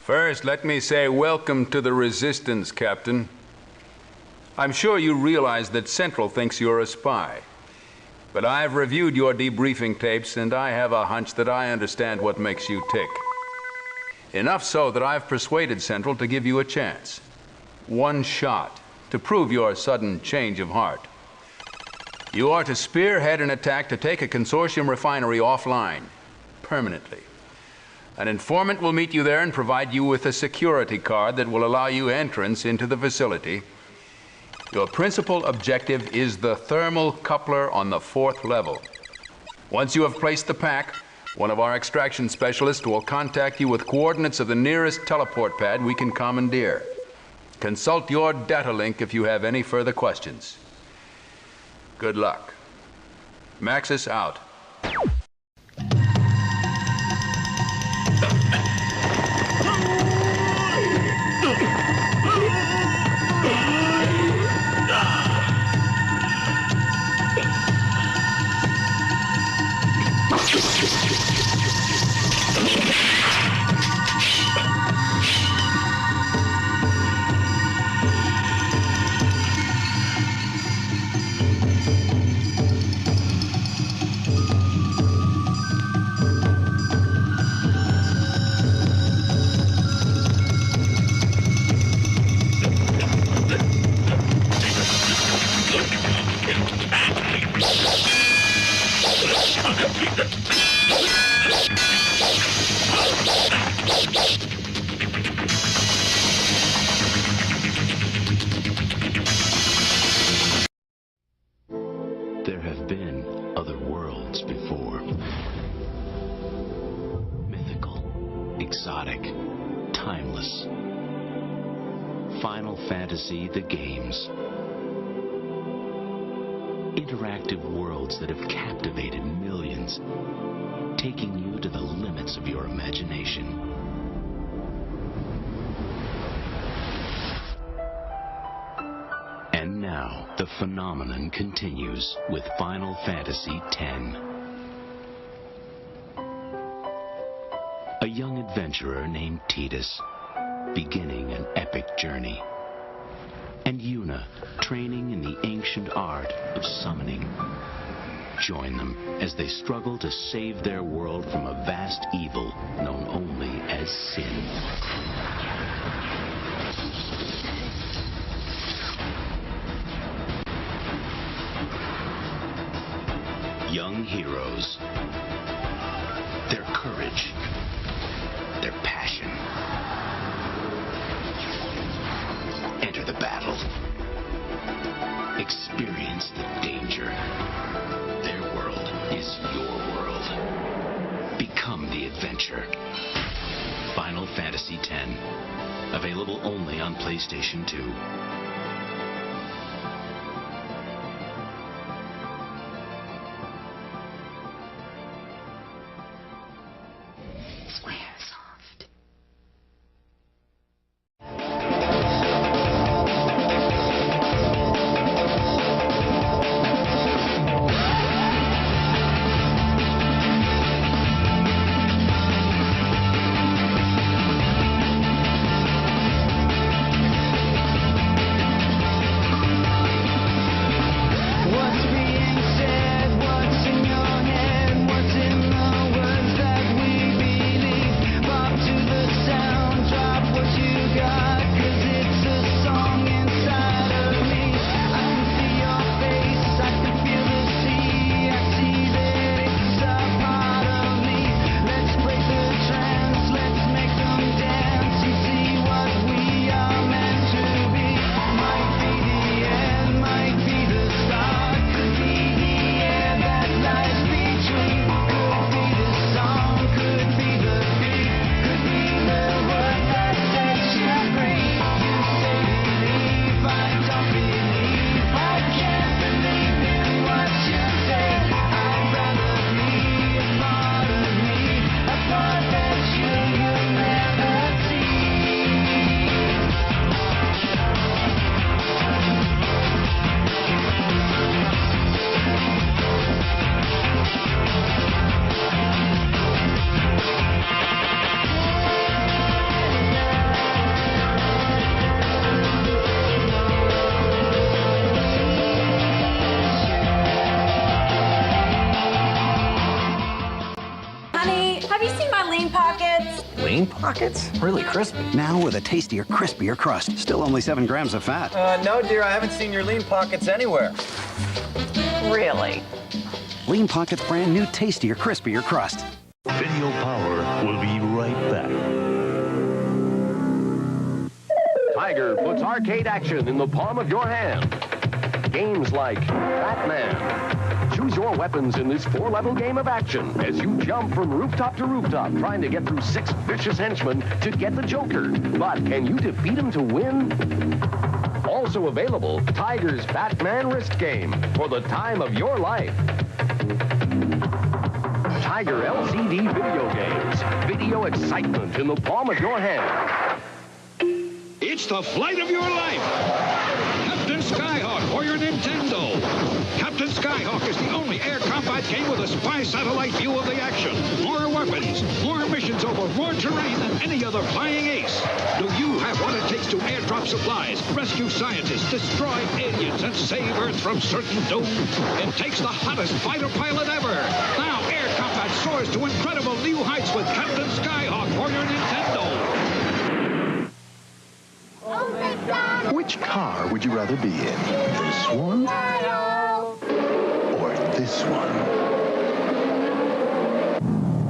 First, let me say welcome to the Resistance, Captain. I'm sure you realize that Central thinks you're a spy. But I've reviewed your debriefing tapes, and I have a hunch that I understand what makes you tick. Enough so that I've persuaded Central to give you a chance. One shot to prove your sudden change of heart. You are to spearhead an attack to take a consortium refinery offline, permanently. An informant will meet you there and provide you with a security card that will allow you entrance into the facility. Your principal objective is the thermal coupler on the 4th level. Once you have placed the pack, one of our extraction specialists will contact you with coordinates of the nearest teleport pad we can commandeer. Consult your data link if you have any further questions. Good luck. Maxis out. There have been other worlds before. Mythical, exotic, timeless. Final Fantasy: The Games. Interactive worlds that have captivated millions, taking you to the limits of your imagination. And now, the phenomenon continues with Final Fantasy X. A young adventurer named Tidus, beginning an epic journey. And Yuna, training in the ancient art of summoning. Join them as they struggle to save their world from a vast evil known only as sin. Young heroes, their courage, their passion. Enter the battle. Experience the danger. Their world is your world. Become the adventure. Final Fantasy X. Available only on PlayStation 2. have you seen my lean pockets? Lean pockets? Really crispy. Now with a tastier, crispier crust. Still only 7 grams of fat. No, dear, I haven't seen your lean pockets anywhere. Really? Lean Pockets brand new, tastier, crispier crust. Video Power will be right back. Tiger puts arcade action in the palm of your hand. Games like Batman. Choose your weapons in this 4-level game of action as you jump from rooftop to rooftop, trying to get through 6 vicious henchmen to get the Joker. But can you defeat him to win? Also available, Tiger's Batman Wrist Game for the time of your life. Tiger LCD video games. Video excitement in the palm of your hand. It's the flight of your life. Captain Skyhawk for your Nintendo. Captain Skyhawk is the only air combat game with a spy satellite view of the action. More weapons, more missions over more terrain than any other flying ace. Do you have what it takes to airdrop supplies, rescue scientists, destroy aliens, and save Earth from certain doom? It takes the hottest fighter pilot ever. Now air combat soars to incredible new heights with Captain Skyhawk for your Nintendo. Which car would you rather be in? This one? Or this one?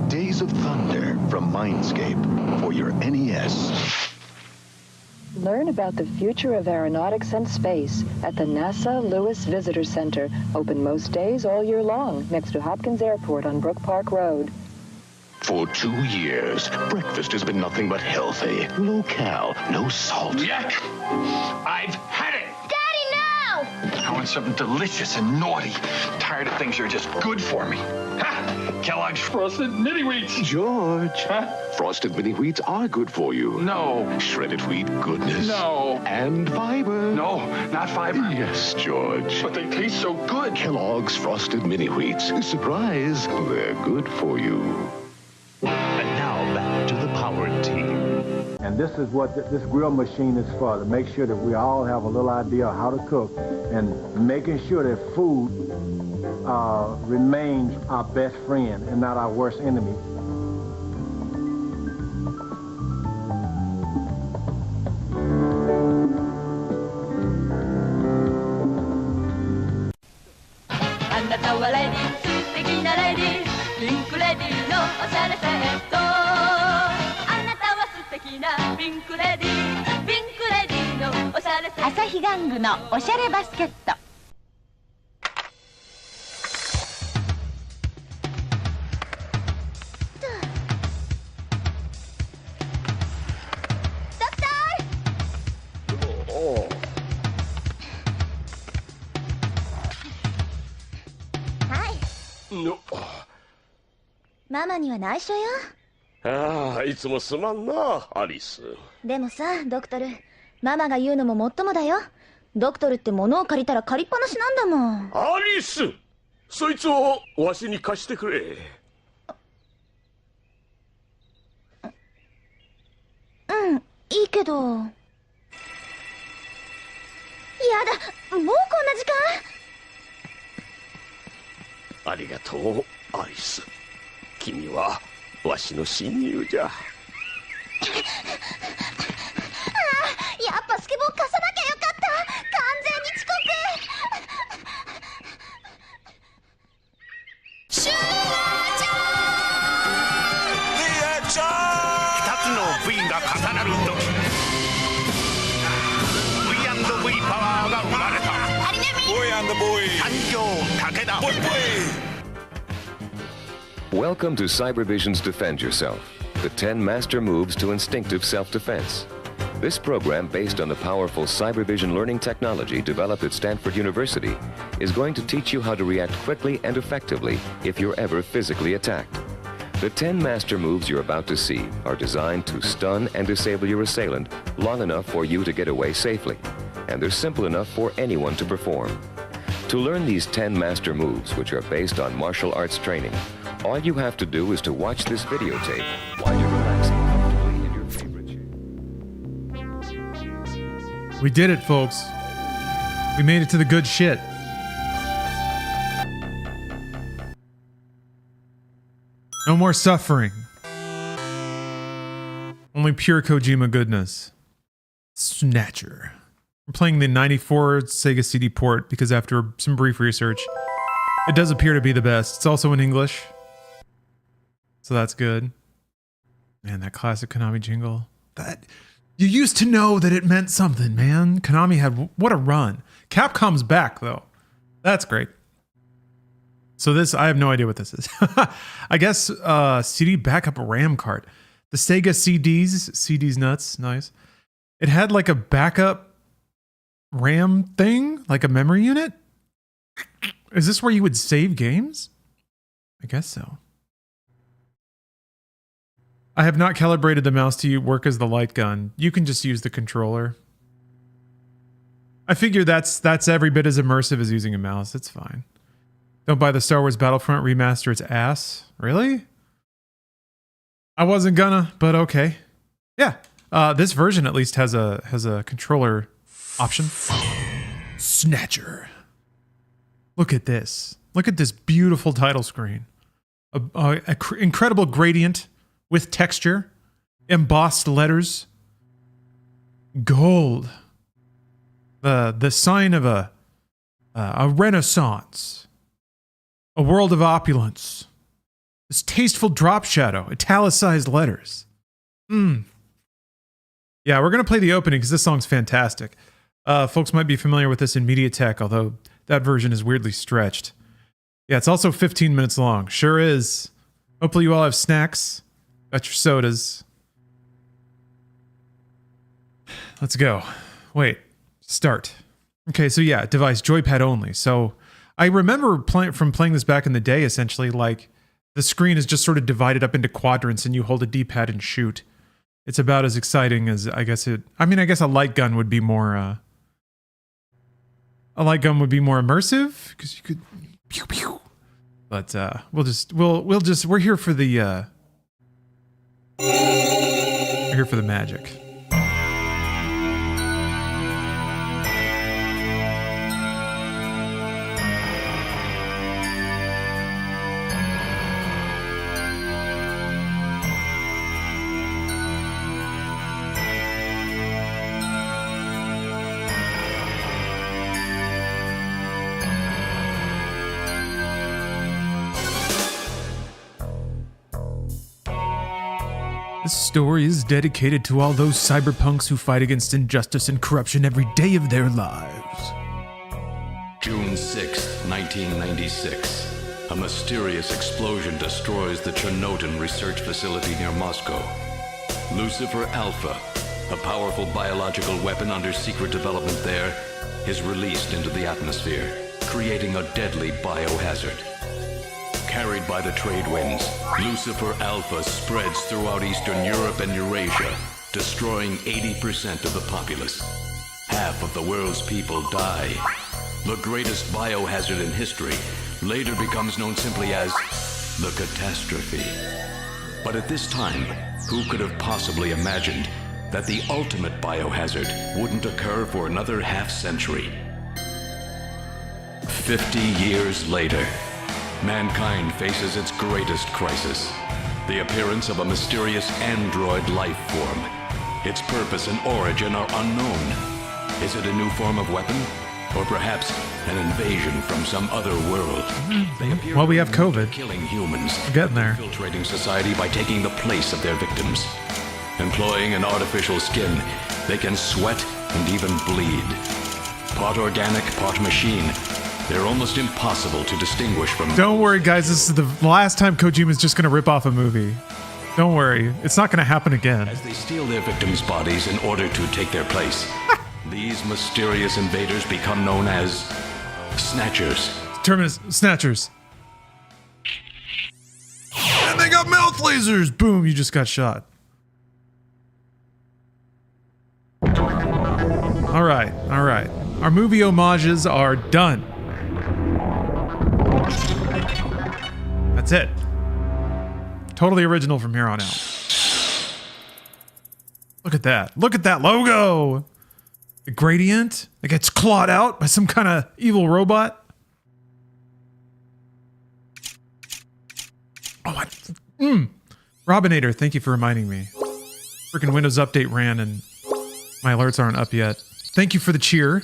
Days of Thunder from Mindscape for your NES. Learn about the future of aeronautics and space at the NASA Lewis Visitor Center, open most days all year long, next to Hopkins Airport on Brook Park Road. For 2 years, breakfast has been nothing but healthy. Low-cal, no salt. Yuck! I've had it! Daddy, no! I want something delicious and naughty. Tired of things that are just good for me. Ha! Kellogg's Frosted Mini Wheats. George. Huh? Frosted Mini Wheats are good for you. No. Shredded wheat goodness. No. And fiber. No, not fiber. Yes, George. But they taste so good. Kellogg's Frosted Mini Wheats. Surprise, they're good for you. And now back to the Power Team. And this is what this grill machine is for, to make sure that we all have a little idea of how to cook and making sure that food remains our best friend and not our worst enemy. Asahi Gang のおしゃれバスケット。ママには内緒よ。ああ、いつもすまんな、アリス。でもさ、ドクトル、ママが言うのももっともだよ。ドクトルって物を借りたら借りっぱなしなんだもん。アリス、そいつをわしに貸してくれ。うん、いいけど。やだ、もうこんな時間？ありがとう、アリス。君はわしの親友じゃ。ああ、やっぱスケボー貸さなきゃよかった。完全に遅刻。シューチャー！二つの V が重なるとき V&V パワーが生まれた。誕生武田。Welcome to Cybervision's Defend Yourself, the 10 master moves to instinctive self-defense. This program, based on the powerful Cybervision learning technology developed at Stanford University, is going to teach you how to react quickly and effectively if you're ever physically attacked. The 10 master moves you're about to see are designed to stun and disable your assailant long enough for you to get away safely, and they're simple enough for anyone to perform. To learn these 10 master moves, which are based on martial arts training, all you have to do is to watch this videotape while you're relaxing comfortably in your favorite chair. We did it, folks. We made it to the good shit. No more suffering. Only pure Kojima goodness. Snatcher. I'm playing the 94 Sega CD port because after some brief research, it does appear to be the best. It's also in English, so that's good. Man, that classic Konami jingle. That you used to know that it meant something, man. Konami had what a run. Capcom's back though. That's great. So this, I have no idea what this is. I guess CD backup RAM card. The Sega CDs nuts, nice. It had like a backup RAM thing, like a memory unit. Is this where you would save games? I guess so. I have not calibrated the mouse to work as the light gun. You can just use the controller. I figure that's every bit as immersive as using a mouse. It's fine. Don't buy the Star Wars Battlefront remaster. It's ass. Really? I wasn't gonna, but okay. Yeah. This version at least has a controller option. Snatcher. Look at this. Look at this beautiful title screen. Incredible gradient with texture, embossed letters, gold. The sign of a renaissance, a world of opulence. This tasteful drop shadow, italicized letters. Yeah, we're gonna play the opening because this song's fantastic. Folks might be familiar with this in MediaTek, although that version is weirdly stretched. Yeah, it's also 15 minutes long. Sure is. Hopefully you all have snacks. Got your sodas. Let's go. Wait. Start. Okay, so yeah, device joypad only. So I remember from playing this back in the day, essentially, like the screen is just sort of divided up into quadrants and you hold a D-pad and shoot. It's about as exciting as I guess a light gun would be more immersive because you could pew pew. But we're here for the magic. This story is dedicated to all those cyberpunks who fight against injustice and corruption every day of their lives. June 6, 1996. A mysterious explosion destroys the Chernobyl research facility near Moscow. Lucifer Alpha, a powerful biological weapon under secret development there, is released into the atmosphere, creating a deadly biohazard. Carried by the trade winds, Lucifer Alpha spreads throughout Eastern Europe and Eurasia, destroying 80% of the populace. Half of the world's people die. The greatest biohazard in history later becomes known simply as the catastrophe. But at this time, who could have possibly imagined that the ultimate biohazard wouldn't occur for another half-century? 50 years later, mankind faces its greatest crisis, the appearance of a mysterious android life form. Its purpose and origin are unknown. Is it a new form of weapon? Or perhaps an invasion from some other world? They appear well, we have COVID. Killing humans. We're getting there. Infiltrating society by taking the place of their victims. Employing an artificial skin, they can sweat and even bleed. Part organic, part machine. They're almost impossible to distinguish from... Don't worry, guys. This is the last time Kojima's just going to rip off a movie. Don't worry. It's not going to happen again. As they steal their victims' bodies in order to take their place, these mysterious invaders become known as Snatchers. Terminus Snatchers. And they got mouth lasers. Boom, you just got shot. All right. Our movie homages are done. That's it. Totally original from here on out. Look at that. Look at that logo. The gradient that gets clawed out by some kind of evil robot. Oh, Robinator, thank you for reminding me. Freaking Windows Update ran and my alerts aren't up yet. Thank you for the cheer.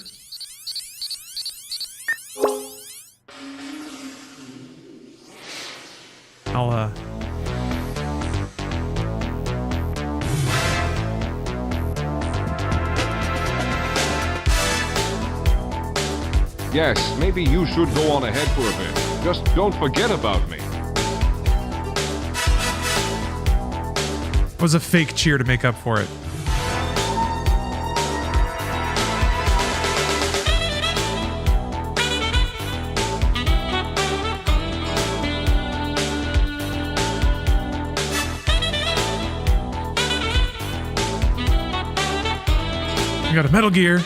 I'll, Yes, maybe you should go on ahead for a bit. Just don't forget about me. It was a fake cheer to make up for it. We got a Metal Gear.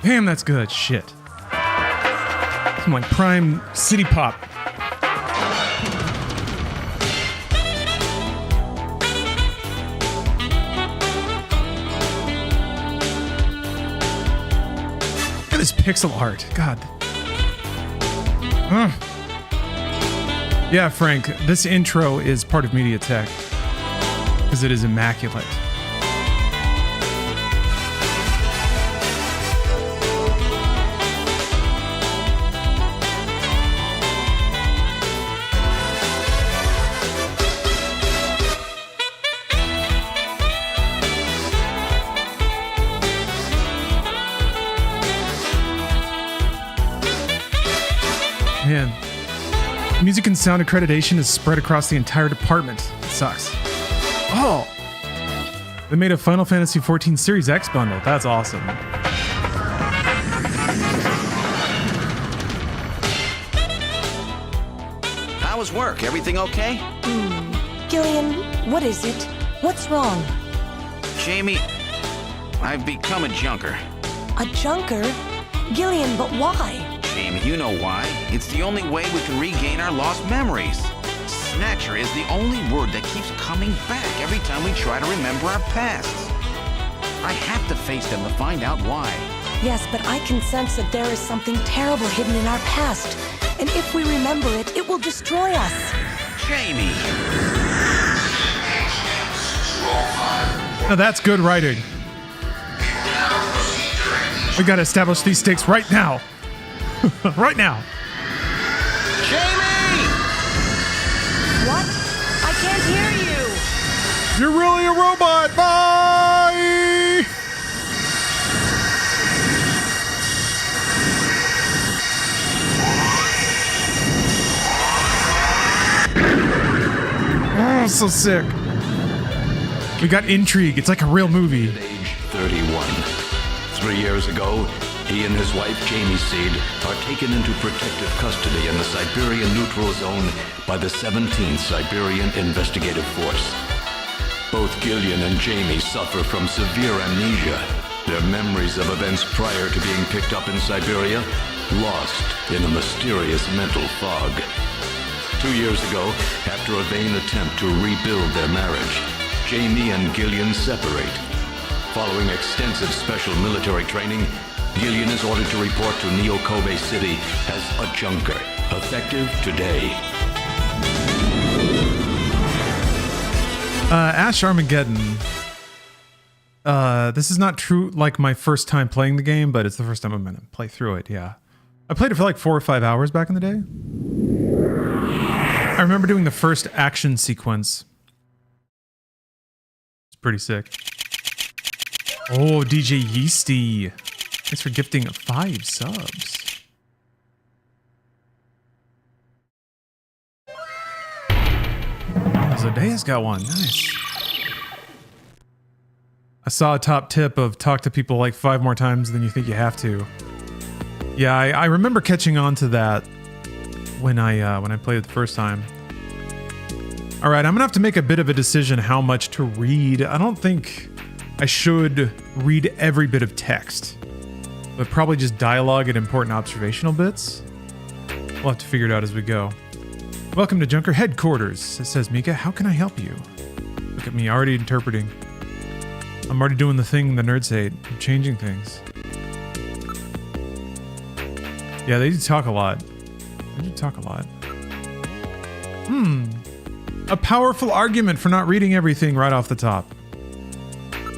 Damn, that's good. Shit. Some like prime city pop. Look at this pixel art. God. Yeah, Frank, this intro is part of MediaTek because it is immaculate. Man, music and sound accreditation is spread across the entire department. It sucks. Oh, they made a Final Fantasy XIV Series X bundle. That's awesome. How was work? Everything okay? Gillian, what is it? What's wrong? Jamie, I've become a junker. A junker? Gillian, but why? Jamie, you know why. It's the only way we can regain our lost memories. Snatcher is the only word that keeps coming back every time we try to remember our pasts. I have to face them to find out why. Yes, but I can sense that there is something terrible hidden in our past. And if we remember it, it will destroy us. Jamie! Now that's good writing. We gotta establish these stakes right now. Right now. Jamie! What? I can't hear you. You're really a robot. Bye! Oh, so sick. We got intrigue. It's like a real movie. At age 31. 3 years ago, he and his wife, Jamie Seed, are taken into protective custody in the Siberian Neutral Zone by the 17th Siberian Investigative Force. Both Gillian and Jamie suffer from severe amnesia. Their memories of events prior to being picked up in Siberia lost in a mysterious mental fog. 2 years ago, after a vain attempt to rebuild their marriage, Jamie and Gillian separate. Following extensive special military training, Gillian is ordered to report to Neo Kobe City as a junker, effective today. Ash Armageddon. This is not true like my first time playing the game, but it's the first time I'm gonna play through it, yeah. I played it for like 4 or 5 hours back in the day. I remember doing the first action sequence. It's pretty sick. Oh, DJ Yeasty. Thanks for gifting 5 subs. Oh, Zodea's got one. Nice. I saw a top tip of talk to people like 5 more times than you think you have to. Yeah, I remember catching on to that when I played it the first time. All right, I'm gonna have to make a bit of a decision how much to read. I don't think I should read every bit of text, but probably just dialogue and important observational bits. We'll have to figure it out as we go. Welcome to Junker Headquarters, says Mika. How can I help you? Look at me, already interpreting. I'm already doing the thing the nerds hate. I'm changing things. Yeah, they do talk a lot. They do talk a lot. A powerful argument for not reading everything right off the top.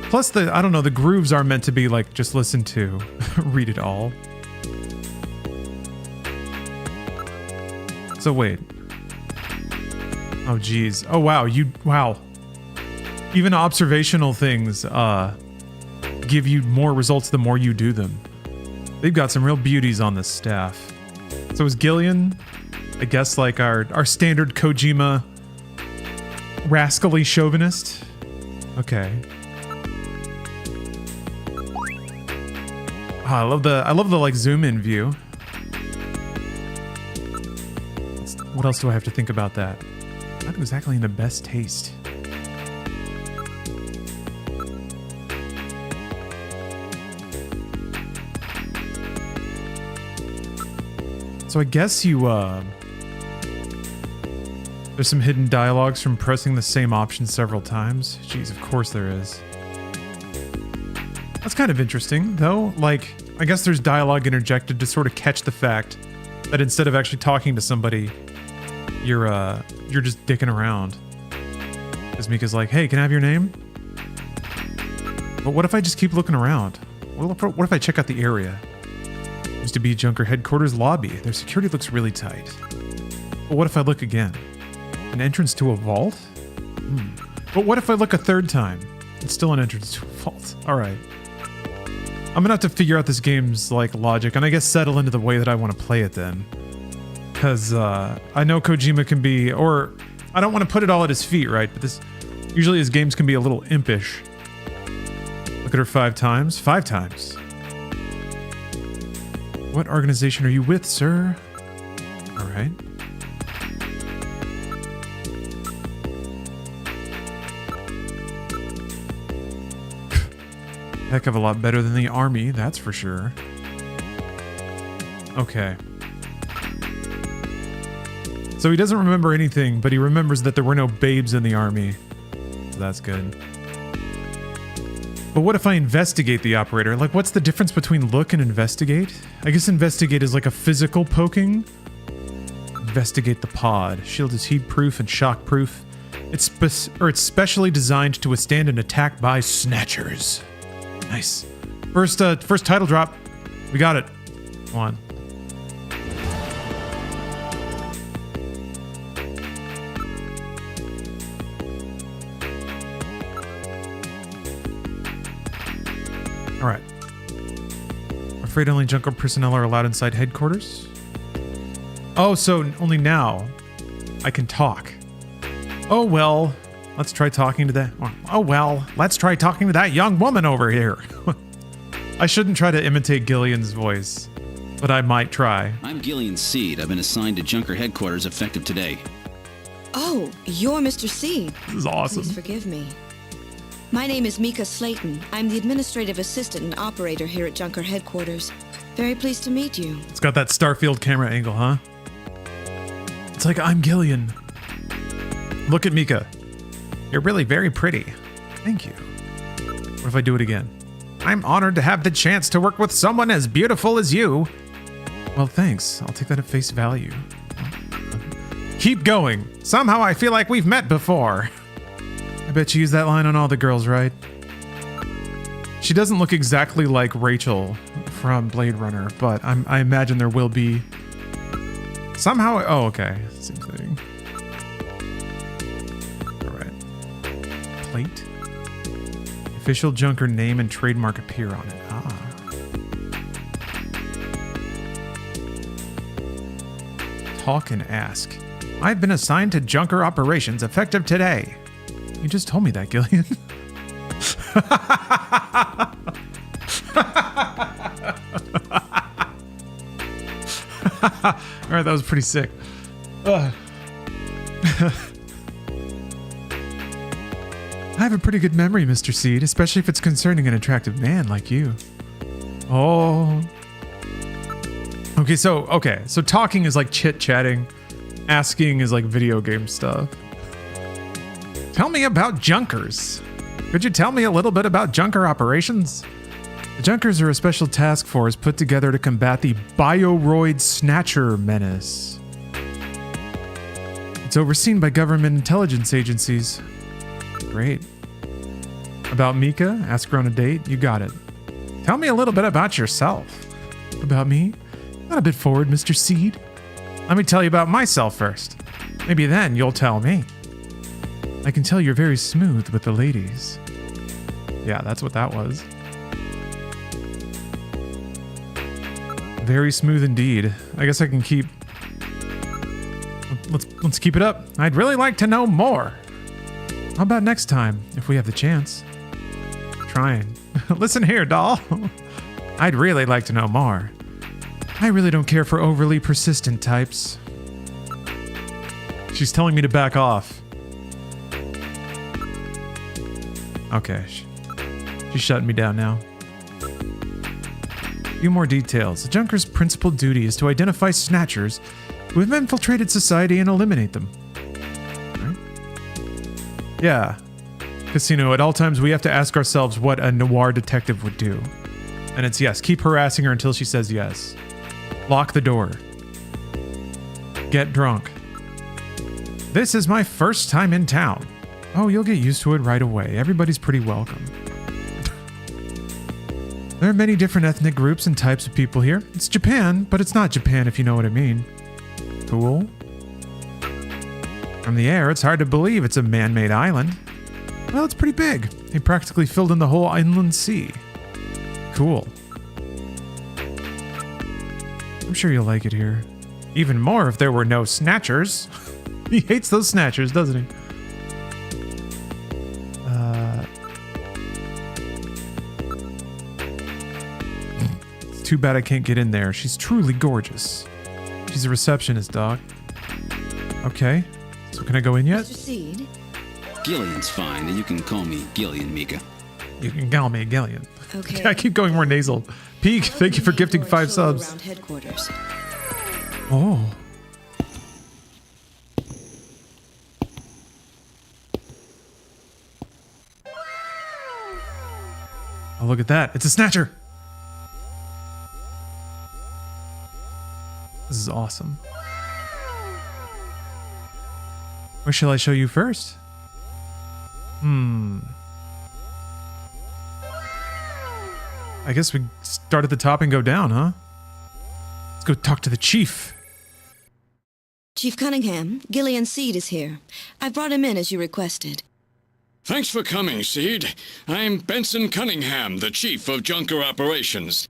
Plus I don't know, the grooves are meant to be like, just listen to, read it all. So wait. Oh geez. Oh wow, wow. Even observational things give you more results the more you do them. They've got some real beauties on this staff. So is Gillian, I guess, like our standard Kojima rascally chauvinist? Okay. Oh, I love the like zoom in view. What else do I have to think about that? Not exactly in the best taste. So I guess there's some hidden dialogues from pressing the same option several times. Jeez, of course there is. That's kind of interesting, though. Like, I guess there's dialogue interjected to sort of catch the fact that instead of actually talking to somebody, you're just dicking around. Because Mika's like, hey, can I have your name? But what if I just keep looking around? What if I check out the area? Used to be Junker Headquarters lobby. Their security looks really tight. But what if I look again? An entrance to a vault? But what if I look a third time? It's still an entrance to a vault. Alright. I'm gonna have to figure out this game's like logic and I guess settle into the way that I want to play it then. Because I know Kojima can be, or I don't want to put it all at his feet, right? But usually his games can be a little impish. Look at her 5 times. 5 times. What organization are you with, sir? All right. Heck of a lot better than the army, that's for sure. Okay. So he doesn't remember anything, but he remembers that there were no babes in the army. So that's good. But what if I investigate the operator? Like, what's the difference between look and investigate? I guess investigate is like a physical poking. Investigate the pod. Shield is heat-proof and shock-proof. It's specially designed to withstand an attack by snatchers. Nice. First title drop. We got it. Come on. All right. I'm afraid only Junker personnel are allowed inside headquarters. Oh, so only now I can talk. Oh, well, let's try talking to that. Oh, well, let's try talking to that young woman over here. I shouldn't try to imitate Gillian's voice, but I might try. I'm Gillian Seed. I've been assigned to Junker headquarters effective today. Oh, you're Mr. C. This is awesome. Please forgive me. My name is Mika Slayton. I'm the administrative assistant and operator here at Junker headquarters. Very pleased to meet you. It's got that Starfield camera angle, huh? It's like, I'm Gillian. Look at Mika. You're really very pretty. Thank you. What if I do it again? I'm honored to have the chance to work with someone as beautiful as you. Well, thanks. I'll take that at face value. Keep going. Somehow I feel like we've met before. I bet you use that line on all the girls, right? She doesn't look exactly like Rachel from Blade Runner, but I imagine there will be somehow. Oh, okay. Same thing. All right. Plate. Official Junker name and trademark appear on it. Ah. Talk and ask. I've been assigned to Junker operations effective today. You just told me that, Gillian. All right, that was pretty sick. I have a pretty good memory, Mr. Seed, especially if it's concerning an attractive man like you. Oh. Okay, so talking is like chit-chatting. Asking is like video game stuff. Tell me about Junkers. Could you tell me a little bit about Junker operations? The Junkers are a special task force put together to combat the Bioroid Snatcher menace. It's overseen by government intelligence agencies. Great. About Mika? Ask her on a date? You got it. Tell me a little bit about yourself. About me? Not a bit forward, Mr. Seed. Let me tell you about myself first. Maybe then you'll tell me. I can tell you're very smooth with the ladies. Yeah, that's what that was. Very smooth indeed. I guess I can keep... Let's keep it up. I'd really like to know more. How about next time, if we have the chance? Trying. Listen here, doll. I'd really like to know more. I really don't care for overly persistent types. She's telling me to back off. Okay. She's shutting me down now. A few more details. The Junker's principal duty is to identify snatchers who have infiltrated society and eliminate them. Right? Yeah. Casino, at all times we have to ask ourselves what a noir detective would do. And it's yes, keep harassing her until she says yes. Lock the door. Get drunk. This is my first time in town. Oh, you'll get used to it right away. Everybody's pretty welcome. There are many different ethnic groups and types of people here. It's Japan, but it's not Japan if you know what I mean. Cool. From the air, it's hard to believe it's a man-made island. Well, it's pretty big. They practically filled in the whole inland sea. Cool. I'm sure you'll like it here. Even more if there were no snatchers. He hates those snatchers, doesn't he? It's too bad I can't get in there. She's truly gorgeous. She's a receptionist, dog. Okay. So can I go in yet? Mr. Seed? Gillian's fine. You can call me Gillian, Mika. You can call me Gillian. Okay. I keep going more nasal. Peak, thank you for gifting 5 subs. Around headquarters. Oh. Oh, look at that. It's a snatcher. This is awesome. Where shall I show you first? I guess we start at the top and go down, huh? Let's go talk to the chief. Chief Cunningham, Gillian Seed is here. I brought him in as you requested. Thanks for coming, Seed. I'm Benson Cunningham, the Chief of Junker Operations.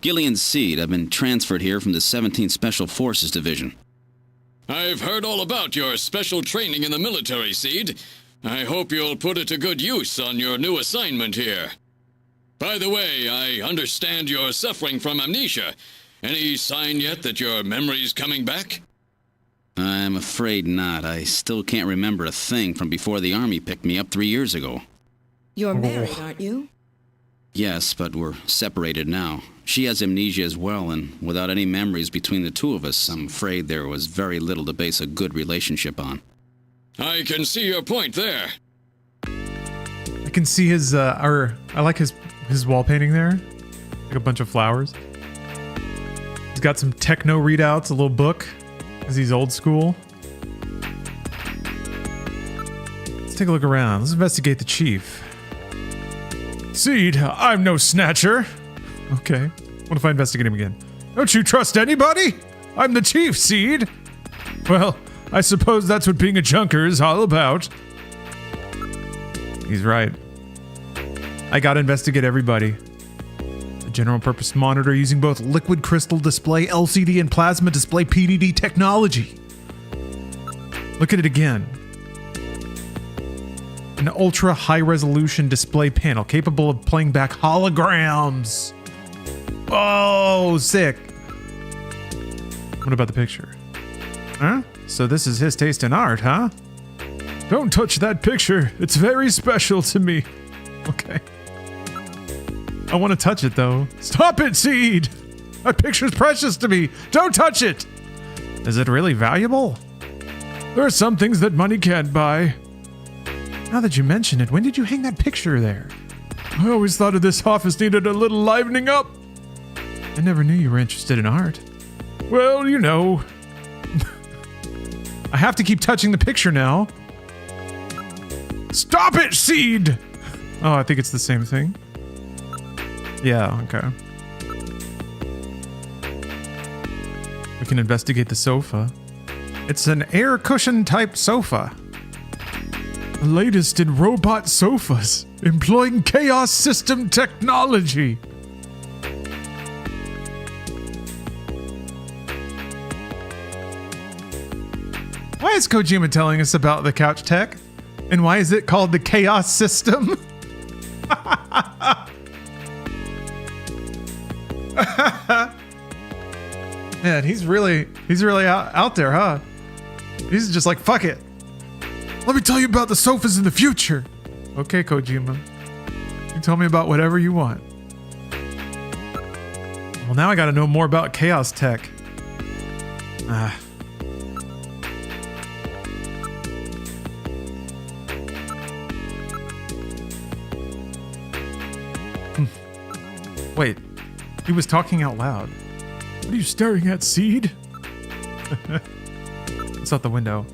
Gillian Seed. I've been transferred here from the 17th Special Forces Division. I've heard all about your special training in the military, Seed. I hope you'll put it to good use on your new assignment here. By the way, I understand you're suffering from amnesia. Any sign yet that your memory's coming back? I'm afraid not. I still can't remember a thing from before the Army picked me up 3 years ago. You're married, aren't you? Yes, but we're separated now. She has amnesia as well, and without any memories between the two of us, I'm afraid there was very little to base a good relationship on. I can see your point there. I can see his, I like his wall painting there. Like a bunch of flowers. He's got some techno readouts, a little book, because he's old school. Let's take a look around. Let's investigate the chief. Seed, I'm no snatcher. Okay. What if I investigate him again? Don't you trust anybody? I'm the chief, Seed. Well, I suppose that's what being a junker is all about. He's right. I gotta investigate everybody. A general purpose monitor using both liquid crystal display, LCD, and plasma display PDD technology. Look at it again. An ultra high resolution display panel capable of playing back holograms. Oh, sick. What about the picture? Huh? So this is his taste in art, huh? Don't touch that picture. It's very special to me. Okay. I want to touch it, though. Stop it, Seed! That picture's precious to me. Don't touch it! Is it really valuable? There are some things that money can't buy. Now that you mention it, when did you hang that picture there? I always thought of this office needed a little livening up. I never knew you were interested in art. Well, you know. I have to keep touching the picture now. Stop it, Seed! Oh, I think it's the same thing. Yeah, okay. We can investigate the sofa. It's an air cushion type sofa. The latest in robot sofas, employing chaos system technology. Why is Kojima telling us about the couch tech? And why is it called the chaos system? Man, he's really out there, huh? He's just like, fuck it. Let me tell you about the sofas in the future. Okay, Kojima. You tell me about whatever you want. Well, now I gotta know more about chaos tech. Wait, he was talking out loud. What are you staring at, Seed? It's out the window.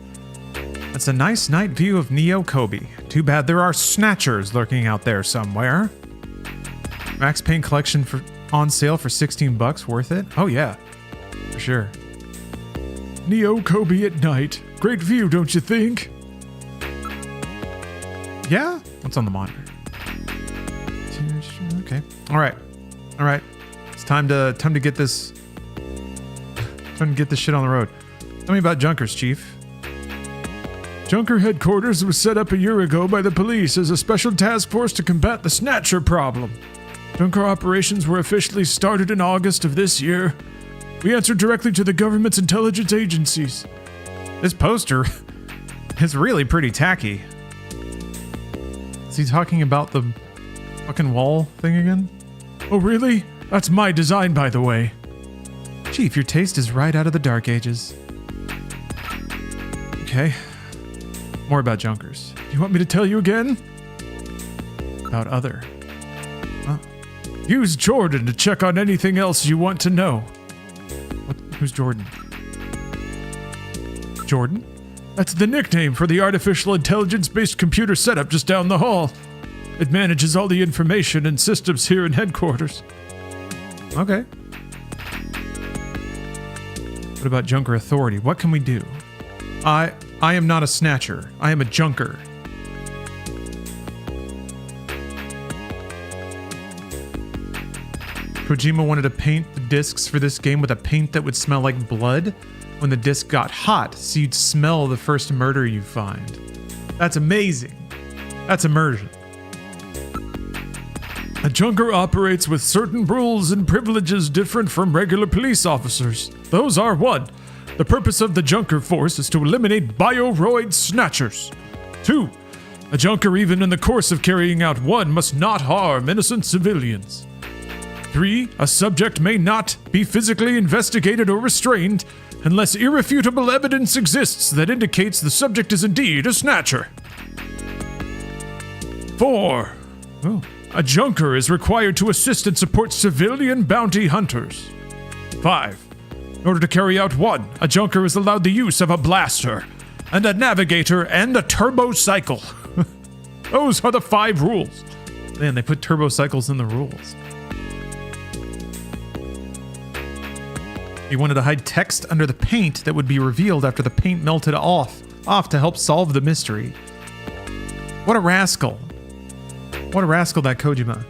It's a nice night view of Neo Kobe. Too bad there are snatchers lurking out there somewhere. Max Payne collection on sale for $16. Worth it? Oh yeah, for sure. Neo Kobe at night. Great view, don't you think? Yeah? What's on the monitor? Okay. All right. It's time to get this. Time to get this shit on the road. Tell me about Junkers, Chief. Junker headquarters was set up a year ago by the police as a special task force to combat the Snatcher problem. Junker operations were officially started in August of this year. We answered directly to the government's intelligence agencies. This poster is really pretty tacky. Is he talking about the fucking wall thing again? Oh, really? That's my design, by the way. Chief, your taste is right out of the Dark Ages. Okay. More about Junkers. You want me to tell you again? About other. Oh. Use Jordan to check on anything else you want to know. Who's Jordan? Jordan? That's the nickname for the artificial intelligence-based computer setup just down the hall. It manages all the information and systems here in headquarters. Okay. What about Junker Authority? What can we do? I am not a snatcher. I am a junker. Kojima wanted to paint the discs for this game with a paint that would smell like blood when the disc got hot, so you'd smell the first murder you find. That's amazing. That's immersion. A junker operates with certain rules and privileges different from regular police officers. Those are 1. The purpose of the Junker Force is to eliminate bioroid snatchers. 2. A junker, even in the course of carrying out one, must not harm innocent civilians. 3. A subject may not be physically investigated or restrained unless irrefutable evidence exists that indicates the subject is indeed a snatcher. 4. A junker is required to assist and support civilian bounty hunters. 5. In order to carry out one, a junker is allowed the use of a blaster, and a navigator, and a turbo cycle. Those are the 5 rules. Man, they put turbo cycles in the rules. He wanted to hide text under the paint that would be revealed after the paint melted off to help solve the mystery. What a rascal. What a rascal, that Kojima.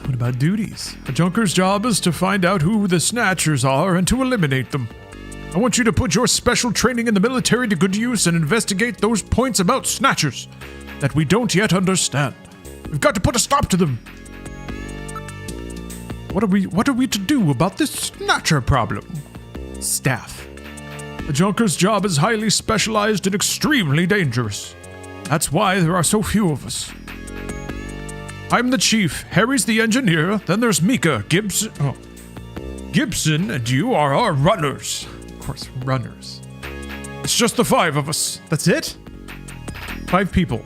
What about duties? A junker's job is to find out who the snatchers are and to eliminate them. I want you to put your special training in the military to good use and investigate those points about snatchers that we don't yet understand. We've got to put a stop to them. What are we to do about this snatcher problem? Staff. A junker's job is highly specialized and extremely dangerous. That's why there are so few of us. I'm the chief, Harry's the engineer, then there's Mika, Gibson, and you are our runners. Of course, runners. It's just the 5 of us. That's it? 5 people.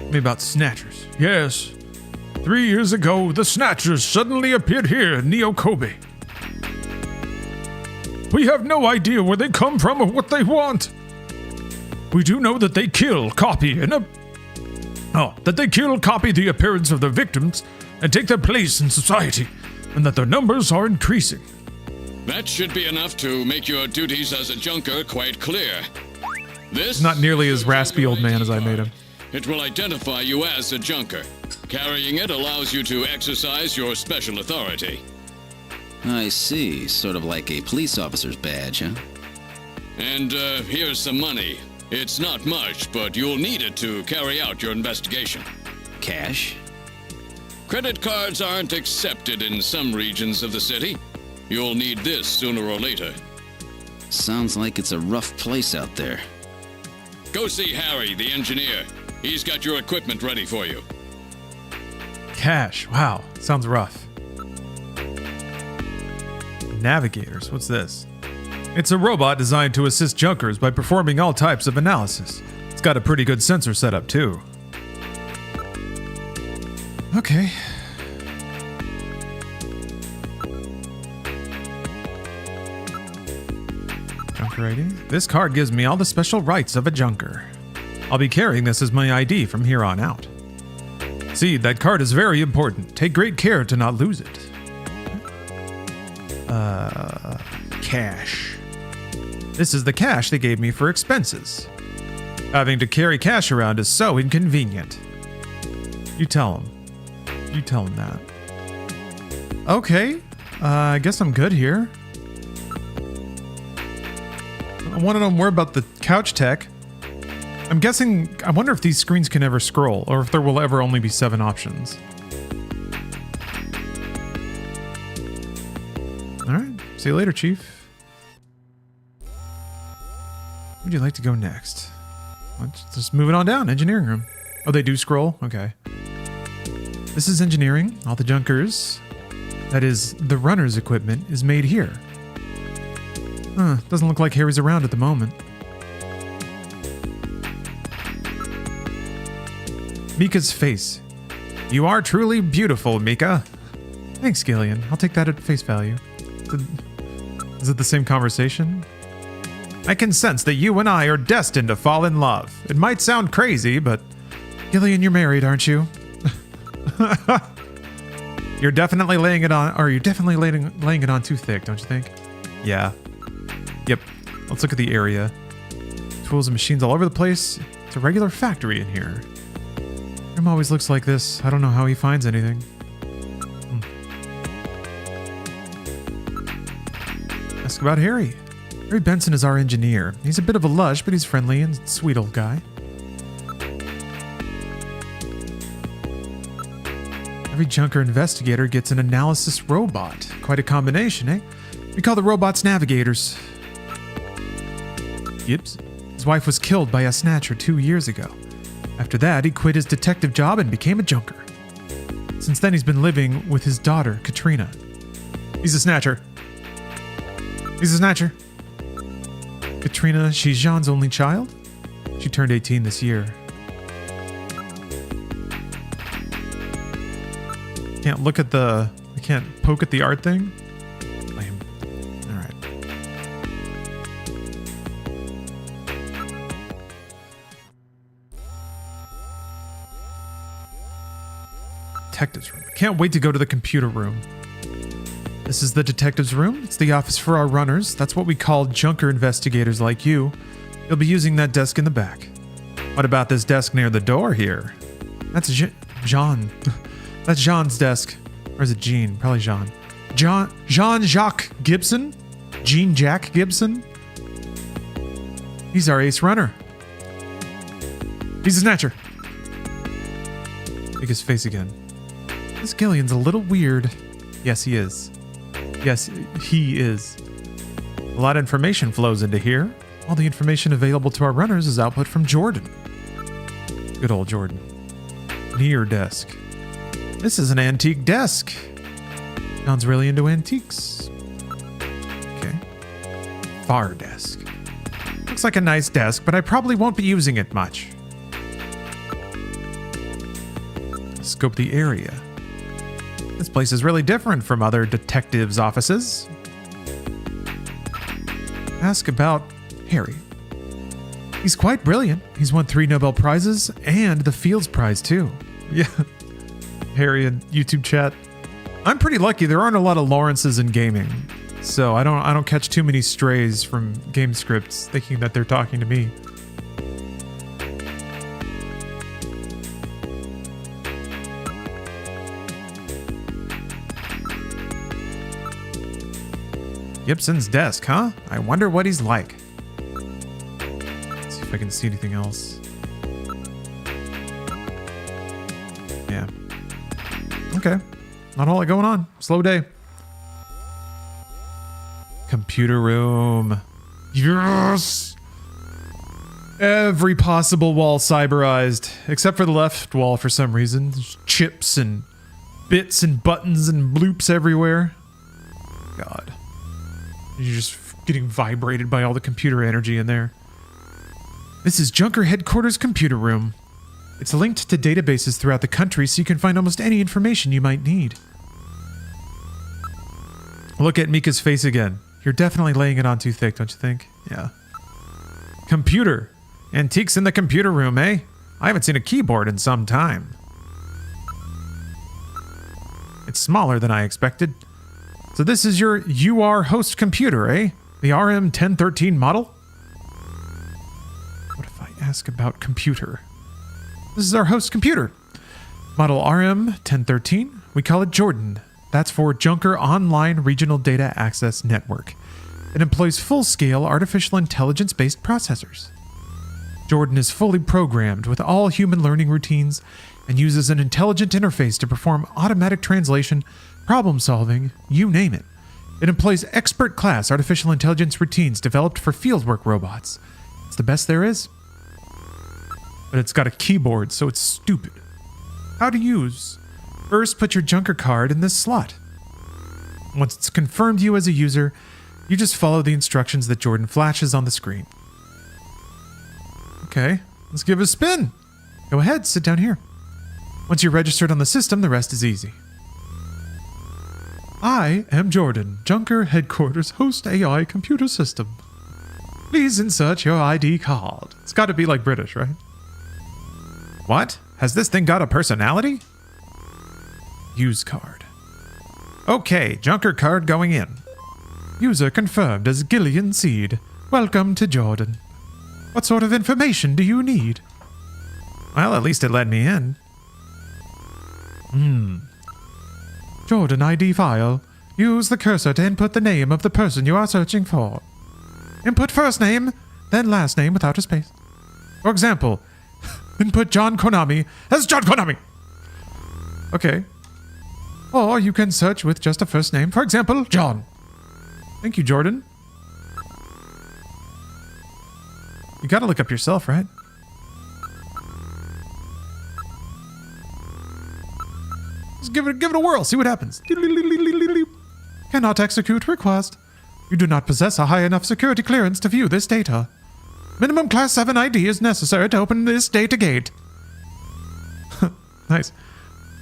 Me about Snatchers. Yes. 3 years ago, the Snatchers suddenly appeared here in Neo Kobe. We have no idea where they come from or what they want. We do know that they kill, copy the appearance of their victims and take their place in society, and that their numbers are increasing. That should be enough to make your duties as a junker quite clear. This not nearly as raspy old man as I made him. It will identify you as a junker. Carrying it allows you to exercise your special authority. I see. Sort of like a police officer's badge, huh? And here's some money. It's not much, but you'll need it to carry out your investigation. Cash? Credit cards aren't accepted in some regions of the city. You'll need this sooner or later. Sounds like it's a rough place out there. Go see Harry, the engineer. He's got your equipment ready for you. Cash. Wow. Sounds rough. Navigators. What's this? It's a robot designed to assist junkers by performing all types of analysis. It's got a pretty good sensor setup, too. Okay. Junker ID. This card gives me all the special rights of a junker. I'll be carrying this as my ID from here on out. See, that card is very important. Take great care to not lose it. Cash. This is the cash they gave me for expenses. Having to carry cash around is so inconvenient. You tell him. You tell him that. Okay. I guess I'm good here. I want to know more about the couch tech. I'm guessing, I wonder if these screens can ever scroll, or if there will ever only be 7 options. Alright, see you later, Chief. Where would you like to go next? Let's just move it on down, engineering room. Oh, they do scroll? Okay. This is engineering, all the junkers. That is, the runner's equipment is made here. Doesn't look like Harry's around at the moment. Mika's face. You are truly beautiful, Mika. Thanks, Gillian. I'll take that at face value. Is it the same conversation? I can sense that you and I are destined to fall in love. It might sound crazy, but Gillian, you're married, aren't you? You're definitely laying it on, or you're definitely laying it on too thick, don't you think? Yeah. Yep. Let's look at the area. Tools and machines all over the place. It's a regular factory in here. Him always looks like this. I don't know how he finds anything. Ask about Harry. Harry Benson is our engineer. He's a bit of a lush, but he's friendly and sweet old guy. Every junker investigator gets an analysis robot. Quite a combination, eh? We call the robots navigators. Gibbs? His wife was killed by a snatcher 2 years ago. After that, he quit his detective job and became a junker. Since then, he's been living with his daughter, Katrina. He's a snatcher. He's a snatcher. Katrina, she's Jean's only child. She turned 18 this year. Can't look at the... I can't poke at the art thing? Lame. Alright. Detective's room. Can't wait to go to the computer room. This is the detective's room. It's the office for our runners. That's what we call junker investigators like you. You'll be using that desk in the back. What about this desk near the door here? That's Jean. That's Jean's desk. Or is it Jean? Probably Jean. Jean-Jacques Gibson? Jean-Jack Gibson? He's our ace runner. He's a snatcher. Make his face again. This Gillian's a little weird. Yes, he is. Yes, he is. A lot of information flows into here. All the information available to our runners is output from Jordan. Good old Jordan. Near desk. This is an antique desk. John's really into antiques. Okay. Far desk. Looks like a nice desk, but I probably won't be using it much. Scope the area. This place is really different from other detectives' offices. Ask about Harry. He's quite brilliant. He's won 3 Nobel Prizes and the Fields Prize too. Yeah. Harry in YouTube chat. I'm pretty lucky. There aren't a lot of Lawrences in gaming. So I don't catch too many strays from game scripts thinking that they're talking to me. Gibson's desk, huh? I wonder what he's like. Let's see if I can see anything else. Yeah. Okay. Not a lot going on. Slow day. Computer room. Yes! Every possible wall cyberized, except for the left wall for some reason. There's chips and bits and buttons and bloops everywhere. God. You're just getting vibrated by all the computer energy in there. This is Junker Headquarters computer room. It's linked to databases throughout the country so you can find almost any information you might need. Look at Mika's face again. You're definitely laying it on too thick, don't you think? Yeah. Computer. Antiques in the computer room, eh? I haven't seen a keyboard in some time. It's smaller than I expected. So this is your UR host computer, eh? The RM1013 model? What if I ask about computer? This is our host computer. Model RM1013. We call it Jordan. That's for Junker Online Regional Data Access Network. It employs full-scale artificial intelligence-based processors. Jordan is fully programmed with all human learning routines and uses an intelligent interface to perform automatic translation, problem solving, you name it. It employs expert-class artificial intelligence routines developed for fieldwork robots. It's the best there is. But it's got a keyboard, so it's stupid. How to use? First, put your Junker card in this slot. Once it's confirmed you as a user, you just follow the instructions that Jordan flashes on the screen. Okay, let's give it a spin. Go ahead, sit down here. Once you're registered on the system, the rest is easy. I am Jordan, Junker Headquarters Host AI Computer System. Please insert your ID card. It's got to be like British, right? What? Has this thing got a personality? Use card. Okay, Junker card going in. User confirmed as Gillian Seed. Welcome to Jordan. What sort of information do you need? Well, at least it let me in. Jordan ID file. Use the cursor to input the name of the person you are searching for. Input first name, then last name without a space. For example, input John Konami as John Konami. Okay. Or you can search with just a first name. For example, John. Thank you, Jordan. You gotta look up yourself, right? Just give it a whirl, see what happens. Cannot execute request. You do not possess a high enough security clearance to view this data. Minimum class 7 ID is necessary to open this data gate. Nice.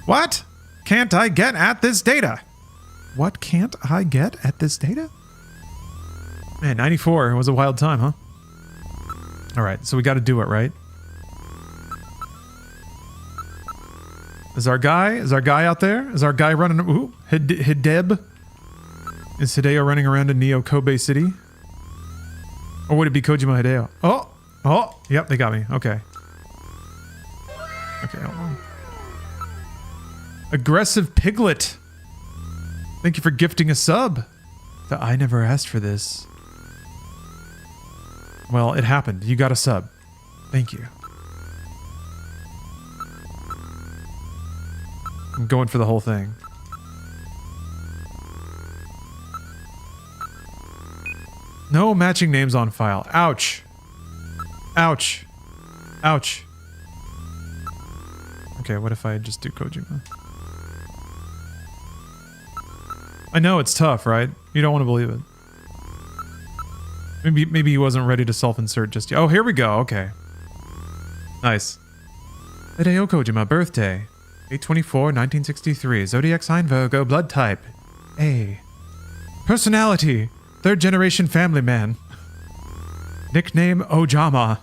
What can't I get at this data? What can't I get at this data? Man, 94 was a wild time, huh? Alright, so we gotta do it, right? Is our guy out there? Is our guy running? Ooh, Hideb? Is Hideo running around in Neo Kobe City? Or would it be Kojima Hideo? Oh, yep, they got me. Okay. Okay, hold on. Aggressive Piglet. Thank you for gifting a sub. I never asked for this. Well, it happened. You got a sub. Thank you. I'm going for the whole thing. No matching names on file. Ouch. Ouch. Ouch. Okay, what if I just do Kojima? I know it's tough, right? You don't want to believe it. Maybe he wasn't ready to self-insert just yet. Oh, here we go. Okay. Nice. Hideo Kojima, birthday. 8/24/1963. Zodiac sign Virgo. Blood type A. Personality: third generation family man. Nickname Ojama.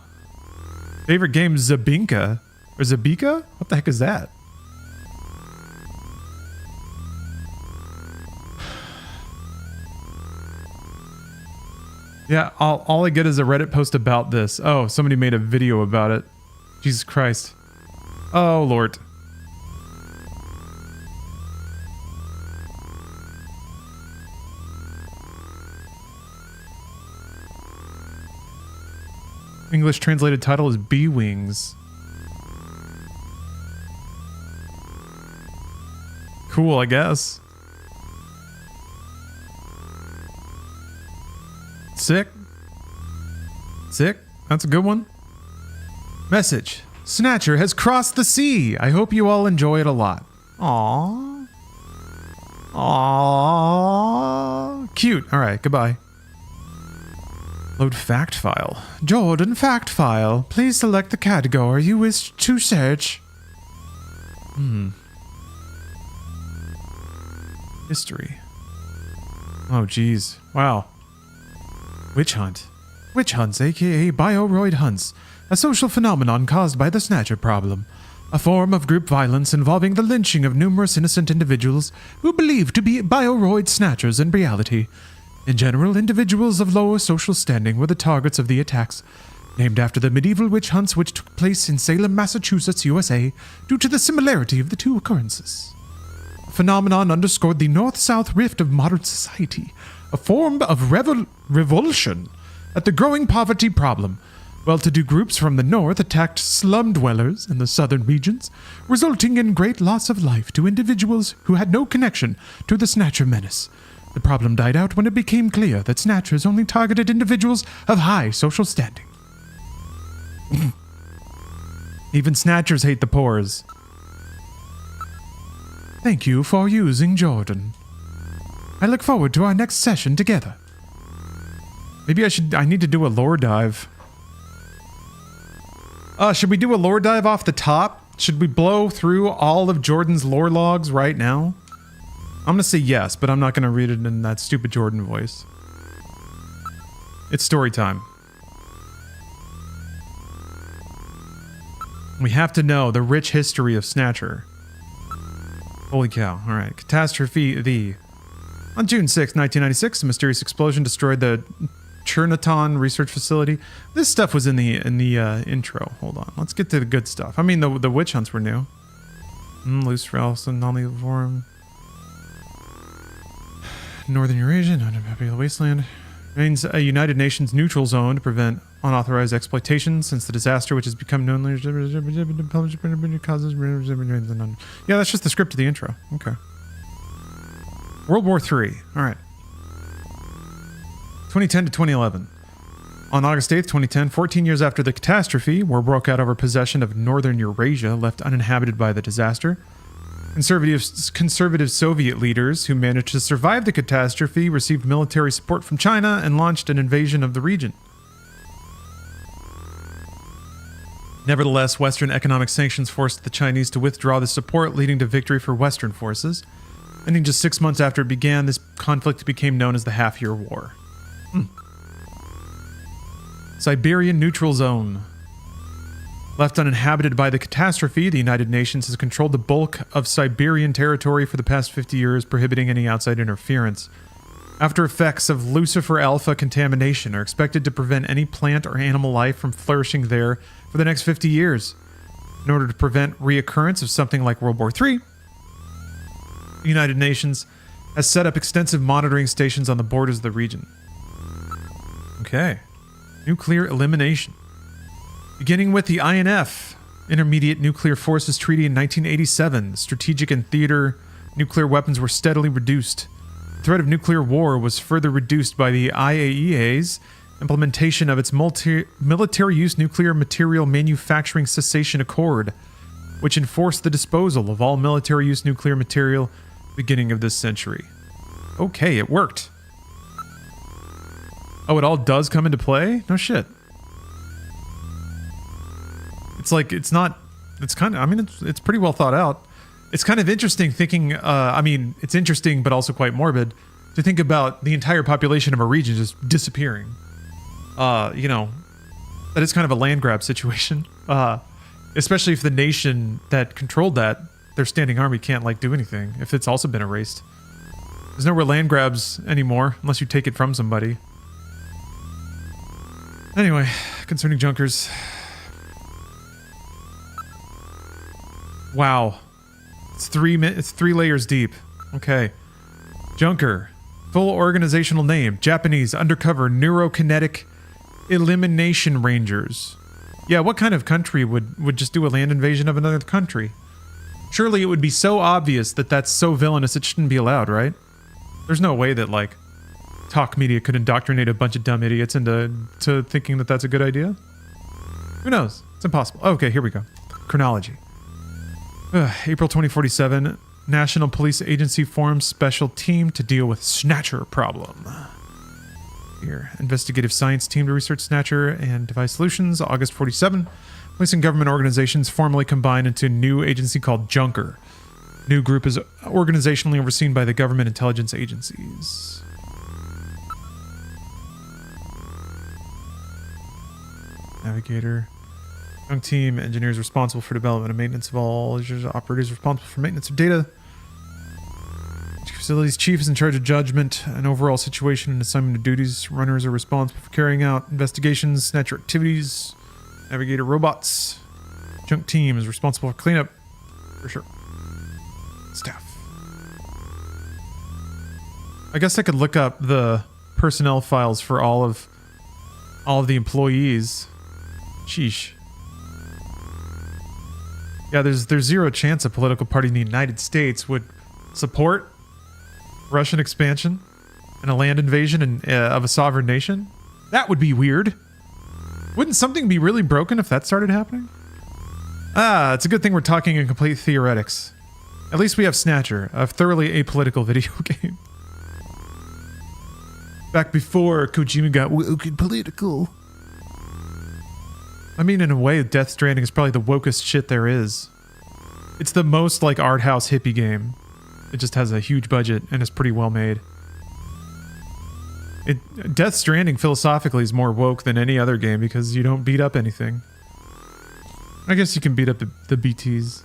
Favorite game Zabinka. Or Zabika? What the heck is that? Yeah, all I get is a Reddit post about this. Oh, somebody made a video about it. Jesus Christ. Oh, Lord. English translated title is B-Wings. Cool, I guess. Sick. Sick. That's a good one. Message. Snatcher has crossed the sea. I hope you all enjoy it a lot. Aww. Aww. Cute. All right, goodbye. Load fact file. Jordan, fact file. Please select the category you wish to search. History. Oh, geez. Wow. Witch hunt. Witch hunts, aka bioroid hunts, a social phenomenon caused by the Snatcher problem. A form of group violence involving the lynching of numerous innocent individuals who believed to be bioroid snatchers in reality. In general, individuals of lower social standing were the targets of the attacks, named after the medieval witch hunts which took place in Salem, Massachusetts, USA, due to the similarity of the two occurrences. The phenomenon underscored the north-south rift of modern society, a form of revulsion at the growing poverty problem. Well-to-do groups from the north attacked slum dwellers in the southern regions, resulting in great loss of life to individuals who had no connection to the Snatcher menace. The problem died out when it became clear that Snatchers only targeted individuals of high social standing. Even Snatchers hate the pores. Thank you for using Jordan. I look forward to our next session together. Maybe I need to do a lore dive. Should we do a lore dive off the top? Should we blow through all of Jordan's lore logs right now? I'm gonna say yes, but I'm not gonna read it in that stupid Jordan voice. It's story time. We have to know the rich history of Snatcher. Holy cow. Alright. Catastrophe the... On June 6, 1996, a mysterious explosion destroyed the Chernaton research facility. This stuff was in the intro. Hold on. Let's get to the good stuff. I mean, the witch hunts were new. Loose Ralphs and non-lethal form. Northern Eurasia, non-popular wasteland. Remains a United Nations neutral zone to prevent unauthorized exploitation since the disaster, which has become known causes. Yeah, that's just the script of the intro. Okay. World War III. All right. 2010 to 2011. On August 8th, 2010, 14 years after the catastrophe, war broke out over possession of Northern Eurasia, left uninhabited by the disaster. Conservative Soviet leaders who managed to survive the catastrophe received military support from China and launched an invasion of the region. Nevertheless, Western economic sanctions forced the Chinese to withdraw the support, leading to victory for Western forces. Ending just 6 months after it began, this conflict became known as the Half-Year War. Siberian Neutral Zone. Left uninhabited by the catastrophe, the United Nations has controlled the bulk of Siberian territory for the past 50 years, prohibiting any outside interference. After effects of Lucifer Alpha contamination are expected to prevent any plant or animal life from flourishing there for the next 50 years. In order to prevent reoccurrence of something like World War III, the United Nations has set up extensive monitoring stations on the borders of the region. Okay. Nuclear elimination. Beginning with the INF, Intermediate Nuclear Forces Treaty in 1987, strategic and theater nuclear weapons were steadily reduced. threat of nuclear war was further reduced by the IAEA's implementation of its military use nuclear material manufacturing cessation accord, which enforced the disposal of all military use nuclear material beginning of this century. Okay, it worked. Oh, it all does come into play? No shit. It's like, it's not, it's kind of, I mean, it's pretty well thought out. It's kind of interesting thinking, I mean, it's interesting, but also quite morbid to think about the entire population of a region just disappearing. You know, that is kind of a land grab situation. Especially if the nation that controlled that, their standing army can't like do anything if it's also been erased. There's nowhere land grabs anymore unless you take it from somebody. Anyway, concerning Junkers. Wow. It's three layers deep. Okay. Junker. Full organizational name. Japanese undercover neurokinetic elimination rangers. Yeah, what kind of country would just do a land invasion of another country? Surely it would be so obvious that that's so villainous it shouldn't be allowed, right? There's no way that, like, talk media could indoctrinate a bunch of dumb idiots into thinking that that's a good idea. Who knows? It's impossible. Okay, here we go. Chronology. April 2047, National Police Agency forms special team to deal with Snatcher problem. Here, investigative science team to research Snatcher and device solutions. August 47, police and government organizations formally combine into a new agency called Junker. New group is organizationally overseen by the government intelligence agencies. Navigator. Young team, engineers responsible for development and maintenance of all operators responsible for maintenance of data. Facilities chief is in charge of judgment and overall situation and assignment of duties. Runners are responsible for carrying out investigations, Snatcher activities. Navigator robots. Junk team is responsible for cleanup. For sure. Staff. I guess I could look up the personnel files for all of the employees. Sheesh. Yeah, there's zero chance a political party in the United States would support Russian expansion and a land invasion of a sovereign nation. That would be weird. Wouldn't something be really broken if that started happening? It's a good thing we're talking in complete theoretics. At least we have Snatcher, a thoroughly apolitical video game. Back before Kojima got woke political. I mean, in a way, Death Stranding is probably the wokest shit there is. It's the most, like, art house hippie game. It just has a huge budget and is pretty well made. Death Stranding philosophically is more woke than any other game because you don't beat up anything. I guess you can beat up the BTs.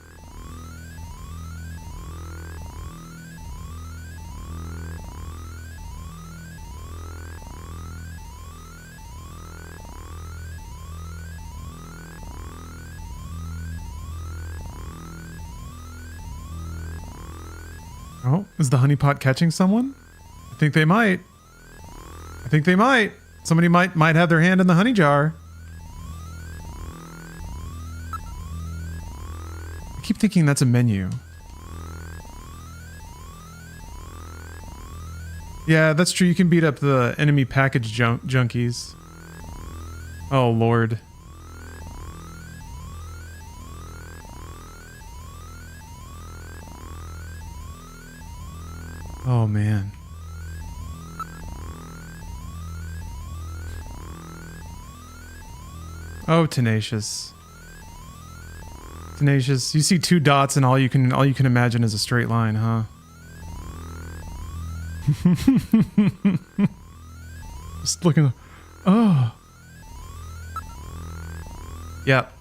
Oh, is the honeypot catching someone? I think they might. I think they might. Somebody might have their hand in the honey jar. I keep thinking that's a menu. Yeah, that's true. You can beat up the enemy package junkies. Oh, Lord. Oh, man. Oh, Tenacious. Tenacious. You see two dots and all you can imagine is a straight line, huh? Just looking. Oh. Yep.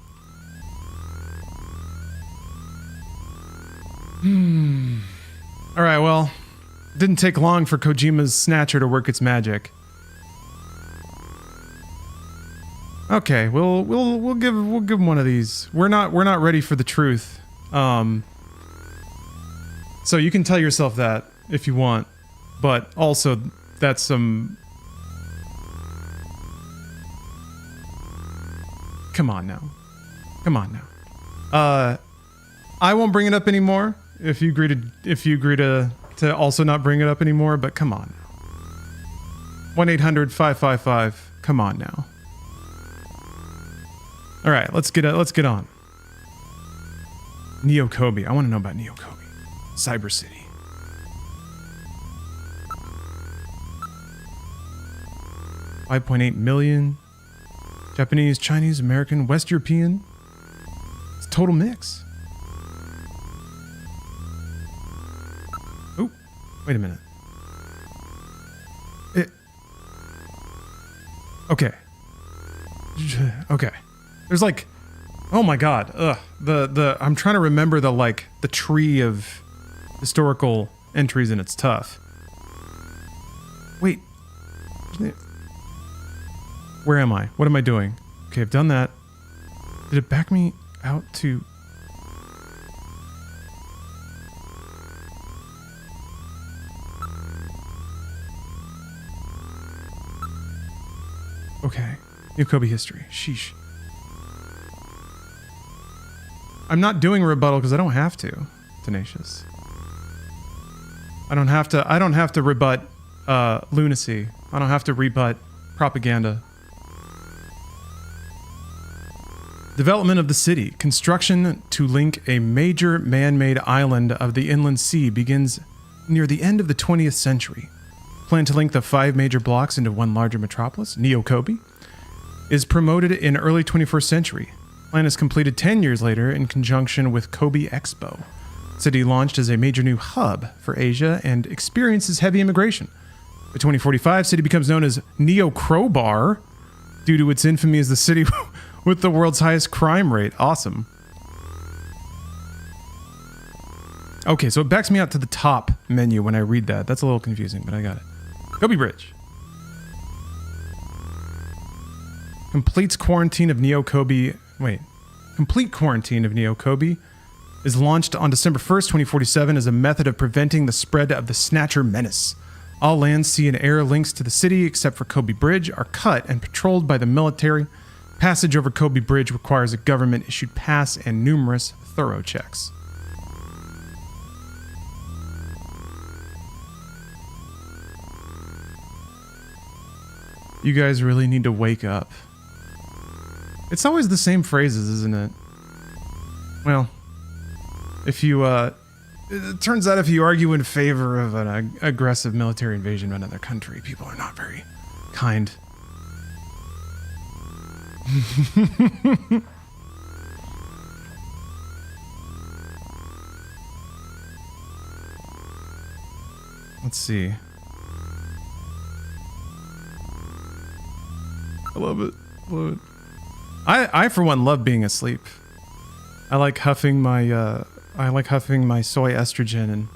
All right, well, didn't take long for Kojima's Snatcher to work its magic. Okay, we'll give him one of these. We're not ready for the truth. So you can tell yourself that if you want, but also that's some. Come on now. Come on now. I won't bring it up anymore if you agree to to also not bring it up anymore, but come on. 1-800-555. Come on now. All right, let's get on. Neo Kobe. I want to know about Neo Kobe. Cyber City. $5.8 million. Japanese, Chinese, American, West European. It's a total mix. Oh, wait a minute. Okay. Okay. There's like, oh my god. Ugh. I'm trying to remember the tree of historical entries, and it's tough. Wait. Where am I? What am I doing? Okay, I've done that. Did it back me out to... Okay. New Kobe history. Sheesh. I'm not doing a rebuttal because I don't have to. Tenacious. I don't have to rebut lunacy. I don't have to rebut propaganda. Development of the city. Construction to link a major man-made island of the inland sea begins near the end of the 20th century. Plan to link the 5 major blocks into one larger metropolis, Neo Kobe, is promoted in early 21st century. Plan is completed 10 years later in conjunction with Kobe Expo. City launched as a major new hub for Asia and experiences heavy immigration. By 2045, city becomes known as Neo Crowbar due to its infamy as the city with the world's highest crime rate. Awesome. Okay, so it backs me out to the top menu when I read that. That's a little confusing, but I got it. Kobe Bridge. Completes quarantine of Neo Kobe. Wait. Complete quarantine of Neo Kobe is launched on December 1st, 2047 as a method of preventing the spread of the Snatcher menace. All land, sea, and air links to the city, except for Kobe Bridge, are cut and patrolled by the military. Passage over Kobe Bridge requires a government-issued pass and numerous thorough checks. You guys really need to wake up. It's always the same phrases, isn't it? Well, if you, it turns out if you argue in favor of an aggressive military invasion of another country, people are not very kind. Let's see. I love it. Love it. I for one love being asleep. I like huffing my soy estrogen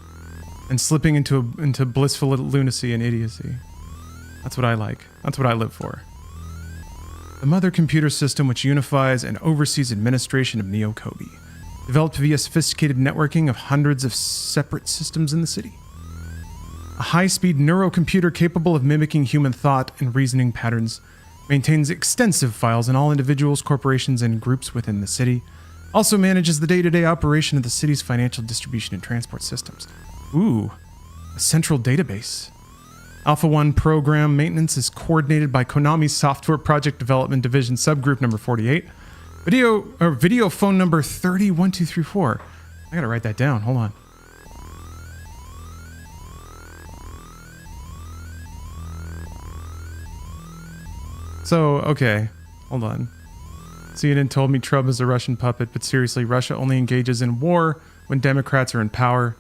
and slipping into blissful lunacy and idiocy. That's what I like. That's what I live for. The mother computer system which unifies and oversees administration of Neo Kobe, developed via sophisticated networking of hundreds of separate systems in the city. A high-speed neurocomputer capable of mimicking human thought and reasoning patterns, maintains extensive files in all individuals, corporations, and groups within the city. Also manages the day-to-day operation of the city's financial distribution and transport systems. Ooh, a central database. Alpha 1 program maintenance is coordinated by Konami's Software Project Development Division subgroup number 48. Video phone number 301234. I gotta write that down. Hold on. So, okay, hold on. CNN told me Trump is a Russian puppet, but seriously, Russia only engages in war when Democrats are in power.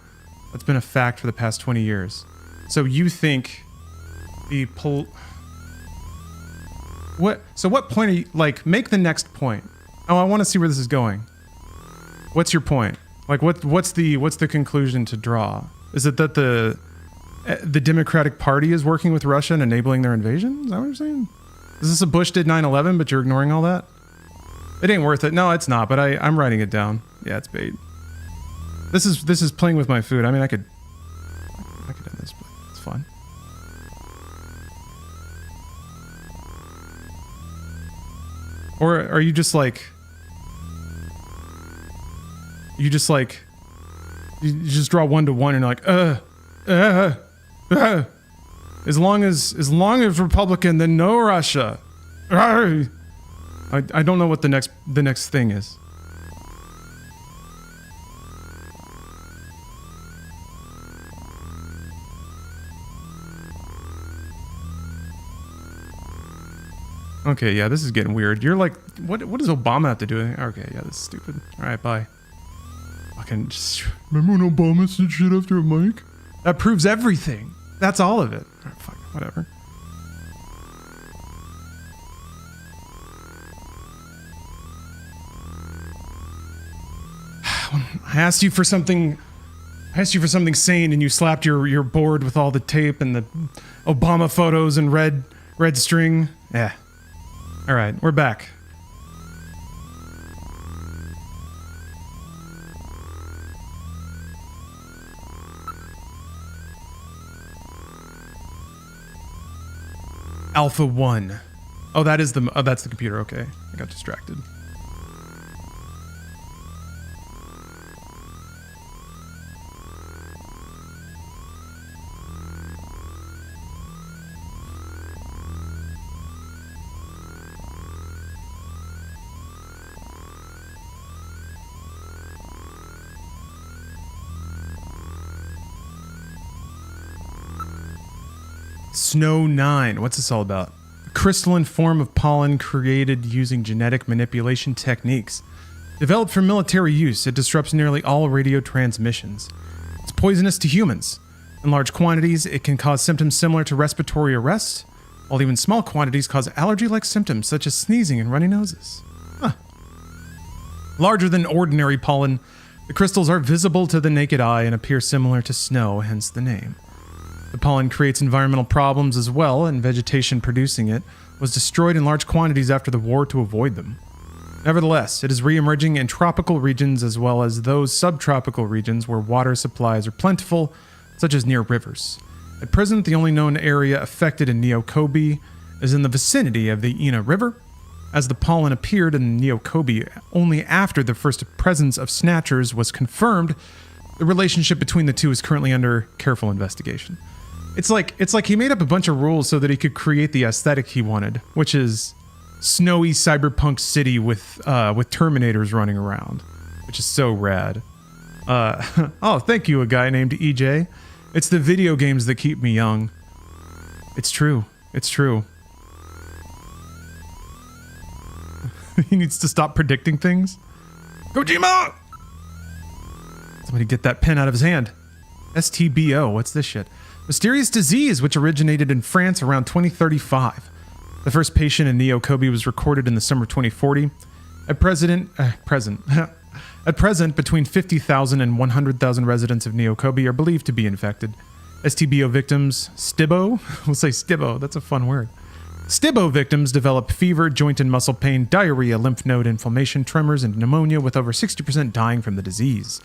That's been a fact for the past 20 years. So you think what point are you, like, make the next point. Oh, I want to see where this is going. What's your point? Like, what's the conclusion to draw? Is it that the Democratic Party is working with Russia and enabling their invasion? Is that what you're saying? Is this a Bush did 9/11, but you're ignoring all that? It ain't worth it. No, it's not, but I'm writing it down. Yeah, it's bait. This is playing with my food. I mean, I could end this, but it's fun. Or are you just like... You just draw 1 to 1 and you're like, As long as Republican, then no Russia. I don't know what the next thing is. Okay, yeah, this is getting weird. You're like, what does Obama have to do? Okay, yeah, this is stupid. All right, bye. Fucking just remember when Obama said shit after a mic? That proves everything. That's all of it. Oh, fuck, whatever. I asked you for something sane, and you slapped your board with all the tape and the Obama photos and red string. Yeah. All right, we're back. Alpha 1. Oh, that's the computer. Okay, I got distracted. Snow 9. What's this all about? A crystalline form of pollen created using genetic manipulation techniques. Developed for military use, it disrupts nearly all radio transmissions. It's poisonous to humans. In large quantities, it can cause symptoms similar to respiratory arrest, while even small quantities cause allergy-like symptoms such as sneezing and runny noses. Huh. Larger than ordinary pollen, the crystals are visible to the naked eye and appear similar to snow, hence the name. The pollen creates environmental problems as well, and vegetation producing it was destroyed in large quantities after the war to avoid them. Nevertheless, it is re-emerging in tropical regions as well as those subtropical regions where water supplies are plentiful, such as near rivers. At present, the only known area affected in Neo-Kobe is in the vicinity of the Ina River, as the pollen appeared in Neo-Kobe only after the first presence of snatchers was confirmed. The relationship between the two is currently under careful investigation. It's like he made up a bunch of rules so that he could create the aesthetic he wanted, which is snowy cyberpunk city with Terminators running around, which is so rad. Oh, thank you, a guy named EJ. It's the video games that keep me young. It's true. It's true. He needs to stop predicting things. Kojima! Somebody get that pen out of his hand. STBO, what's this shit? Mysterious disease which originated in France around 2035. The first patient in Neo-Kobe was recorded in the summer of 2040. At present, between 50,000 and 100,000 residents of Neo-Kobe are believed to be infected. STBO victims, STIBO? We'll say STIBO, that's a fun word. STIBO victims develop fever, joint and muscle pain, diarrhea, lymph node inflammation, tremors, and pneumonia, with over 60% dying from the disease.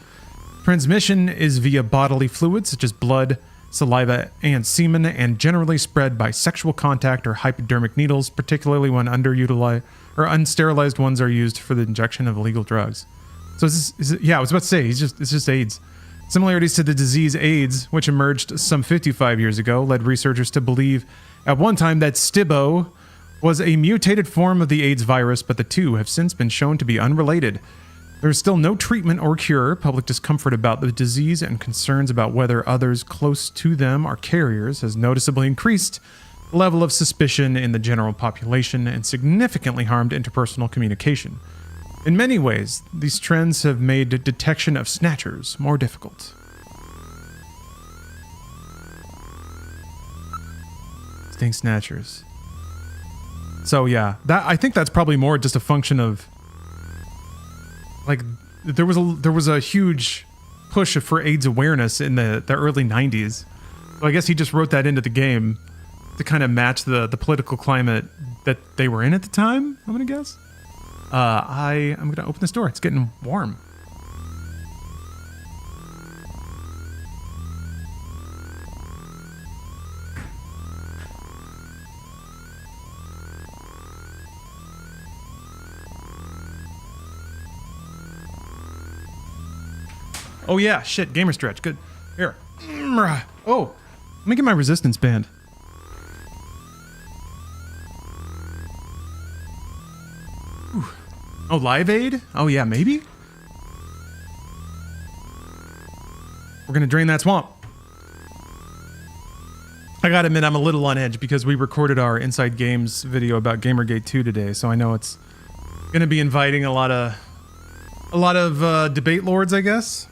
Transmission is via bodily fluids such as blood, saliva, and semen, and generally spread by sexual contact or hypodermic needles, particularly when underutilized or unsterilized ones are used for the injection of illegal drugs. So yeah, I was about to say, it's just AIDS. Similarities to the disease AIDS, which emerged some 55 years ago, led researchers to believe at one time that STIBO was a mutated form of the AIDS virus, but the two have since been shown to be unrelated. There is still no treatment or cure. Public discomfort about the disease and concerns about whether others close to them are carriers has noticeably increased the level of suspicion in the general population and significantly harmed interpersonal communication. In many ways, these trends have made detection of snatchers more difficult. Stink snatchers. So yeah, I think that's probably more just a function of like there was a huge push for AIDS awareness in the early 90s. So I guess he just wrote that into the game to kind of match the political climate that they were in at the time, I'm gonna guess. I'm gonna open this door. It's getting warm. Oh yeah, shit, gamer stretch. Good Here. Oh, let me get my resistance band. Ooh. Oh, Live Aid? Oh, yeah, maybe? We're going to drain that swamp. I gotta admit, I'm a little on edge because we recorded our Inside Games video about Gamergate 2 today, so I know it's going to be inviting a lot of debate lords, I guess.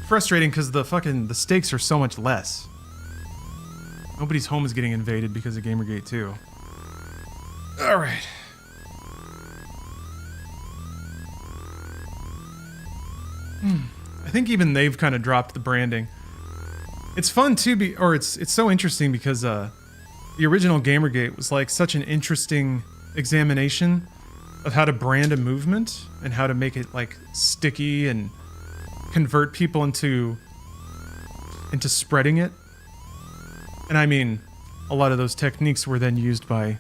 Frustrating because the stakes are so much less. Nobody's home is getting invaded because of Gamergate 2. All right. I think even they've kind of dropped the branding. It's fun too, it's so interesting because the original Gamergate was like such an interesting examination of how to brand a movement and how to make it like sticky and convert people into spreading it. And I mean, a lot of those techniques were then used by a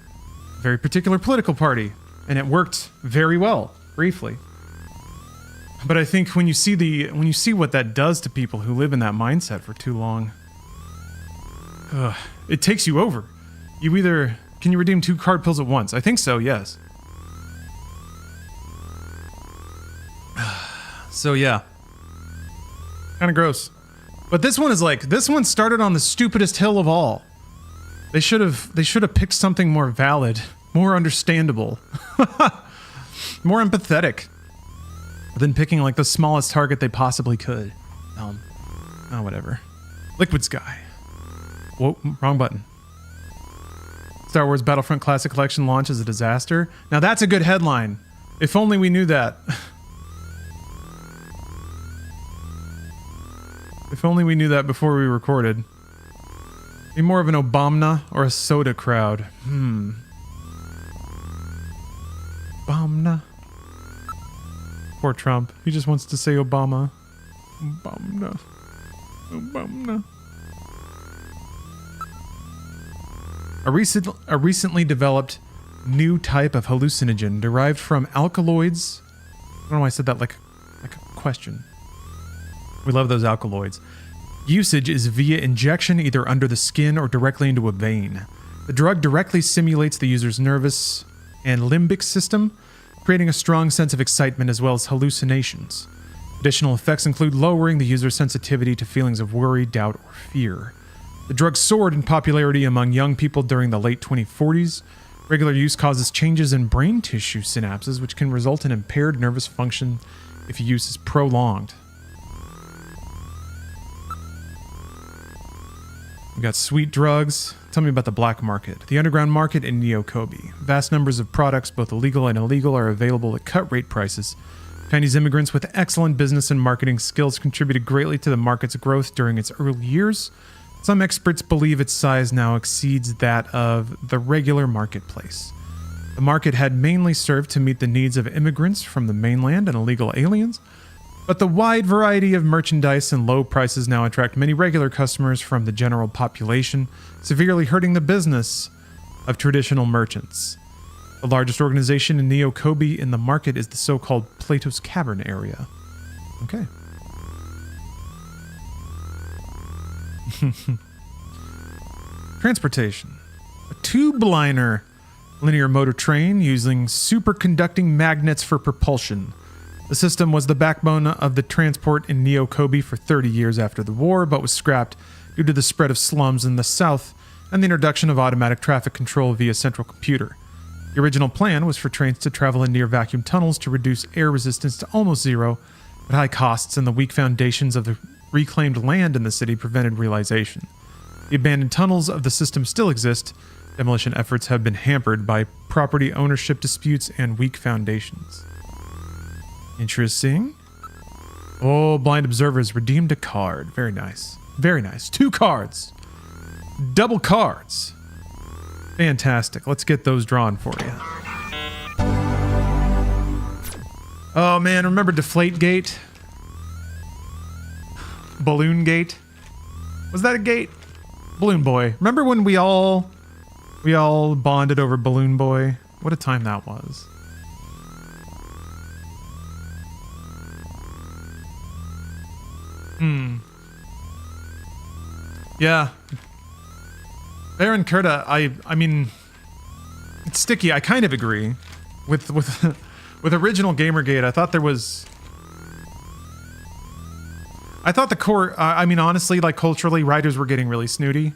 very particular political party, and it worked very well, briefly. But I think when you see what that does to people who live in that mindset for too long, it takes you over. Can you redeem 2 card pills at once? I think so, yes. So yeah. Kind of gross. But this one started on the stupidest hill of all. They should have picked something more valid, more understandable, more empathetic than picking like the smallest target they possibly could. Oh, whatever. Liquid Sky. Whoa, wrong button. Star Wars Battlefront Classic Collection launch is a disaster. Now that's a good headline. If only we knew that. If only we knew that before we recorded. Be more of an Obama or a soda crowd. Obama. Poor Trump. He just wants to say Obama. Obama. Obama. A recently developed new type of hallucinogen derived from alkaloids. I don't know why I said that like a question. We love those alkaloids. Usage is via injection either under the skin or directly into a vein. The drug directly simulates the user's nervous and limbic system, creating a strong sense of excitement as well as hallucinations. Additional effects include lowering the user's sensitivity to feelings of worry, doubt, or fear. The drug soared in popularity among young people during the late 2040s. Regular use causes changes in brain tissue synapses, which can result in impaired nervous function if use is prolonged. We got sweet drugs. Tell me about the black market. The underground market in Neo-Kobe. Vast numbers of products, both illegal and illegal, are available at cut-rate prices. Chinese immigrants with excellent business and marketing skills contributed greatly to the market's growth during its early years. Some experts believe its size now exceeds that of the regular marketplace. The market had mainly served to meet the needs of immigrants from the mainland and illegal aliens, but the wide variety of merchandise and low prices now attract many regular customers from the general population, severely hurting the business of traditional merchants. The largest organization in Neo-Kobe in the market is the so-called Plato's Cavern area. Okay. Transportation. A tube-liner linear motor train using superconducting magnets for propulsion. The system was the backbone of the transport in Neo-Kobe for 30 years after the war, but was scrapped due to the spread of slums in the south and the introduction of automatic traffic control via central computer. The original plan was for trains to travel in near vacuum tunnels to reduce air resistance to almost zero, but high costs and the weak foundations of the reclaimed land in the city prevented realization. The abandoned tunnels of the system still exist. Demolition efforts have been hampered by property ownership disputes and weak foundations. Interesting. Oh, blind observers redeemed a card. Very nice. Very nice. 2 cards. Double cards. Fantastic. Let's get those drawn for you. Oh man, remember Deflate Gate? Balloon Gate? Was that a gate? Balloon Boy. Remember when we all bonded over Balloon Boy? What a time that was. Yeah. Baron Kurta, I mean, it's sticky. I kind of agree with with original Gamergate. I thought there was. I thought the core. I mean, honestly, like culturally, writers were getting really snooty,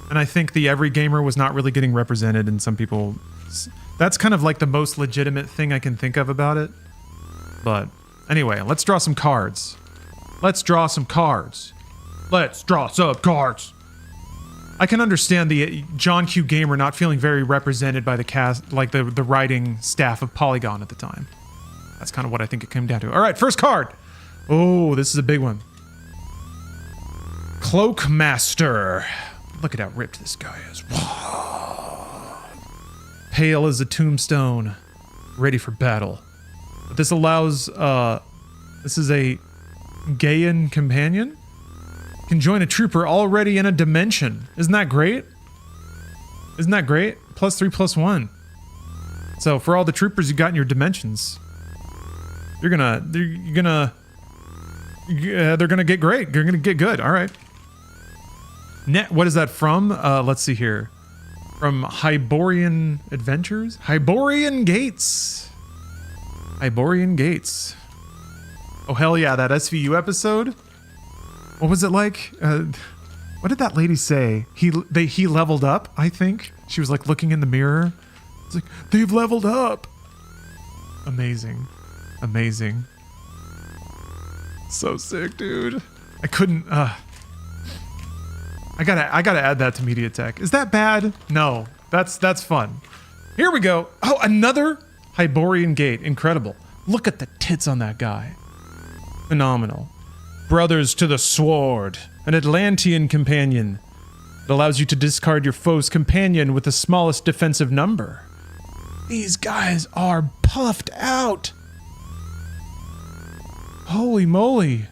and I think the every gamer was not really getting represented. And some people, that's kind of like the most legitimate thing I can think of about it. But anyway, let's draw some cards. Let's draw some cards. Let's draw some cards. I can understand the John Q. Gamer not feeling very represented by the cast, like the writing staff of Polygon at the time. That's kind of what I think it came down to. All right, first card. Oh, this is a big one. Cloakmaster. Look at how ripped this guy is. Pale as a tombstone, ready for battle. But this allows, this is a Gaian companion. Can join a trooper already in a dimension. Isn't that great? Isn't that great? +3/+1. So for all the troopers you got in your dimensions, they're gonna get great. They're gonna get good. All right. What is that from? Let's see here. From Hyborian Adventures? Hyborian Gates. Hyborian Gates. Oh hell yeah, that SVU episode. What was it like? What did that lady say? He leveled up, I think. She was like looking in the mirror. It's like, they've leveled up. Amazing. Amazing. So sick, dude. I couldn't, I gotta add that to MediaTek. Is that bad? No. That's fun. Here we go. Oh, another Hyborian Gate. Incredible. Look at the tits on that guy. Phenomenal. Brothers to the Sword, an Atlantean companion. It allows you to discard your foe's companion with the smallest defensive number. These guys are puffed out. Holy moly.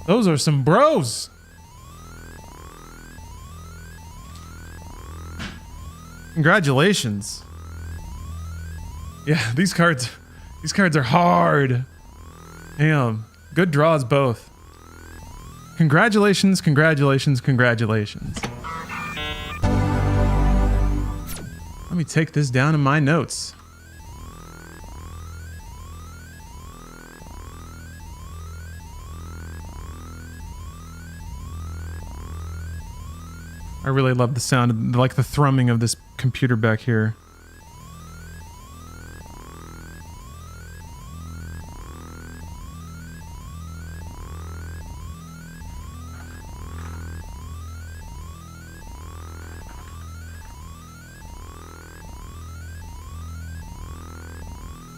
Those are some bros. Congratulations. Yeah, these cards are hard. Damn. Good draws both. Congratulations, congratulations, congratulations. Let me take this down in my notes. I really love the sound, like the thrumming of this computer back here.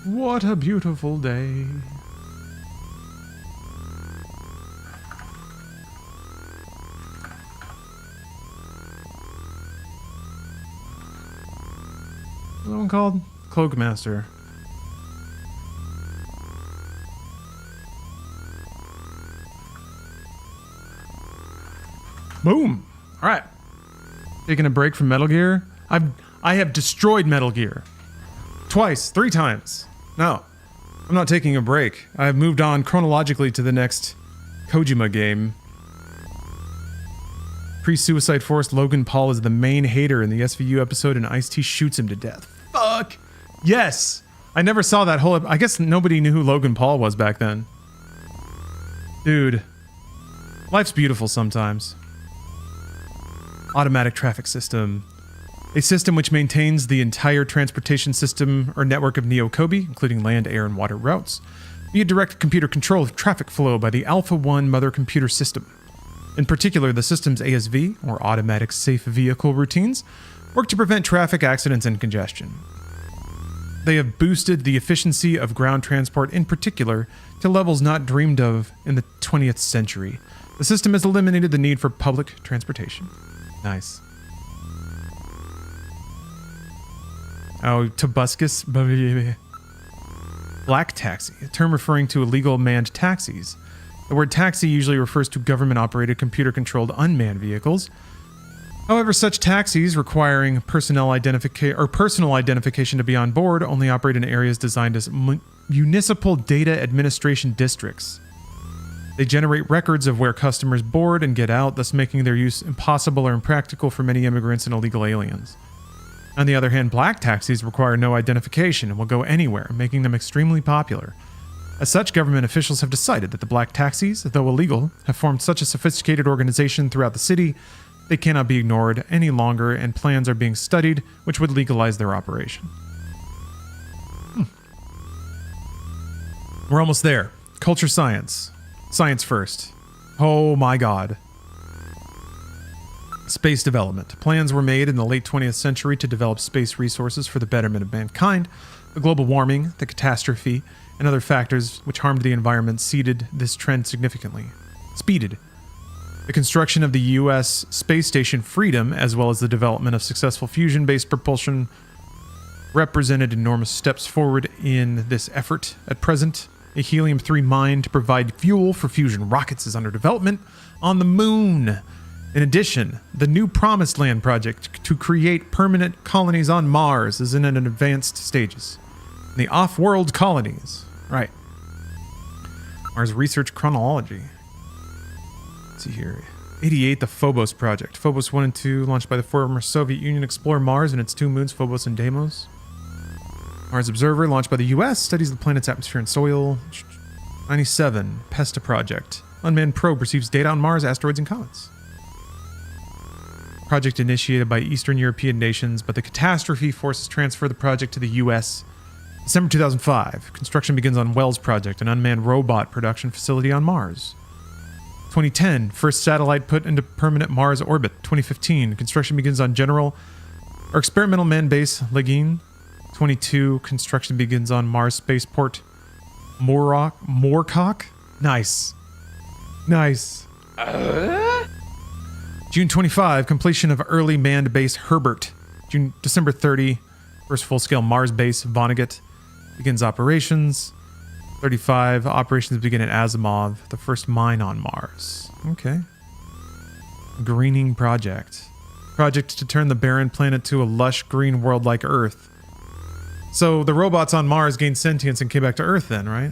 What a beautiful day. What's that one called? Cloakmaster. Boom! Alright. Taking a break from Metal Gear. I have destroyed Metal Gear. Twice, 3 times. No, I'm not taking a break. I've moved on chronologically to the next Kojima game. Pre-Suicide Forest, Logan Paul is the main hater in the SVU episode and Ice-T shoots him to death. Fuck! Yes! I never saw that whole... I guess nobody knew who Logan Paul was back then. Dude. Life's beautiful sometimes. Automatic traffic system. A system which maintains the entire transportation system or network of Neo Kobe, including land, air, and water routes, via direct computer control of traffic flow by the Alpha 1 mother computer system. In particular, the system's ASV, or Automatic Safe Vehicle Routines, work to prevent traffic accidents and congestion. They have boosted the efficiency of ground transport in particular to levels not dreamed of in the 20th century. The system has eliminated the need for public transportation. Nice. Oh, Tobuscus. Black taxi, a term referring to illegal manned taxis. The word taxi usually refers to government-operated, computer-controlled unmanned vehicles. However, such taxis requiring personal identification to be on board only operate in areas designed as municipal data administration districts. They generate records of where customers board and get out, thus making their use impossible or impractical for many immigrants and illegal aliens. On the other hand, black taxis require no identification and will go anywhere, making them extremely popular. As such, government officials have decided that the black taxis, though illegal, have formed such a sophisticated organization throughout the city, they cannot be ignored any longer, and plans are being studied which would legalize their operation. We're almost there. Culture science. Science first. Oh my god. Space development. Plans were made in the late 20th century to develop space resources for the betterment of mankind. The global warming, the catastrophe, and other factors which harmed the environment speeded this trend significantly. The construction of the U.S. space station Freedom, as well as the development of successful fusion-based propulsion, represented enormous steps forward in this effort. At present, a helium-3 mine to provide fuel for fusion rockets is under development on the moon. In addition, the New Promised Land project to create permanent colonies on Mars is in an advanced stages. The off-world colonies. Right. Mars research chronology. Let's see here. 88, the Phobos project. Phobos 1 and 2, launched by the former Soviet Union, explore Mars and its 2 moons, Phobos and Deimos. Mars Observer, launched by the US, studies the planet's atmosphere and soil. 97, Pesta project. Unmanned probe receives data on Mars, asteroids, and comets. Project initiated by Eastern European nations, but the catastrophe forces transfer the project to the US. December 2005, construction begins on Wells Project, an unmanned robot production facility on Mars. 2010, first satellite put into permanent Mars orbit. 2015, construction begins on experimental manned base Legine. 22, construction begins on Mars spaceport Moorcock. Nice. June 25, completion of early manned base Herbert. December 30, first full-scale Mars base Vonnegut begins operations. 35, operations begin at Asimov, the first mine on Mars. Okay. Greening project. Project to turn the barren planet to a lush green world like Earth. So the robots on Mars gained sentience and came back to Earth then, right?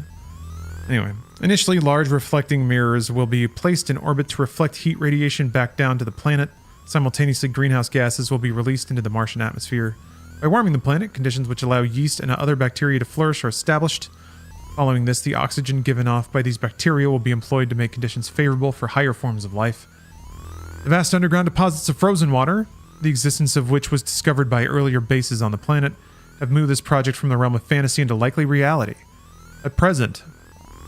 Anyway, initially large reflecting mirrors will be placed in orbit to reflect heat radiation back down to the planet. Simultaneously, greenhouse gases will be released into the Martian atmosphere. By warming the planet, conditions which allow yeast and other bacteria to flourish are established. Following this, the oxygen given off by these bacteria will be employed to make conditions favorable for higher forms of life. The vast underground deposits of frozen water, the existence of which was discovered by earlier bases on the planet, have moved this project from the realm of fantasy into likely reality. At present,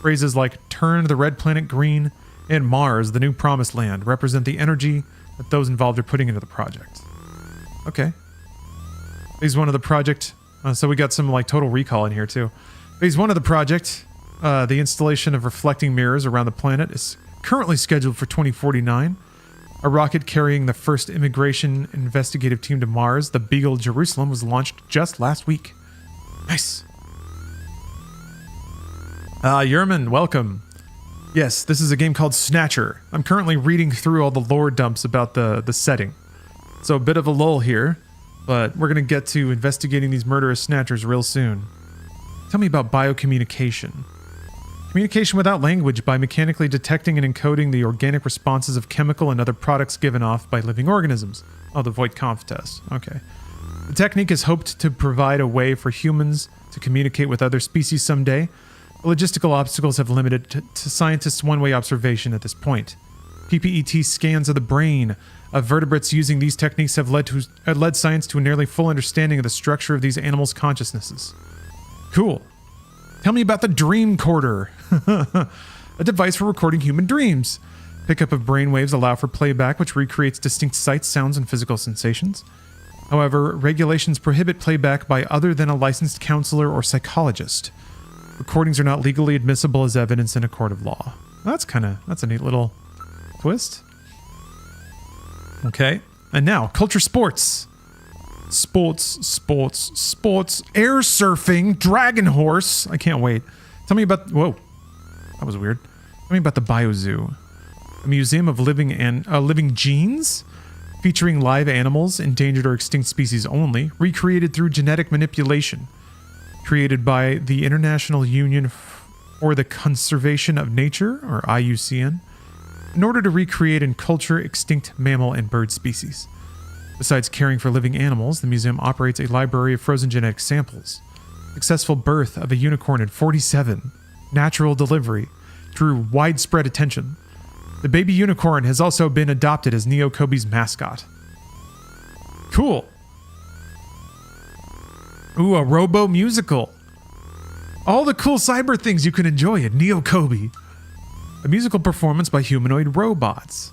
phrases like "turn the red planet green" and "Mars, the new promised land" represent the energy that those involved are putting into the project. Okay. Phase 1 of the project. So we got some total recall in here too. Phase 1 of the project, the installation of reflecting mirrors around the planet, is currently scheduled for 2049. A rocket carrying the first immigration investigative team to Mars, the Beagle Jerusalem, was launched just last week. Nice. Yerman, welcome. Yes, this is a game called Snatcher. I'm currently reading through all the lore dumps about the setting. So a bit of a lull here, but we're going to get to investigating these murderous snatchers real soon. Tell me about biocommunication. Communication without language by mechanically detecting and encoding the organic responses of chemical and other products given off by living organisms. Oh, the Voight-Kampff test. Okay. The technique is hoped to provide a way for humans to communicate with other species someday. The logistical obstacles have limited to scientists' one-way observation at this point. PPET scans of the brain of vertebrates using these techniques have led science to a nearly full understanding of the structure of these animals' consciousnesses. Cool. Tell me about the Dreamcorder, a device for recording human dreams. Pickup of brainwaves allow for playback, which recreates distinct sights, sounds, and physical sensations. However, regulations prohibit playback by other than a licensed counselor or psychologist. Recordings are not legally admissible as evidence in a court of law. That's a neat little twist. Okay, and now, culture sports. Sports, air surfing, dragon horse. I can't wait. Tell me about, whoa, that was weird. Tell me about the Biozoo, a museum of living genes featuring live animals, endangered or extinct species only, recreated through genetic manipulation. Created by the International Union or the Conservation of Nature, or IUCN, in order to recreate and culture extinct mammal and bird species. Besides caring for living animals, the museum operates a library of frozen genetic samples. Successful birth of a unicorn in 47. Natural delivery drew widespread attention. The baby unicorn has also been adopted as Neo Kobe's mascot. Cool. Ooh, a robo musical. All the cool cyber things you can enjoy at Neo Kobe. A musical performance by humanoid robots.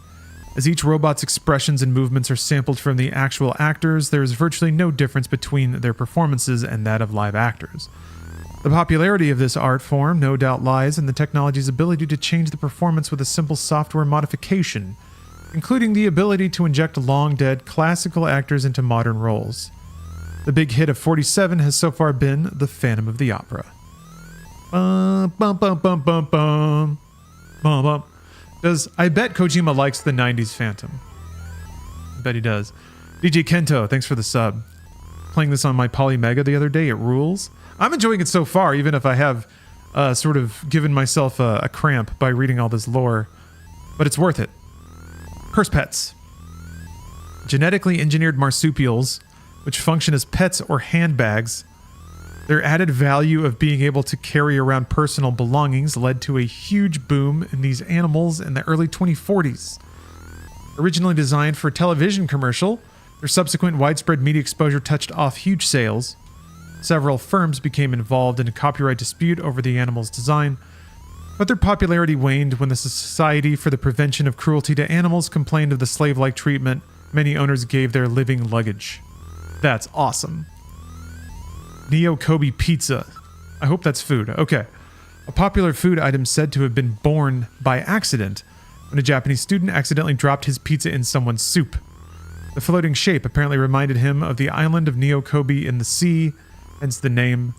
As each robot's expressions and movements are sampled from the actual actors, there is virtually no difference between their performances and that of live actors. The popularity of this art form no doubt lies in the technology's ability to change the performance with a simple software modification, including the ability to inject long-dead classical actors into modern roles. The big hit of 47 has so far been The Phantom of the Opera. Bum, bum, bum, bum, bum, bum. Bum, bum. I bet Kojima likes the 90s Phantom. I bet he does. DJ Kento, thanks for the sub. Playing this on my Polymega the other day, it rules. I'm enjoying it so far, even if I have sort of given myself a cramp by reading all this lore. But it's worth it. Purse pets. Genetically engineered marsupials, which function as pets or handbags. Their added value of being able to carry around personal belongings led to a huge boom in these animals in the early 2040s. Originally designed for a television commercial, their subsequent widespread media exposure touched off huge sales. Several firms became involved in a copyright dispute over the animal's design, but their popularity waned when the Society for the Prevention of Cruelty to Animals complained of the slave-like treatment many owners gave their living luggage. That's awesome. Neo Kobe pizza. I hope that's food. Okay. A popular food item said to have been born by accident when a Japanese student accidentally dropped his pizza in someone's soup. The floating shape apparently reminded him of the island of Neo Kobe in the sea, hence the name.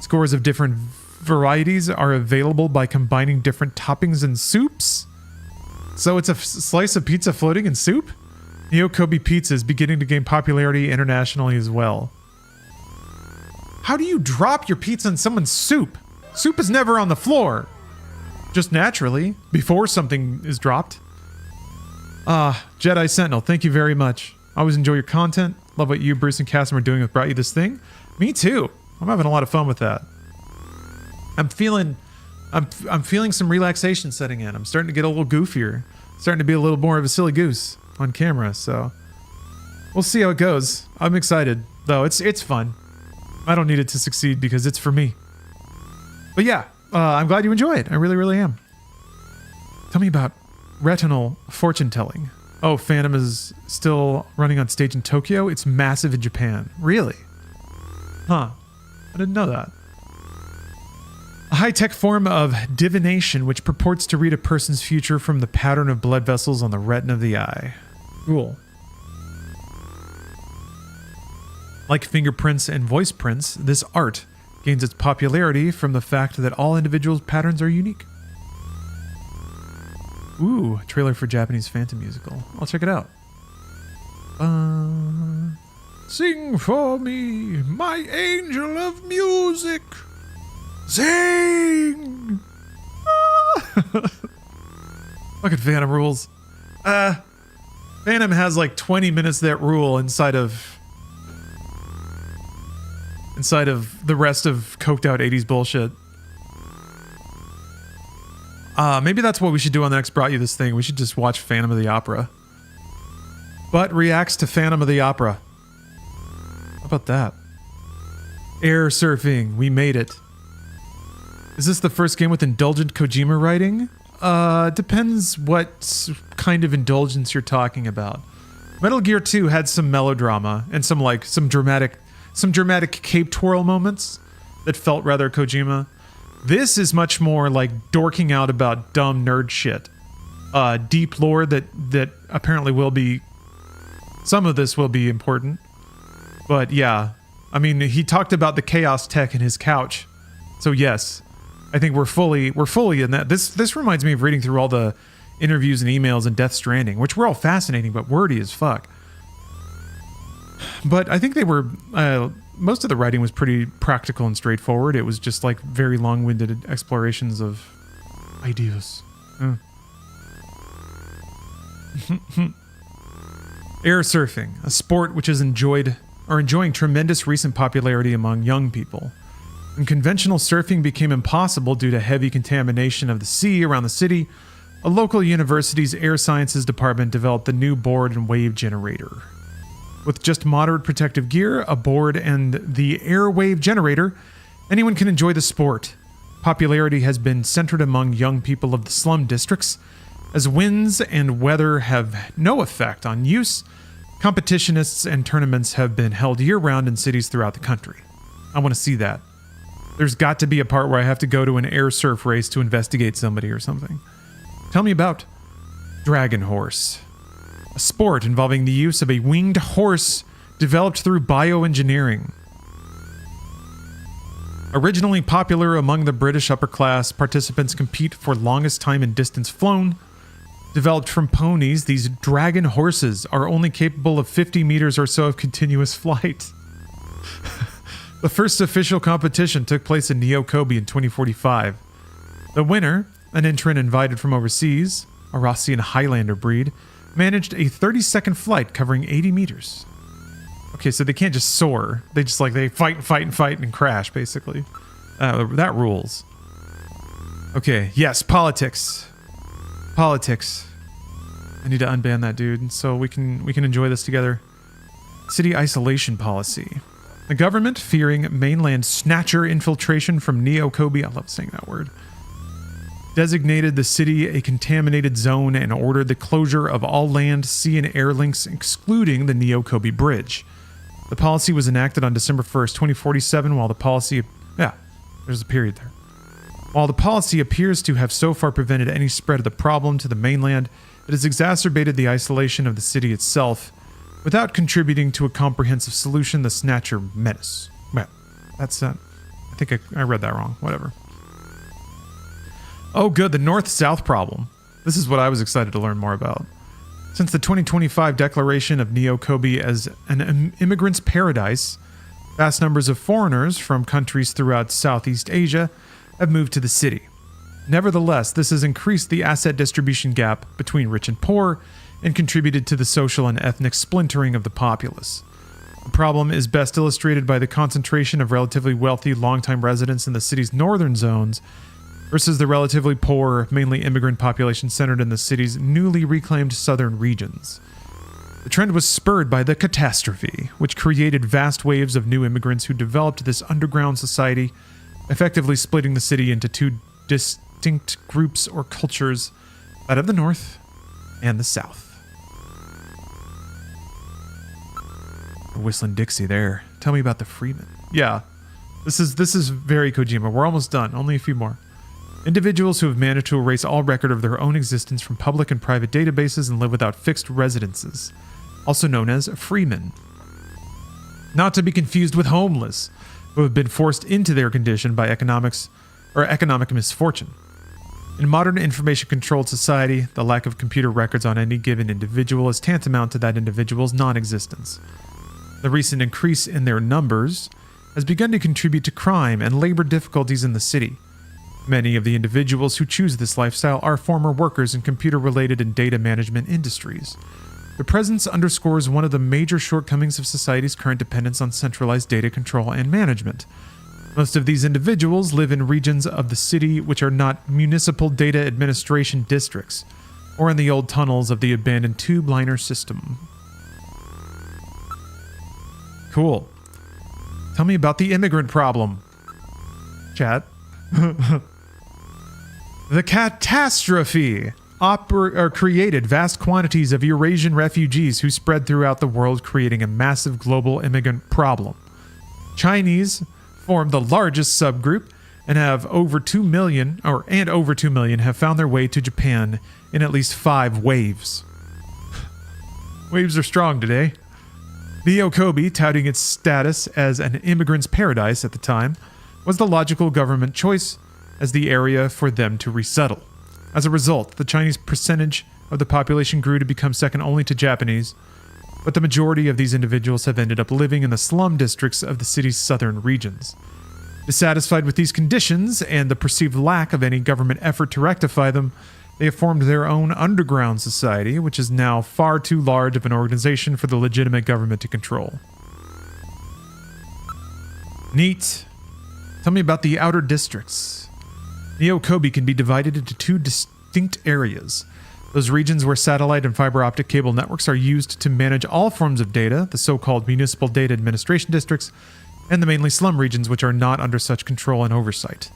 Scores of different varieties are available by combining different toppings and soups. So it's a slice of pizza floating in soup? Neo Kobe pizza is beginning to gain popularity internationally as well. How do you drop your pizza in someone's soup? Soup is never on the floor. Just naturally, before something is dropped. Jedi Sentinel, thank you very much. Always enjoy your content. Love what you, Bruce, and Cassim are doing with Brought You This Thing. Me too. I'm having a lot of fun with that. I'm feeling some relaxation setting in. I'm starting to get a little goofier. Starting to be a little more of a silly goose on camera, so we'll see how it goes. I'm excited, though. It's fun. I don't need it to succeed because it's for me. But yeah, I'm glad you enjoy it. I really, really am. Tell me about retinal fortune telling. Oh, Phantom is still running on stage in Tokyo? It's massive in Japan. Really? Huh. I didn't know that. A high-tech form of divination which purports to read a person's future from the pattern of blood vessels on the retina of the eye. Cool. Like fingerprints and voice prints, this art gains its popularity from the fact that all individuals' patterns are unique. Ooh, trailer for Japanese Phantom musical. I'll check it out. Sing for me, my angel of music. Sing! Fucking Phantom rules. Phantom has like 20 minutes that rule inside of the rest of coked out 80s bullshit. Maybe that's what we should do on the next Brought You This Thing. We should just watch Phantom of the Opera. But reacts to Phantom of the Opera. How about that? Air surfing. We made it. Is this the first game with indulgent Kojima writing? Depends what kind of indulgence you're talking about. Metal Gear 2 had some melodrama and some dramatic cape twirl moments that felt rather Kojima. This is much more like dorking out about dumb nerd shit. Deep lore that apparently will be... Some of this will be important. But yeah, I mean, he talked about the chaos tech in his couch. So yes, I think we're fully in that. This reminds me of reading through all the interviews and emails in Death Stranding, which were all fascinating but wordy as fuck. But I think they were most of the writing was pretty practical and straightforward. It was just like very long-winded explorations of ideas. Air surfing, a sport which is enjoying tremendous recent popularity among young people. When conventional surfing became impossible due to heavy contamination of the sea around the city, a local university's air sciences department developed the new board and wave generator. With just moderate protective gear, a board, and the air wave generator, anyone can enjoy the sport. Popularity has been centered among young people of the slum districts. As winds and weather have no effect on use, competitionists and tournaments have been held year-round in cities throughout the country. I want to see that. There's got to be a part where I have to go to an air surf race to investigate somebody or something. Tell me about Dragon Horse, a sport involving the use of a winged horse developed through bioengineering. Originally popular among the British upper class, participants compete for longest time and distance flown. Developed from ponies, these dragon horses are only capable of 50 meters or so of continuous flight. The first official competition took place in Niokobi in 2045. The winner, an entrant invited from overseas, a Rossian Highlander breed, managed a 30-second flight covering 80 meters. Okay, so they can't just soar. They just they fight and crash, basically. That rules. Okay, yes, politics. Politics. I need to unban that dude so we can enjoy this together. City isolation policy. The government, fearing mainland snatcher infiltration from Niokobi, I love saying that word, designated the city a contaminated zone and ordered the closure of all land, sea, and air links, excluding the Niokobi Bridge. The policy was enacted on December 1st, 2047, while the policy... Yeah, there's a period there. While the policy appears to have so far prevented any spread of the problem to the mainland, it has exacerbated the isolation of the city itself, without contributing to a comprehensive solution, the Snatcher menace. Well, that's... I think I read that wrong. Whatever. Oh, good, the North-South problem. This is what I was excited to learn more about. Since the 2025 declaration of Niokobi as an immigrant's paradise, vast numbers of foreigners from countries throughout Southeast Asia have moved to the city. Nevertheless, this has increased the asset distribution gap between rich and poor and contributed to the social and ethnic splintering of the populace. The problem is best illustrated by the concentration of relatively wealthy long-time residents in the city's northern zones versus the relatively poor, mainly immigrant population centered in the city's newly reclaimed southern regions. The trend was spurred by the catastrophe, which created vast waves of new immigrants who developed this underground society, effectively splitting the city into two distinct groups or cultures, that of the north and the south. Whistling Dixie there. Tell me about the Freeman. Yeah, this is very Kojima. We're almost done. Only a few more. Individuals who have managed to erase all record of their own existence from public and private databases and live without fixed residences, also known as freemen. Not to be confused with homeless, who have been forced into their condition by economic misfortune. In modern information-controlled society, the lack of computer records on any given individual is tantamount to that individual's non-existence. The recent increase in their numbers has begun to contribute to crime and labor difficulties in the city. Many of the individuals who choose this lifestyle are former workers in computer-related and data management industries. The presence underscores one of the major shortcomings of society's current dependence on centralized data control and management. Most of these individuals live in regions of the city which are not municipal data administration districts, or in the old tunnels of the abandoned tube liner system. Cool. Tell me about the immigrant problem. Chat. The catastrophe created vast quantities of Eurasian refugees who spread throughout the world, creating a massive global immigrant problem. Chinese form the largest subgroup and over 2 million have found their way to Japan in at least 5 waves. Waves are strong today. Niokobi, touting its status as an immigrant's paradise at the time, was the logical government choice as the area for them to resettle. As a result, the Chinese percentage of the population grew to become second only to Japanese. but the majority of these individuals have ended up living in the slum districts of the city's southern regions. Dissatisfied with these conditions and the perceived lack of any government effort to rectify them, they have formed their own underground society, which is now far too large of an organization for the legitimate government to control. Neat. Tell me about the outer districts. Neo Kobe can be divided into two distinct areas. Those regions where satellite and fiber optic cable networks are used to manage all forms of data, the so-called municipal data administration districts, and the mainly slum regions which are not under such control and oversight.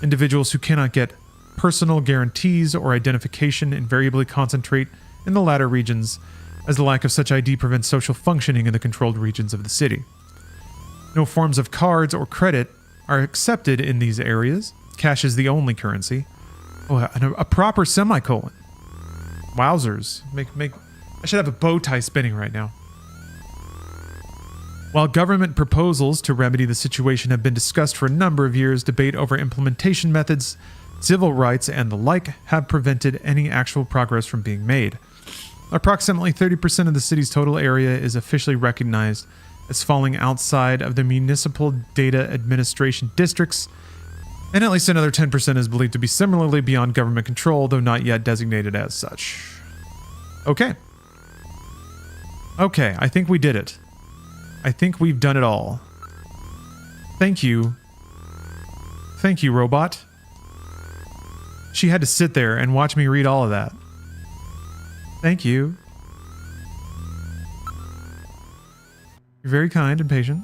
Individuals who cannot get personal guarantees or identification invariably concentrate in the latter regions, as the lack of such ID prevents social functioning in the controlled regions of the city. No forms of cards or credit are accepted in these areas. Cash is the only currency. Oh, and a proper semicolon. Wowzers. I should have a bow tie spinning right now. While government proposals to remedy the situation have been discussed for a number of years, debate over implementation methods, civil rights, and the like have prevented any actual progress from being made. Approximately 30% of the city's total area is officially recognized as falling outside of the municipal data administration districts, and at least another 10% is believed to be similarly beyond government control, though not yet designated as such. Okay. Okay, I think we did it. I think we've done it all. Thank you. Thank you, robot. She had to sit there and watch me read all of that. Thank you. You're very kind and patient.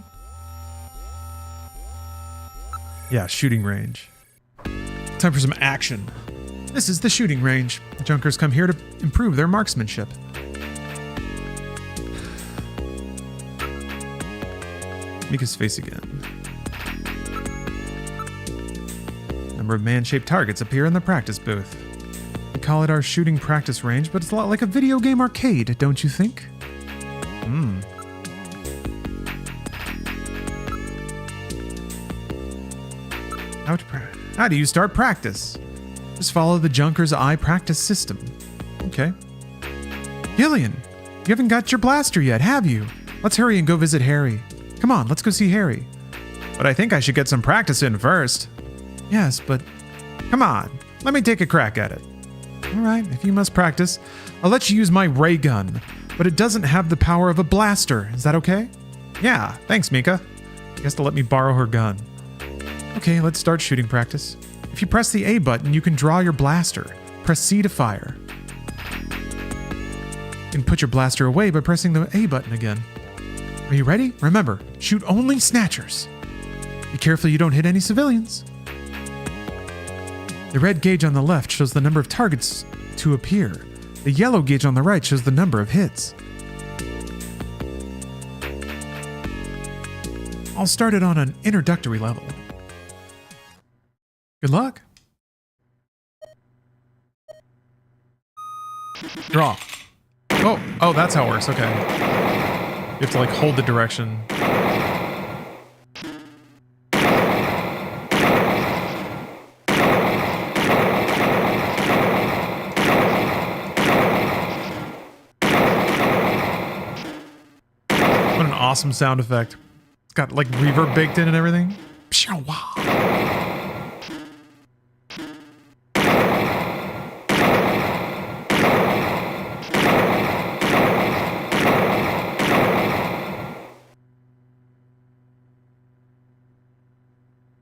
Yeah, shooting range. Time for some action. This is the shooting range. Junkers come here to improve their marksmanship. Mika's face again. Number of man-shaped targets appear in the practice booth. We call it our shooting practice range, but it's a lot like a video game arcade, don't you think? How do you start practice? Just follow the Junker's Eye practice system. Okay. Gillian, you haven't got your blaster yet, have you? Let's hurry and go visit Harry. Come on, let's go see Harry. But I think I should get some practice in first. Yes, but come on, let me take a crack at it. All right, if you must practice, I'll let you use my ray gun, but it doesn't have the power of a blaster. Is that okay? Yeah, thanks, Mika. I guess to let me borrow her gun. Okay, let's start shooting practice. If you press the A button, you can draw your blaster. Press C to fire. You can put your blaster away by pressing the A button again. Are you ready? Remember, shoot only snatchers. Be careful you don't hit any civilians. The red gauge on the left shows the number of targets to appear. The yellow gauge on the right shows the number of hits. I'll start it on an introductory level. Good luck. Draw. Oh, that's how it works. Okay. You have to like hold the direction. What an awesome sound effect. It's got like reverb baked in and everything.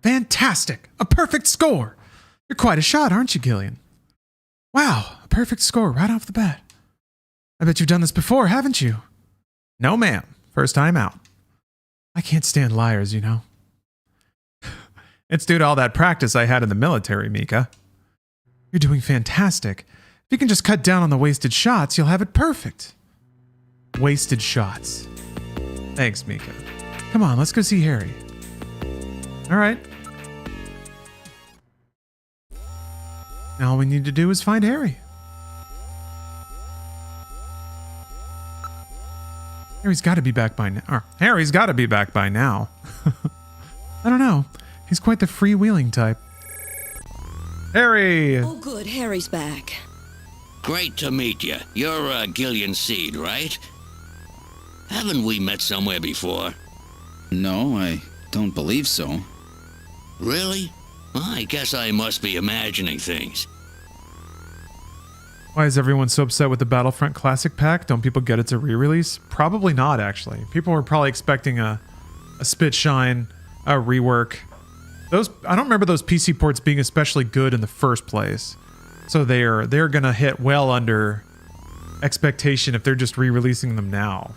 Fantastic! A perfect score! You're quite a shot, aren't you, Gillian? Wow, a perfect score right off the bat. I bet you've done this before, haven't you? No, ma'am. First time out. I can't stand liars, you know. It's due to all that practice I had in the military, Mika. You're doing fantastic. If you can just cut down on the wasted shots, you'll have it perfect. Wasted shots. Thanks, Mika. Come on, let's go see Harry. All right. Now all we need to do is find Harry. Harry's got to be back by now. Harry's got to be back by now. I don't know. He's quite the freewheeling type. Harry! Oh, good. Harry's back. Great to meet you. You're Gillian Seed, right? Haven't we met somewhere before? No, I don't believe so. Really? I guess I must be imagining things. Why is everyone so upset with the Battlefront Classic Pack? Don't people get it's a re-release? Probably not, actually. People were probably expecting a spit shine, a rework. I don't remember those PC ports being especially good in the first place. So they're gonna hit well under expectation if they're just re-releasing them now.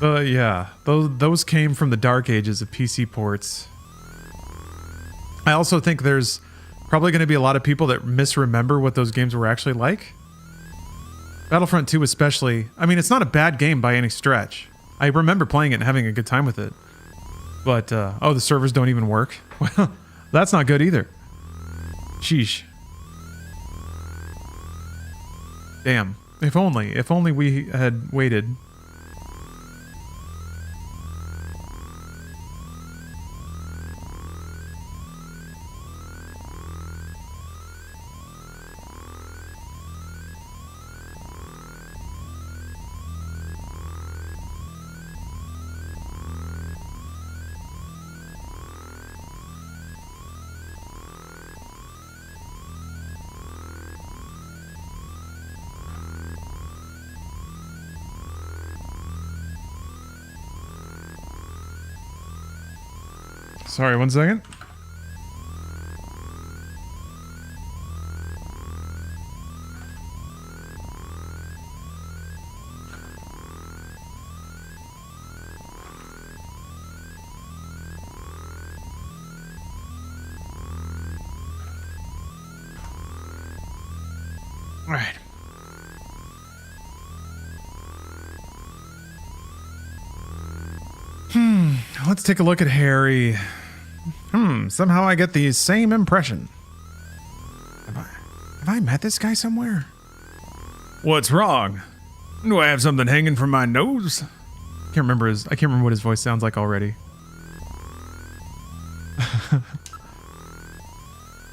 Yeah, those came from the dark ages of PC ports. I also think there's probably going to be a lot of people that misremember what those games were actually like. Battlefront 2 especially. I mean, it's not a bad game by any stretch. I remember playing it and having a good time with it. But, oh, the servers don't even work? Well, that's not good either. Sheesh. Damn. If only we had waited. Sorry, 1 second. All right. Let's take a look at Harry. Somehow I get the same impression. Have I met this guy somewhere? What's wrong? Do I have something hanging from my nose? I can't remember what his voice sounds like already.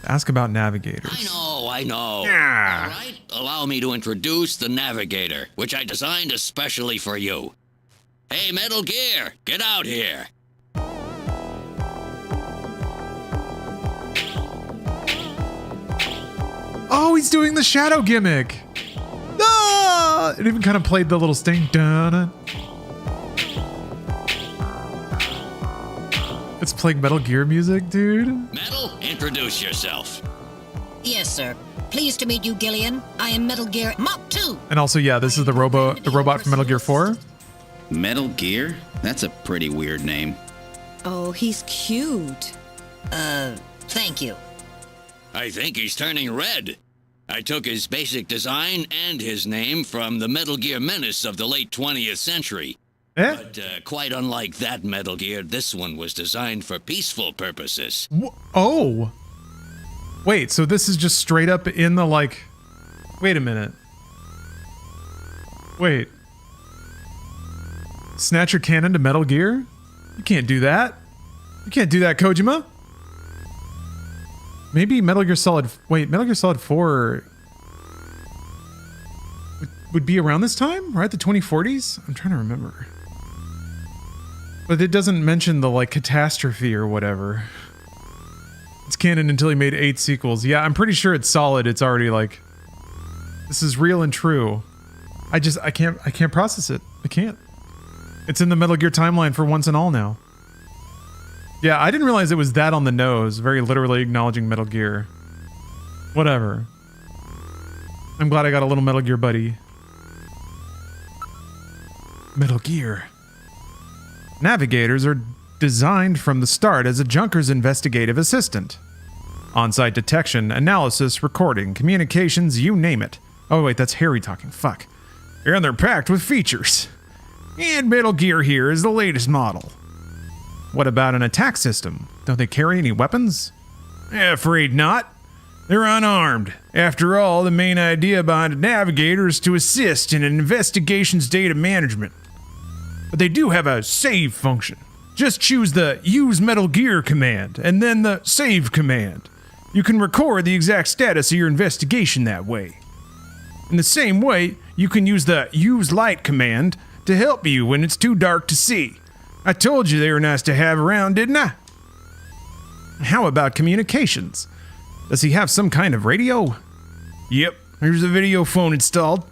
Ask about navigators. I know. Yeah. All right, allow me to introduce the Navigator, which I designed especially for you. Hey, Metal Gear, get out here. Oh, he's doing the shadow gimmick. Ah! It even kind of played the little sting. Dun. It's playing Metal Gear music, dude. Metal, introduce yourself. Yes, sir. Pleased to meet you, Gillian. I am Metal Gear Mach 2. And also, yeah, this is the robot from Metal Gear 4. Metal Gear? That's a pretty weird name. Oh, he's cute. Thank you. I think he's turning red. I took his basic design and his name from the Metal Gear menace of the late 20th century. But quite unlike that Metal Gear, this one was designed for peaceful purposes. Oh. Wait, so this is just straight up in the, like... Wait a minute. Wait. Snatcher cannon to Metal Gear? You can't do that. You can't do that, Kojima. Maybe Metal Gear Solid... Wait, Metal Gear Solid 4... would be around this time? Right? The 2040s? I'm trying to remember. But it doesn't mention the, like, catastrophe or whatever. It's canon until he made 8 sequels. Yeah, I'm pretty sure it's solid. It's already, like... This is real and true. I can't process it. I can't. It's in the Metal Gear timeline for once and all now. Yeah, I didn't realize it was that on the nose. Very literally acknowledging Metal Gear. Whatever. I'm glad I got a little Metal Gear buddy. Metal Gear. Navigators are designed from the start as a junker's investigative assistant. On-site detection, analysis, recording, communications, you name it. Oh wait, that's Harry talking. Fuck. And they're packed with features. And Metal Gear here is the latest model. What about an attack system? Don't they carry any weapons? Afraid not. They're unarmed. After all, the main idea behind a navigator is to assist in an investigation's data management. But they do have a save function. Just choose the Use Metal Gear command, and then the Save command. You can record the exact status of your investigation that way. In the same way, you can use the use light command to help you when it's too dark to see. I told you they were nice to have around, didn't I? How about communications? Does he have some kind of radio? Yep, here's a video phone installed.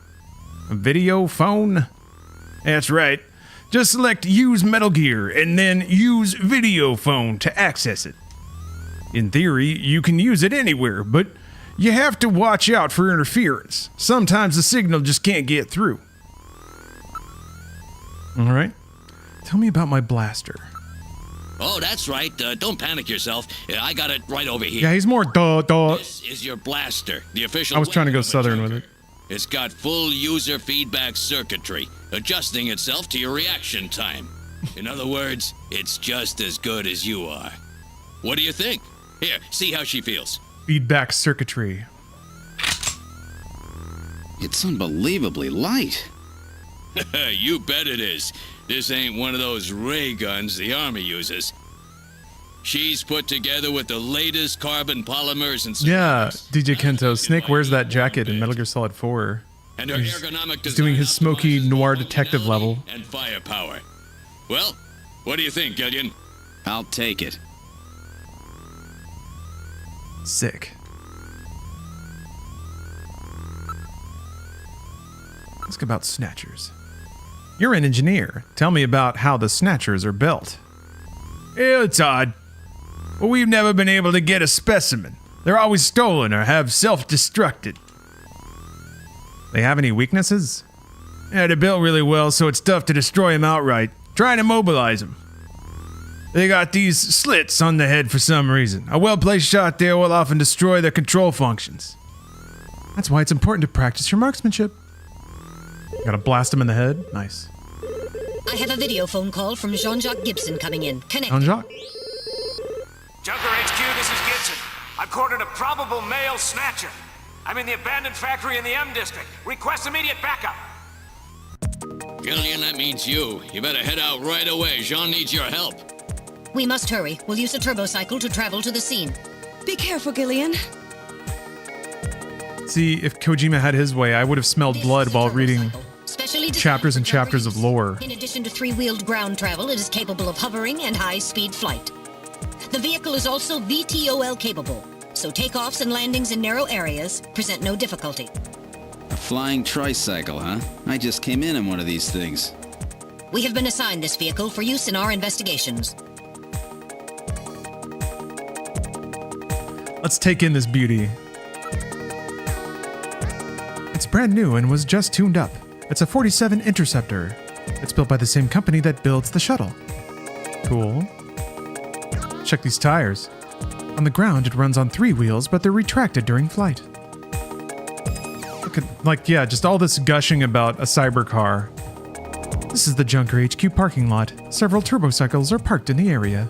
A video phone? That's right. Just select Use Metal Gear and then Use Video Phone to access it. In theory, you can use it anywhere, but you have to watch out for interference. Sometimes the signal just can't get through. Alright. Tell me about my blaster. Oh, that's right. Don't panic yourself. I got it right over here. Yeah, he's more duh. This is your blaster, the official. I was trying to go weapon of a southern junker. with it. It's got full user feedback circuitry, adjusting itself to your reaction time. In other words, it's just as good as you are. What do you think? Here, see how she feels. Feedback circuitry. It's unbelievably light. You bet it is. This ain't one of those ray guns the Army uses. She's put together with the latest carbon polymers and Yeah, DJ Kento. Snake wears that jacket in Metal Gear Solid 4. and her ergonomic He's doing his smoky noir detective level. and firepower. Well, what do you think, Gillian? I'll take it. Sick. Ask about snatchers. You're an engineer. Tell me about how the snatchers are built. It's odd. But we've never been able to get a specimen. They're always stolen or have self-destructed. They have any weaknesses? Yeah, they're built really well, so it's tough to destroy them outright. Try to immobilize them. They got these slits on the head for some reason. A well-placed shot there will often destroy their control functions. That's why it's important to practice your marksmanship. Gotta blast him in the head. Nice. I have a video phone call from Jean-Jacques Gibson coming in. Connect. Jean-Jacques? Junker HQ, this is Gibson. I've cornered a probable male snatcher. I'm in the abandoned factory in the M District. Request immediate backup. Gillian, that means you. You better head out right away. Jean needs your help. We must hurry. We'll use a turbocycle to travel to the scene. Be careful, Gillian. See, if Kojima had his way, I would have smelled blood while reading Specially designed chapters and for junker chapters of use. lore. In addition to three-wheeled ground travel, it is capable of hovering and high-speed flight. The vehicle is also VTOL capable, so takeoffs and landings in narrow areas present no difficulty. A flying tricycle, huh? I just came in one of these things. We have been assigned this vehicle for use in our investigations. Let's take in this beauty. It's brand new and was just tuned up. It's a 47 Interceptor. It's built by the same company that builds the shuttle. Cool. Check these tires. On the ground, it runs on 3 wheels, but they're retracted during flight. Look at, yeah, just all this gushing about a cyber car. This is the Junker HQ parking lot. Several turbocycles are parked in the area.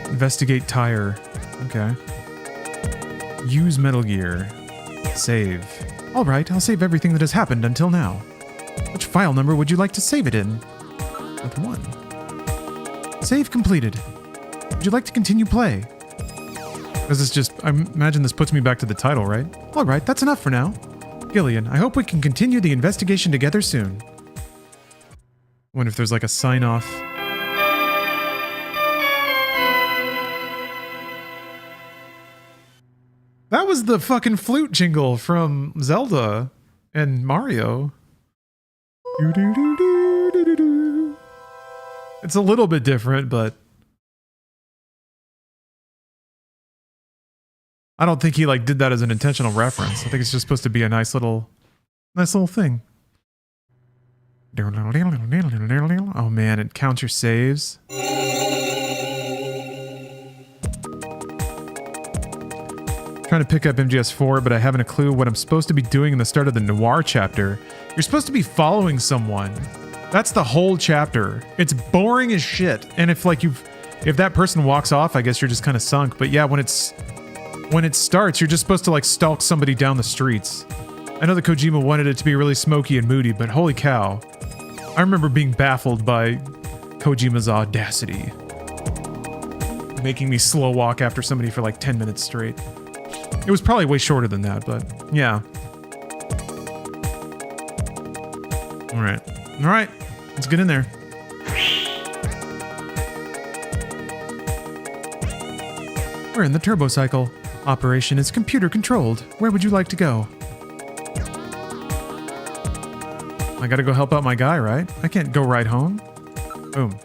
Investigate tire. Okay. Use Metal Gear. Save. Alright, I'll save everything that has happened until now. Which file number would you like to save it in? With 1. Save completed. Would you like to continue play? This is just, I imagine this puts me back to the title, right? Alright, that's enough for now. Gillian, I hope we can continue the investigation together soon. Wonder if there's like a sign-off. That was the fucking flute jingle from Zelda and Mario. It's a little bit different, but I don't think he like did that as an intentional reference. I think it's just supposed to be a nice little thing. Oh man, it counts your saves. Trying to pick up MGS4, but I haven't a clue what I'm supposed to be doing in the start of the Noir chapter. You're supposed to be following someone. That's the whole chapter. It's boring as shit. And if that person walks off, I guess you're just kind of sunk. But yeah, when it starts, you're just supposed to like stalk somebody down the streets. I know that Kojima wanted it to be really smoky and moody, but holy cow. I remember being baffled by Kojima's audacity. making me slow walk after somebody for like 10 minutes straight. It was probably way shorter than that, but yeah. All right, let's get in there. We're in the turbo cycle. Operation is computer controlled. Where would you like to go? I gotta go help out my guy, right? I can't go right home. Boom.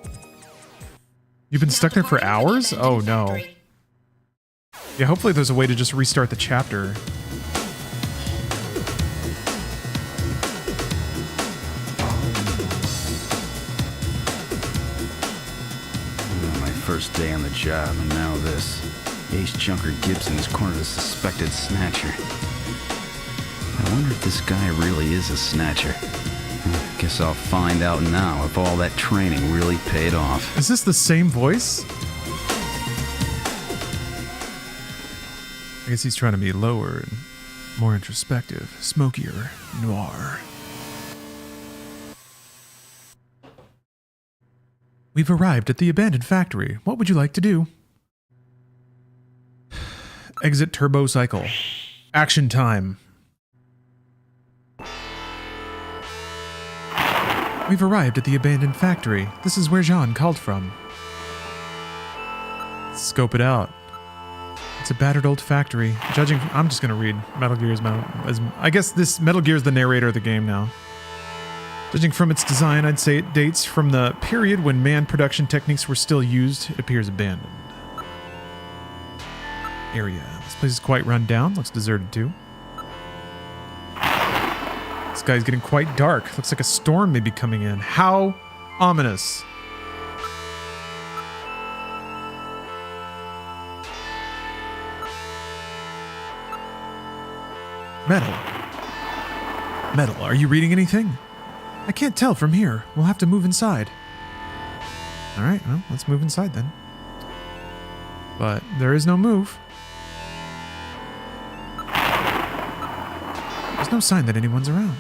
You've been stuck there for hours? Oh no. Yeah, hopefully there's a way to just restart the chapter. My first day on the job, and now this. Ace Junker Gibson has cornered a suspected snatcher. I wonder if this guy really is a snatcher. Guess I'll find out now if all that training really paid off. Is this the same voice? I guess he's trying to be lower and more introspective, smokier, noir. We've arrived at the abandoned factory. What would you like to do? Exit turbo cycle. Action time. We've arrived at the abandoned factory. This is where Jean called from. Scope it out. It's a battered old factory. Judging from, I'm just going to read Metal Gear's I guess this Metal Gear is the narrator of the game now. Judging from its design, I'd say it dates from the period when manned production techniques were still used. It appears abandoned. Area. This place is quite run down. Looks deserted too. This guy's getting quite dark. Looks like a storm may be coming in. How ominous. Metal. Metal, are you reading anything? I can't tell from here. We'll have to move inside. Alright, well, let's move inside then. But there is no move. There's no sign that anyone's around.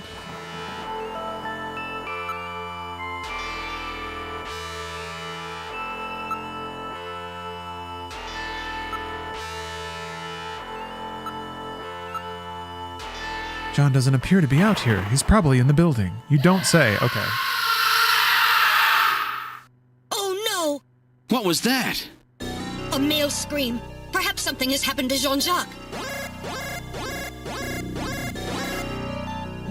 John doesn't appear to be out here. He's probably in the building. You don't say. Okay. Oh no! What was that? A male scream. Perhaps something has happened to Jean-Jacques.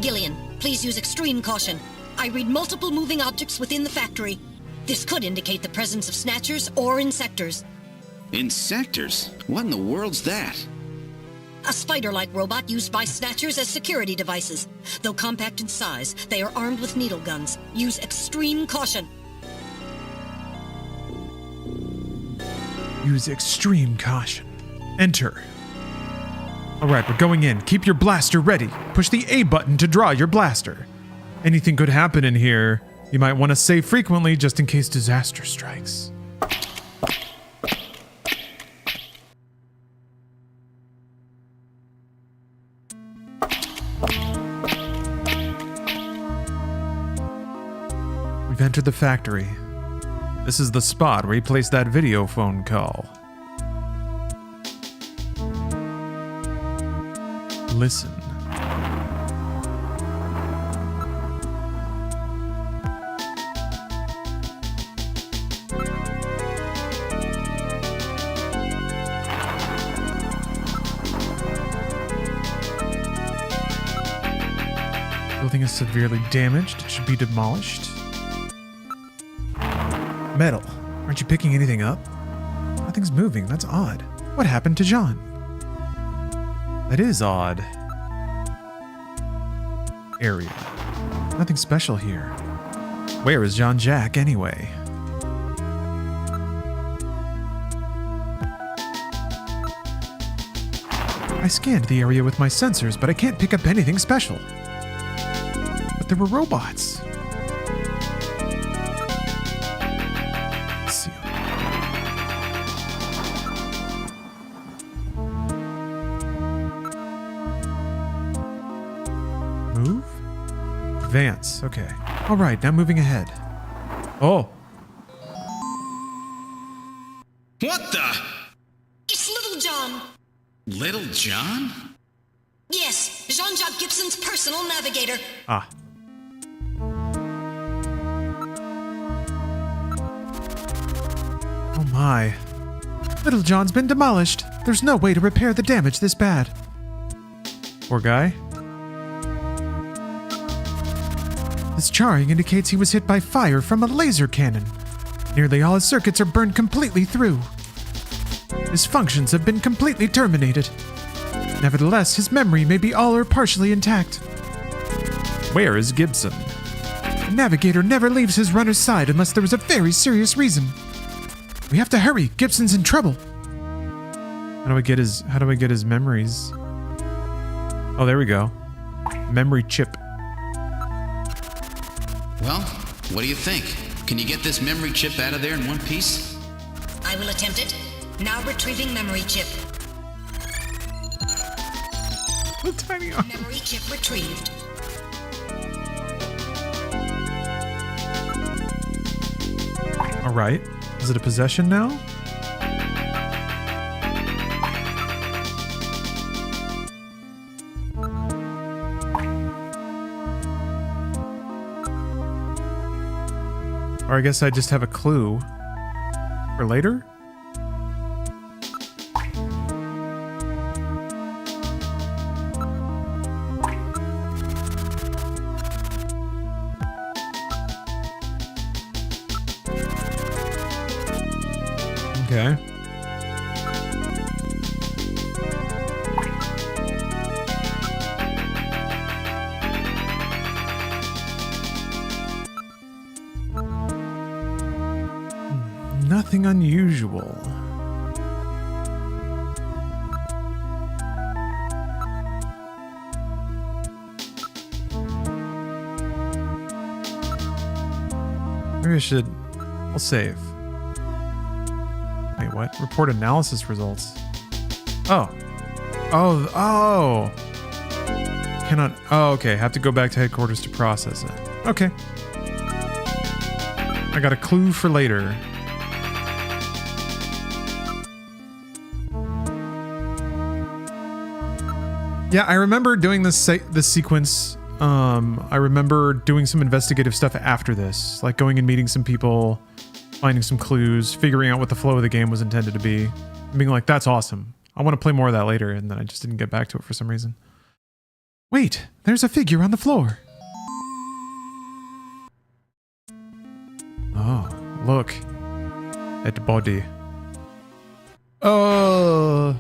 Gillian, please use extreme caution. I read multiple moving objects within the factory. This could indicate the presence of snatchers or insectors. Insectors? What in the world's that? A spider-like robot used by snatchers as security devices. Though compact in size, they are armed with needle guns. Use extreme caution. Use extreme caution. Enter. Alright, we're going in. Keep your blaster ready. Push the A button to draw your blaster. Anything could happen in here. You might want to save frequently just in case disaster strikes. We've entered the factory. This is the spot where he placed that video phone call. Listen. Building is severely damaged. It should be demolished. Metal. Aren't you picking anything up? Nothing's moving. That's odd. What happened to John? That is odd. Area. Nothing special here. Where is Jean-Jacques anyway? I scanned the area with my sensors, but I can't pick up anything special. But there were robots. Move? Advance. Okay. All right, now moving ahead. Oh. What the? It's Little John. Little John? Yes, Jean-Jacques Gibson's personal navigator. Ah. Oh my. Little John's been demolished. There's no way to repair the damage this bad. Poor guy. This charring indicates he was hit by fire from a laser cannon. Nearly all his circuits are burned completely through. His functions have been completely terminated. Nevertheless, his memory may be all or partially intact. Where is Gibson? The navigator never leaves his runner's side unless there is a very serious reason. We have to hurry. Gibson's in trouble. How do I get his memories? Oh, there we go. Memory chip. Well, what do you think? Can you get this memory chip out of there in one piece? I will attempt it. Now retrieving memory chip. Tiny memory chip retrieved. All right. Is it a possession now? Or I guess I just have a clue for later? Okay. Nothing unusual. Maybe I should... I'll save. Wait, what? Report analysis results. Oh. Oh. Cannot... Oh, okay. Have to go back to headquarters to process it. Okay. I got a clue for later. Yeah, I remember doing this sequence. I remember doing some investigative stuff after this, like going and meeting some people, finding some clues, figuring out what the flow of the game was intended to be, and being like, that's awesome. I want to play more of that later, and then I just didn't get back to it for some reason. Wait, there's a figure on the floor. Oh, look. That body. Oh.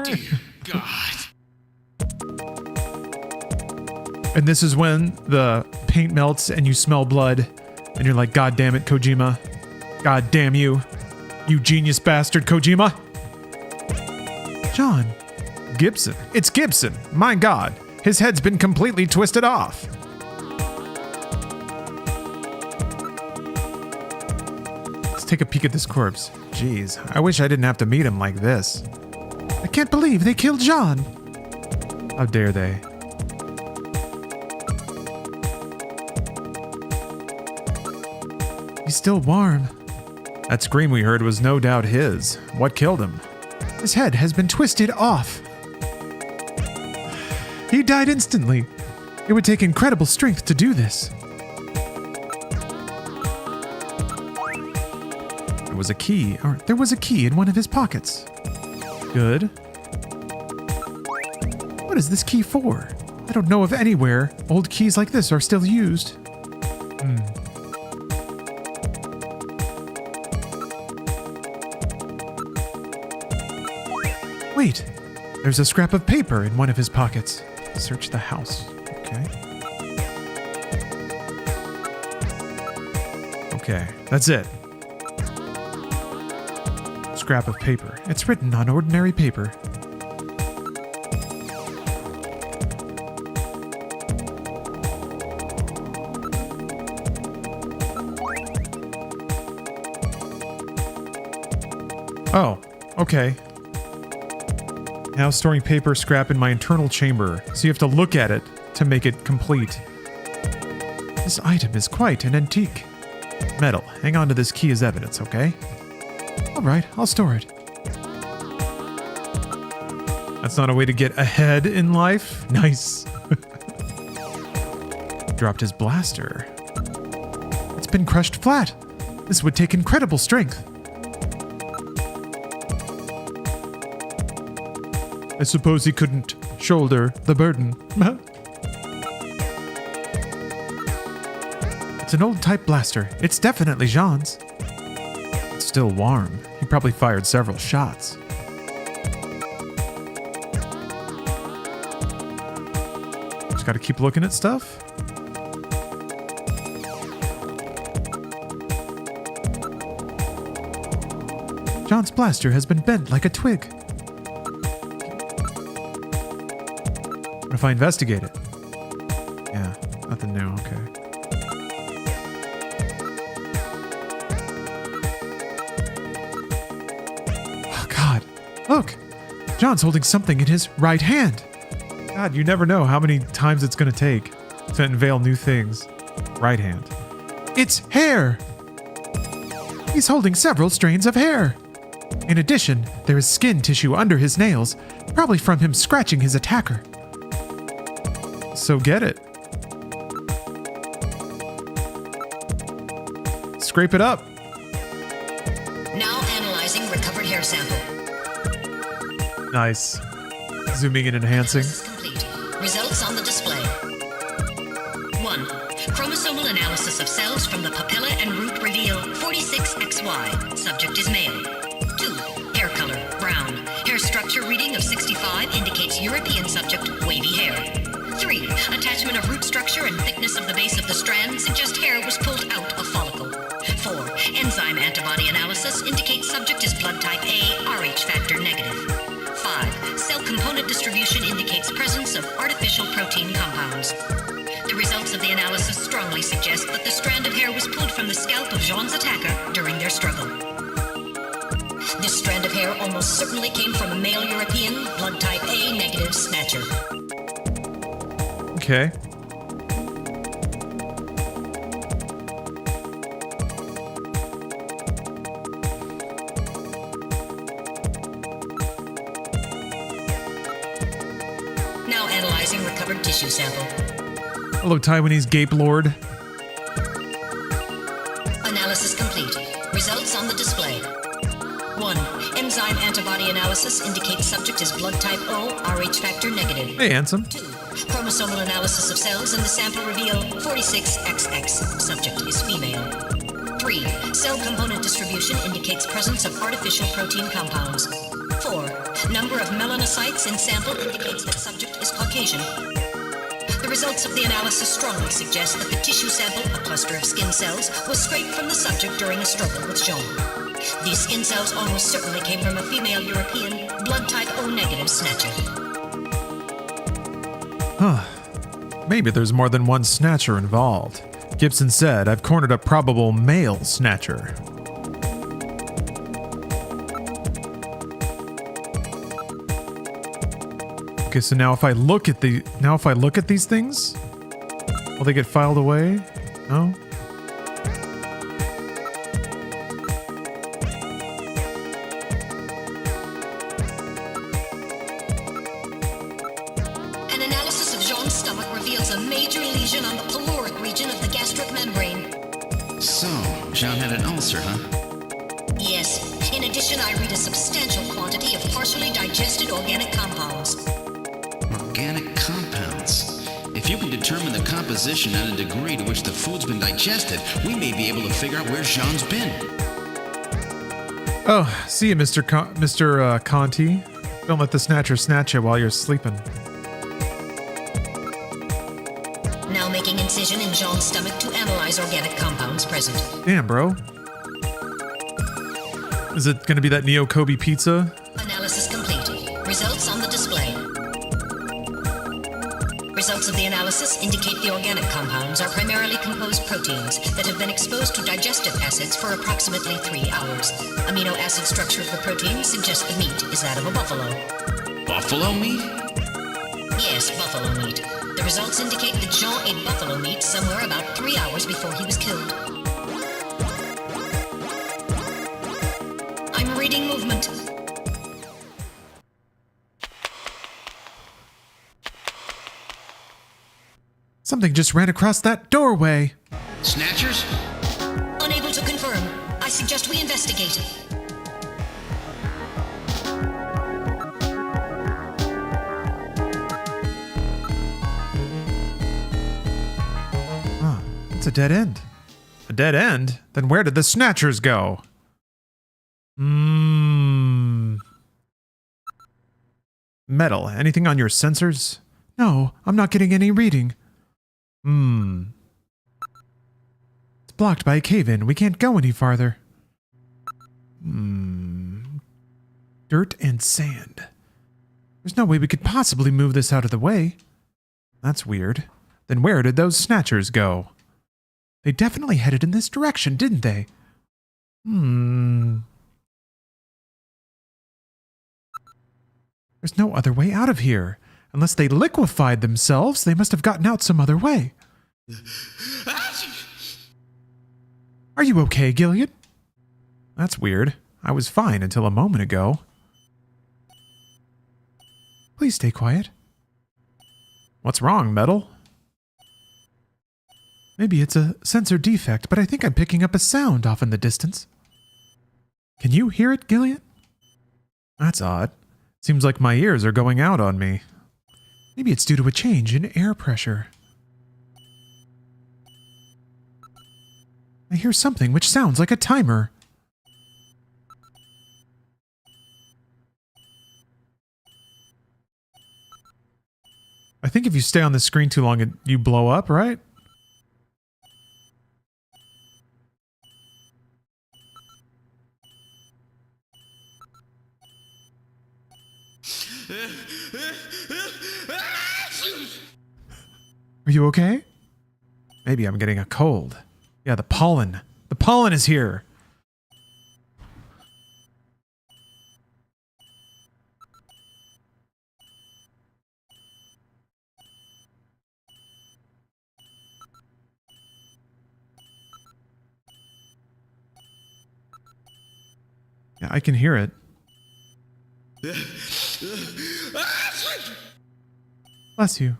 Dear God. And this is when the paint melts and you smell blood and you're like, God damn it, Kojima. God damn you. You genius bastard, Kojima. John. Gibson. It's Gibson. My God. His head's been completely twisted off. Let's take a peek at this corpse. Jeez, I wish I didn't have to meet him like this. I can't believe they killed John. How dare they? He's still warm. That scream we heard was no doubt his. What killed him? His head has been twisted off. He died instantly. It would take incredible strength to do this. There was a key in one of his pockets. Good. What is this key for? I don't know of anywhere old keys like this are still used. Wait, there's a scrap of paper in one of his pockets. Search the house. Okay. Okay, that's it. Scrap of paper. It's written on ordinary paper. Oh, okay. Now storing paper scrap in my internal chamber, so you have to look at it to make it complete. This item is quite an antique. Metal, hang on to this key as evidence, okay? Alright, I'll store it. That's not a way to get ahead in life. Nice. Dropped his blaster. It's been crushed flat. This would take incredible strength. I suppose he couldn't shoulder the burden. It's an old-type blaster. It's definitely Jean's. It's still warm. He probably fired several shots. Just gotta keep looking at stuff. John's blaster has been bent like a twig. What if I investigate it? Yeah, nothing new, okay. Oh, God. Look! John's holding something in his right hand. God, you never know how many times it's going to take to unveil new things. Right hand. It's hair! He's holding several strands of hair. In addition, there is skin tissue under his nails, probably from him scratching his attacker. So get it. Scrape it up. Now analyzing recovered hair sample. Nice. Zooming and enhancing. Complete. Results on the display. 1. Chromosomal analysis of cells from the papilla and root reveal 46XY. Subject is male. 2. Hair color, brown. Hair structure reading of 65 indicates European subject, wavy hair. 3. Attachment of root structure and thickness of the base of the strand suggest hair was pulled out of follicle. 4. Enzyme antibody analysis indicates subject is blood type A, Rh factor negative. 5. Cell component distribution indicates presence of artificial protein compounds. The results of the analysis strongly suggest that the strand of hair was pulled from the scalp of Jean's attacker during their struggle. This strand of hair almost certainly came from a male European, blood type A negative snatcher. Okay. Now analyzing recovered tissue sample. Hello, Taiwanese Gape Lord. Analysis complete. Results on the display. 1. Enzyme antibody analysis indicates subject is blood type O, Rh factor negative. Hey, handsome. 2. Chromosomal analysis of cells in the sample reveal 46XX. Subject is female. 3. Cell component distribution indicates presence of artificial protein compounds. 4. Number of melanocytes in sample indicates that subject is Caucasian. The results of the analysis strongly suggest that the tissue sample, a cluster of skin cells, was scraped from the subject during a struggle with Jean. These skin cells almost certainly came from a female European, blood type O negative snatcher. Huh. Maybe there's more than one snatcher involved. Gibson said, I've cornered a probable male snatcher. Okay, so now if I look at these things, will they get filed away? No? An analysis of Jean's stomach reveals a major lesion on the caloric region of the gastric membrane. So, Jean had an ulcer, huh? Yes. In addition, I read a substantial quantity of partially digested organic compounds. Organic compounds. If you can determine the composition and the degree to which the food's been digested, we may be able to figure out where Jean's been. Oh, see you, Mr. Conti. Don't let the snatcher snatch you while you're sleeping. Now making incision in Jean's stomach to analyze organic compounds present. Damn, bro. Is it going to be that Neo Kobe pizza? Analysis complete. Results on the display. Results of the analysis indicate the organic compounds are primarily composed proteins that have been exposed to digestive acids for approximately 3 hours. Amino acid structure of the protein suggests the meat is that of a buffalo. Buffalo meat? Yes, buffalo meat. The results indicate that Jean ate buffalo meat somewhere about 3 hours before he was killed. I'm reading movement. Something just ran across that doorway. Snatchers? Unable to confirm. I suggest we investigate. Huh, it's a dead end. A dead end? Then where did the Snatchers go? Metal, anything on your sensors? No, I'm not getting any reading. It's blocked by a cave-in. We can't go any farther. Dirt and sand. There's no way we could possibly move this out of the way. That's weird. Then where did those Snatchers go? They definitely headed in this direction, didn't they? There's no other way out of here. Unless they liquefied themselves, they must have gotten out some other way. Are you okay, Gillian? That's weird. I was fine until a moment ago. Please stay quiet. What's wrong, Metal? Maybe it's a sensor defect, but I think I'm picking up a sound off in the distance. Can you hear it, Gillian? That's odd. Seems like my ears are going out on me. Maybe it's due to a change in air pressure. I hear something which sounds like a timer. I think if you stay on the screen too long, you blow up, right? Are you okay? Maybe I'm getting a cold. Yeah, the pollen. The pollen is here. Yeah, I can hear it. Bless you.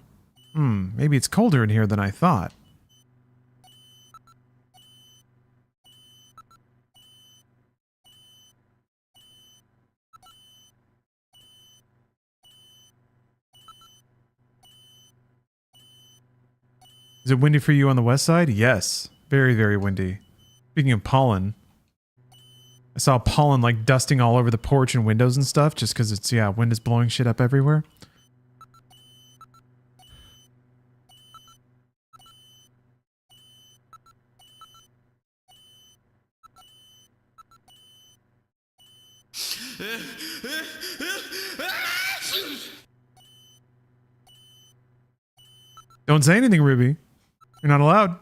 Maybe it's colder in here than I thought. Is it windy for you on the west side? Yes. Very, very windy. Speaking of pollen, I saw pollen like dusting all over the porch and windows and stuff just because it's, yeah, wind is blowing shit up everywhere. Don't say anything, Ruby. You're not allowed.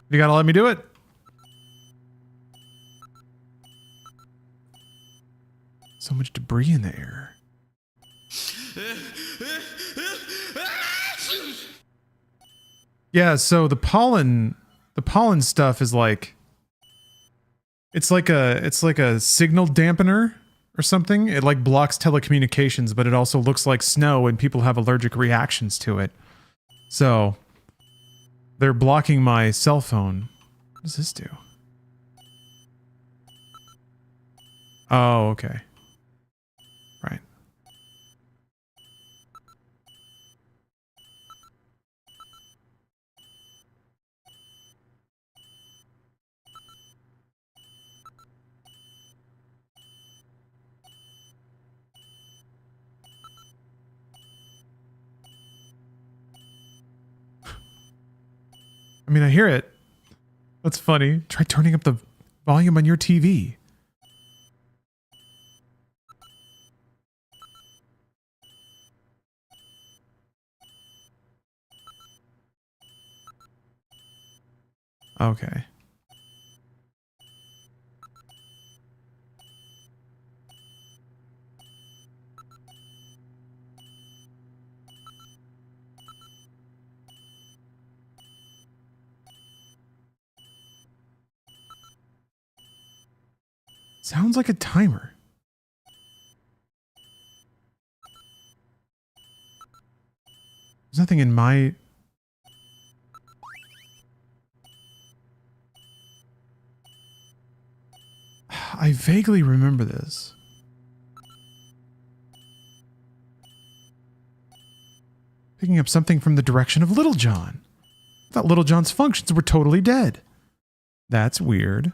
You gotta let me do it. So much debris in the air. Yeah, so the pollen stuff is like, it's like a signal dampener or something. It like blocks telecommunications, but it also looks like snow and people have allergic reactions to it. So they're blocking my cell phone. What does this do? Oh, okay. Right. I mean, I hear it. That's funny. Try turning up the volume on your TV. Okay. Sounds like a timer. There's nothing in my... I vaguely remember this. Picking up something from the direction of Little John. I thought Little John's functions were totally dead. That's weird.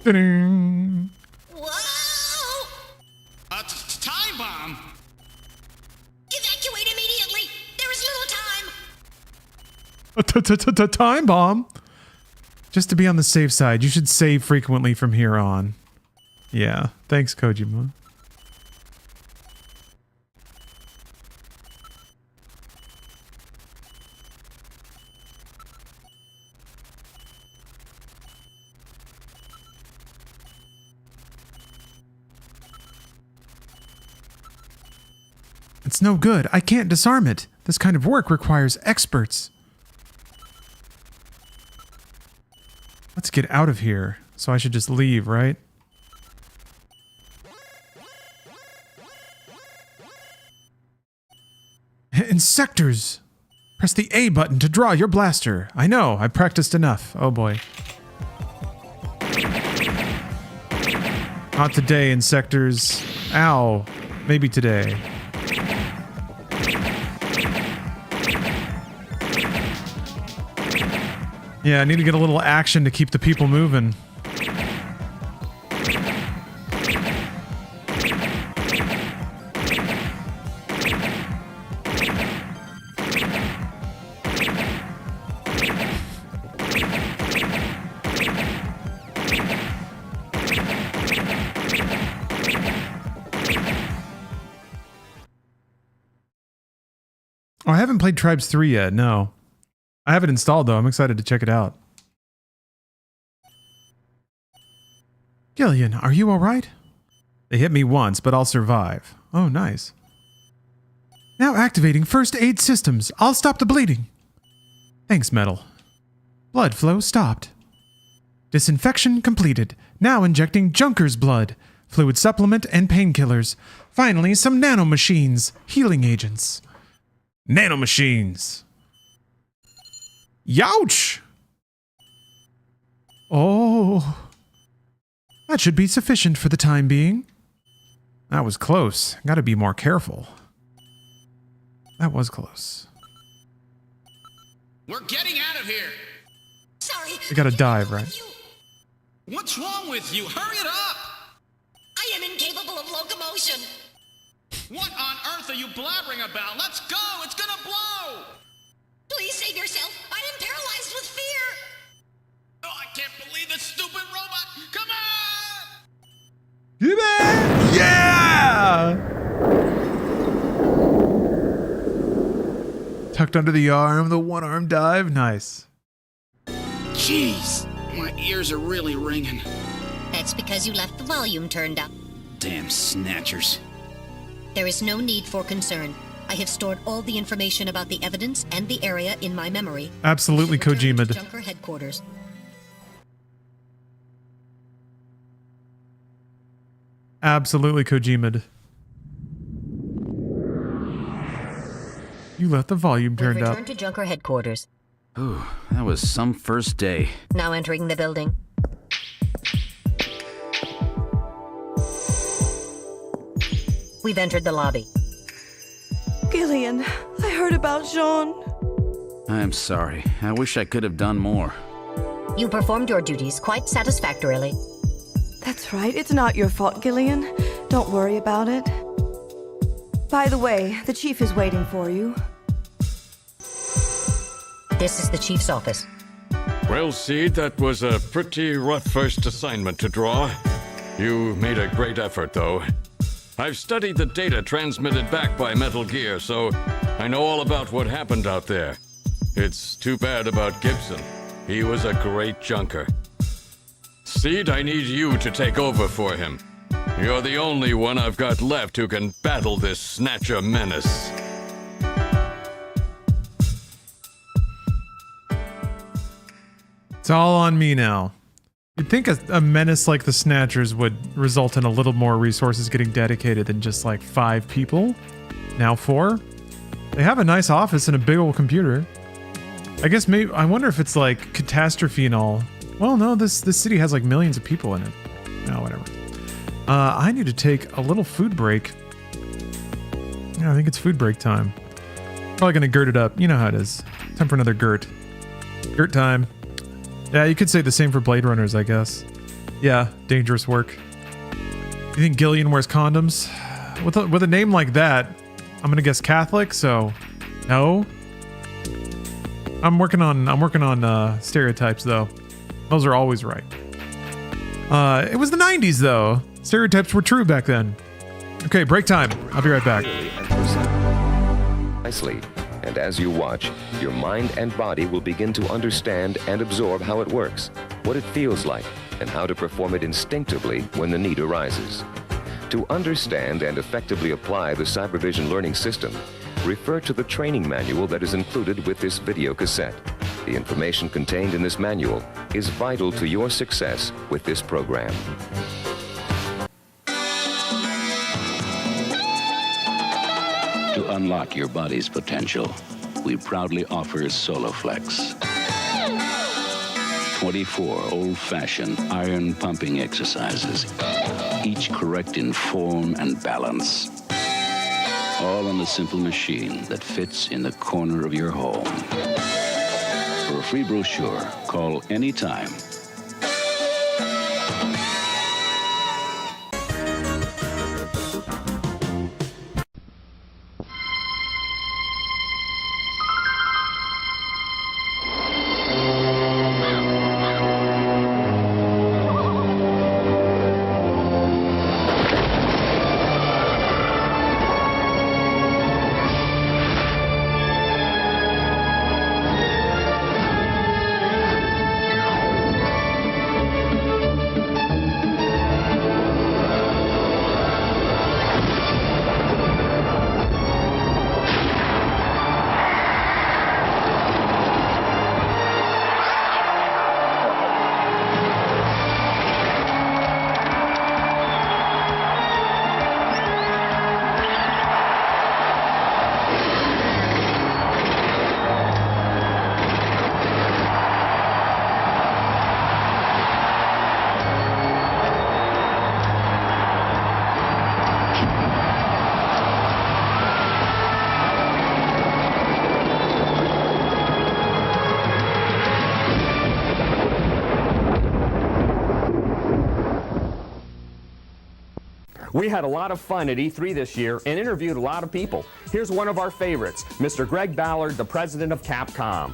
Ta-ding. Whoa! Time bomb! Evacuate immediately! There is little time! A time bomb? Just to be on the safe side, you should save frequently from here on. Yeah, thanks, Kojima. It's no good. I can't disarm it. This kind of work requires experts. Let's get out of here. So I should just leave, right? In sectors! Press the A button to draw your blaster. I know, I practiced enough. Oh boy. Not today in sectors. Ow. Maybe today. Yeah, I need to get a little action to keep the people moving. Oh, I haven't played Tribes 3 yet, no. I have it installed, though. I'm excited to check it out. Gillian, are you alright? They hit me once, but I'll survive. Oh, nice. Now activating first aid systems. I'll stop the bleeding. Thanks, Metal. Blood flow stopped. Disinfection completed. Now injecting Junker's blood. Fluid supplement and painkillers. Finally, some nanomachines. Healing agents. Nanomachines. Youch! Oh. That should be sufficient for the time being. That was close. Gotta be more careful. That was close. We're getting out of here! Sorry. We gotta dive, right? What's wrong with you? Hurry it up! I am incapable of locomotion. What on earth are you blabbering about? Let's go! It's gonna blow! Please save yourself. I am paralyzed with fear. Oh, I can't believe this stupid robot! Come on! Get back! Yeah! Tucked under the arm, the one-arm dive. Nice. Jeez, my ears are really ringing. That's because you left the volume turned up. Damn snatchers. There is no need for concern. I have stored all the information about the evidence and the area in my memory. Absolutely Kojima'd. Junker headquarters. Absolutely Kojima'd. You left the volume turned up. Return to Junker headquarters. Ooh, that was some first day. Now entering the building. We've entered the lobby. Gillian, I heard about Jean. I'm sorry. I wish I could have done more. You performed your duties quite satisfactorily. That's right. It's not your fault, Gillian. Don't worry about it. By the way, the chief is waiting for you. This is the chief's office. Well, Seed, that was a pretty rough first assignment to draw. You made a great effort, though. I've studied the data transmitted back by Metal Gear, so I know all about what happened out there. It's too bad about Gibson. He was a great junker. Seed, I need you to take over for him. You're the only one I've got left who can battle this Snatcher menace. It's all on me now. You'd think a menace like the Snatchers would result in a little more resources getting dedicated than just like 5 people. Now 4. They have a nice office and a big old computer. I guess maybe, I wonder if it's like catastrophe and all. Well, no, this city has like millions of people in it. No, whatever. I need to take a little food break. Yeah, I think it's food break time. Probably gonna girt it up. You know how it is. Time for another girt. Girt time. Yeah, you could say the same for Blade Runners, I guess. Yeah, dangerous work. You think Gillian wears condoms? With a name like that, I'm gonna guess Catholic, so no. I'm working on stereotypes though. Those are always right. It was the 90s though. Stereotypes were true back then. Okay, break time. I'll be right back. Nicely. And as you watch, your mind and body will begin to understand and absorb how it works, what it feels like, and how to perform it instinctively when the need arises. To understand and effectively apply the Cybervision learning system, refer to the training manual that is included with this video cassette. The information contained in this manual is vital to your success with this program. To unlock your body's potential, we proudly offer Soloflex. 24 old-fashioned iron pumping exercises, each correct in form and balance. All on a simple machine that fits in the corner of your home. For a free brochure, call anytime. We had a lot of fun at E3 this year and interviewed a lot of people. Here's one of our favorites, Mr. Greg Ballard, the president of Capcom.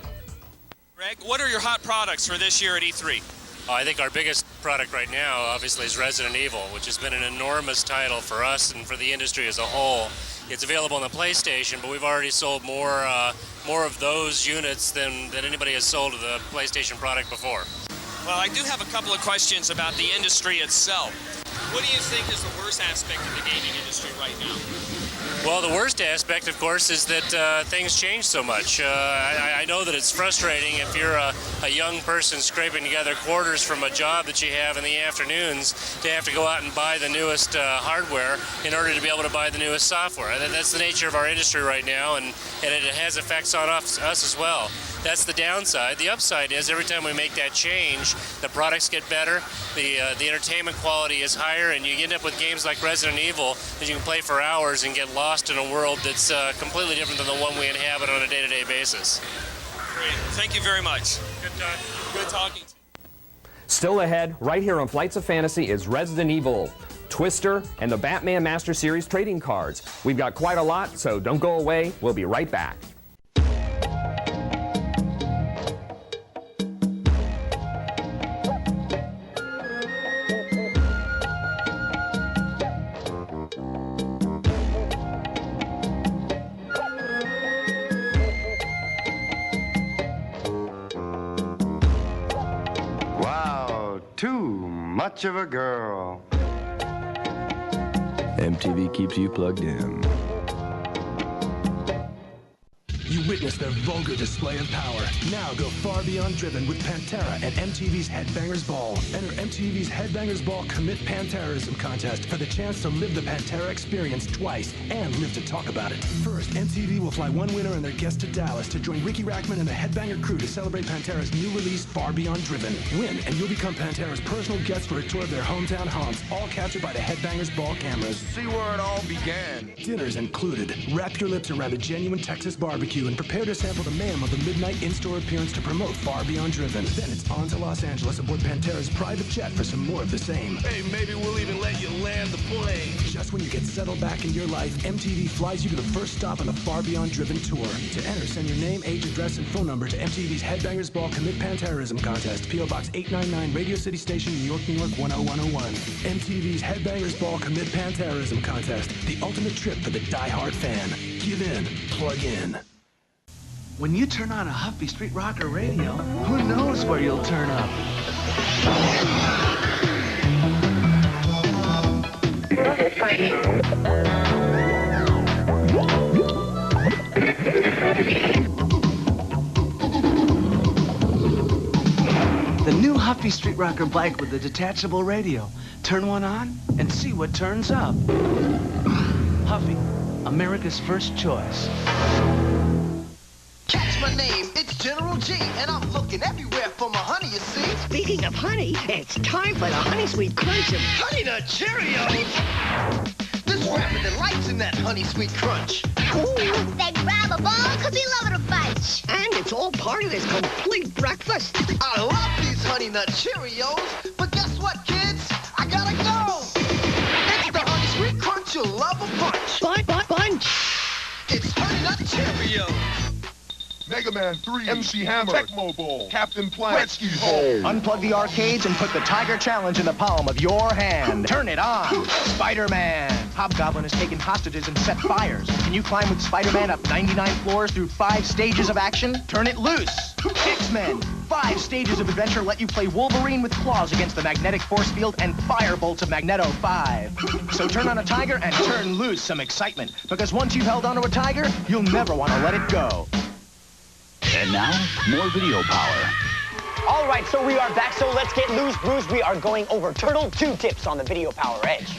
Greg, what are your hot products for this year at E3? I think our biggest product right now, obviously, is Resident Evil, which has been an enormous title for us and for the industry as a whole. It's available on the PlayStation, but we've already sold more of those units than anybody has sold of the PlayStation product before. Well, I do have a couple of questions about the industry itself. What do you think is the worst aspect of the gaming industry right now? Well, the worst aspect, of course, is that things change so much. I know that it's frustrating if you're a young person scraping together quarters from a job that you have in the afternoons to have to go out and buy the newest hardware in order to be able to buy the newest software. That's the nature of our industry right now, and it has effects on us as well. That's the downside. The upside is every time we make that change, the products get better, the entertainment quality is higher, and you end up with games like Resident Evil that you can play for hours and get lost in a world that's completely different than the one we inhabit on a day-to-day basis. Great. Thank you very much. Good talking to you. Still ahead, right here on Flights of Fantasy, is Resident Evil, Twister, and the Batman Master Series trading cards. We've got quite a lot, so don't go away. We'll be right back. Wow, too much of a girl. MTV keeps you plugged in. You witnessed their vulgar display of power. Now go far beyond driven with Pantera at MTV's Headbangers Ball. Enter MTV's Headbangers Ball Commit Panterism contest for the chance to live the Pantera experience twice and live to talk about it. First, MTV will fly one winner and their guest to Dallas to join Ricky Rackman and the Headbanger crew to celebrate Pantera's new release, Far Beyond Driven. Win, and you'll become Pantera's personal guest for a tour of their hometown haunts, all captured by the Headbangers Ball cameras. See where it all began. Dinners included. Wrap your lips around a genuine Texas barbecue and prepare to sample the mayhem of the midnight in-store appearance to promote Far Beyond Driven. Then it's on to Los Angeles aboard Pantera's private jet for some more of the same. Hey, maybe we'll even let you land the plane. Just when you get settled back in your life, MTV flies you to the first stop on the Far Beyond Driven tour. To enter, send your name, age, address, and phone number to MTV's Headbangers Ball Commit Panterism contest, P.O. Box 899, Radio City Station, New York, New York 10101. MTV's Headbangers Ball Commit Panterism contest, the ultimate trip for the die-hard fan. Give in, plug in. When you turn on a Huffy Street Rocker radio, who knows where you'll turn up? The new Huffy Street Rocker bike with the detachable radio. Turn one on and see what turns up. Huffy, America's first choice. Catch my name, it's General G, and I'm looking everywhere for my honey, you see. Speaking of honey, it's time for the Honey Sweet Crunch of Honey Nut Cheerios! This rapper delights in that Honey Sweet Crunch. Ooh. They grab a ball because he love it a bunch. And it's all part of this complete breakfast. I love these Honey Nut Cheerios, but guess what, kids? I gotta go. It's the Honey Sweet Crunch you'll love a bunch. Bunch. It's Honey Nut Cheerios. Mega Man 3, MC Hammer, Tecmo Bowl, Captain Planet, Rescue Bowl. Unplug the arcades and put the Tiger Challenge in the palm of your hand. Turn it on. Spider-Man. Hobgoblin has taken hostages and set fires. Can you climb with Spider-Man up 99 floors through 5 stages of action? Turn it loose. X-Men. 5 stages of adventure let you play Wolverine with claws against the magnetic force field and fire bolts of Magneto 5. So turn on a tiger and turn loose some excitement. Because once you've held onto a tiger, you'll never want to let it go. And now, more video power. All right, so we are back, so let's get loose, Bruce. We are going over Turtle 2 tips on the Video Power Edge.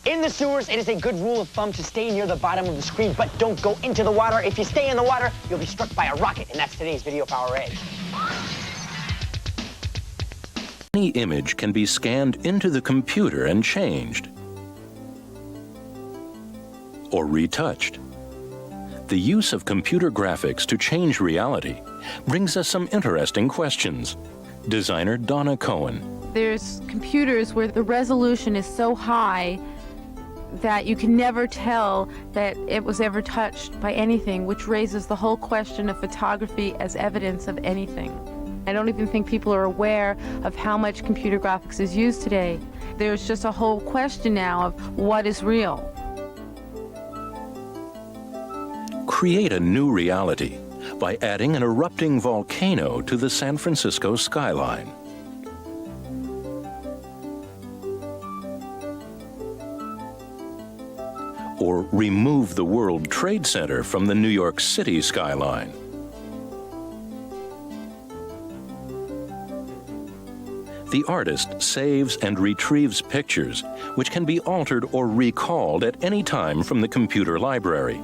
In the sewers, it is a good rule of thumb to stay near the bottom of the screen, but don't go into the water. If you stay in the water, you'll be struck by a rocket, and that's today's Video Power Edge. Any image can be scanned into the computer and changed or retouched. The use of computer graphics to change reality brings us some interesting questions. Designer Donna Cohen. There's computers where the resolution is so high that you can never tell that it was ever touched by anything, which raises the whole question of photography as evidence of anything. I don't even think people are aware of how much computer graphics is used today. There's just a whole question now of what is real. Create a new reality by adding an erupting volcano to the San Francisco skyline. Or remove the World Trade Center from the New York City skyline. The artist saves and retrieves pictures which can be altered or recalled at any time from the computer library.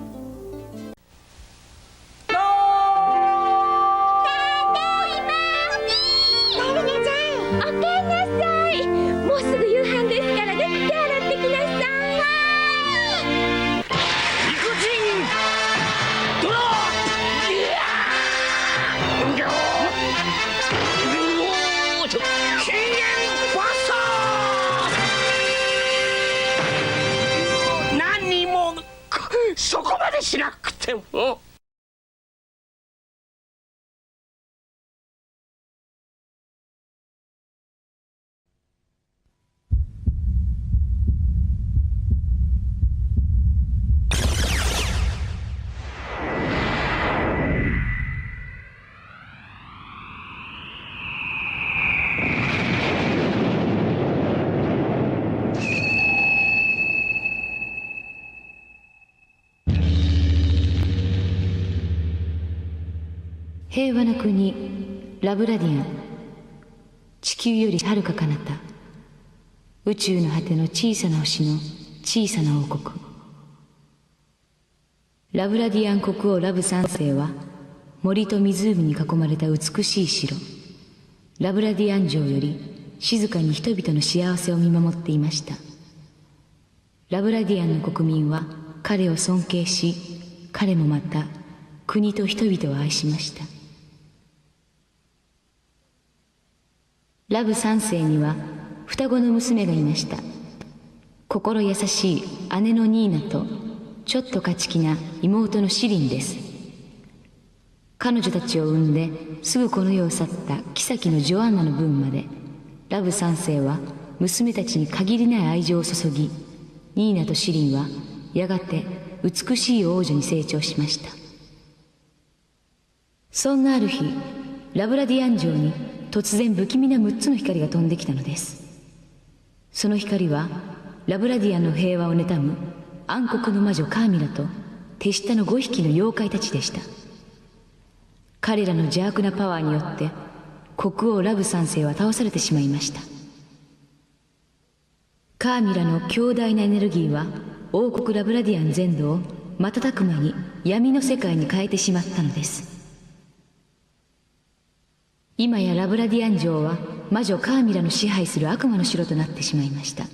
平和な国ラブラディアン、地球よりはるか彼方、宇宙の果ての小さな星の小さな王国。ラブラディアン国王ラブ3世は森と湖に囲まれた美しい城ラブラディアン城より静かに人々の幸せを見守っていました。ラブラディアンの国民は彼を尊敬し、彼もまた国と人々を愛しました。ラブ3世には双子の娘がいました。心優しい姉のニーナとちょっと勝ち気な妹のシリンです。彼女たちを産んですぐこの世を去った妃のジョアンナの分まで、ラブ3世は娘たちに限りない愛情を注ぎ、ニーナとシリンはやがて美しい王女に成長しました。そんなある日、ラブラディアン城に突然不気味な6つの光が飛んできたのです。その光はラブラディアンの平和を妬む暗黒の魔女カーミラと手下の5匹の妖怪たちでした。彼らの邪悪なパワーによって国王ラブ3世は倒されてしまいました。カーミラの強大なエネルギーは王国ラブラディアン全土を瞬く間に闇の世界に変えてしまったのです。今やラブラディアン城は魔女カーミラの支配する悪魔の城となってしまいました。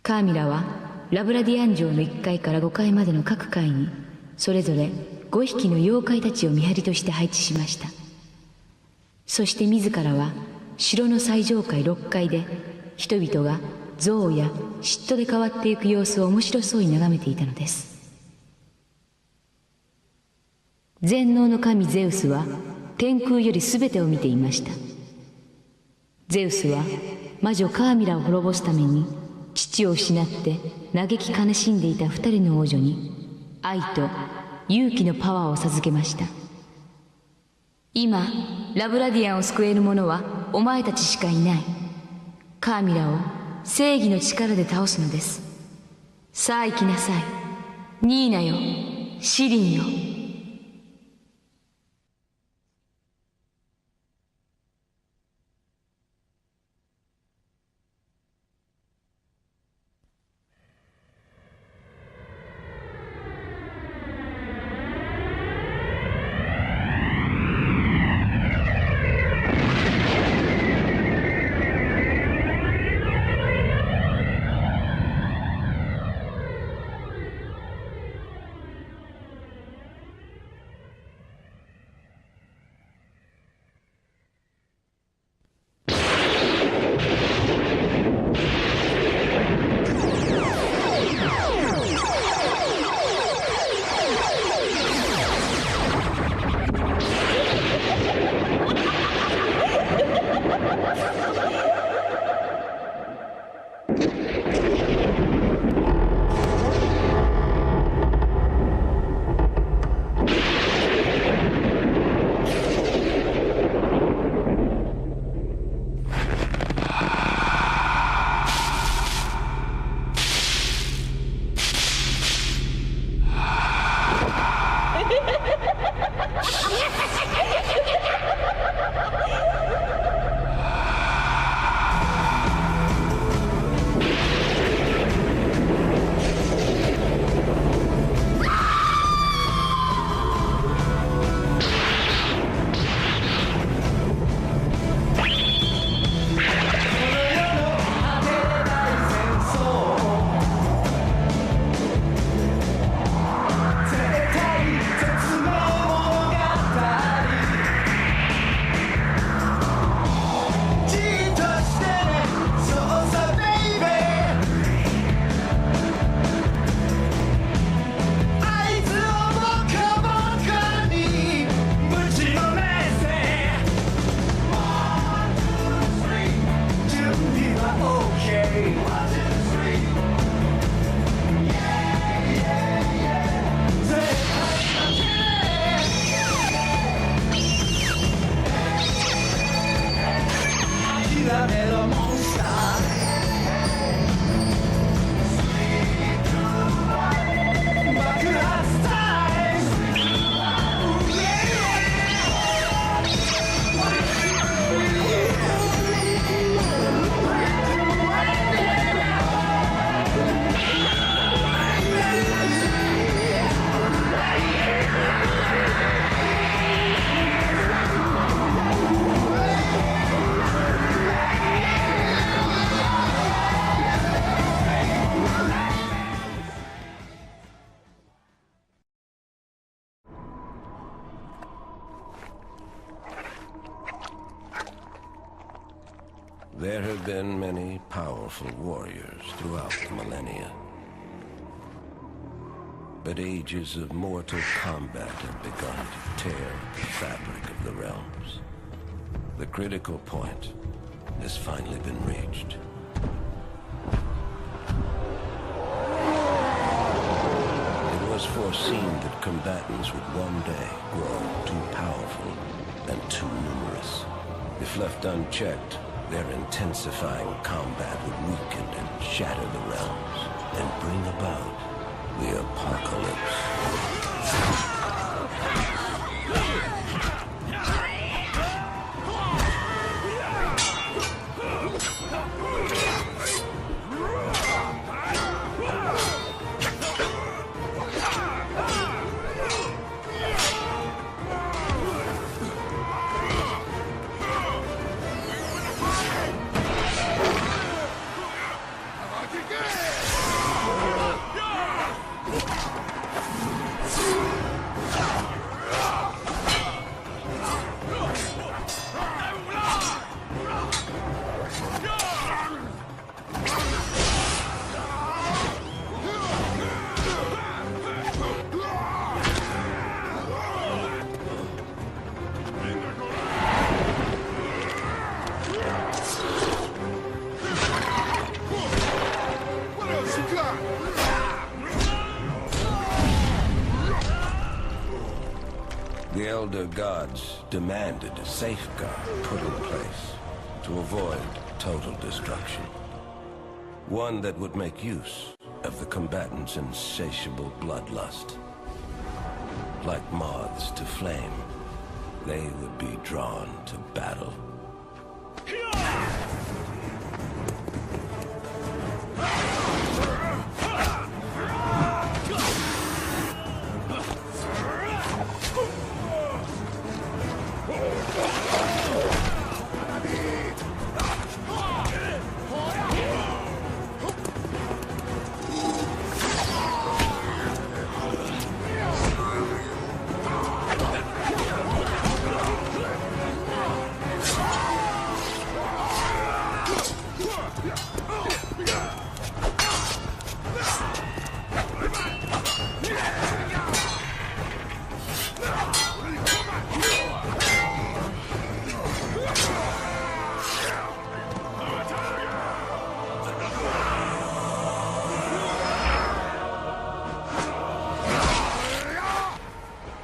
カーミラはラブラディアン城の1階から5階までの各階にそれぞれ5匹の妖怪たちを見張りとして配置しました。そして自らは城の最上階6階で人々が憎悪や嫉妬で変わっていく様子を面白そうに眺めていたのです。全能の神ゼウスは天空より全てを見ていました。ゼウスは魔女カーミラを滅ぼすために父を失って嘆き悲しんでいた2人の王女に愛と勇気のパワーを授けました。今ラブラディアンを救える者はお前たちしかいない。カーミラを正義の力で倒すのです。さあ行きなさい、ニーナよ、シリンよ。There have been many powerful warriors throughout the millennia. But ages of mortal combat have begun to tear the fabric of the realms. The critical point has finally been reached. It was foreseen that combatants would one day grow too powerful and too numerous. If left unchecked, their intensifying combat would weaken and shatter the realms and bring about the apocalypse. The Elder Gods demanded a safeguard put in place to avoid total destruction. One that would make use of the combatants' insatiable bloodlust. Like moths to flame, they would be drawn to battle.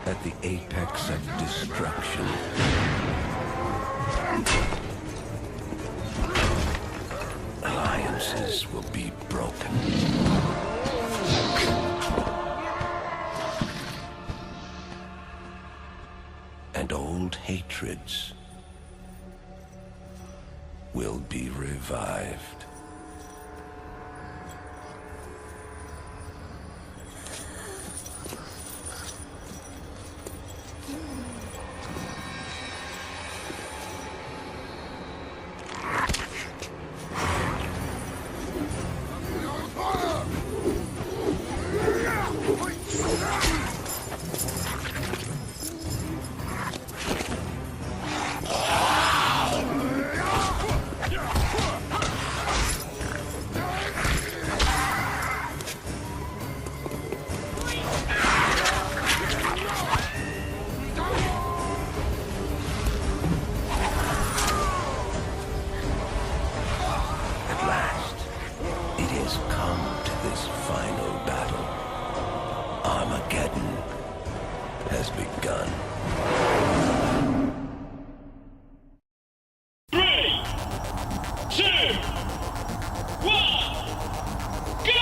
At the apex of destruction, alliances will be broken. And old hatreds will be revived. Has begun. 3, 2, 1, go!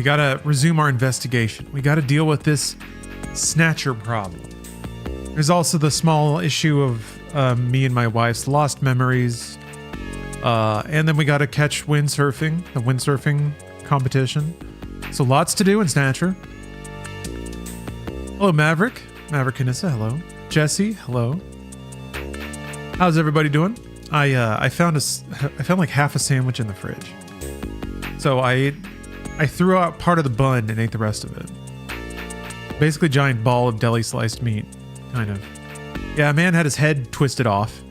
gotta resume our investigation. We gotta deal with this snatcher problem. There's also the small issue of me and my wife's lost memories. And then we gotta catch windsurfing, the windsurfing competition. So lots to do in Snatcher. Hello, Maverick. Maverick Kanissa, hello. Jesse, hello. How's everybody doing? I found like half a sandwich in the fridge. So I threw out part of the bun and ate the rest of it. Basically, giant ball of deli sliced meat, kind of. Yeah, a man had his head twisted off,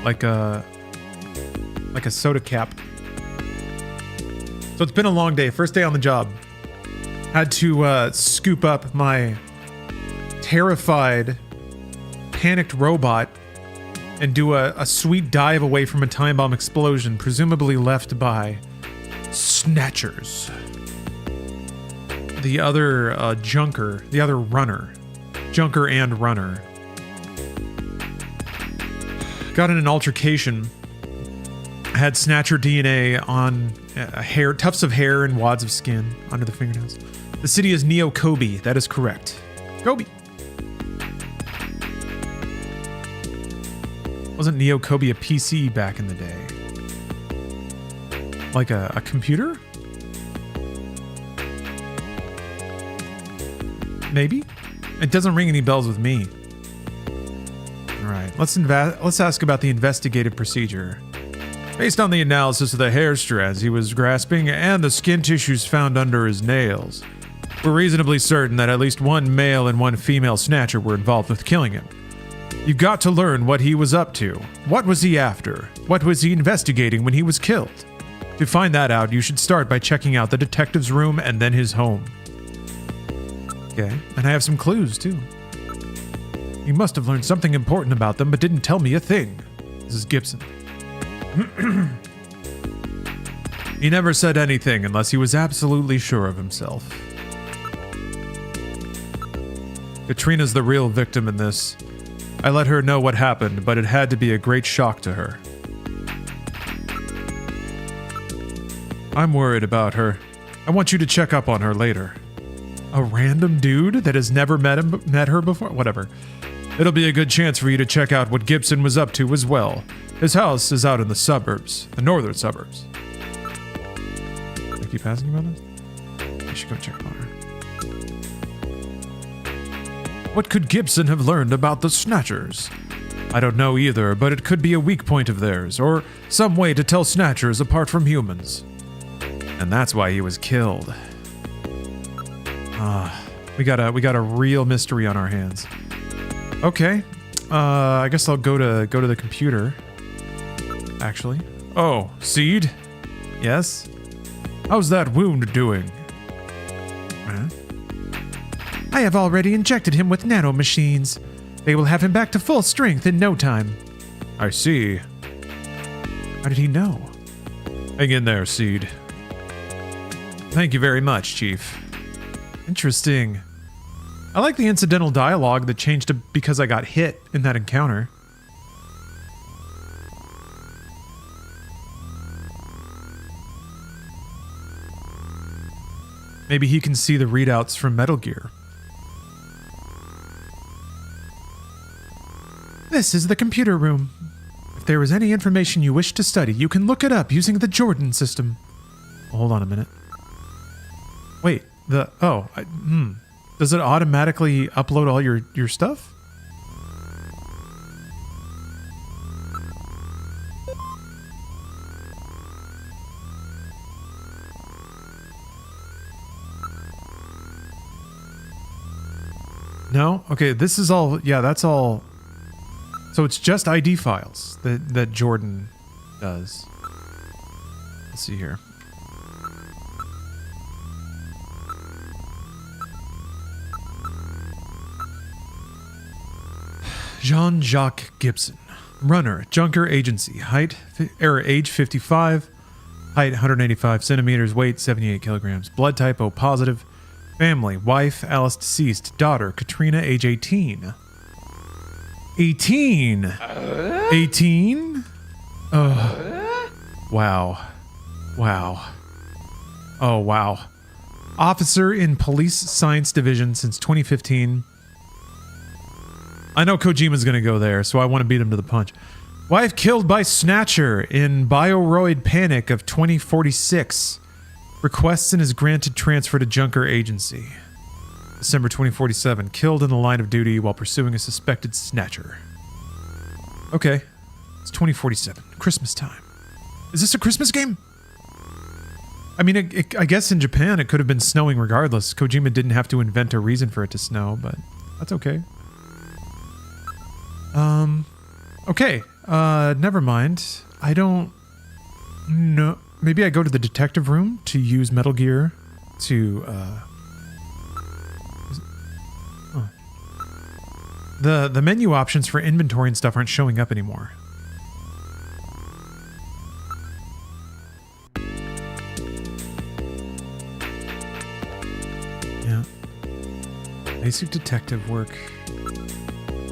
like a soda cap. So it's been a long day. First day on the job. Had to scoop up my terrified, panicked robot and do a sweet dive away from a time bomb explosion, presumably left by snatchers. The other junker, the other runner. Junker and runner. Got in an altercation. Had snatcher DNA on hair, tufts of hair and wads of skin under the fingernails. The city is Neo Kobe. That is correct. Kobe. Wasn't Neo Kobe a PC back in the day? Like a computer? Maybe? It doesn't ring any bells with me. Alright, let's ask about the investigative procedure. Based on the analysis of the hair strands he was grasping and the skin tissues found under his nails, we're reasonably certain that at least one male and one female snatcher were involved with killing him. You've got to learn what he was up to. What was he after? What was he investigating when he was killed? To find that out, you should start by checking out the detective's room and then his home. Okay, and I have some clues too. You must have learned something important about them, but didn't tell me a thing. This is Gibson. He never said anything unless he was absolutely sure of himself. Katrina's the real victim in this. I let her know what happened, but it had to be a great shock to her. I'm worried about her. I want you to check up on her later. A random dude that has never met her before? Whatever. It'll be a good chance for you to check out what Gibson was up to as well. His house is out in the suburbs, the northern suburbs. I keep asking about this? I should go check on her. What could Gibson have learned about the Snatchers? I don't know either, but it could be a weak point of theirs, or some way to tell Snatchers apart from humans. And that's why he was killed. We got a real mystery on our hands. Okay, I guess I'll go to the computer. Actually, oh, Seed, yes. How's that wound doing? Huh? I have already injected him with nanomachines. They will have him back to full strength in no time. I see. How did he know? Hang in there, Seed. Thank you very much, Chief. Interesting. I like the incidental dialogue that changed to because I got hit in that encounter. Maybe he can see the readouts from Metal Gear. This is the computer room. If there is any information you wish to study, you can look it up using the Jordan system. Hold on a minute. Wait, does it automatically upload all your stuff? No? Okay, this is all, yeah, that's all. So it's just ID files that Jordan does. Let's see here. Jean-Jacques Gibson, runner, Junker Agency, age 55, height 185 centimeters, weight 78 kilograms, blood type O positive, family, wife, Alice deceased, daughter, Katrina, age 18. 18? 18? Wow. Wow. Oh, wow. officer in Police Science Division since 2015. I know Kojima's going to go there, so I want to beat him to the punch. Wife killed by Snatcher in Bioroid Panic of 2046. Requests and is granted transfer to Junker Agency. December 2047. Killed in the line of duty while pursuing a suspected Snatcher. Okay. It's 2047. Christmas time. Is this a Christmas game? I mean, I guess in Japan it could have been snowing regardless. Kojima didn't have to invent a reason for it to snow, but that's okay. Okay. Never mind. I don't know. Maybe I go to the detective room to use Metal Gear to, The menu options for inventory and stuff aren't showing up anymore. Yeah. Basic detective work.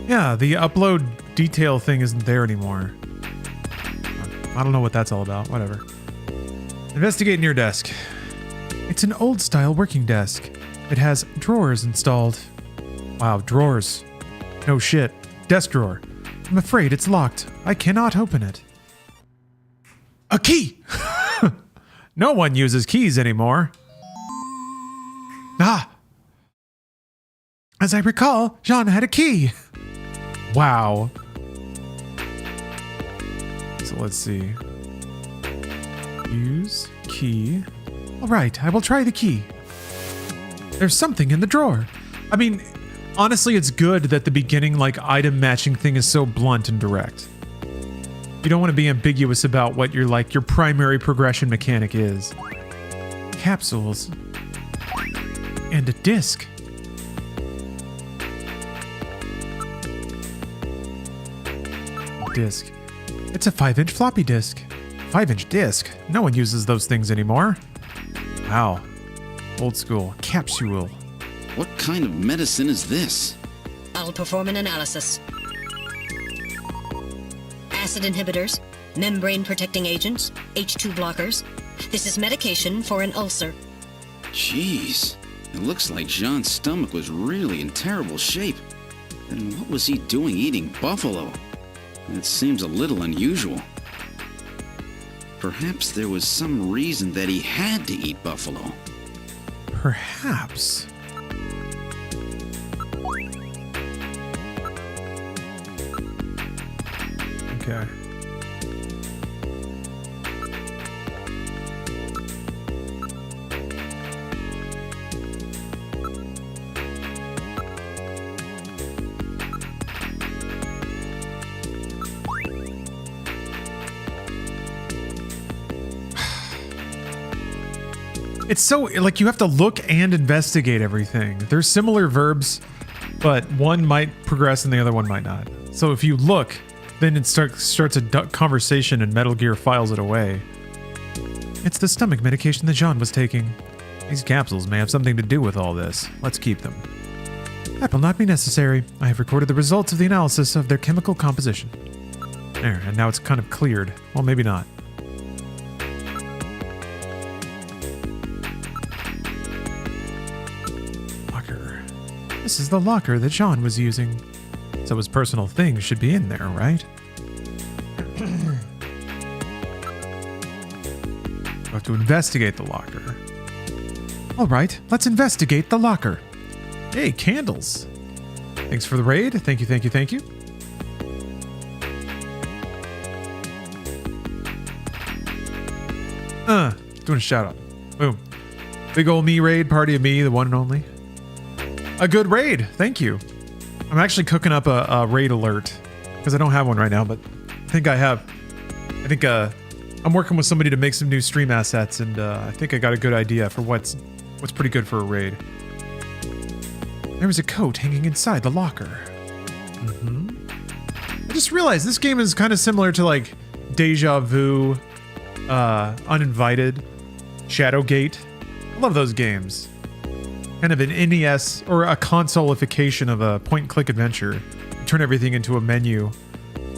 Yeah, the upload detail thing isn't there anymore. I don't know what that's all about. Whatever. Investigate near desk. It's an old-style working desk. It has drawers installed. Wow, drawers. No shit. Desk drawer. I'm afraid it's locked. I cannot open it. A key! No one uses keys anymore. Ah! As I recall, Jean had a key. Wow. So let's see. Use key. All right, I will try the key. There's something in the drawer. I mean, honestly, it's good that the beginning, like, item matching thing is so blunt and direct. You don't want to be ambiguous about what your primary progression mechanic is. Capsules. And a disc. Disc. It's a 5-inch floppy disk. 5-inch disc? No one uses those things anymore. Wow. Old school. Capsule. What kind of medicine is this? I'll perform an analysis. Acid inhibitors, membrane protecting agents, H2 blockers. This is medication for an ulcer. Jeez. It looks like Jean's stomach was really in terrible shape. Then what was he doing eating buffalo? It seems a little unusual. Perhaps there was some reason that he had to eat buffalo. Perhaps. Okay. It's so, like, you have to look and investigate everything. There's similar verbs, but one might progress and the other one might not. So if you look, then it starts a conversation and Metal Gear files it away. It's the stomach medication that Jean was taking. These capsules may have something to do with all this. Let's keep them. That will not be necessary. I have recorded the results of the analysis of their chemical composition. There, and now it's kind of cleared. Well, maybe not. This is the locker that Jean was using. So his personal things should be in there, right? We'll have to investigate the locker. All right, let's investigate the locker. Hey, candles. Thanks for the raid. Thank you, thank you, thank you. Doing a shout out. Boom. Big ol' me raid, party of me, the one and only. A good raid. Thank you. I'm actually cooking up a raid alert because I don't have one right now, but I think I have. I think I'm working with somebody to make some new stream assets, and I think I got a good idea for what's pretty good for a raid. There was a coat hanging inside the locker. I just realized this game is kind of similar to like Deja Vu, Uninvited, Shadowgate. I love those games. Kind of an NES or a console-ification of a point-and-click adventure. You turn everything into a menu,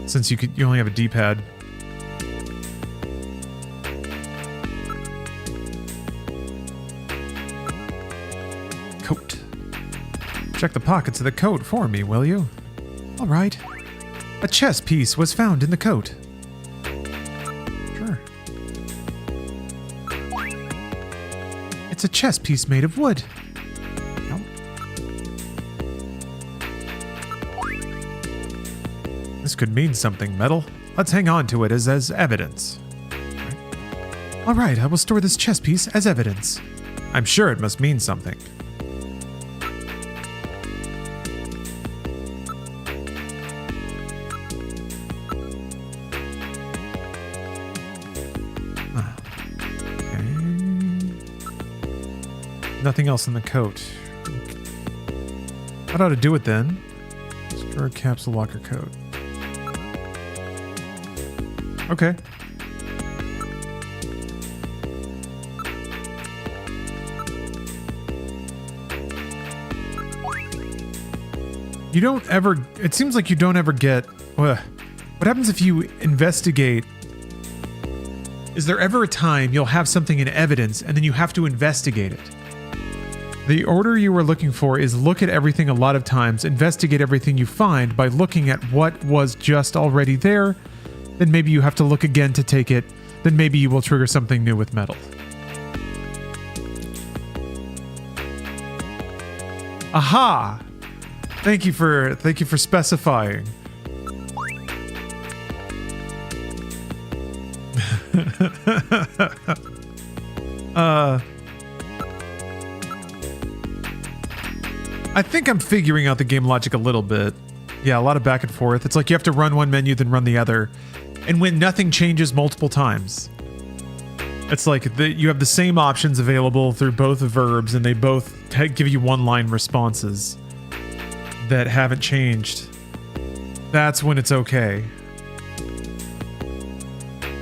since you only have a D-pad. Check the pockets of the coat for me, will you? All right. A chess piece was found in the coat. Sure. It's a chess piece made of wood. No. This could mean something, Metal. Let's hang on to it as evidence. All right, I will store this chess piece as evidence. I'm sure it must mean something. Nothing else in the coat. That ought to do it then. Store capsule locker coat. Okay. You don't ever... It seems like you don't ever get... What happens if you investigate... Is there ever a time you'll have something in evidence and then you have to investigate it? The order you were looking for is look at everything a lot of times, investigate everything you find by looking at what was just already there, then maybe you have to look again to take it, then maybe you will trigger something new with Metal. Aha! Thank you for specifying. I think I'm figuring out the game logic a little bit. Yeah, a lot of back and forth. It's like you have to run one menu, then run the other. And when nothing changes multiple times. It's like you have the same options available through both verbs, and they both give you one-line responses that haven't changed. That's when it's okay.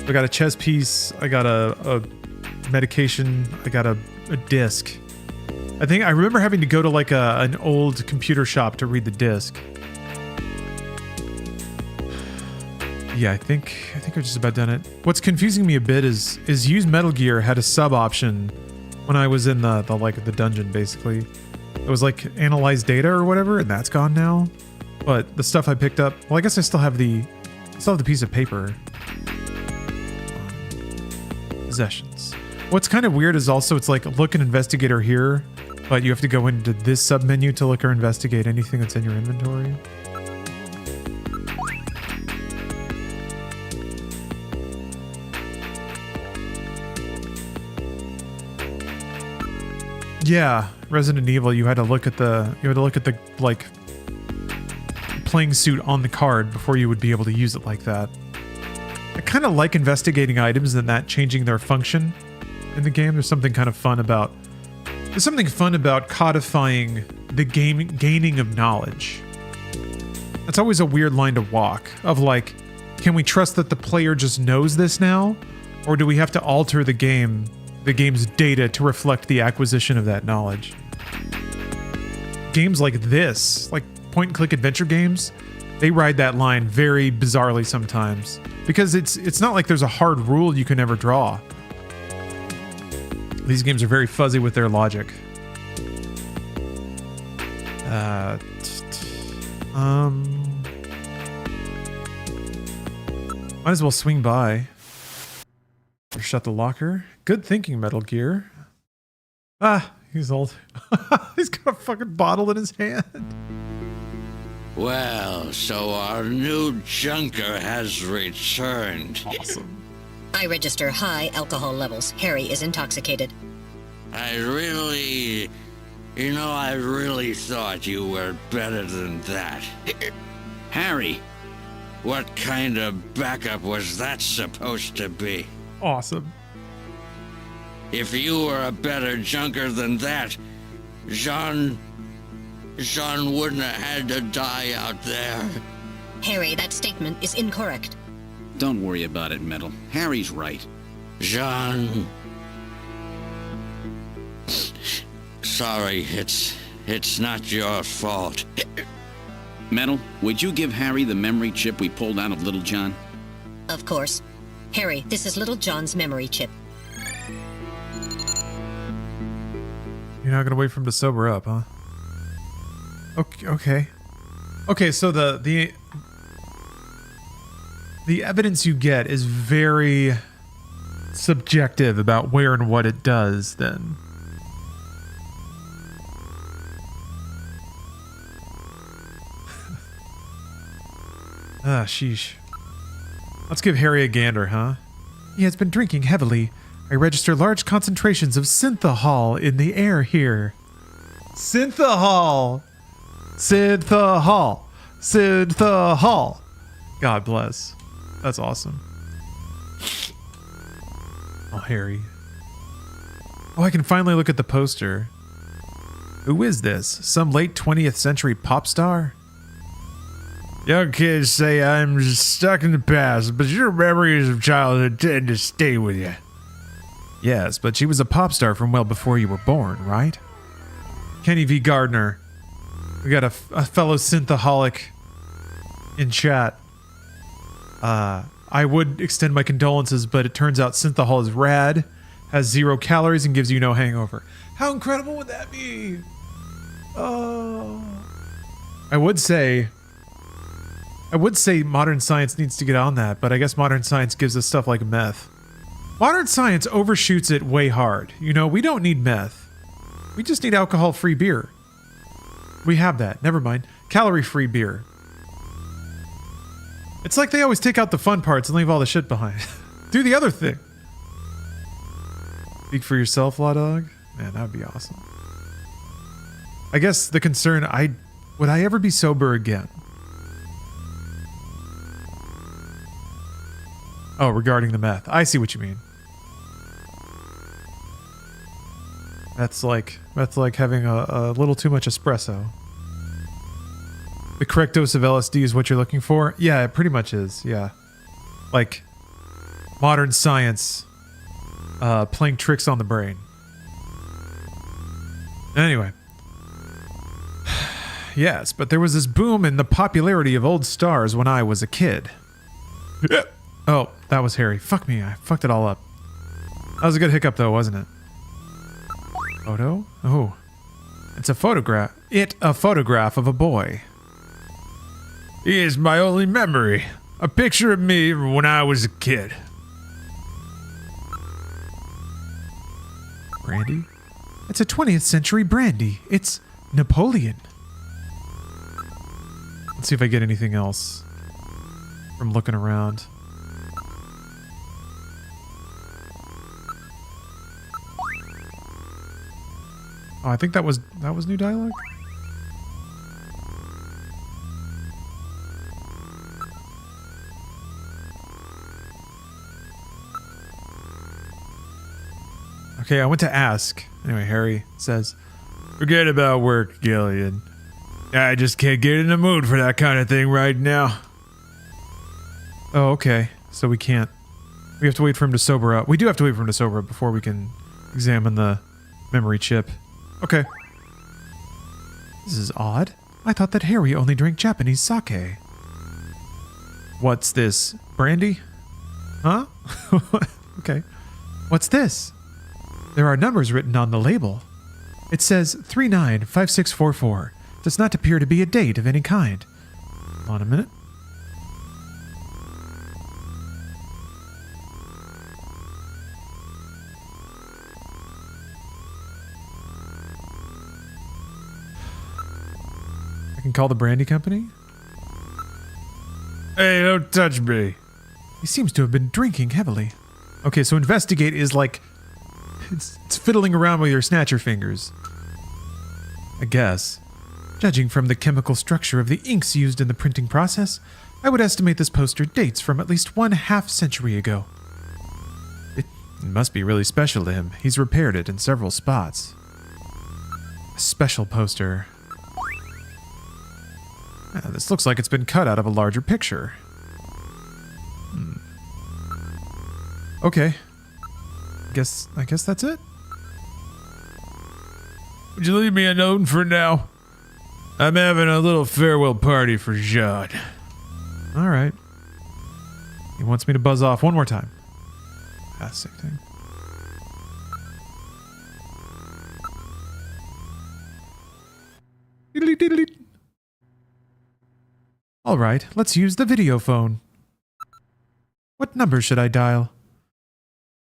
I got a chess piece, I got a medication, I got a disc. I remember having to go to like an old computer shop to read the disc. Yeah, I think I've just about done it. What's confusing me a bit is use Metal Gear had a sub option when I was in the dungeon basically. It was like analyze data or whatever, and that's gone now. But the stuff I picked up, well, I guess I still have the piece of paper. Possessions. What's kind of weird is also it's like look an investigator here, but you have to go into this sub menu to look or investigate anything that's in your inventory. Yeah, Resident Evil, you had to look at the like playing suit on the card before you would be able to use it like that. I kind of like investigating items and that changing their function in the game. There's something kind of fun about codifying the gaining of knowledge. That's always a weird line to walk of like, can we trust that the player just knows this now? Or do we have to alter the game's data to reflect the acquisition of that knowledge? Games like this, like point-and-click adventure games, they ride that line very bizarrely sometimes. Because it's not like there's a hard rule you can ever draw. These games are very fuzzy with their logic. Might as well swing by. Or shut the locker. Good thinking, Metal Gear. Ah, he's old. He's got a fucking bottle in his hand. Well, so our new junker has returned. Awesome. I register high alcohol levels. Harry is intoxicated. I really thought you were better than that. Harry, what kind of backup was that supposed to be? Awesome. If you were a better junker than that, Jean wouldn't have had to die out there. Harry, that statement is incorrect. Don't worry about it, Metal. Harry's right. Jean. Sorry, it's not your fault. Metal, would you give Harry the memory chip we pulled out of Little John? Of course. Harry, this is Little John's memory chip. You're not gonna wait for him to sober up, huh? Okay. Okay, so the evidence you get is very subjective about where and what it does then. Sheesh. Let's give Harry a gander, huh? He has been drinking heavily. I register large concentrations of synthahol in the air here. Synthahol! Synthahol! Synthahol! God bless. That's awesome. Oh, Harry. Oh, I can finally look at the poster. Who is this? Some late 20th century pop star? Young kids say I'm stuck in the past, but your memories of childhood tend to stay with you. Yes, but she was a pop star from well before you were born, right? Kenny V. Gardner. We got a fellow synthaholic in chat. I would extend my condolences, but it turns out synthahol is rad, has 0 calories, and gives you no hangover. How incredible would that be? Oh. I would say modern science needs to get on that, but I guess modern science gives us stuff like meth. Modern science overshoots it way hard. You know, we don't need meth. We just need alcohol-free beer. We have that. Never mind. Calorie-free beer. It's like they always take out the fun parts and leave all the shit behind. Do the other thing. Speak for yourself, Law Dog. Man, that would be awesome. I guess the concern, would I ever be sober again? Oh, regarding the meth. I see what you mean. That's like having a little too much espresso. The correct dose of LSD is what you're looking for? Yeah, it pretty much is, yeah. Like, modern science playing tricks on the brain. Anyway. Yes, but there was this boom in the popularity of old stars when I was a kid. Oh, that was Harry. Fuck me, I fucked it all up. That was a good hiccup though, wasn't it? Photo? Oh. It's a photograph. A photograph of a boy. He is my only memory. A picture of me when I was a kid. Brandy? It's a 20th century brandy. It's Napoleon. Let's see if I get anything else from looking around. Oh, I think that was new dialogue. Okay, I went to ask. Anyway, Harry says, "Forget about work, Gillian. I just can't get in the mood for that kind of thing right now." Oh, okay. So we can't. We have to wait for him to sober up. We do have to wait for him to sober up before we can examine the memory chip. Okay. This is odd. I thought that Harry only drank Japanese sake. What's this? Brandy? Huh? Okay. What's this? There are numbers written on the label. It says 395644. Does not appear to be a date of any kind. Hold on a minute. I can call the brandy company? Hey, don't touch me. He seems to have been drinking heavily. Okay, so investigate is like... It's fiddling around with your snatcher fingers. I guess. Judging from the chemical structure of the inks used in the printing process, I would estimate this poster dates from at least 1/2 century ago. It must be really special to him. He's repaired it in several spots. A special poster. This looks like it's been cut out of a larger picture. Okay. I guess that's it. Would you leave me alone for now? I'm having a little farewell party for Jean. All right. He wants me to buzz off one more time. That's the thing. Diddly diddly. All right, let's use the video phone. What number should I dial?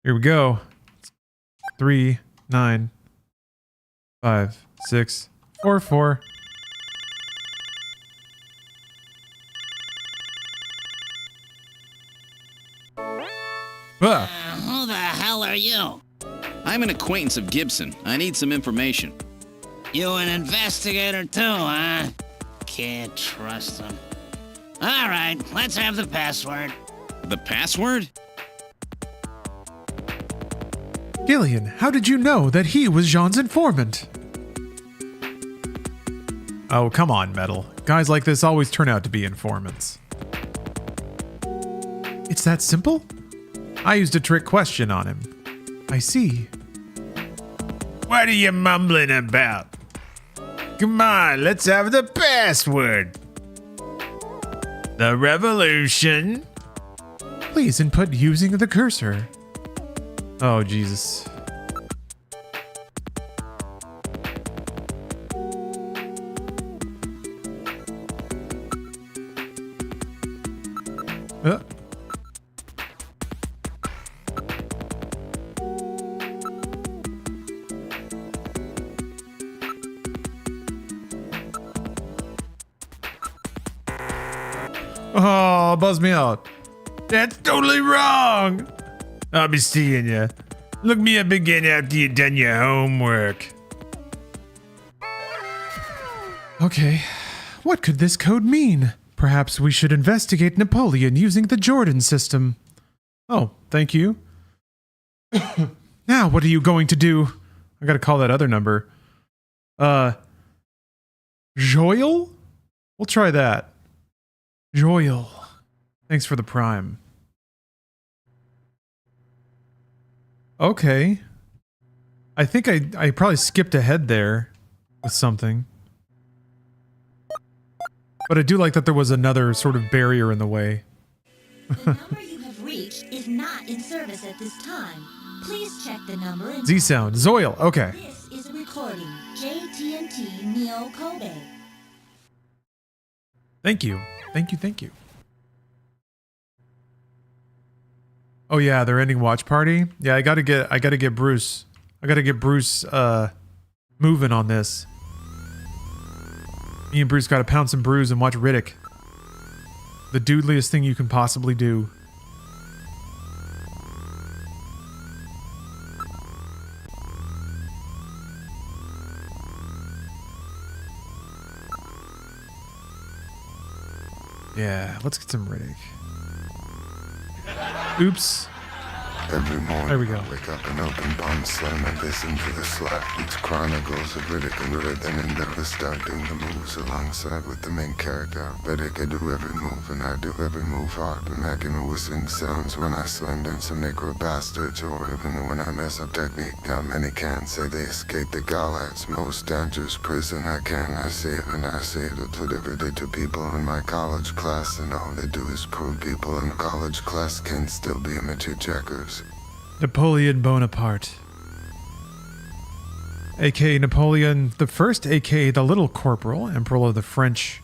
Here we go. 3 9 5 6 4 4. Who the hell are you? I'm an acquaintance of Gibson. I need some information. You an investigator too, huh? Can't trust him. All right, let's have the password. The password? Gillian, how did you know that he was Jean's informant? Oh, come on, Metal. Guys like this always turn out to be informants. It's that simple? I used a trick question on him. I see. What are you mumbling about? Come on, let's have the password. The revolution. Please input using the cursor. Oh, Jesus. Oh, buzz me out. That's totally wrong. I'll be seeing you. Look me up again after you've done your homework. Okay, what could this code mean? Perhaps we should investigate Napoleon using the Jordan system. Oh, thank you. Now, what are you going to do? I gotta call that other number. Joyal? We'll try that. Joyal. Thanks for the prime. Okay. I think I probably skipped ahead there with something. But I do like that there was another sort of barrier in the way. The number you have reached is not in service at this time. Please check the number and Z-Sound. Zoil. Okay. This is a recording. JTNT Neo Kobe. Thank you. Thank you, thank you. Oh yeah, they're ending watch party. Yeah, I gotta get Bruce. I gotta get Bruce moving on this. Me and Bruce gotta pound some brews and watch Riddick. The dudeliest thing you can possibly do. Yeah, let's get some Riddick. Oops. Every morning, there we go. I wake up and open palm slam and listen to the slap. Each chronicles of Riddick and Red, then endeavor start doing the moves alongside with the main character. Riddick, I do every move and I do every move hard. And making the whistling sounds when I slam down some necro bastards, or even when I mess up technique. Now many can't say they escaped the Galax's most dangerous prison. I can, I say it and I say it. I put every day to people in my college class, and all they do is prove people in college class can still be amateur checkers. Napoleon Bonaparte, aka Napoleon the First, aka the Little Corporal, Emperor of the French,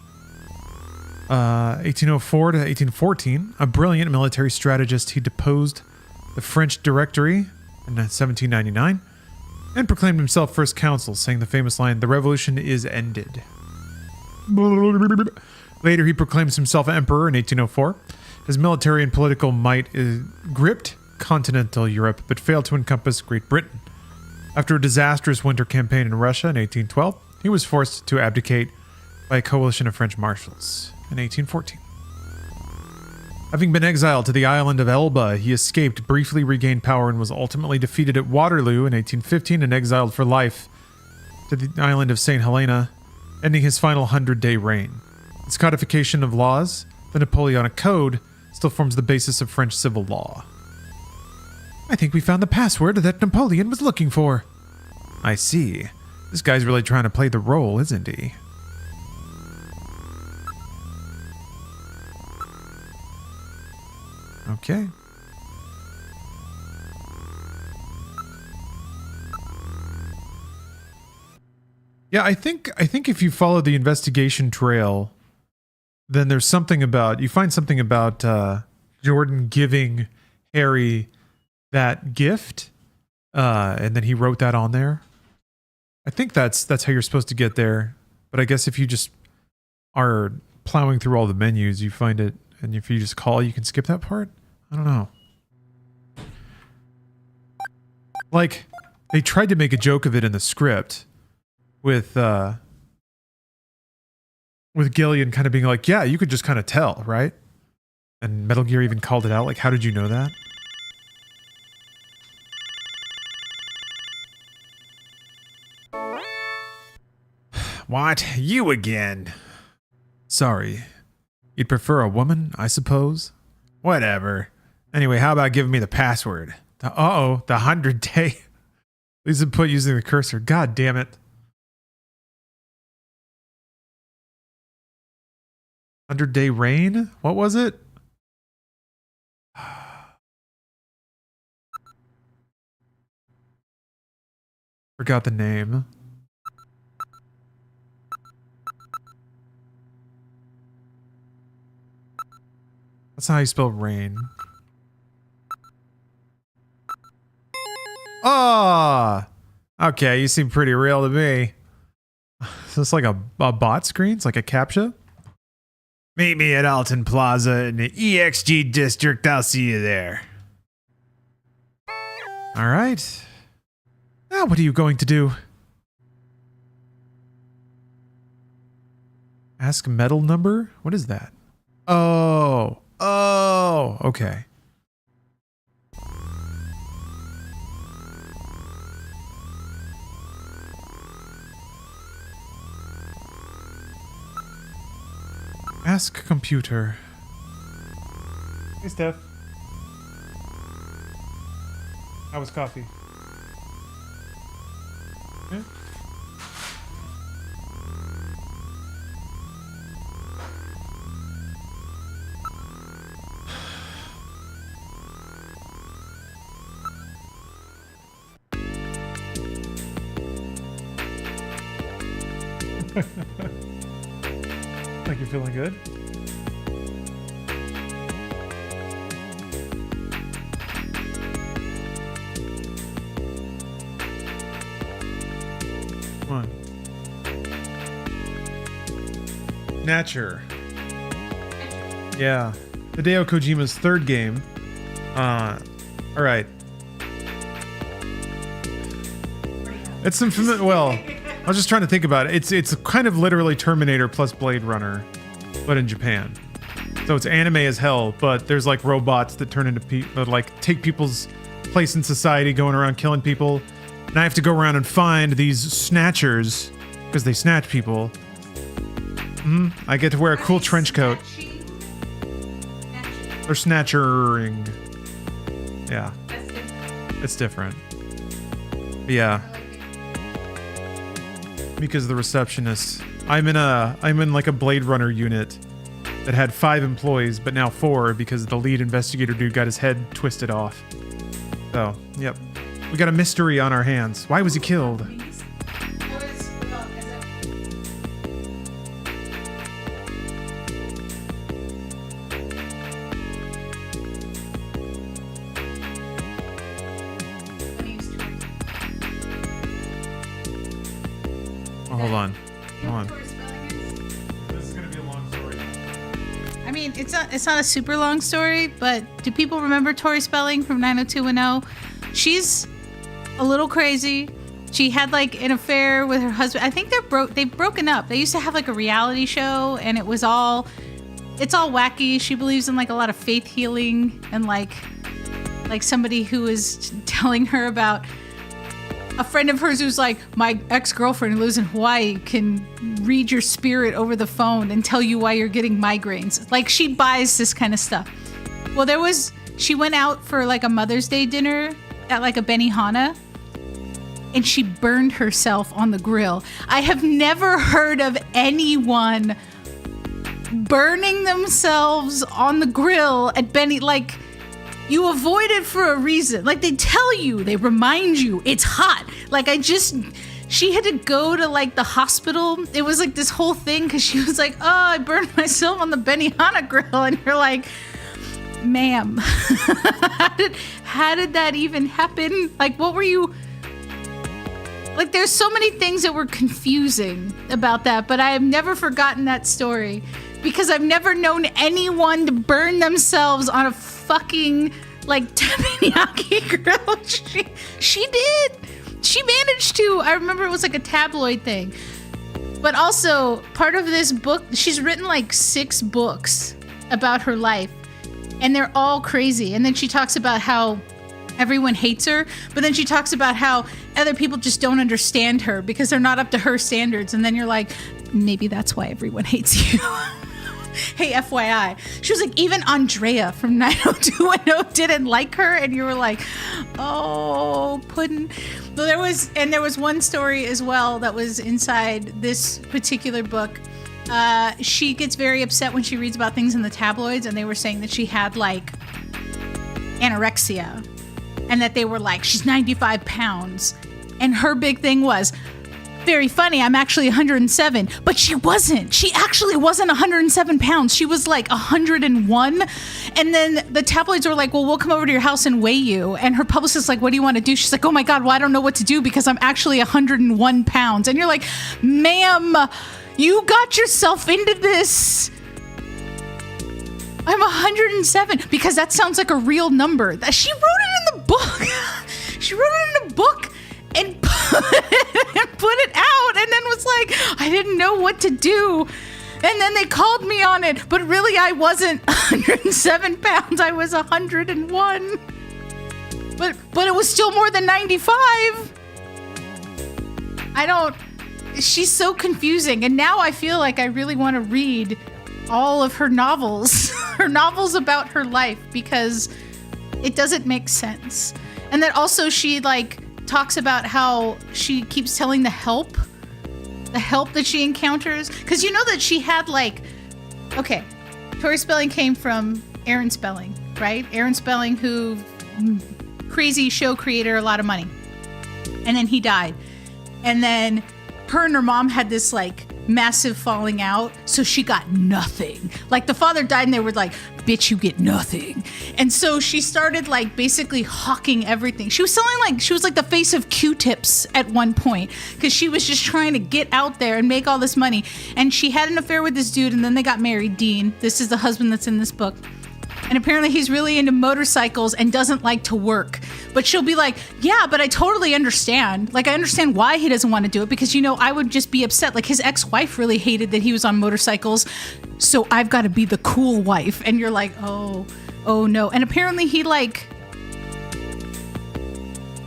1804 to 1814. A brilliant military strategist, he deposed the French Directory in 1799 and proclaimed himself First Consul, saying the famous line, "The revolution is ended." Later, he proclaims himself Emperor in 1804. His military and political might gripped continental Europe, but failed to encompass Great Britain. After a disastrous winter campaign in Russia in 1812, he was forced to abdicate by a coalition of French marshals in 1814. Having been exiled to the island of Elba, he escaped, briefly regained power, and was ultimately defeated at Waterloo in 1815 and exiled for life to the island of St. Helena, ending his final 100-day reign. Its codification of laws, the Napoleonic Code, still forms the basis of French civil law. I think we found the password that Napoleon was looking for. I see. This guy's really trying to play the role, isn't he? Okay. Yeah, I think if you follow the investigation trail, then there's something about, you find something about Jordan giving Harry that gift, and then he wrote that on there. I think that's how you're supposed to get there. But I guess if you just are plowing through all the menus, you find it, and if you just call, you can skip that part? I don't know. Like, they tried to make a joke of it in the script with Gillian kind of being like, yeah, you could just kind of tell, right? And Metal Gear even called it out, like, how did you know that? What? You again? Sorry. You'd prefer a woman, I suppose? Whatever. Anyway, how about giving me the password? Uh-oh, the 100-day. Please input using the cursor. God damn it. 100-day reign? What was it? Forgot the name. That's not how you spell rain. Oh! Okay, you seem pretty real to me. Is this like a bot screen? It's like a CAPTCHA? Meet me at Alton Plaza in the EXG district. I'll see you there. Alright. Now what are you going to do? Ask medal number? What is that? Oh. Oh, okay. Ask computer. Hey, Steph. How was coffee? Yeah? Like you're feeling good? Come on. Nature. Yeah. Hideo Kojima's third game. Alright. It's some familiar, well, I was just trying to think about it. It's kind of literally Terminator plus Blade Runner, but in Japan. So it's anime as hell, but there's like robots that turn into people, that like take people's place in society, going around killing people. And I have to go around and find these snatchers, because they snatch people. I get to wear a cool trench coat. They're snatchering. Yeah. It's different. But yeah. Because the receptionist. I'm in like a Blade Runner unit that had 5 employees, but now 4 because the lead investigator dude got his head twisted off. So, yep. We got a mystery on our hands. Why was he killed? Oh, hold on. This is gonna be a long story. I mean, it's not a super long story, but do people remember Tori Spelling from 90210? She's a little crazy. She had like an affair with her husband. I think they've broken up. They used to have like a reality show, and it's all wacky. She believes in like a lot of faith healing, and like somebody who is telling her about a friend of hers who's like, my ex-girlfriend who lives in Hawaii can read your spirit over the phone and tell you why you're getting migraines. Like, she buys this kind of stuff. Well, she went out for like a Mother's Day dinner at like a Benihana, and she burned herself on the grill. I have never heard of anyone burning themselves on the grill at Benny. Like, you avoid it for a reason. Like, they tell you, they remind you, it's hot. Like, she had to go to like the hospital. It was like this whole thing because she was like, oh, I burned myself on the Benihana grill. And you're like, ma'am, how did that even happen? Like, what were you... Like, there's so many things that were confusing about that, but I have never forgotten that story because I've never known anyone to burn themselves on a fucking, like, teppanyaki grill. She did. She managed to. I remember it was like a tabloid thing. But also, part of this book, she's written like 6 books about her life, and they're all crazy. And then she talks about how everyone hates her, but then she talks about how other people just don't understand her because they're not up to her standards. And then you're like, maybe that's why everyone hates you. Hey, FYI. She was like, even Andrea from 90210 didn't like her. And you were like, oh, pudding. Well, there was one story as well that was inside this particular book. She gets very upset when she reads about things in the tabloids, and they were saying that she had like anorexia. And that they were like, she's 95 pounds. And her big thing was, very funny, I'm actually 107. But she wasn't. She actually wasn't 107 pounds. She was like 101. And then the tabloids were like, well, we'll come over to your house and weigh you. And her publicist's like, what do you want to do? She's like, oh my God, well, I don't know what to do because I'm actually 101 pounds. And you're like, ma'am, you got yourself into this. I'm 107 because that sounds like a real number. She wrote it in the book. She wrote it in a book and put it out, and then was like, I didn't know what to do. And then they called me on it, but really I wasn't 107 pounds. I was 101. But it was still more than 95. She's so confusing, and now I feel like I really want to read all of her novels, her novels about her life, because it doesn't make sense. And then also she like talks about how she keeps telling the help that she encounters, because you know that she had like, okay, Tori Spelling came from Aaron Spelling, right? Aaron Spelling, who crazy show creator, a lot of money, and then he died, and then her and her mom had this like massive falling out, so she got nothing. Like the father died and they were like, bitch, you get nothing. And so she started like basically hawking everything. She was like the face of Q-tips at one point because she was just trying to get out there and make all this money. And she had an affair with this dude, and then they got married. Dean, this is the husband that's in this book. And apparently he's really into motorcycles and doesn't like to work. But she'll be like, yeah, but I totally understand. Like, I understand why he doesn't want to do it because, you know, I would just be upset. Like, his ex-wife really hated that he was on motorcycles. So I've got to be the cool wife. And you're like, oh no. And apparently he like,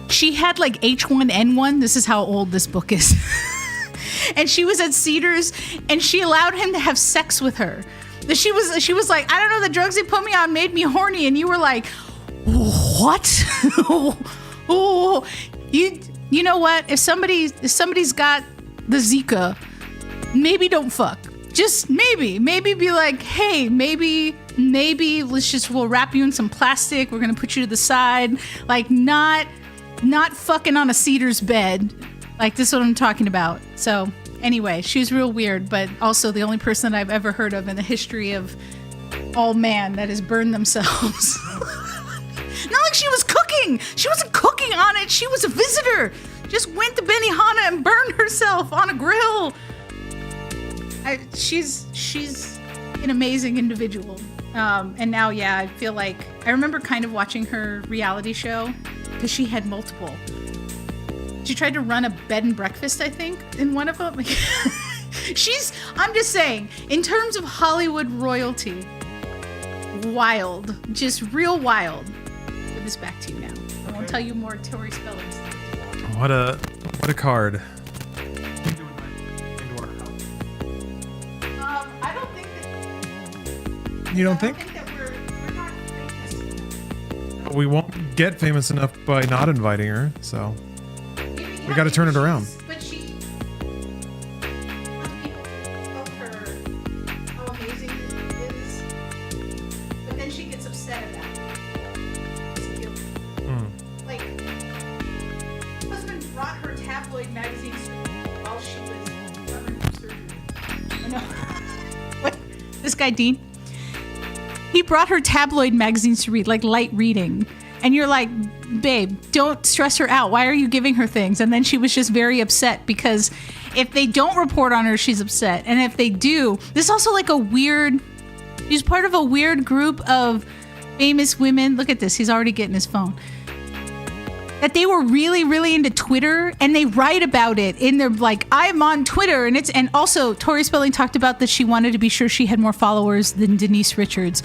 she had like H1N1. This is how old this book is. And she was at Cedars and she allowed him to have sex with her. She was like, I don't know, the drugs they put me on made me horny. And you were like, what? Oh, you know what? If somebody's got the Zika, maybe don't fuck. Just maybe be like, hey, maybe we'll wrap you in some plastic. We're going to put you to the side. Like not fucking on a Cedars bed. Like, this is what I'm talking about. So anyway, she was real weird, but also the only person I've ever heard of in the history of all man that has burned themselves. Not like she was cooking. She wasn't cooking on it. She was a visitor. Just went to Benihana and burned herself on a grill. She's an amazing individual. And now, yeah, I feel like I remember kind of watching her reality show because she had multiple. She tried to run a bed and breakfast, I think, in one of them. I'm just saying, in terms of Hollywood royalty, wild, just real wild. Give this back to you now. I won't tell you more Tori Spelling stuff. What a card. I don't think that. You don't think? I think that we're not famous enough. We won't get famous enough by not inviting her, so we got to turn it around. But she. Lots of people tell her how amazing it is, but then she gets upset about it. It's guilt. Like, her husband brought her tabloid magazines This guy, Dean, he brought her tabloid magazines to read, like light reading. And you're like, babe, don't stress her out. Why are you giving her things? And then she was just very upset because if they don't report on her, she's upset. And if they do, this is also like a weird, he's part of a weird group of famous women. Look at this. He's already getting his phone. That they were really, really into Twitter, and they write about it in their, like, I'm on Twitter. And also Tori Spelling talked about that she wanted to be sure she had more followers than Denise Richards.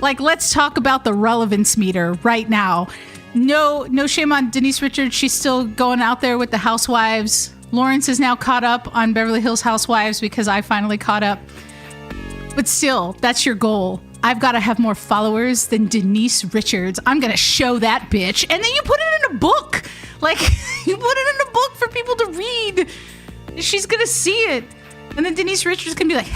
Like, let's talk about the relevance meter right now. No shame on Denise Richards. She's still going out there with the housewives. Lawrence is now caught up on Beverly Hills Housewives because I finally caught up. But still, that's your goal. I've got to have more followers than Denise Richards. I'm going to show that bitch. And then you put it in a book. Like, you put it in a book for people to read. She's going to see it. And then Denise Richards can be like,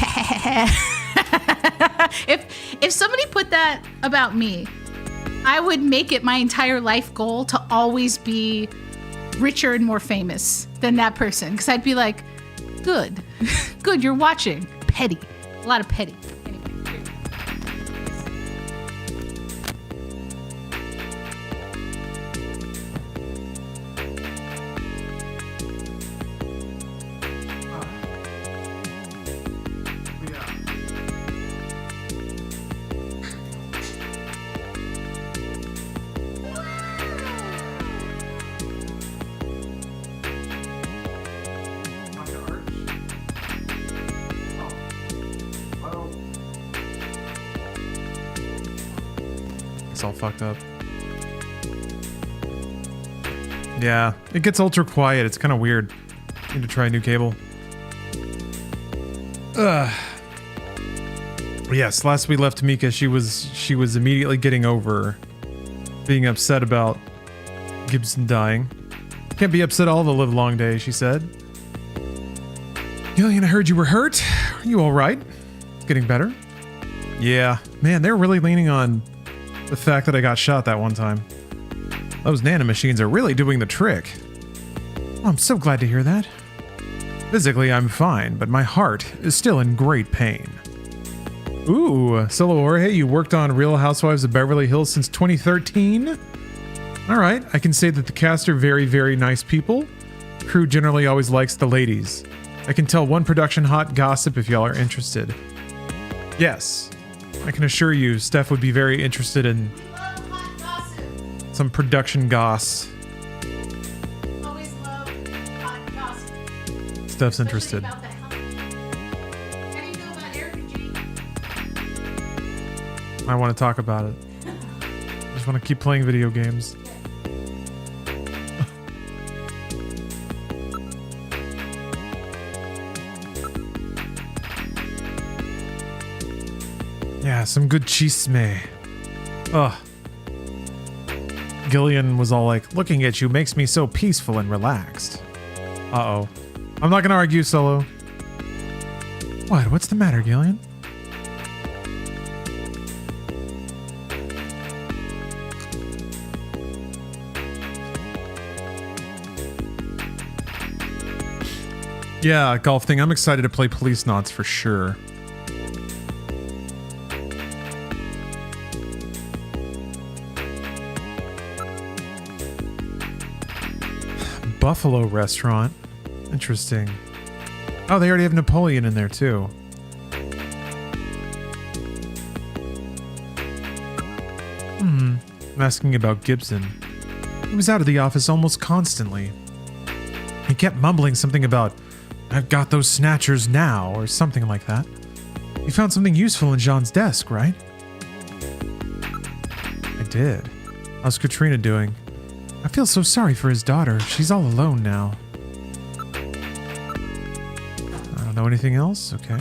if somebody put that about me, I would make it my entire life goal to always be richer and more famous than that person. Because I'd be like, good, you're watching. Petty. A lot of petty. It's all fucked up. Yeah, it gets ultra quiet. It's kind of weird. Need to try a new cable. Yes, last we left Tamika, she was immediately getting over being upset about Gibson dying. Can't be upset all the live long day, she said. Gillian, I heard you were hurt. Are you all right? It's getting better. Yeah, man, they're really leaning on the fact that I got shot that one time. Those nanomachines are really doing the trick. Oh, I'm so glad to hear that. Physically, I'm fine, but my heart is still in great pain. Ooh, Solo Jorge, you worked on Real Housewives of Beverly Hills since 2013? Alright, I can say that the cast are very, very nice people. The crew generally always likes the ladies. I can tell one production hot gossip if y'all are interested. Yes, I can assure you, Steph would be very interested in some production goss. Always love hot gossip. Steph's interested. How do you feel about Eric and Jake? I want to talk about it. I just want to keep playing video games. Yeah, some good chisme. Ugh. Gillian was all like, looking at you makes me so peaceful and relaxed. Uh-oh. I'm not gonna argue, Solo. What? What's the matter, Gillian? Yeah, golf thing. I'm excited to play Police Knots for sure. Buffalo restaurant. Interesting. Oh, they already have Napoleon in there too. I'm asking about Gibson. He was out of the office almost constantly. He kept mumbling something about, I've got those snatchers now, or something like that. You found something useful in Jean's desk, right? I did. How's Katrina doing? I feel so sorry for his daughter. She's all alone now. I don't know anything else? Okay.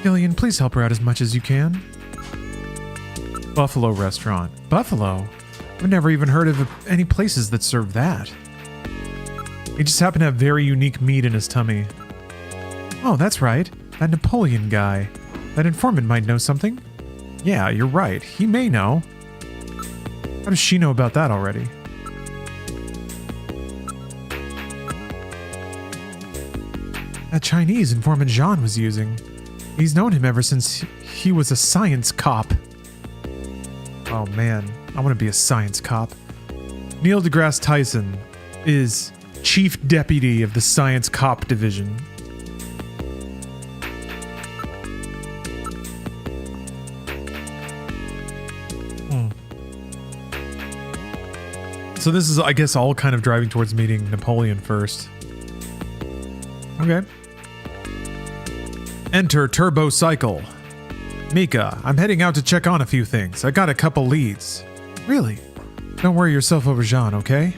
Gillian, please help her out as much as you can. Buffalo restaurant. Buffalo? I've never even heard of any places that serve that. He just happened to have very unique meat in his tummy. Oh, that's right. That Napoleon guy. That informant might know something. Yeah, you're right. He may know. How does she know about that already? That Chinese informant Jean was using. He's known him ever since he was a science cop. Oh man, I want to be a science cop. Neil deGrasse Tyson is Chief Deputy of the Science Cop Division. So this is, I guess, all kind of driving towards meeting Napoleon first. Okay. Enter Turbo Cycle. Mika, I'm heading out to check on a few things. I got a couple leads. Really? Don't worry yourself over Jean, okay?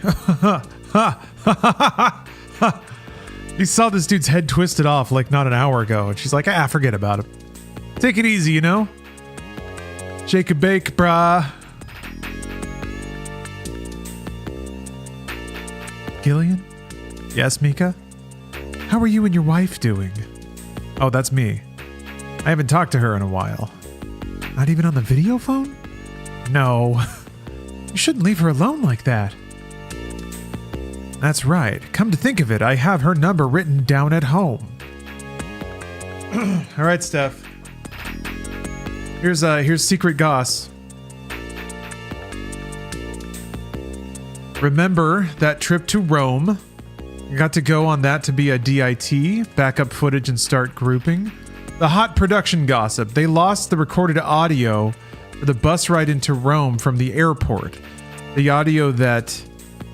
You saw this dude's head twisted off like not an hour ago, and she's like, forget about him. Take it easy, you know? Shake a bake, brah. Gillian? Yes, Mika? How are you and your wife doing? Oh, that's me. I haven't talked to her in a while. Not even on the video phone? No. You shouldn't leave her alone like that. That's right. Come to think of it, I have her number written down at home. All right, Steph. Here's Secret Goss. Remember that trip to Rome? You got to go on that to be a DIT, backup footage and start grouping. The hot production gossip. They lost the recorded audio for the bus ride into Rome from the airport. The audio that,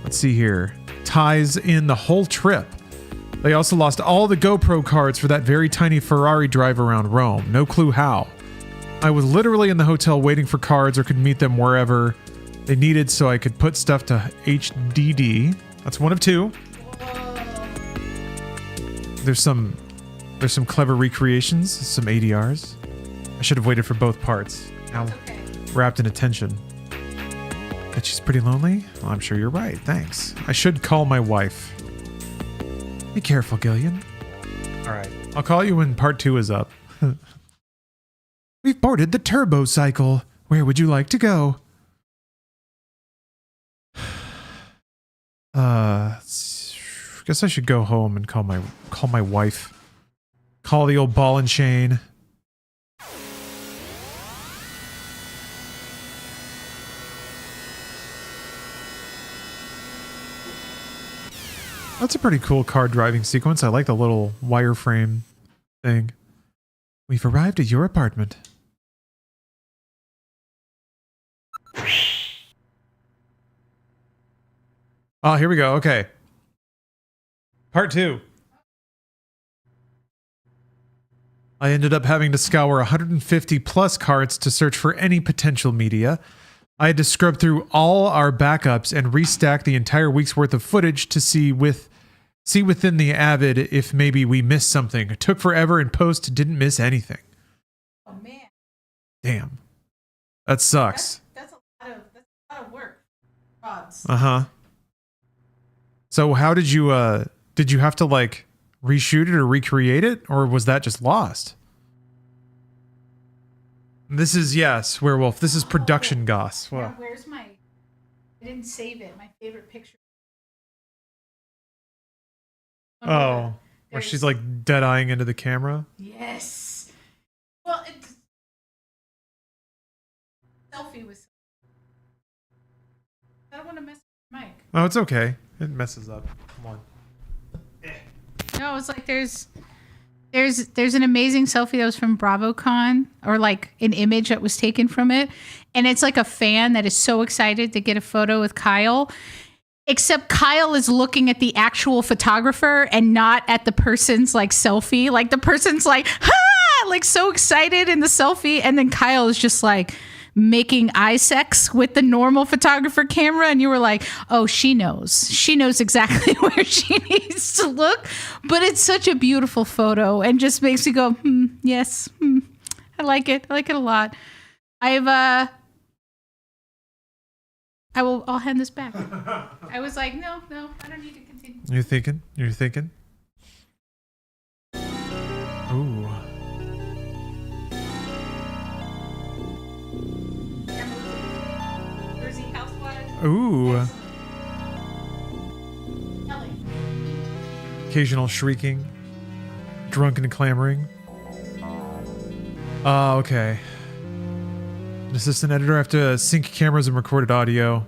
let's see here, ties in the whole trip. They also lost all the GoPro cards for that very tiny Ferrari drive around Rome. No clue how. I was literally in the hotel waiting for cards or could meet them wherever they needed so I could put stuff to HDD. That's one of two. There's some clever recreations, some ADRs. I should have waited for both parts. Now wrapped in attention. That she's pretty lonely? Well, I'm sure you're right. Thanks. I should call my wife. Be careful, Gillian. All right. I'll call you when part 2 is up. We've boarded the Turbo Cycle. Where would you like to go? Guess I should go home and call my wife. Call the old ball and chain. That's a pretty cool car driving sequence. I like the little wireframe thing. We've arrived at your apartment. Oh, here we go. Okay. Part 2. I ended up having to scour 150 plus cards to search for any potential media. I had to scrub through all our backups and restack the entire week's worth of footage to see within the Avid if maybe we missed something. It took forever and post didn't miss anything. Oh man. Damn. That sucks. That's a lot of work. Rods. Uh-huh. So how did you have to like reshoot it or recreate it, or was that just lost? This is, yes, Werewolf. This is production goss. Wow. Now, where's my... I didn't save it. My favorite picture. Oh, where she's like dead-eyeing into the camera? Yes. Well, it's... Selfie was... I don't want to mess with Mike. Oh, it's okay. It messes up. Come on. No, it's like there's an amazing selfie that was from BravoCon, or like an image that was taken from it, and it's like a fan that is so excited to get a photo with Kyle, except Kyle is looking at the actual photographer and not at the person's like selfie. Like the person's like, ha! Like so excited in the selfie, and then Kyle is just like making eye sex with the normal photographer camera, and you were like, oh, she knows exactly where she needs to look. But it's such a beautiful photo and just makes me go, yes, I like it a lot. I'll hand this back. I was like, no, I don't need to continue. You're thinking ooh. Ooh. Occasional shrieking, drunken clamoring. Okay. An assistant editor, I have to sync cameras and recorded audio.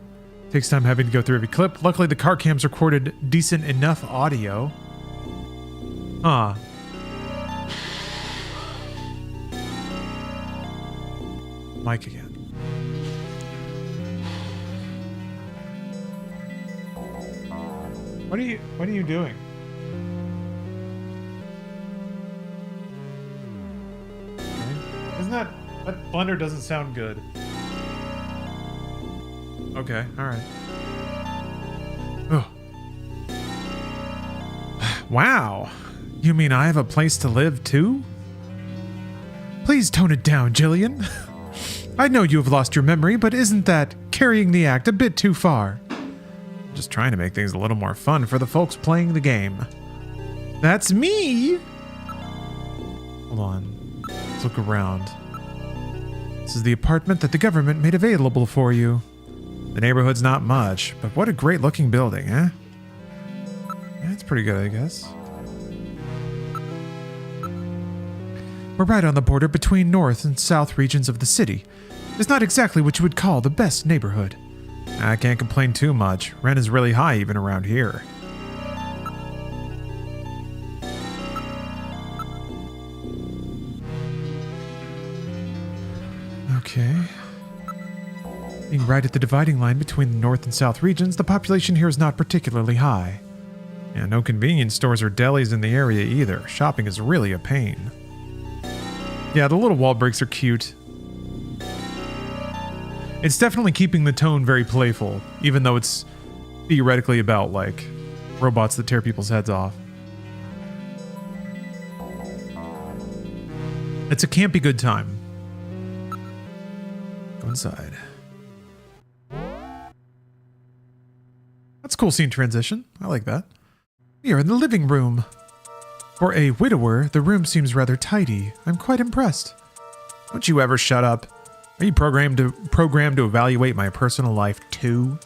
Takes time having to go through every clip. Luckily, the car cams recorded decent enough audio. Huh. Mike again. What are you doing? Okay. Isn't that blender doesn't sound good. Okay, alright. Oh. Wow. You mean I have a place to live too? Please tone it down, Jillian. I know you have lost your memory, but isn't that carrying the act a bit too far? Just trying to make things a little more fun for the folks playing the game. That's me! Hold on. Let's look around. This is the apartment that the government made available for you. The neighborhood's not much, but what a great looking building, eh? Yeah, it's pretty good, I guess. We're right on the border between north and south regions of the city. It's not exactly what you would call the best neighborhood. I can't complain too much. Rent is really high even around here. Okay. Being right at the dividing line between the north and south regions, the population here is not particularly high. Yeah, no convenience stores or delis in the area either. Shopping is really a pain. Yeah, the little wall breaks are cute. It's definitely keeping the tone very playful, even though it's theoretically about, like, robots that tear people's heads off. It's a campy good time. Go inside. That's a cool scene transition. I like that. We are in the living room. For a widower, the room seems rather tidy. I'm quite impressed. Don't you ever shut up. Are you programmed to evaluate my personal life too?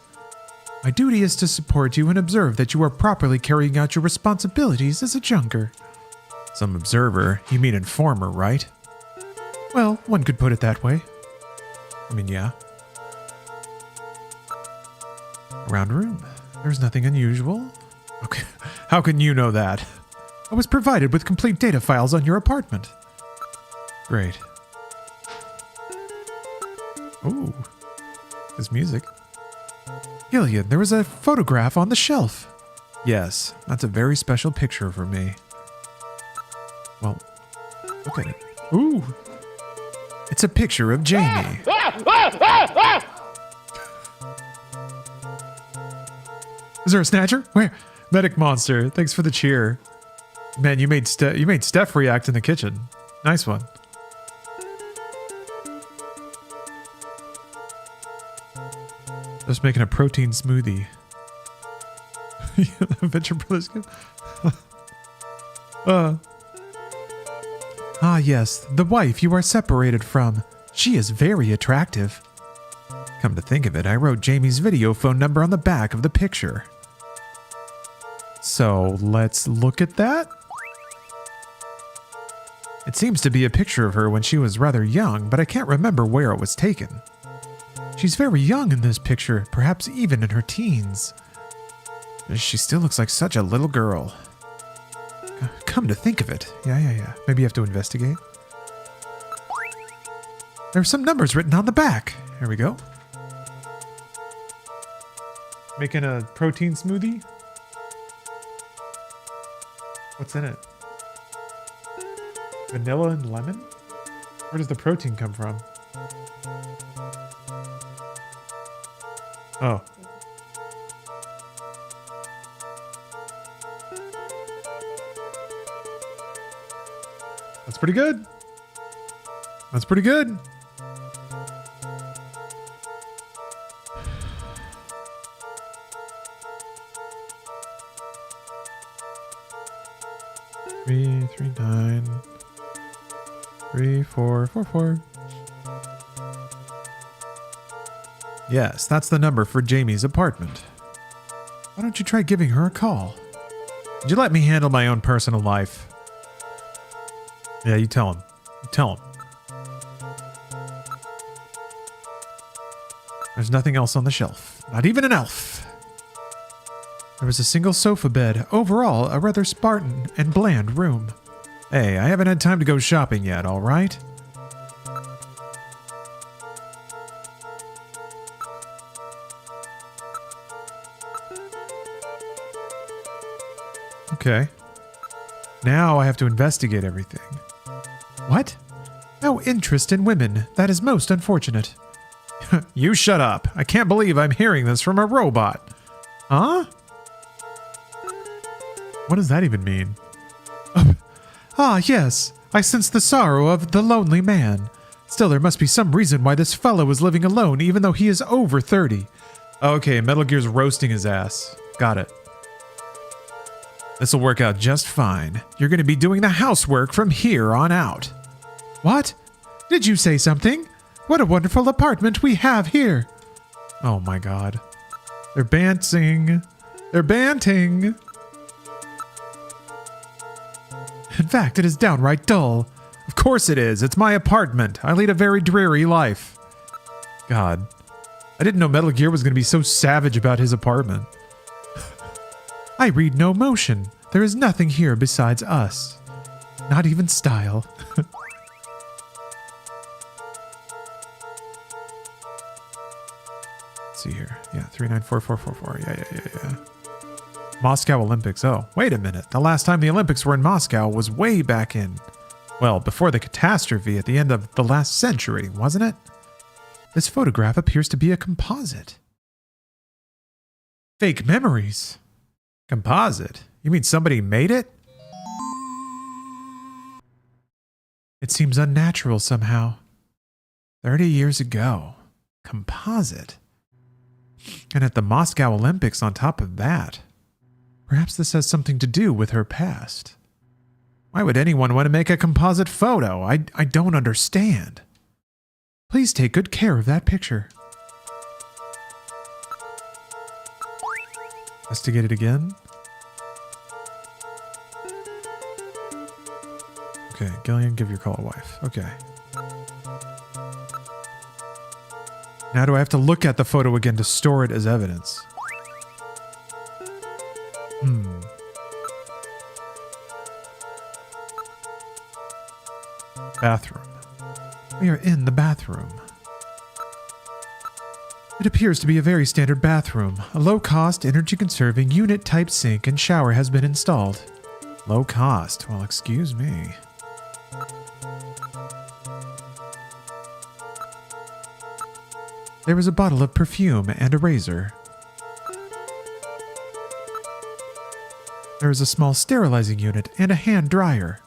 My duty is to support you and observe that you are properly carrying out your responsibilities as a junker. Some observer? You mean informer, right? Well, one could put it that way. I mean, yeah. Around room. There's nothing unusual. Okay, how can you know that? I was provided with complete data files on your apartment. Great. Ooh, there's music. Gillian, there was a photograph on the shelf. Yes, that's a very special picture for me. Well, look at it. Ooh, it's a picture of Jamie. Is there a snatcher? Where? Medic monster. Thanks for the cheer. Man, you made Steph react in the kitchen. Nice one. Just making a protein smoothie. Venture Brothers. Ah, yes, the wife you are separated from. She is very attractive. Come to think of it, I wrote Jamie's video phone number on the back of the picture. So let's look at that. It seems to be a picture of her when she was rather young, but I can't remember where it was taken. She's very young in this picture, perhaps even in her teens. She still looks like such a little girl. Come to think of it. Yeah. Maybe you have to investigate. There are some numbers written on the back. Here we go. Making a protein smoothie? What's in it? Vanilla and lemon? Where does the protein come from? Oh. That's pretty good. That's pretty good. Three, 9, 3, 4, 4, 4. Yes, that's the number for Jamie's apartment. Why don't you try giving her a call? Would you let me handle my own personal life? Yeah, you tell him. You tell him. There's nothing else on the shelf. Not even an elf. There was a single sofa bed. Overall, a rather Spartan and bland room. Hey, I haven't had time to go shopping yet, alright? Okay. Now I have to investigate everything. What? No interest in women. That is most unfortunate. You shut up. I can't believe I'm hearing this from a robot. Huh? What does that even mean? Ah, yes. I sense the sorrow of the lonely man. Still, there must be some reason why this fellow is living alone even though he is over 30. Okay, Metal Gear's roasting his ass. Got it. This'll work out just fine. You're going to be doing the housework from here on out. What? Did you say something? What a wonderful apartment we have here. Oh my god. They're banting. They're banting. In fact, it is downright dull. Of course it is. It's my apartment. I lead a very dreary life. God. I didn't know Metal Gear was going to be so savage about his apartment. I read no motion. There is nothing here besides us. Not even style. Let's see here. Yeah, 394444. Yeah. Moscow Olympics. Oh, wait a minute. The last time the Olympics were in Moscow was way back in, well, before the catastrophe at the end of the last century, wasn't it? This photograph appears to be a composite. Fake memories. Composite? You mean somebody made it? It seems unnatural somehow. 30 years ago. Composite. And at the Moscow Olympics on top of that. Perhaps this has something to do with her past. Why would anyone want to make a composite photo? I don't understand. Please take good care of that picture. Investigate it again. Okay, Gillian, give your call a wife. Okay. Now do I have to look at the photo again to store it as evidence? Bathroom. We are in the bathroom. It appears to be a very standard bathroom. A low-cost, energy-conserving, unit-type sink and shower has been installed. Low cost? Well, excuse me. There is a bottle of perfume and a razor. There is a small sterilizing unit and a hand dryer.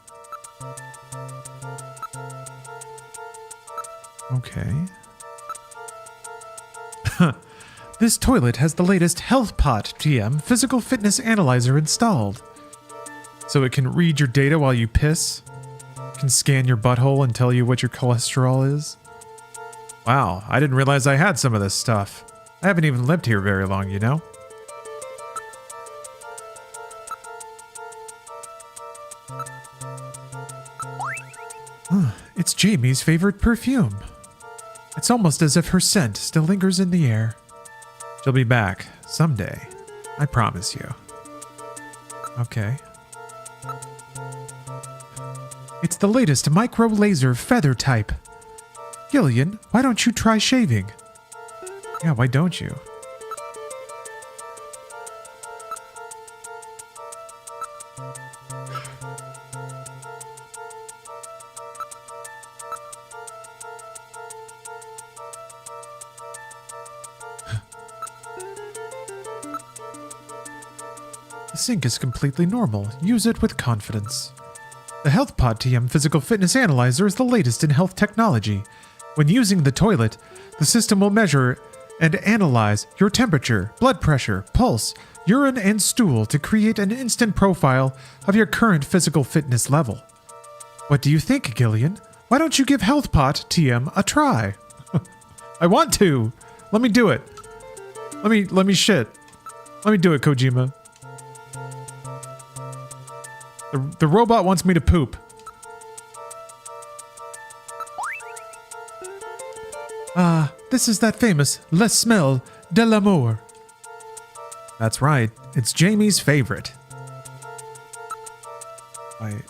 Okay. This toilet has the latest HealthPot TM physical fitness analyzer installed. So it can read your data while you piss, can scan your butthole and tell you what your cholesterol is. Wow, I didn't realize I had some of this stuff. I haven't even lived here very long, you know? It's Jamie's favorite perfume. It's almost as if her scent still lingers in the air. She'll be back someday. I promise you. Okay. It's the latest micro laser feather type. Gillian, why don't you try shaving? Yeah, why don't you? The sink is completely normal. Use it with confidence. The HealthPod TM Physical Fitness Analyzer is the latest in health technology. When using the toilet, the system will measure and analyze your temperature, blood pressure, pulse, urine, and stool to create an instant profile of your current physical fitness level. What do you think, Gillian? Why don't you give HealthPod TM a try? I want to. Let me do it. Let me shit. Let me do it, Kojima. The robot wants me to poop. this is that famous Le Smell de l'Amour. That's right, it's Jamie's favorite. Wait.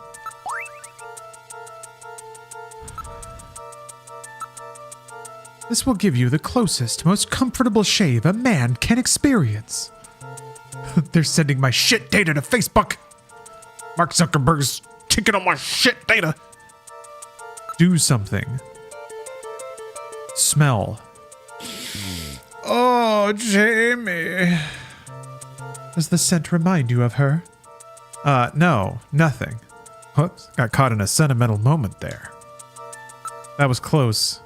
This will give you the closest, most comfortable shave a man can experience. They're sending my shit data to Facebook. Mark Zuckerberg's taking on my shit data. Do something. Smell. Oh, Jamie. Does the scent remind you of her? No, nothing. Whoops, got caught in a sentimental moment there. That was close.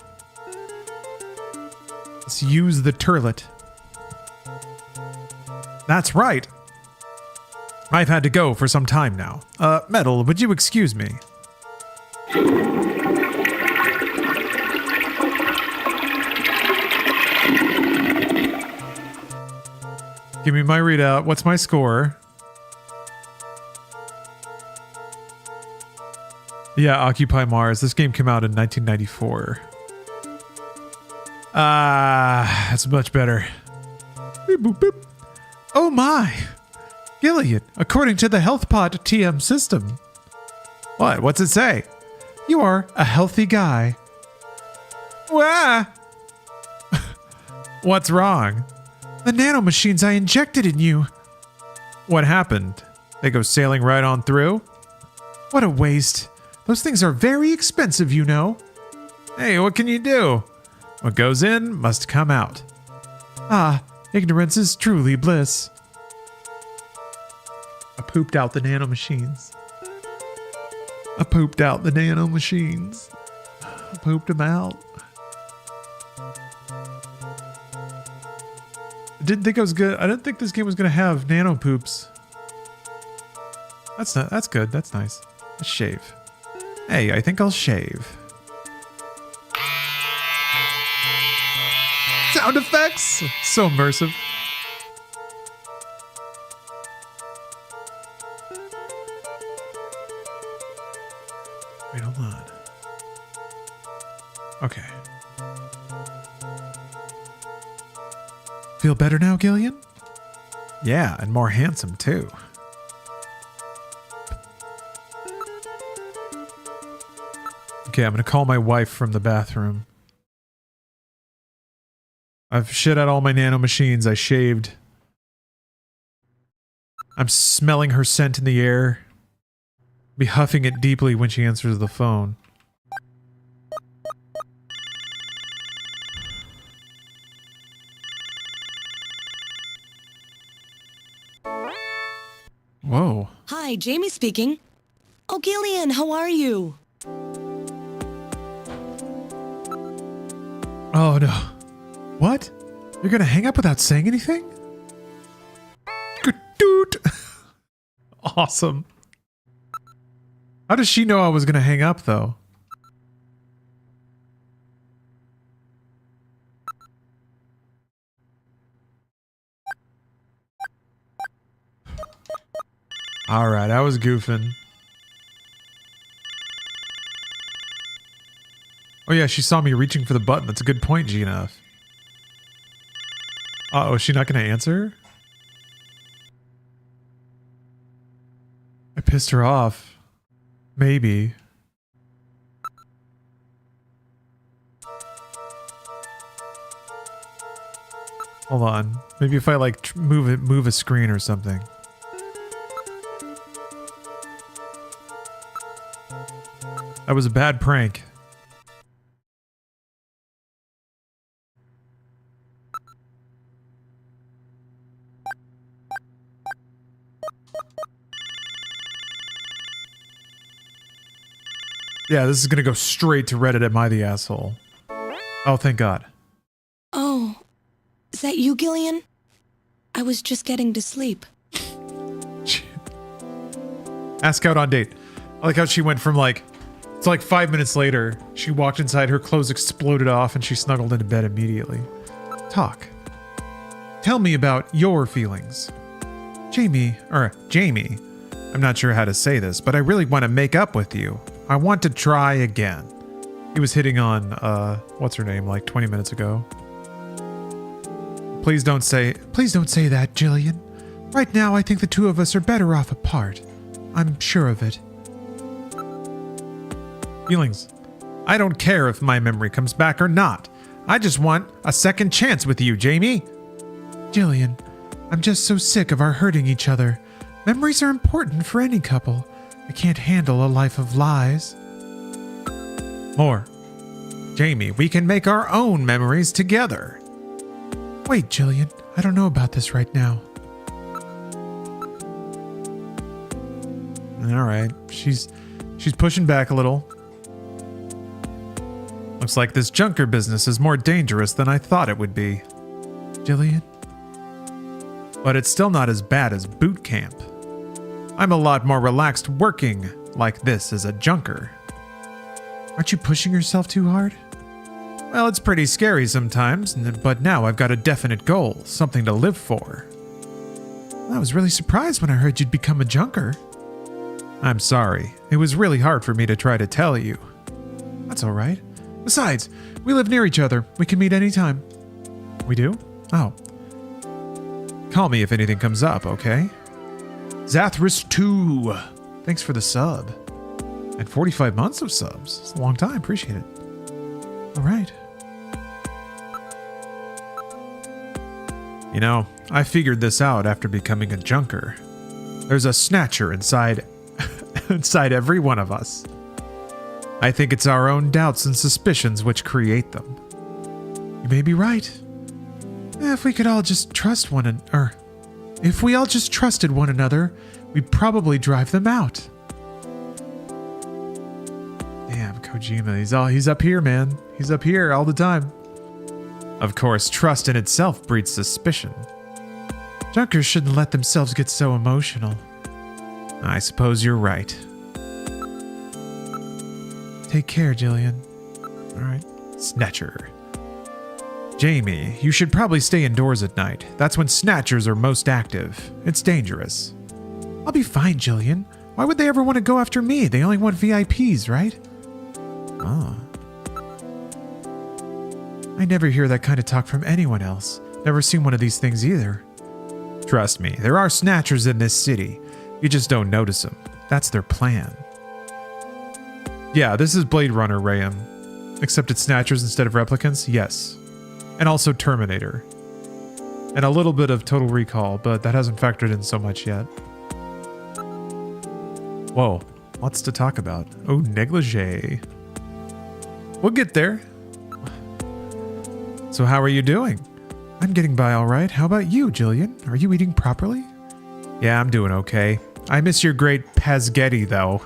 Let's use the turlet. That's right. I've had to go for some time now. Metal, would you excuse me? Give me my readout. What's my score? Yeah, Occupy Mars. This game came out in 1994. That's much better. Beep, boop, boop. Oh my! Gillian, according to the HealthPod TM system. What? What's it say? You are a healthy guy. Wah! What's wrong? The nanomachines I injected in you. What happened? They go sailing right on through? What a waste. Those things are very expensive, you know. Hey, what can you do? What goes in must come out. Ah, ignorance is truly bliss. I pooped out the nanomachines. I pooped out the nanomachines. I pooped them out. I didn't think I was good. I didn't think this game was gonna have nano poops. That's good. That's nice. Let's shave. Hey, I think I'll shave. Sound effects! So immersive. Wait, hold on. Okay. Feel better now, Gillian? Yeah, and more handsome too. Okay, I'm gonna call my wife from the bathroom. I've shit out all my nanomachines. I shaved. I'm smelling her scent in the air. Be huffing it deeply when she answers the phone. Whoa. Hi, Jamie speaking. Oh, Gillian, how are you? Oh no. What? You're gonna hang up without saying anything? Good dude. Awesome. How does she know I was gonna hang up though? Alright, I was goofing. Oh yeah, she saw me reaching for the button. That's a good point, Gina. Uh-oh, is she not going to answer? I pissed her off. Maybe. Hold on. Maybe if I like move a screen or something. That was a bad prank. Yeah, this is gonna go straight to Reddit. Am I the asshole? Oh, thank God. Oh, is that you, Gillian? I was just getting to sleep. Ask out on date. I like how she went from like, it's like 5 minutes later, she walked inside, her clothes exploded off, and she snuggled into bed immediately. Talk. Tell me about your feelings. Jamie. I'm not sure how to say this, but I really want to make up with you. I want to try again. He was hitting on, what's her name, like 20 minutes ago. Please don't say that, Jillian. Right now, I think the two of us are better off apart. I'm sure of it. Feelings. I don't care if my memory comes back or not. I just want a second chance with you, Jamie. Jillian, I'm just so sick of our hurting each other. Memories are important for any couple. I can't handle a life of lies. More. Jamie, we can make our own memories together. Wait, Jillian. I don't know about this right now. All right. She's pushing back a little. Looks like this junker business is more dangerous than I thought it would be. Jillian? But it's still not as bad as boot camp. I'm a lot more relaxed working like this as a junker. Aren't you pushing yourself too hard? Well, it's pretty scary sometimes, but now I've got a definite goal, something to live for. I was really surprised when I heard you'd become a junker. I'm sorry. It was really hard for me to try to tell you. That's all right. Besides, we live near each other. We can meet anytime. We do? Oh. Call me if anything comes up, okay? Zathras 2. Thanks for the sub. And 45 months of subs. It's a long time. Appreciate it. All right. You know, I figured this out after becoming a junker. There's a snatcher inside every one of us. I think it's our own doubts and suspicions which create them. You may be right. If we could all just trust if we all just trusted one another, we'd probably drive them out. Damn, Kojima, he's up here, man. He's up here all the time. Of course, trust in itself breeds suspicion. Junkers shouldn't let themselves get so emotional. I suppose you're right. Take care, Jillian. All right. Snatcher. Jamie, you should probably stay indoors at night. That's when snatchers are most active. It's dangerous. I'll be fine, Jillian. Why would they ever want to go after me? They only want VIPs, right? Oh. I never hear that kind of talk from anyone else. Never seen one of these things either. Trust me, there are snatchers in this city. You just don't notice them. That's their plan. Yeah, this is Blade Runner, Rayam. Except it's snatchers instead of replicants? Yes. And also Terminator. And a little bit of Total Recall, but that hasn't factored in so much yet. Whoa, lots to talk about. Oh, negligee. We'll get there. So how are you doing? I'm getting by all right. How about you, Jillian? Are you eating properly? Yeah, I'm doing okay. I miss your great Pazgetti, though.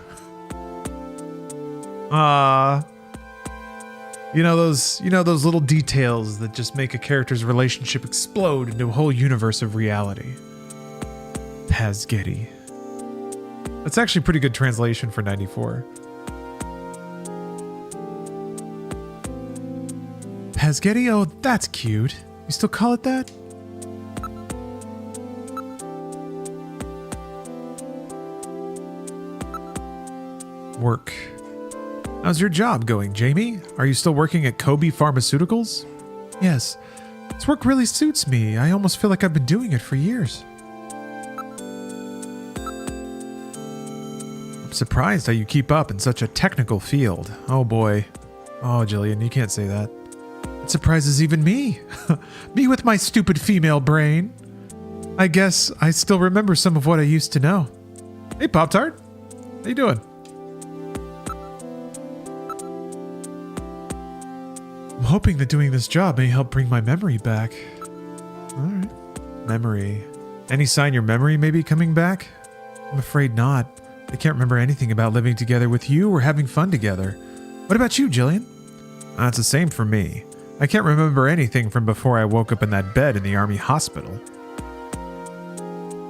You know those little details that just make a character's relationship explode into a whole universe of reality. Pazgetti. That's actually a pretty good translation for 94. Pazgetti? Oh, that's cute. You still call it that? Work. How's your job going, Jamie? Are you still working at Kobe Pharmaceuticals? Yes. This work really suits me. I almost feel like I've been doing it for years. I'm surprised how you keep up in such a technical field. Oh boy. Oh, Jillian, you can't say that. It surprises even me. Me with my stupid female brain. I guess I still remember some of what I used to know. Hey, Pop-Tart. How you doing? I'm hoping that doing this job may help bring my memory back. Alright. Memory. Any sign your memory may be coming back? I'm afraid not. I can't remember anything about living together with you or having fun together. What about you, Jillian? It's the same for me. I can't remember anything from before I woke up in that bed in the army hospital.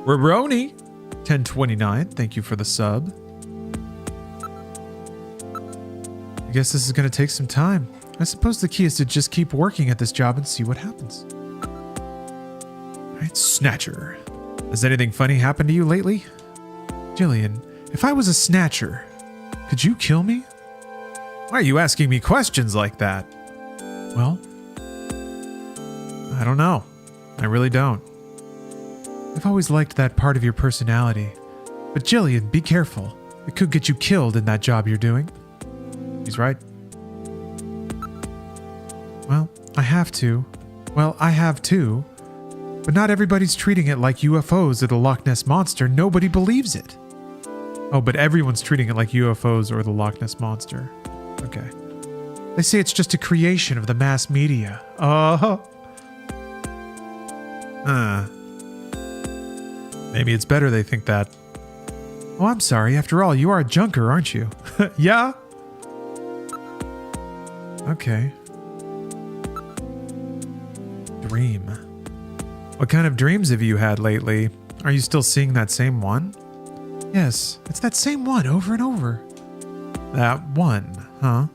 Roroni, 1029, thank you for the sub. I guess this is going to take some time. I suppose the key is to just keep working at this job and see what happens. Alright, Snatcher. Has anything funny happened to you lately? Jillian, if I was a Snatcher, could you kill me? Why are you asking me questions like that? Well, I don't know. I really don't. I've always liked that part of your personality. But Jillian, be careful. It could get you killed in that job you're doing. He's right. Well, I have to. Well, I have too. But not everybody's treating it like UFOs or the Loch Ness Monster. Nobody believes it. Oh, but everyone's treating it like UFOs or the Loch Ness Monster. Okay. They say it's just a creation of the mass media. Maybe it's better they think that. Oh, I'm sorry. After all, you are a junker, aren't you? Yeah? Okay. Dream. What kind of dreams have you had lately? Are you still seeing that same one? Yes, it's that same one over and over. That one, huh?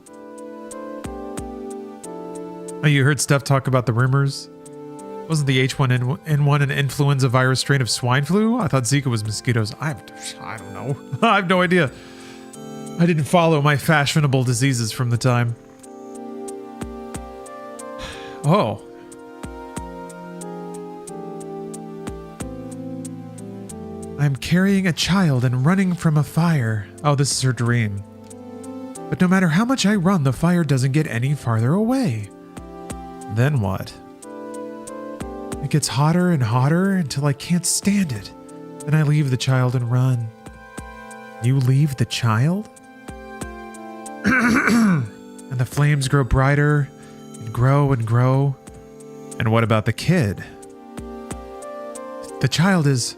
Oh, you heard Steph talk about the rumors? Wasn't the H1N1 an influenza virus strain of swine flu? I thought Zika was mosquitoes. I don't know. I have no idea. I didn't follow my fashionable diseases from the time. Oh. I'm carrying a child and running from a fire. Oh, this is her dream. But no matter how much I run, the fire doesn't get any farther away. Then what? It gets hotter and hotter until I can't stand it. Then I leave the child and run. You leave the child? And the flames grow brighter and grow and grow. And what about the kid? The child is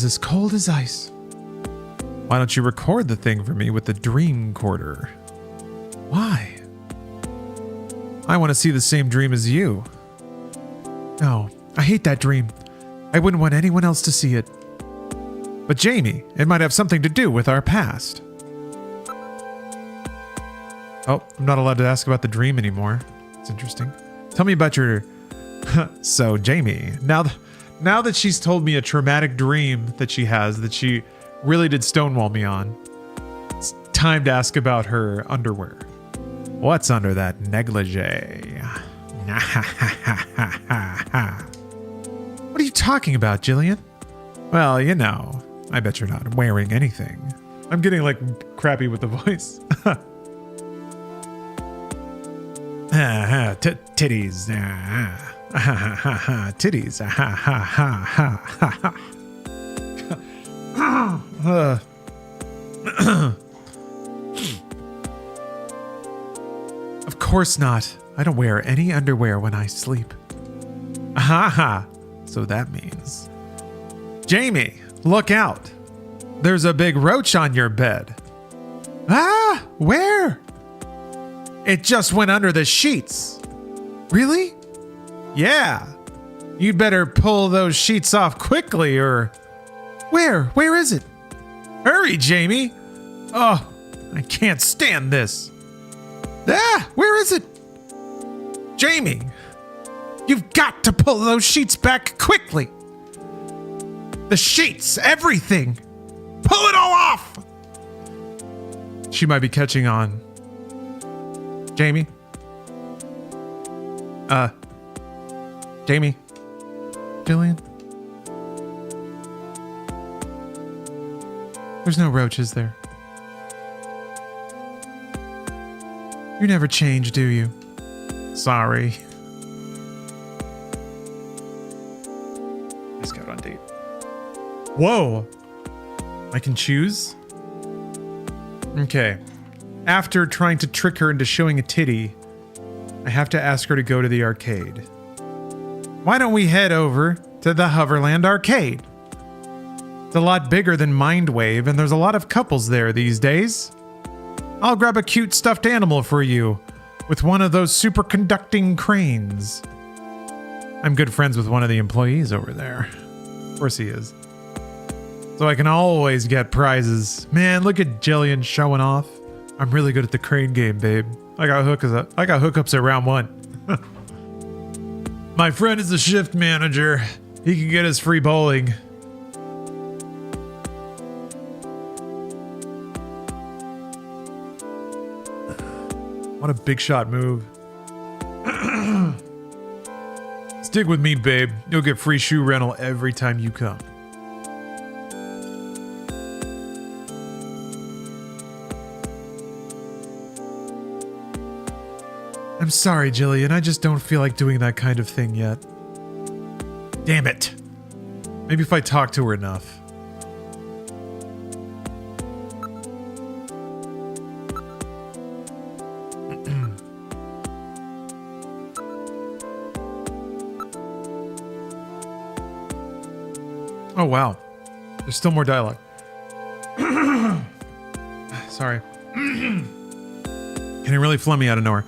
as cold as ice. Why don't you record the thing for me with the dream recorder? Why? I want to see the same dream as you. No, I hate that dream. I wouldn't want anyone else to see it. But Jamie, it might have something to do with our past. Oh, I'm not allowed to ask about the dream anymore. It's interesting. Tell me about your... So, Jamie, now that she's told me a traumatic dream that she has, that she really did stonewall me on, it's time to ask about her underwear. What's under that negligee? What are you talking about, Jillian? Well, you know, I bet you're not wearing anything. I'm getting like crappy with the voice. Titties. Titties. Of course not. I don't wear any underwear when I sleep. So that means... Jamie, look out. There's a big roach on your bed. Ah, where? It just went under the sheets. Really? Yeah. You'd better pull those sheets off quickly or... Where? Where is it? Hurry, Jamie. Oh, I can't stand this. Ah, where is it? Jamie, you've got to pull those sheets back quickly. The sheets, everything. Pull it all off. She might be catching on. Jamie? Jamie? Jillian? There's no roaches there. You never change, do you? Sorry. Just got on date. Whoa! I can choose? Okay. After trying to trick her into showing a titty, I have to ask her to go to the arcade. Why don't we head over to the Hoverland Arcade? It's a lot bigger than Mindwave, and there's a lot of couples there these days. I'll grab a cute stuffed animal for you with one of those superconducting cranes. I'm good friends with one of the employees over there. Of course he is. So I can always get prizes. Man, look at Jillian showing off. I'm really good at the crane game, babe. I got hookups at round 1. My friend is the shift manager. He can get us free bowling. What a big shot move. Stick with me, babe. You'll get free shoe rental every time you come. I'm sorry, Jillian. I just don't feel like doing that kind of thing yet. Damn it. Maybe if I talk to her enough. Oh, wow. There's still more dialogue. Sorry. Getting really flummy out of nowhere.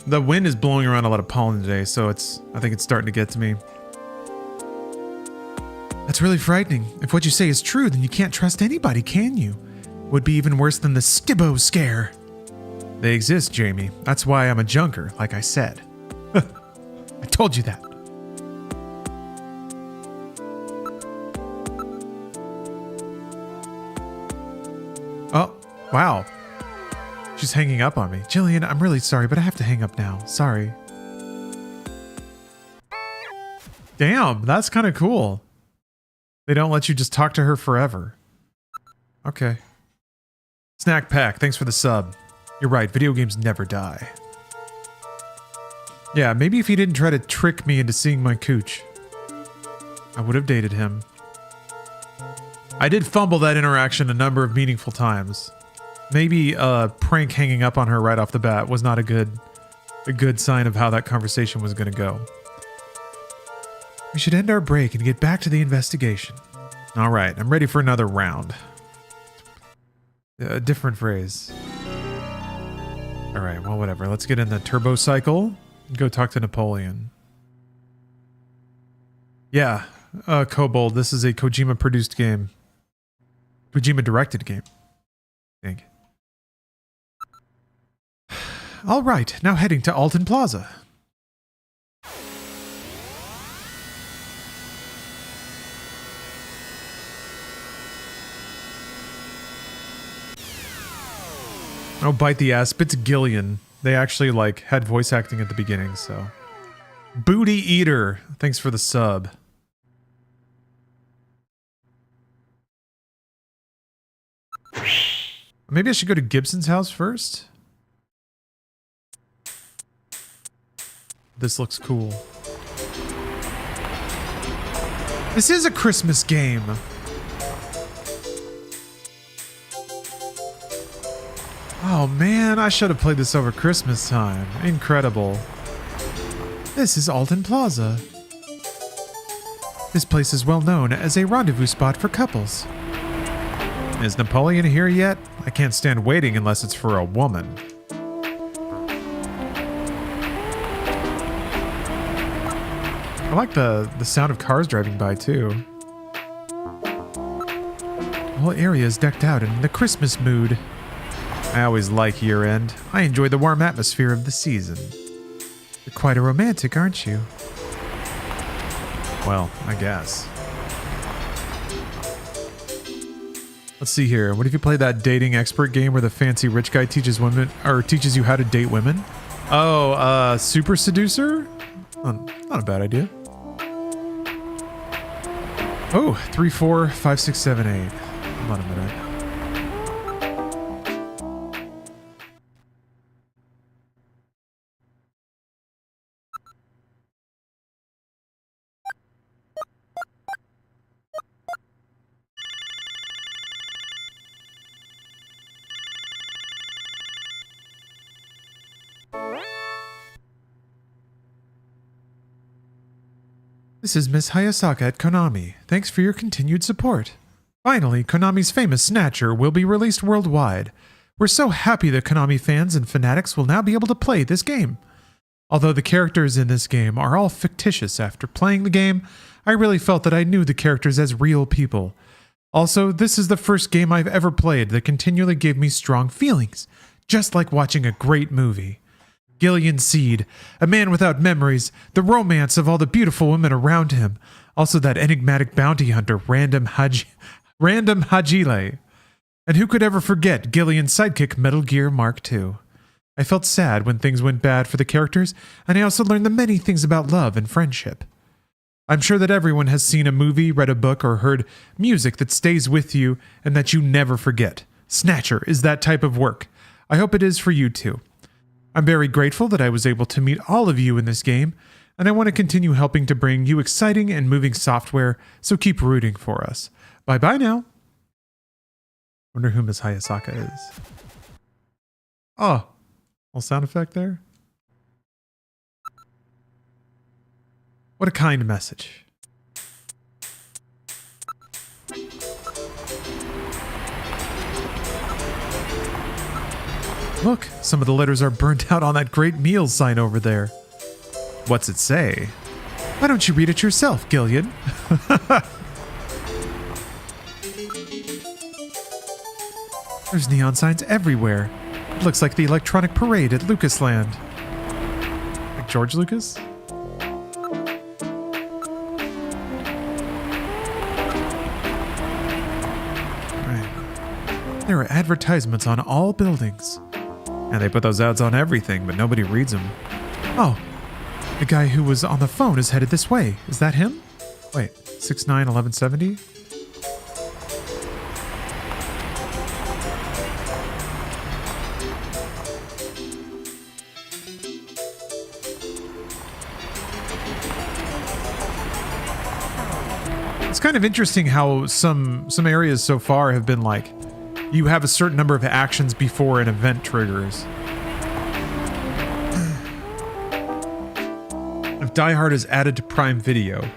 The wind is blowing around a lot of pollen today, so I think it's starting to get to me. That's really frightening. If what you say is true, then you can't trust anybody, can you? Would be even worse than the Stibbo scare. They exist, Jamie. That's why I'm a junker, like I said. I told you that. Oh, wow. She's hanging up on me. Jillian, I'm really sorry, but I have to hang up now. Sorry. Damn, that's kind of cool. They don't let you just talk to her forever. Okay. Snack Pack, thanks for the sub. You're right, video games never die. Yeah, maybe if he didn't try to trick me into seeing my cooch, I would have dated him. I did fumble that interaction a number of meaningful times. Maybe a prank hanging up on her right off the bat was not a good sign of how that conversation was going to go. We should end our break and get back to the investigation. All right, I'm ready for another round. A different phrase. All right, well, whatever. Let's get in the turbo cycle and go talk to Napoleon. Yeah, Kobold, this is a Kojima-produced game. Kojima-directed game, I think. All right, now heading to Alton Plaza. Oh, bite the ass. It's Gillian. They actually had voice acting at the beginning, so. Booty Eater. Thanks for the sub. Maybe I should go to Gibson's house first? This looks cool. This is a Christmas game. Oh man, I should have played this over Christmas time. Incredible. This is Alton Plaza. This place is well known as a rendezvous spot for couples. Is Napoleon here yet? I can't stand waiting unless it's for a woman. I like the sound of cars driving by too. The whole area is decked out in the Christmas mood. I always like year-end. I enjoy the warm atmosphere of the season. You're quite a romantic, aren't you? Well, I guess. Let's see here. What if you play that dating expert game where the fancy rich guy teaches women or teaches you how to date women? Oh, Super Seducer? Oh, not a bad idea. Oh, 3, 4, 5, 6, 7, 8. Hold on a minute. This is Miss Hayasaka at Konami. Thanks for your continued support. Finally, Konami's famous Snatcher will be released worldwide. We're so happy that Konami fans and fanatics will now be able to play this game. Although the characters in this game are all fictitious, after playing the game, I really felt that I knew the characters as real people. Also, this is the first game I've ever played that continually gave me strong feelings, just like watching a great movie. Gillian Seed, a man without memories, the romance of all the beautiful women around him, also that enigmatic bounty hunter, Random Hajile. And who could ever forget Gillian's sidekick, Metal Gear Mark II? I felt sad when things went bad for the characters, and I also learned the many things about love and friendship. I'm sure that everyone has seen a movie, read a book, or heard music that stays with you and that you never forget. Snatcher is that type of work. I hope it is for you too. I'm very grateful that I was able to meet all of you in this game, and I want to continue helping to bring you exciting and moving software, so keep rooting for us. Bye-bye now. Wonder who Miss Hayasaka is. Oh, little sound effect there. What a kind message. Look, some of the letters are burnt out on that great meals sign over there. What's it say? Why don't you read it yourself, Gillian? There's neon signs everywhere. It looks like the electronic parade at Lucasland. Like George Lucas? Right. There are advertisements on all buildings. And they put those ads on everything, but nobody reads them. Oh, the guy who was on the phone is headed this way. Is that him? Wait, 691170? It's kind of interesting how some areas so far have been like, you have a certain number of actions before an event triggers. If Die Hard is added to Prime Video,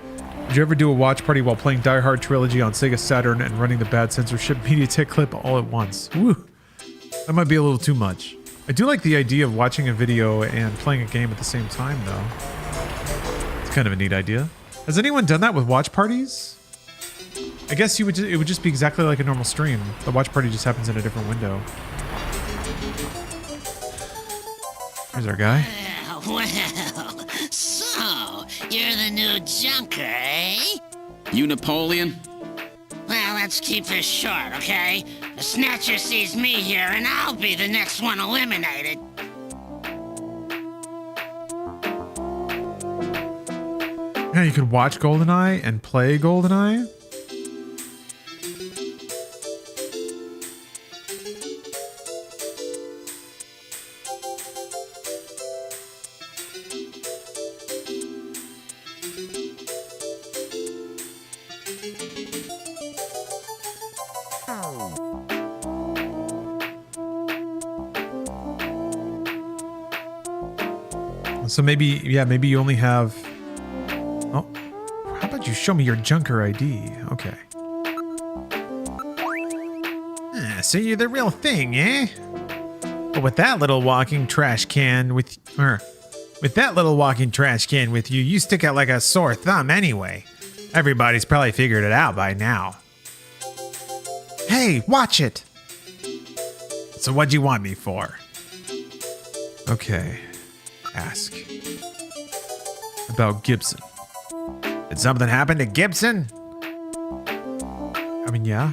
would you ever do a watch party while playing Die Hard Trilogy on Sega Saturn and running the bad censorship Mediatek clip all at once? Woo! That might be a little too much. I do like the idea of watching a video and playing a game at the same time, though. It's kind of a neat idea. Has anyone done that with watch parties? I guess it would just be exactly like a normal stream. The watch party just happens in a different window. Here's our guy. Well, so, you're the new junker, eh? You Napoleon? Well, let's keep this short, okay? The Snatcher sees me here, and I'll be the next one eliminated. Yeah, you could watch GoldenEye and play GoldenEye. So maybe you only have... Oh, how about you show me your junker ID? Okay. So you're the real thing, eh? But with that little walking trash can with you, you stick out like a sore thumb anyway. Everybody's probably figured it out by now. Hey, watch it! So what'd you want me for? Okay. Ask. About Gibson. Did something happen to Gibson? I mean, yeah.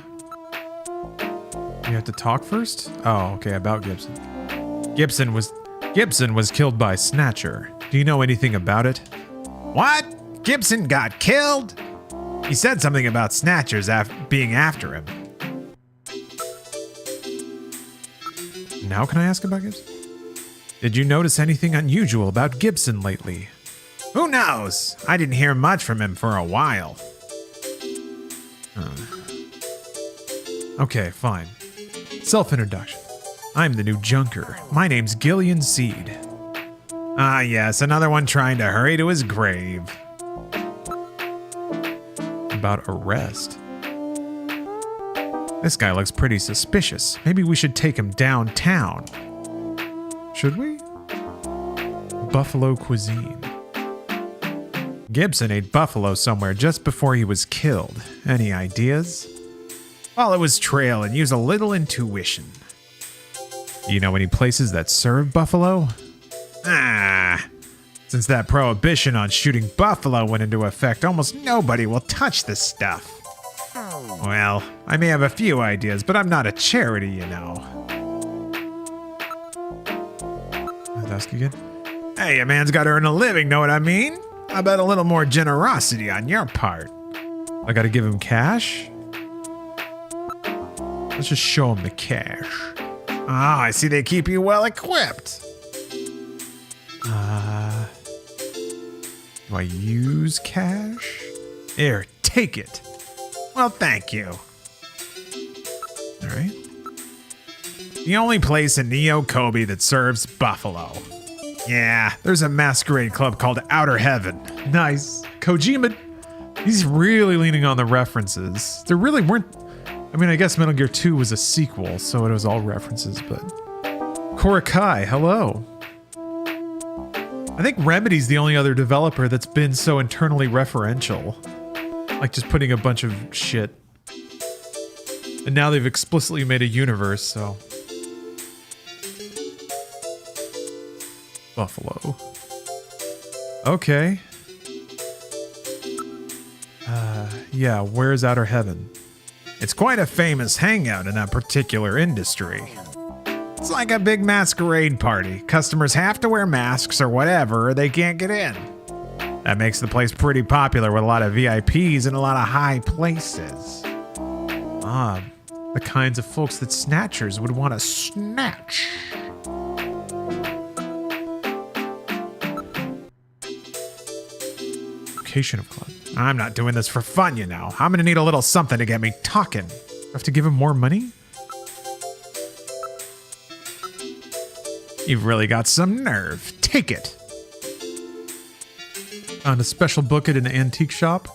You have to talk first? Oh, okay, about Gibson. Gibson was killed by Snatcher. Do you know anything about it? What? Gibson got killed? He said something about Snatchers being after him. Now can I ask about Gibson? Did you notice anything unusual about Gibson lately? Who knows? I didn't hear much from him for a while. Okay, fine. Self-introduction. I'm the new junker. My name's Gillian Seed. Ah, yes, another one trying to hurry to his grave. About arrest. This guy looks pretty suspicious. Maybe we should take him downtown. Should we? Buffalo cuisine. Gibson ate buffalo somewhere just before he was killed. Any ideas? Follow his trail and use a little intuition. Do you know any places that serve buffalo? Since that prohibition on shooting buffalo went into effect, almost nobody will touch this stuff. Well, I may have a few ideas, but I'm not a charity, you know. ask again. Hey, a man's got to earn a living, know what I mean? How about a little more generosity on your part? I got to give him cash? Let's just show him the cash. Ah, I see they keep you well equipped. Do I use cash? Here, take it. Well, thank you. All right. The only place in Neo Kobe that serves buffalo. Yeah, there's a masquerade club called Outer Heaven. Nice. Kojima, he's really leaning on the references. There really weren't... I mean, I guess Metal Gear 2 was a sequel, so it was all references, but... Korakai, hello. I think Remedy's the only other developer that's been so internally referential. Like just putting a bunch of shit. And now they've explicitly made a universe, so... Buffalo. Okay. Yeah, where's Outer Heaven? It's quite a famous hangout in that particular industry. It's like a big masquerade party. Customers have to wear masks or whatever, or they can't get in. That makes the place pretty popular with a lot of VIPs and a lot of high places. Ah, the kinds of folks that Snatchers would want to snatch. Location of club. I'm not doing this for fun, you know. I'm gonna need a little something to get me talking. Have to give him more money? You've really got some nerve. Take it. Found a special book at an antique shop.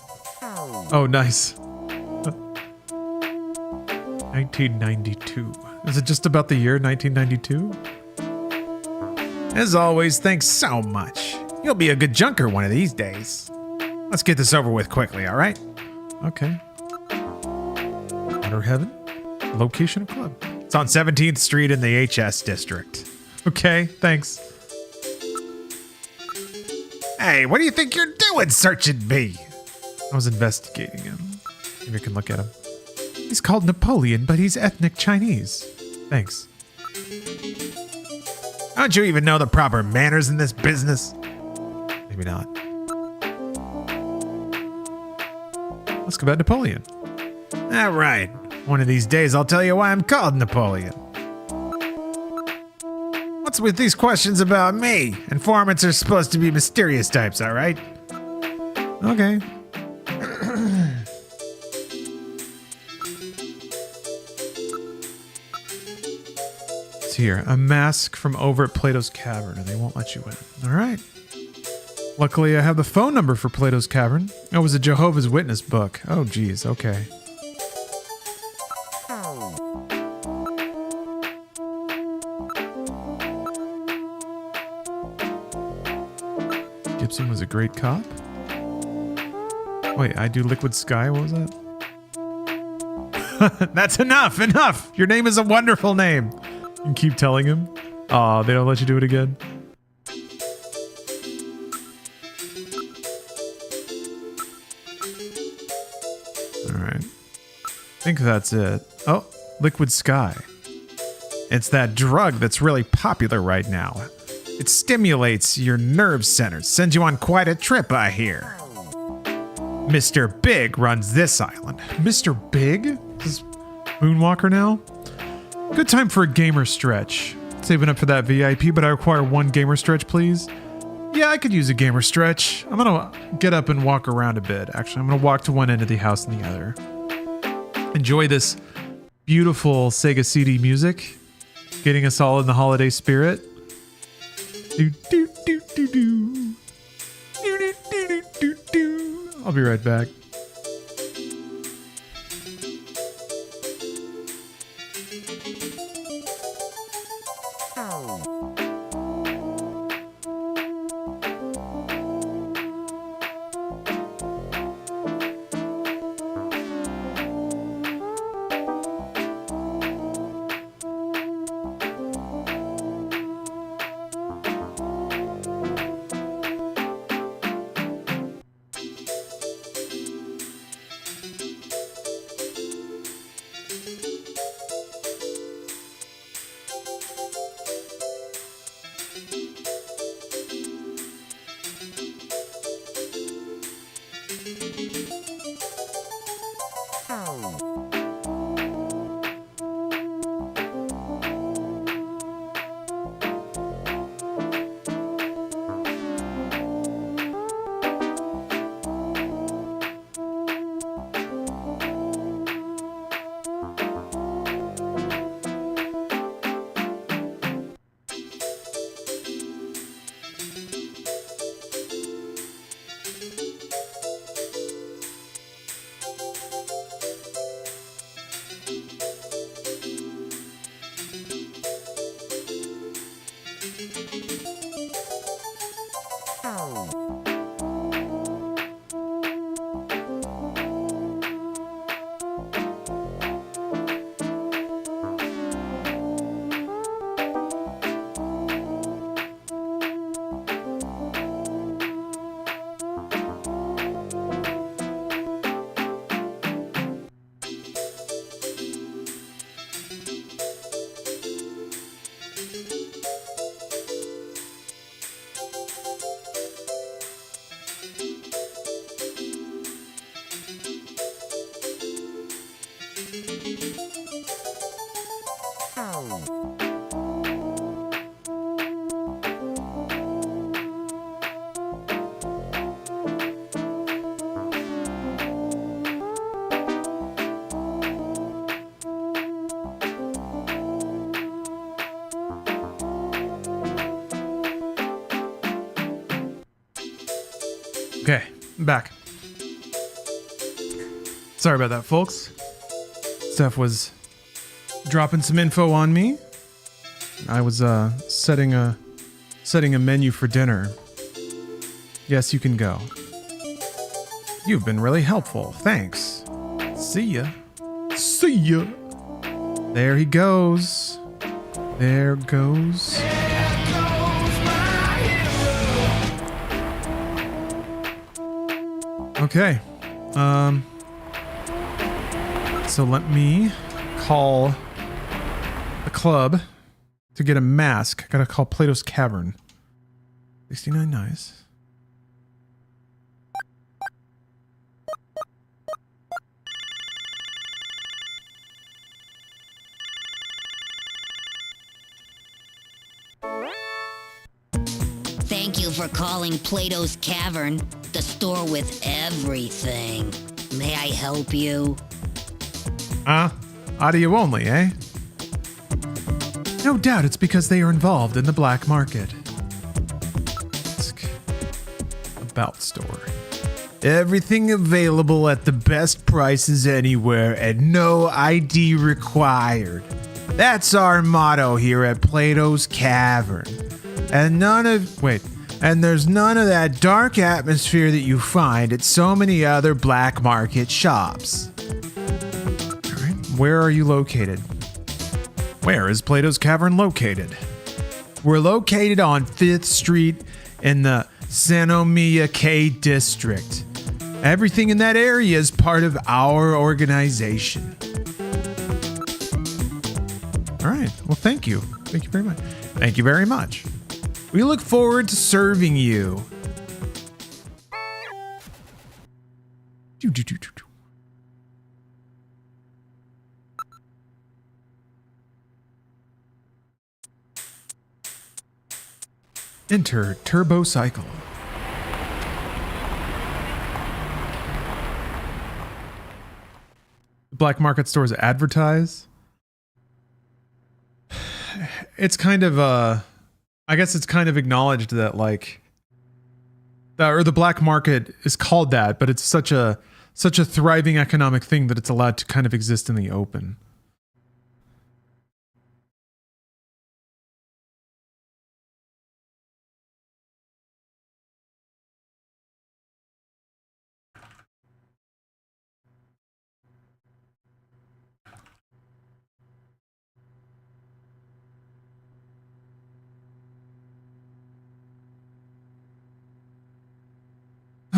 Oh, nice. 1992. Is it just about the year 1992? As always, thanks so much. You'll be a good junker one of these days. Let's get this over with quickly, all right? Okay. Outer Heaven? Location of club. It's on 17th Street in the HS district. Okay, thanks. Hey, what do you think you're doing searching me? I was investigating him. Maybe I can look at him. He's called Napoleon, but he's ethnic Chinese. Thanks. Don't you even know the proper manners in this business? Maybe not. Let's go about Napoleon. All right. One of these days, I'll tell you why I'm called Napoleon. What's with these questions about me? Informants are supposed to be mysterious types, all right? Okay. It's here. A mask from over at Plato's Cavern, and they won't let you in. All right. Luckily, I have the phone number for Plato's Cavern. It was a Jehovah's Witness book. Oh, geez. Okay. Gibson was a great cop? Wait, I do Liquid Sky? What was that? That's enough! Enough! Your name is a wonderful name! You can keep telling him. Aw, they don't let you do it again. Alright. I think that's it. Oh, Liquid Sky. It's that drug that's really popular right now. It stimulates your nerve centers, sends you on quite a trip, I hear. Mr. Big runs this island. Mr. Big? Is Moonwalker now? Good time for a gamer stretch. Saving up for that VIP, but I require one gamer stretch, please. Yeah, I could use a gamer stretch. I'm gonna get up and walk around a bit. Actually, I'm gonna walk to one end of the house and the other. Enjoy this beautiful Sega CD music, getting us all in the holiday spirit. Do, do, do, do, do. Do, do, do, do, do, do. I'll be right back. Okay, I'm back. Sorry about that, folks. Steph was dropping some info on me. I was setting a menu for dinner. Yes, you can go. You've been really helpful. Thanks. See ya. See ya. There he goes. There goes. Okay. So let me call the club to get a mask. I gotta call Plato's Cavern. 69, nice. Thank you for calling Plato's Cavern, the store with everything. May I help you? Audio only, eh? No doubt it's because they are involved in the black market. About store. Everything available at the best prices anywhere and no ID required. That's our motto here at Plato's Cavern. And there's none of that dark atmosphere that you find at so many other black market shops. All right, where are you located? Where is Plato's Cavern located? We're located on 5th Street in the Sanomia K district. Everything in that area is part of our organization. All right, well, thank you. Thank you very much. Thank you very much. We look forward to serving you. Enter Turbo Cycle. Black market stores advertise. It's kind of I guess it's kind of acknowledged that like the black market is called that, but it's such a thriving economic thing that it's allowed to kind of exist in the open.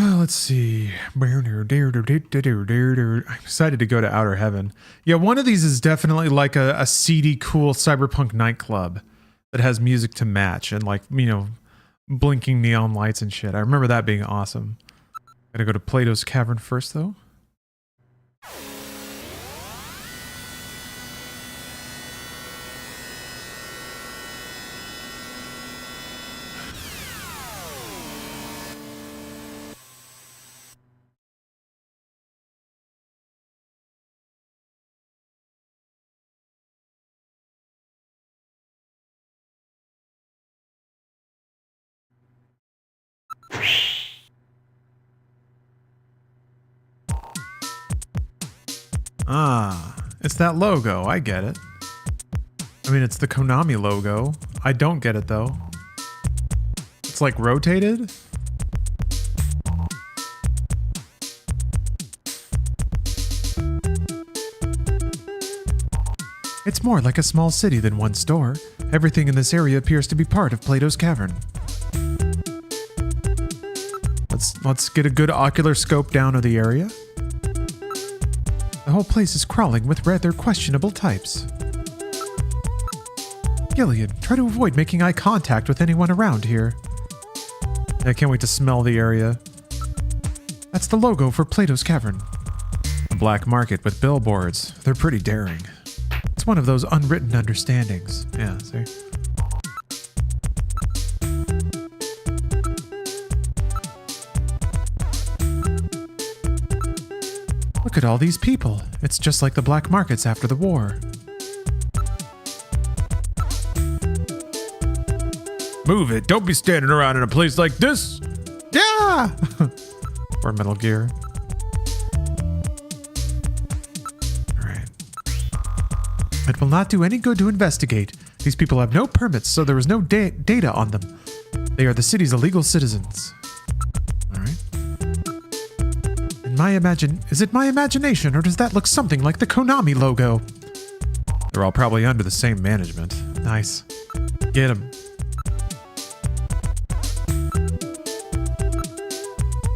Let's see. I'm excited to go to Outer Heaven. Yeah, one of these is definitely like a seedy, cool cyberpunk nightclub that has music to match and like, you know, blinking neon lights and shit. I remember that being awesome. Gotta go to Plato's Cavern first, though. Ah, it's that logo. I get it. I mean, it's the Konami logo. I don't get it, though. It's like rotated? It's more like a small city than one store. Everything in this area appears to be part of Plato's Cavern. Let's get a good ocular scope down of the area. The whole place is crawling with rather questionable types. Gillian, try to avoid making eye contact with anyone around here. I can't wait to smell the area. That's the logo for Plato's Cavern. A black market with billboards. They're pretty daring. It's one of those unwritten understandings. Yeah, see? Look at all these people. It's just like the black markets after the war. Move it. Don't be standing around in a place like this. Yeah! Or Metal Gear. Alright. It will not do any good to investigate. These people have no permits, so there is no data on them. They are the city's illegal citizens. Alright. Is it my imagination, or does that look something like the Konami logo? They're all probably under the same management. Nice. Get them.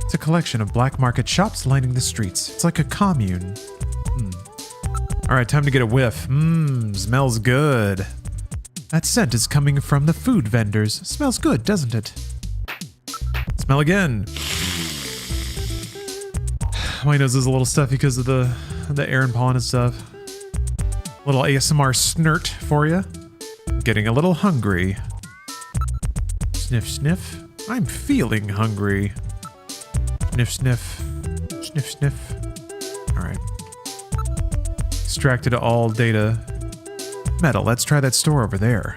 It's a collection of black market shops lining the streets. It's like a commune. Alright, time to get a whiff. Smells good. That scent is coming from the food vendors. Smells good, doesn't it? Smell again. My nose is a little stuffy because of the air and pollen and stuff. Little ASMR snert for you. Getting a little hungry. Sniff, sniff. I'm feeling hungry. Sniff, sniff. Sniff, sniff. Alright. Extracted all data. Metal, let's try that store over there.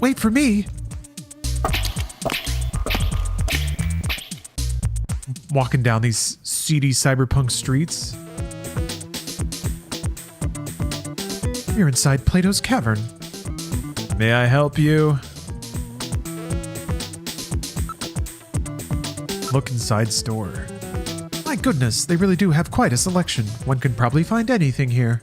Wait for me! Walking down these seedy cyberpunk streets. You're inside Plato's Cavern. May I help you? Look inside store. My goodness, they really do have quite a selection. One can probably find anything here.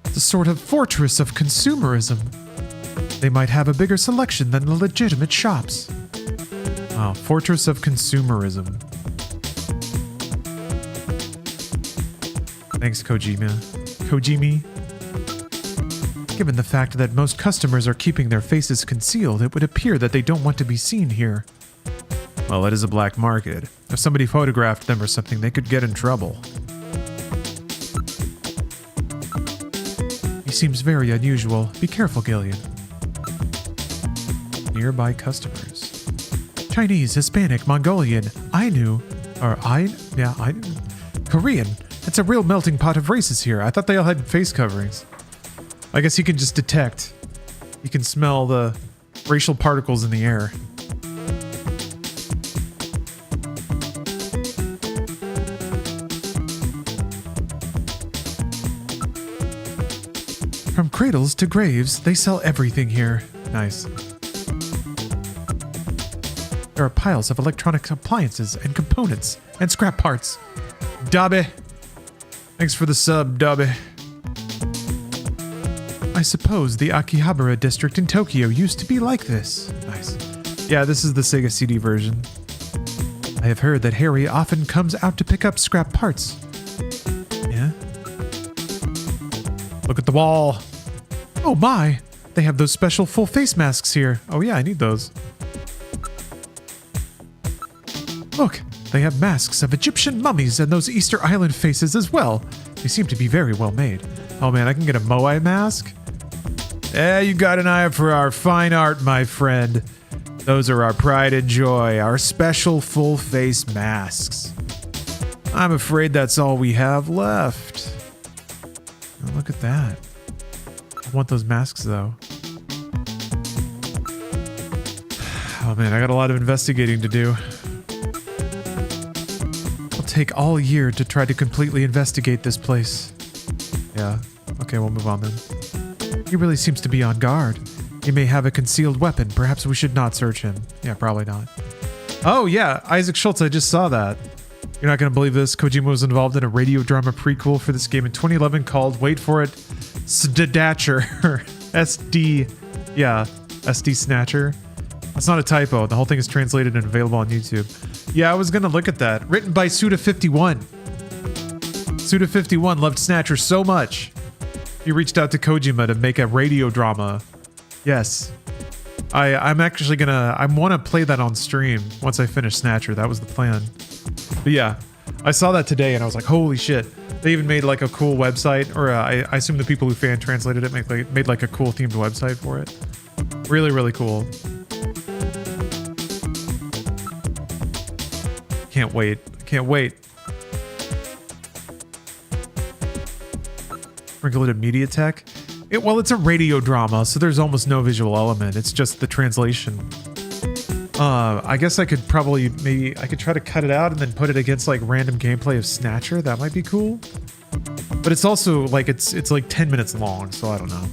It's a sort of fortress of consumerism. They might have a bigger selection than the legitimate shops. Wow, fortress of consumerism. Thanks, Kojima. Given the fact that most customers are keeping their faces concealed, it would appear that they don't want to be seen here. Well, it is a black market. If somebody photographed them or something, they could get in trouble. He seems very unusual. Be careful, Gillian. Nearby customers. Chinese, Hispanic, Mongolian, Ainu. Korean. It's a real melting pot of races here. I thought they all had face coverings. I guess you can just detect. You can smell the racial particles in the air. From cradles to graves, they sell everything here. Nice. There are piles of electronic appliances and components and scrap parts. Dabe. Thanks for the sub, Dabe. I suppose the Akihabara district in Tokyo used to be like this. Nice. Yeah, this is the Sega CD version. I have heard that Harry often comes out to pick up scrap parts. Yeah? Look at the wall. Oh my! They have those special full face masks here. Oh yeah, I need those. Look, they have masks of Egyptian mummies and those Easter Island faces as well. They seem to be very well made. Oh man, I can get a Moai mask? Yeah, you got an eye for our fine art, my friend. Those are our pride and joy, our special full face masks. I'm afraid that's all we have left. Oh, look at that. I want those masks though. Oh man, I got a lot of investigating to do. Take all year to try to completely investigate this place. Yeah. Okay, we'll move on then. He really seems to be on guard. He may have a concealed weapon. Perhaps we should not search him. Yeah, probably not. Oh yeah, Isaac Schultz, I just saw that. You're not going to believe this. Kojima was involved in a radio drama prequel for this game in 2011 called, wait for it, Snatcher. SD. Yeah, SD Snatcher. That's not a typo. The whole thing is translated and available on YouTube. Yeah, I was going to look at that. Written by Suda51. Suda51 loved Snatcher so much. He reached out to Kojima to make a radio drama. Yes. I'm actually going to... I want to play that on stream once I finish Snatcher. That was the plan. But yeah, I saw that today and I was like, holy shit. They even made like a cool website. Or I assume the people who fan translated it made like a cool themed website for it. Really, really cool. Can't wait. Can't wait. Regulated media tech? Well, it's a radio drama, so there's almost no visual element. It's just the translation. I guess I could probably I could try to cut it out and then put it against like random gameplay of Snatcher. That might be cool. But it's also like it's like 10 minutes long, so I don't know.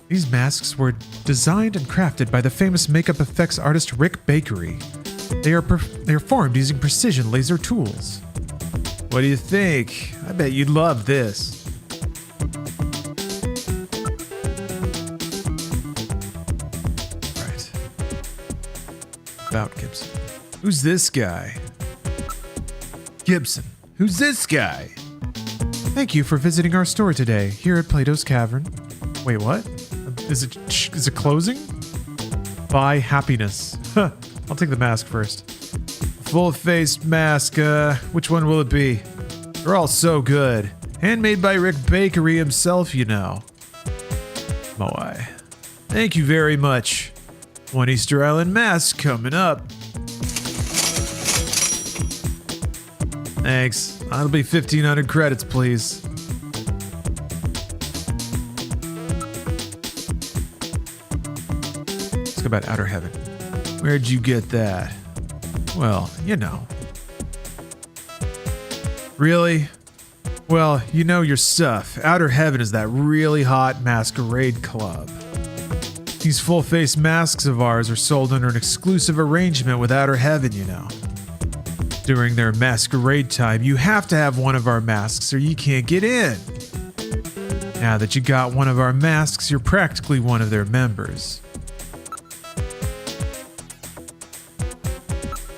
These masks were designed and crafted by the famous makeup effects artist Rick Bakery. They are formed using precision laser tools. What do you think? I bet you'd love this. Right. About Gibson. Who's this guy? Gibson. Who's this guy? Thank you for visiting our store today, here at Plato's Cavern. Wait, what? Is it closing? Buy happiness. I'll take the mask first. Full-faced mask, which one will it be? They're all so good. Handmade by Rick Bakery himself, you know. Moai. Thank you very much. One Easter Island mask coming up. Thanks. That'll be 1,500 credits, please. Let's go about Outer Heaven. Where'd you get that? Well, you know. Really? Well, you know your stuff. Outer Heaven is that really hot masquerade club. These full-face masks of ours are sold under an exclusive arrangement with Outer Heaven, you know. During their masquerade time, you have to have one of our masks or you can't get in. Now that you got one of our masks, you're practically one of their members.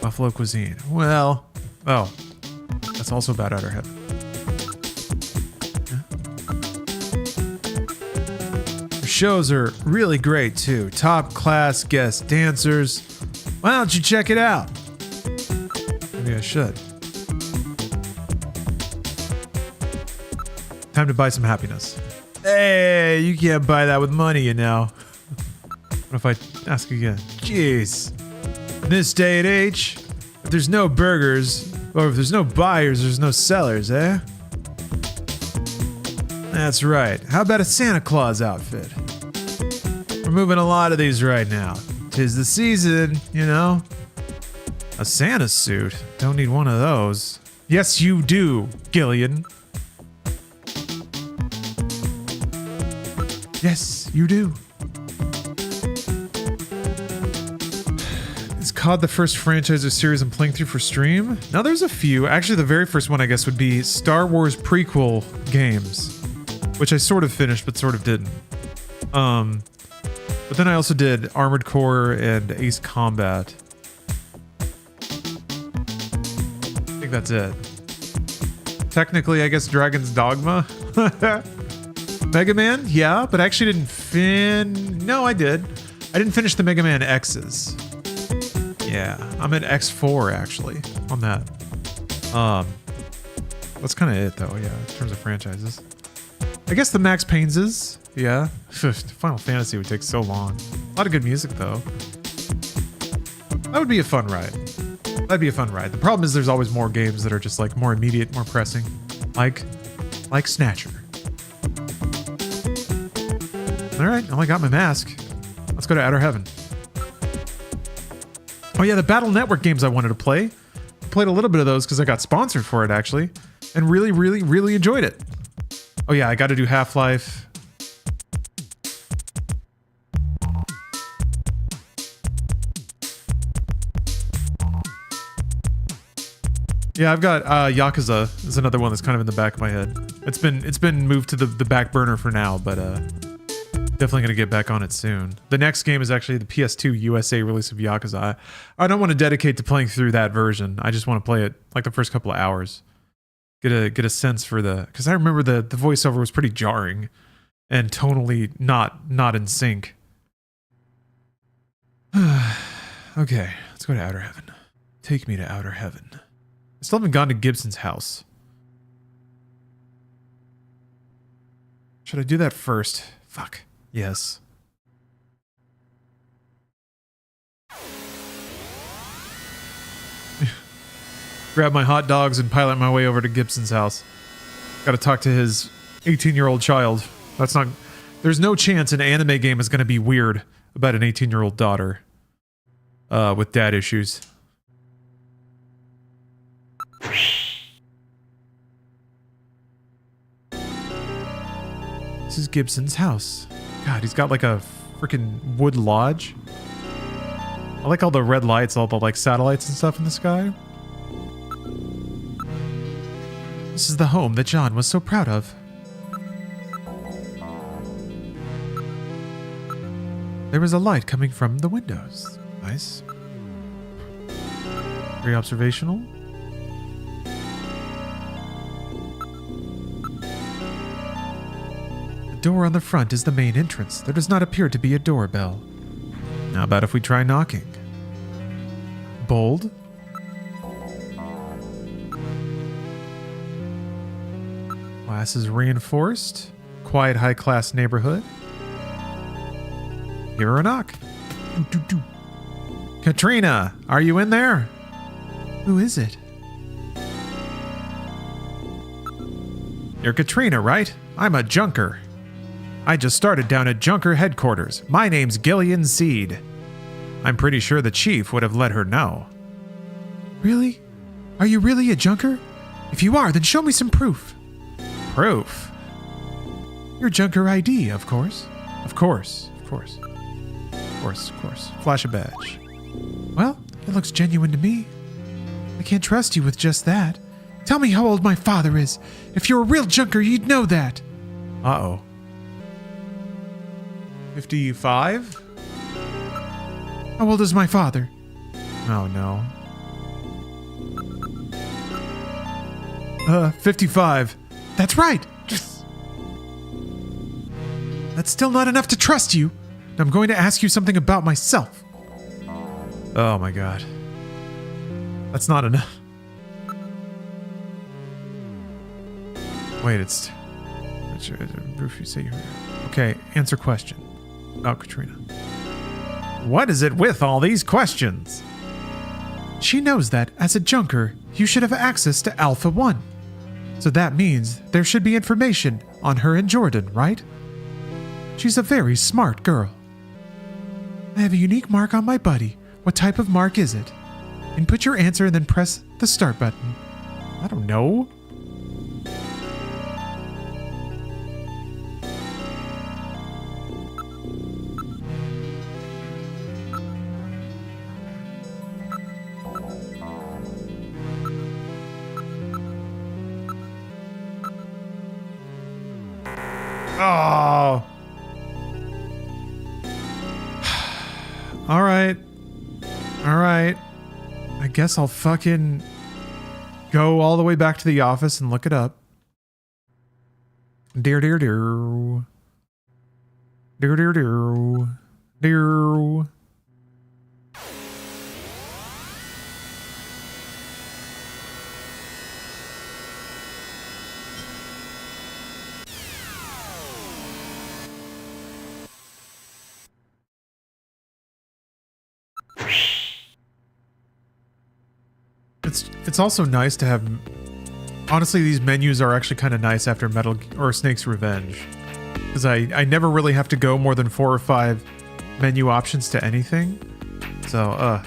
Buffalo cuisine. Well, oh, that's also about Outer Heaven. The shows are really great too. Top class guest dancers. Why don't you check it out? Maybe I should. Time to buy some happiness. Hey, you can't buy that with money, you know. What if I ask again? Jeez. In this day and age, if there's no burgers, or if there's no buyers, there's no sellers, eh? That's right. How about a Santa Claus outfit? We're moving a lot of these right now. 'Tis the season, you know. A Santa suit? Don't need one of those. Yes, you do, Gillian. Yes, you do. Is COD the first franchise or series I'm playing through for stream? Now there's a few. Actually, the very first one, I guess, would be Star Wars prequel games, which I sort of finished, but sort of didn't. But then I also did Armored Core and Ace Combat. I think that's it. Technically, I guess Dragon's Dogma. Mega Man? Yeah, but I actually didn't No, I did. I didn't finish the Mega Man X's. Yeah, I'm at X4 actually on that. That's kind of it though, yeah, in terms of franchises. I guess the Max Payne's is, yeah. Final Fantasy would take so long. A lot of good music though. That would be a fun ride. That'd be a fun ride. The problem is there's always more games that are just like more immediate, more pressing. Like Snatcher. Alright, well I got my mask. Let's go to Outer Heaven. Oh yeah, the Battle Network games I wanted to play. I played a little bit of those because I got sponsored for it actually. And really, really, really enjoyed it. Oh yeah, I got to do Half-Life. Yeah, I've got Yakuza is another one that's kind of in the back of my head. It's been moved to the back burner for now, but definitely gonna get back on it soon. The next game is actually the PS2 USA release of Yakuza. I don't want to dedicate to playing through that version. I just want to play it like the first couple of hours. Get a sense for because I remember the voiceover was pretty jarring and tonally not in sync. Okay, let's go to Outer Heaven. Take me to Outer Heaven. I still haven't gone to Gibson's house. Should I do that first? Fuck. Yes. Grab my hot dogs and pilot my way over to Gibson's house. Gotta talk to his 18-year-old child. That's not... There's no chance an anime game is going to be weird about an 18-year-old daughter with dad issues. This is Gibson's house. God, he's got like a freaking wood lodge. I like all the red lights, all the like satellites and stuff in the sky. This is the home that John was so proud of. There was a light coming from the windows. Nice. Very observational. The door on the front is the main entrance. There does not appear to be a doorbell. How about if we try knocking? Bold. Glass is reinforced. Quiet, high-class neighborhood. Give her a knock. Doo, doo, doo. Katrina, are you in there? Who is it? You're Katrina, right? I'm a junker. I just started down at Junker headquarters. My name's Gillian Seed. I'm pretty sure the chief would have let her know. Really? Are you really a junker? If you are, then show me some proof. Proof? Your junker ID, of course. Of course. Of course. Of course, of course. Flash a badge. Well, it looks genuine to me. I can't trust you with just that. Tell me how old my father is. If you're a real junker, you'd know that. Uh-oh. 55? How old is my father? Oh, no. 55. That's right. That's still not enough to trust you. I'm going to ask you something about myself. Oh my god. That's not enough. Wait, it's... Okay, answer question. About Katrina. What is it with all these questions? She knows that, as a junker, you should have access to Alpha 1. So that means there should be information on her and Jordan, right? She's a very smart girl. I have a unique mark on my buddy. What type of mark is it? Input your answer and then press the start button. I don't know. Oh. All right. All right. I guess I'll fucking go all the way back to the office and look it up. Dear, dear, dear. Dear, dear, dear. Dear. It's also nice to have... Honestly, these menus are actually kind of nice after Metal or Snake's Revenge. Because I never really have to go more than 4 or 5 menu options to anything. So,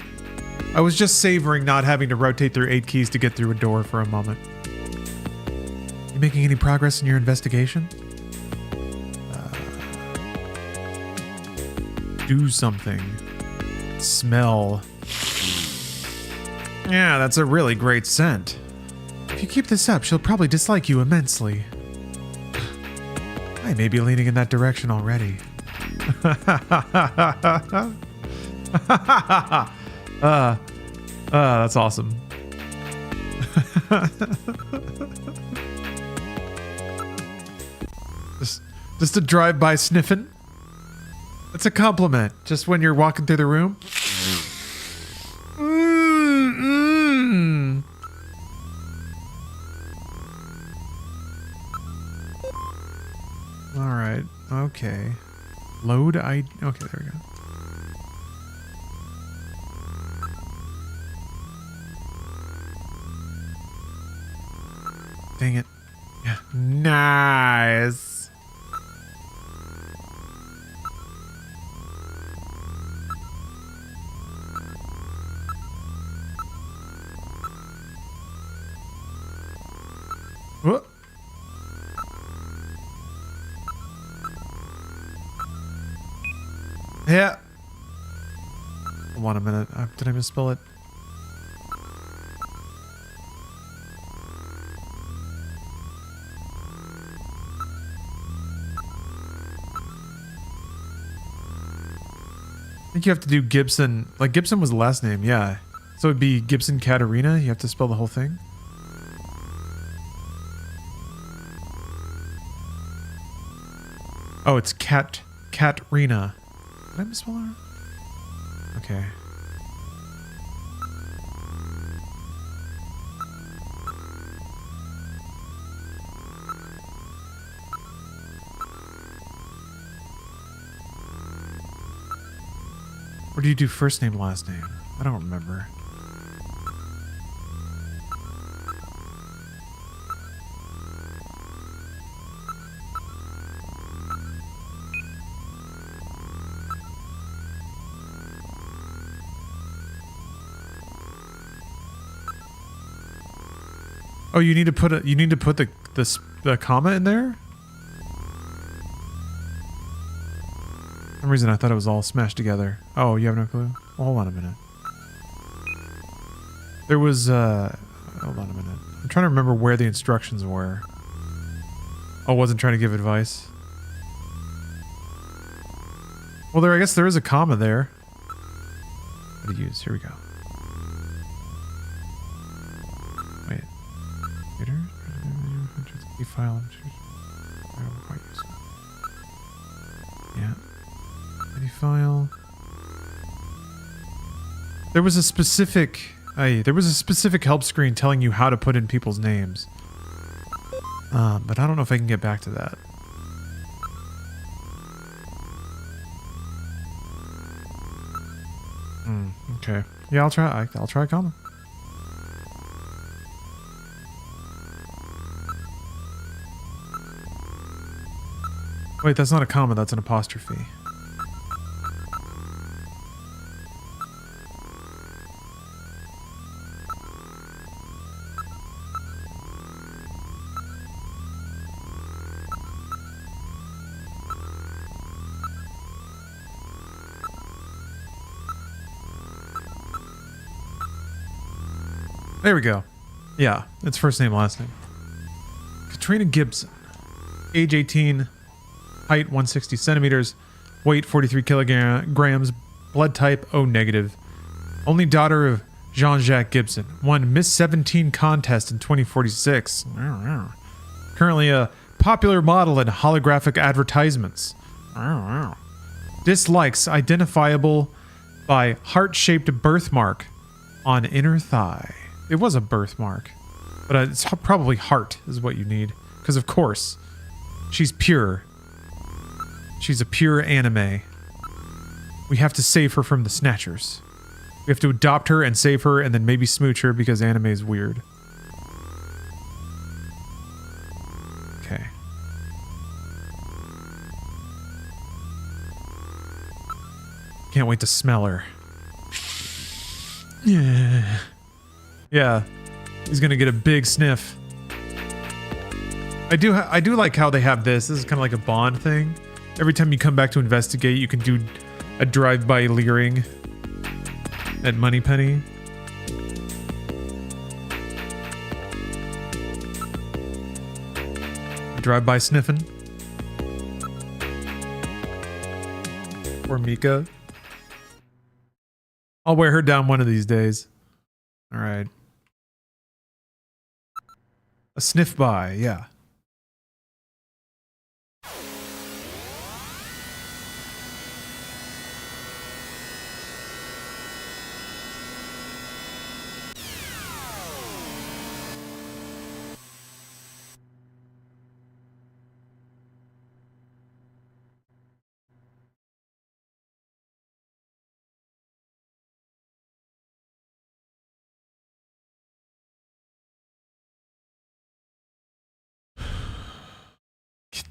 I was just savoring not having to rotate through 8 keys to get through a door for a moment. You making any progress in your investigation? Do something. Smell. Yeah, that's a really great scent. If you keep this up, she'll probably dislike you immensely. I may be leaning in that direction already. That's awesome. just a drive-by sniffing. It's a compliment. Just when you're walking through the room. All right. Okay. Load I. Okay, there we go. Dang it. Nice. Whoop. Yeah. Hold on a minute. Did I misspell it? I think you have to do Gibson. Like Gibson was the last name, yeah. So it'd be Gibson Katarina. You have to spell the whole thing. Oh, it's Katrina. Did I misspell her? Okay. Or do you do first name, last name? I don't remember. Oh, you need to put the comma in there? For some reason I thought it was all smashed together. Oh, you have no clue? Well, hold on a minute. There was hold on a minute. I'm trying to remember where the instructions were. Oh, I wasn't trying to give advice. Well, I guess there is a comma there. What to use? Here we go. Wait. File. Yeah. Any file. There was a specific help screen telling you how to put in people's names. But I don't know if I can get back to that. Okay. Yeah, I'll try a comma. Wait, that's not a comma, that's an apostrophe. There we go. Yeah, it's first name, last name. Katrina Gibson. Age 18. Height 160 centimeters. Weight 43 kilograms. Blood type O negative. Only daughter of Jean-Jacques Gibson. Won Miss 17 contest in 2046. Currently a popular model in holographic advertisements. Dislikes identifiable by heart-shaped birthmark on inner thigh. It was a birthmark, but it's probably heart is what you need. Because of course, she's pure. She's a pure anime. We have to save her from the Snatchers. We have to adopt her and save her and then maybe smooch her because anime is weird. Okay. Can't wait to smell her. Yeah. Yeah. He's gonna get a big sniff. I do like how they have this. This is kind of like a Bond thing. Every time you come back to investigate, you can do a drive-by leering at Moneypenny. A drive-by sniffing. Poor Mika. I'll wear her down one of these days. All right. A sniff by, yeah.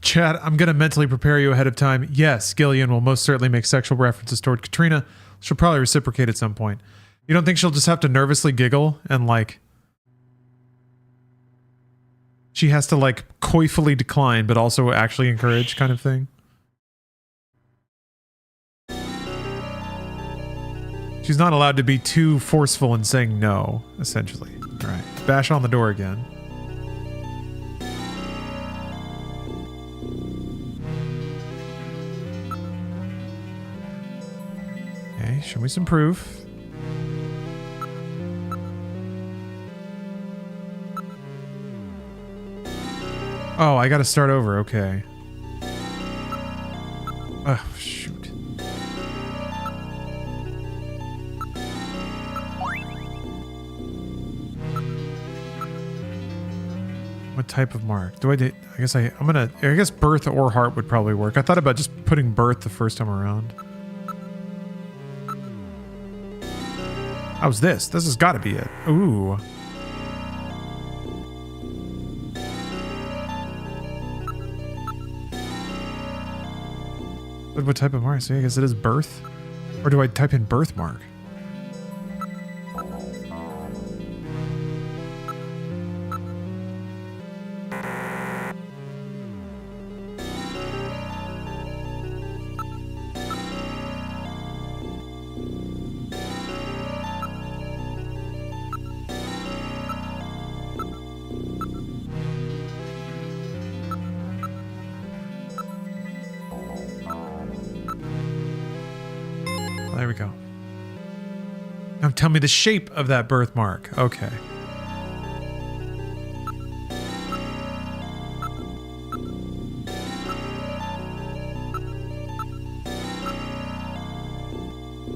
Chat, I'm going to mentally prepare you ahead of time. Yes, Gillian will most certainly make sexual references toward Katrina. She'll probably reciprocate at some point. You don't think she'll just have to nervously giggle and like... She has to like coyfully decline, but also actually encourage kind of thing? She's not allowed to be too forceful in saying no, essentially. All right, bash on the door again. Okay, show me some proof. Oh, I gotta start over, okay. Oh, shoot. What type of mark? I guess birth or heart would probably work. I thought about just putting birth the first time around. How's this? This has got to be it. Ooh. But what type of mark? So I guess it is birth? Or do I type in birthmark? There we go. Now tell me the shape of that birthmark. Okay.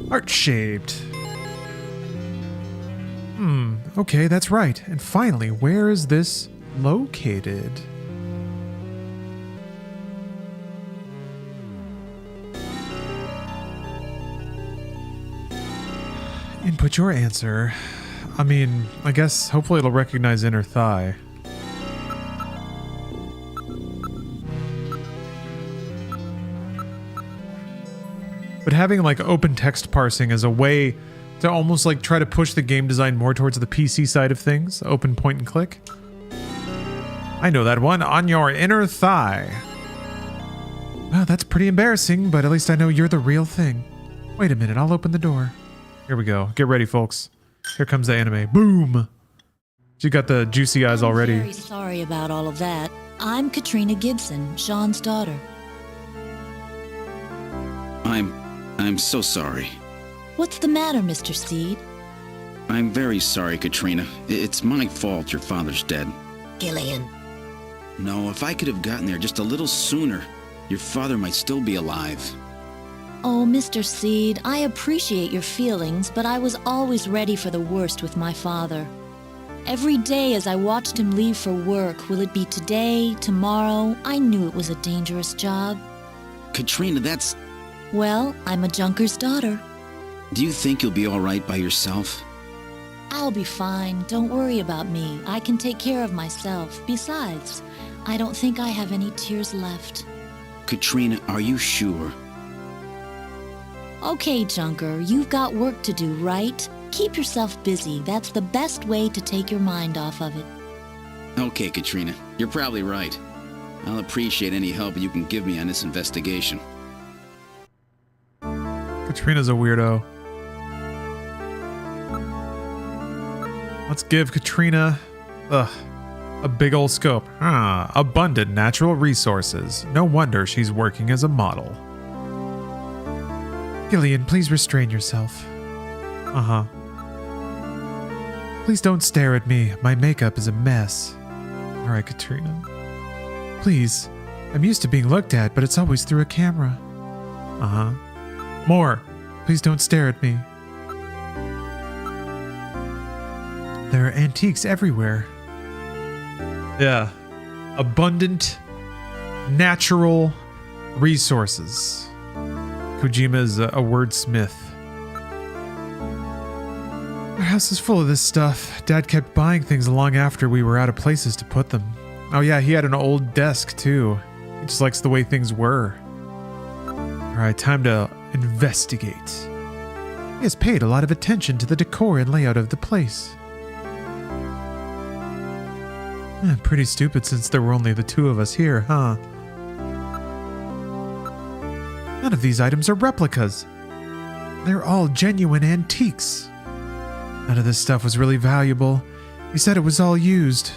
Heart-shaped. Okay, that's right. And finally, where is this located? Input your answer. I mean, I guess hopefully it'll recognize inner thigh. But having like open text parsing is a way to almost like try to push the game design more towards the PC side of things. Open point and click. I know that one. On your inner thigh. Well, that's pretty embarrassing, but at least I know you're the real thing. Wait a minute, I'll open the door. Here we go. Get ready, folks. Here comes the anime. Boom! She got the juicy eyes already. I'm very sorry about all of that. I'm Katrina Gibson, Sean's daughter. I'm so sorry. What's the matter, Mr. Seed? I'm very sorry, Katrina. It's my fault your father's dead. Gillian. No, if I could have gotten there just a little sooner, your father might still be alive. Oh, Mr. Seed, I appreciate your feelings, but I was always ready for the worst with my father. Every day as I watched him leave for work, will it be today, tomorrow? I knew it was a dangerous job. Katrina, that's... Well, I'm a junker's daughter. Do you think you'll be all right by yourself? I'll be fine. Don't worry about me. I can take care of myself. Besides, I don't think I have any tears left. Katrina, are you sure? Okay, Junker, you've got work to do, right? Keep yourself busy. That's the best way to take your mind off of it. Okay, Katrina, you're probably right. I'll appreciate any help you can give me on this investigation. Katrina's a weirdo. Let's give Katrina a big old scope. Abundant natural resources. No wonder she's working as a model. Gillian, please restrain yourself. Please don't stare at me. My makeup is a mess. All right, Katrina. Please. I'm used to being looked at, but it's always through a camera. More. Please don't stare at me. There are antiques everywhere. Yeah. Abundant, natural resources. Kojima is a wordsmith. Our house is full of this stuff. Dad kept buying things long after we were out of places to put them. Oh yeah, he had an old desk too. He just likes the way things were. Alright, time to investigate. He has paid a lot of attention to the decor and layout of the place. Pretty stupid since there were only the two of us here, huh? None of these items are replicas. They're all genuine antiques. None of this stuff was really valuable. He said it was all used.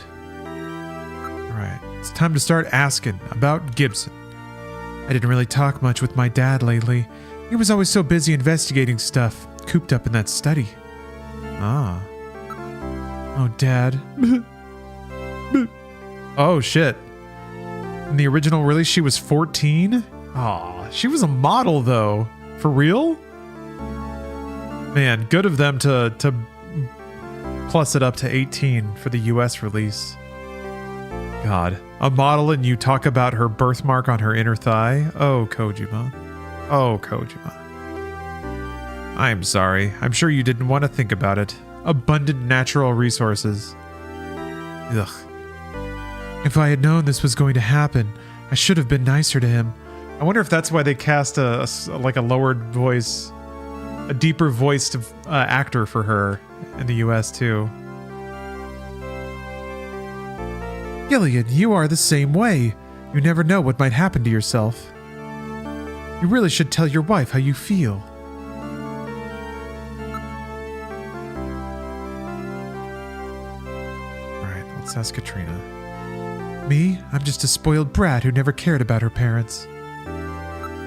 Alright, it's time to start asking about Gibson. I didn't really talk much with my dad lately. He was always so busy investigating stuff, cooped up in that study. Ah. Oh, Dad. Oh, shit. In the original release, she was 14? Aw, she was a model, though. For real? Man, good of them to plus it up to 18 for the US release. God, a model and you talk about her birthmark on her inner thigh? Oh, Kojima. Oh, Kojima. I'm sorry. I'm sure you didn't want to think about it. Abundant natural resources. Ugh. If I had known this was going to happen, I should have been nicer to him. I wonder if that's why they cast a lowered voice, a deeper voiced actor for her in the US too. Gillian, you are the same way. You never know what might happen to yourself. You really should tell your wife how you feel. Alright, let's ask Katrina. Me? I'm just a spoiled brat who never cared about her parents.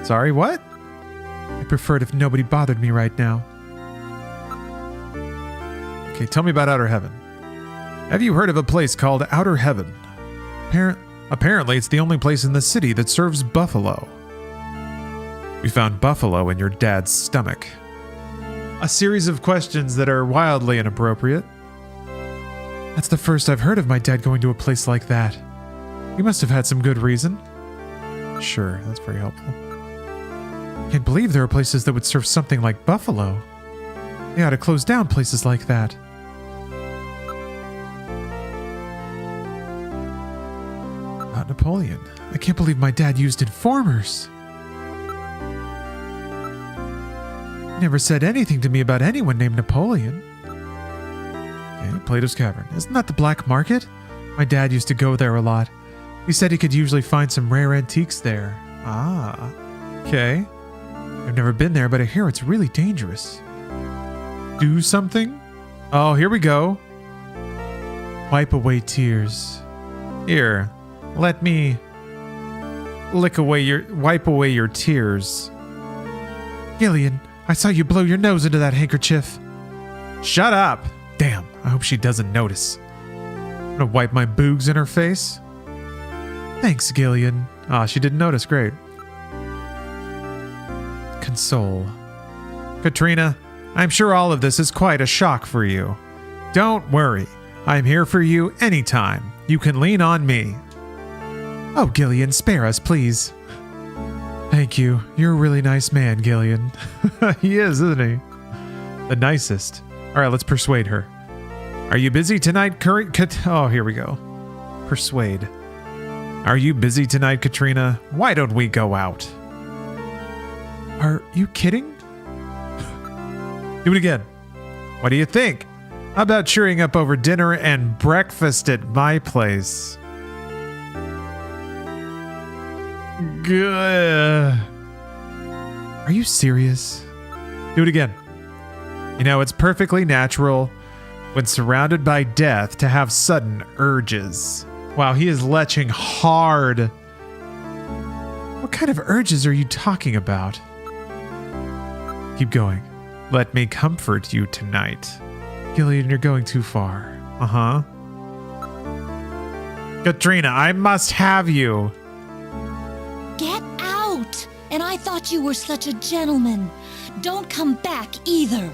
Sorry, what? I preferred if nobody bothered me right now. Okay, tell me about Outer Heaven. Have you heard of a place called Outer Heaven? Apparently, it's the only place in the city that serves buffalo. We found buffalo in your dad's stomach. A series of questions that are wildly inappropriate. That's the first I've heard of my dad going to a place like that. He must have had some good reason. Sure, that's very helpful. Can't believe there are places that would serve something like buffalo. They ought to close down places like that. Not Napoleon. I can't believe my dad used informers. He never said anything to me about anyone named Napoleon. Okay, Plato's Cavern. Isn't that the black market? My dad used to go there a lot. He said he could usually find some rare antiques there. Ah, okay. I've never been there, but I hear it's really dangerous. Do something? Oh, here we go. Wipe away tears. Here, let me wipe away your tears. Gillian, I saw you blow your nose into that handkerchief. Shut up. Damn, I hope she doesn't notice. I'm gonna wipe my boogs in her face. Thanks, Gillian. Ah, she didn't notice. Great. Console. Katrina, I'm sure all of this is quite a shock for you. Don't worry. I'm here for you anytime. You can lean on me. Oh, Gillian, spare us, please. Thank you. You're a really nice man, Gillian. He is, isn't he? The nicest. All right, let's persuade her. Are you busy tonight, Oh, here we go. Persuade. Are you busy tonight, Katrina? Why don't we go out? Are you kidding? Do it again. What do you think? How about cheering up over dinner and breakfast at my place? Good. Are you serious? Do it again. You know, it's perfectly natural when surrounded by death to have sudden urges. Wow, he is leching hard. What kind of urges are you talking about? Keep going. Let me comfort you tonight. Gillian, you're going too far. Uh-huh. Katrina, I must have you. Get out! And I thought you were such a gentleman. Don't come back either.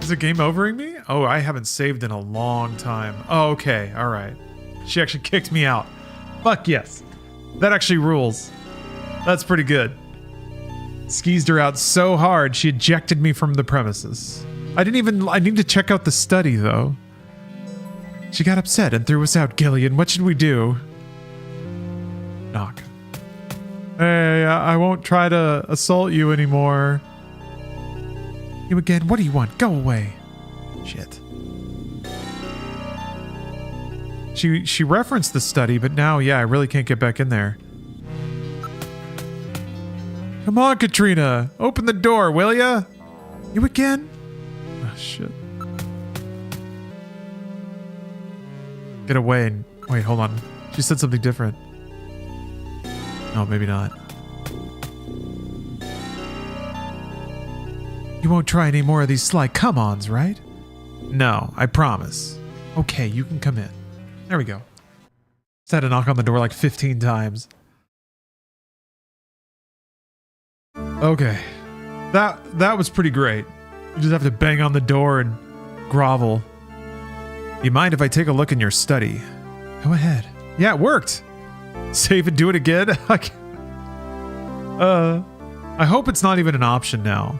Is the game overing me? Oh, I haven't saved in a long time. Oh, okay. All right. She actually kicked me out. Fuck yes. That actually rules. That's pretty good. Skeezed her out so hard, she ejected me from the premises. I need to check out the study, though. She got upset and threw us out, Gillian. What should we do? Knock. Hey, I won't try to assault you anymore. You again? What do you want? Go away. Shit. She referenced the study, but now, yeah, I really can't get back in there. Come on, Katrina. Open the door, will ya? You again? Oh, shit. Get away and... Wait, hold on. She said something different. No, maybe not. You won't try any more of these sly come-ons, right? No, I promise. Okay, you can come in. There we go. Just had to knock on the door like 15 times. Okay. That was pretty great. You just have to bang on the door and grovel. You mind if I take a look in your study? Go ahead. Yeah, it worked. Save and do it again? I hope it's not even an option now.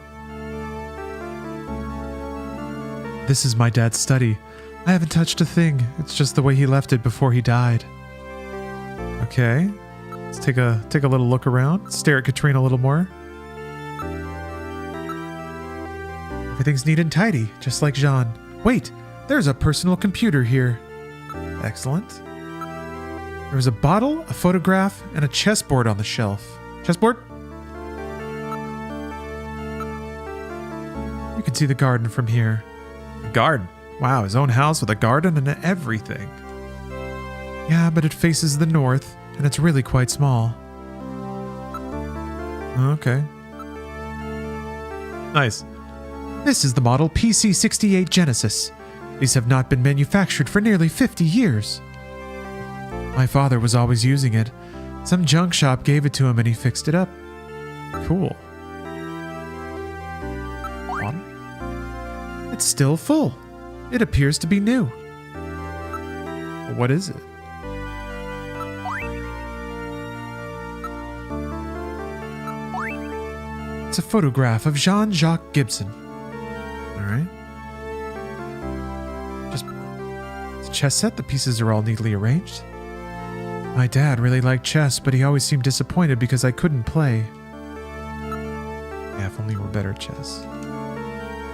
This is my dad's study. I haven't touched a thing. It's just the way he left it before he died. Okay. Let's take a little look around. Stare at Katrina a little more. Everything's neat and tidy, just like Jean. Wait, there's a personal computer here. Excellent. There was a bottle, a photograph, and a chessboard on the shelf. Chessboard? You can see the garden from here. The garden? Wow, his own house with a garden and everything. Yeah, but it faces the north, and it's really quite small. Okay. Nice. This is the model PC-68 Genesis. These have not been manufactured for nearly 50 years. My father was always using it. Some junk shop gave it to him and he fixed it up. Cool. It's still full. It appears to be new. What is it? It's a photograph of Jean-Jacques Gibson. Alright. Just... It's a chess set. The pieces are all neatly arranged. My dad really liked chess, but he always seemed disappointed because I couldn't play. Yeah, if only we were better at chess.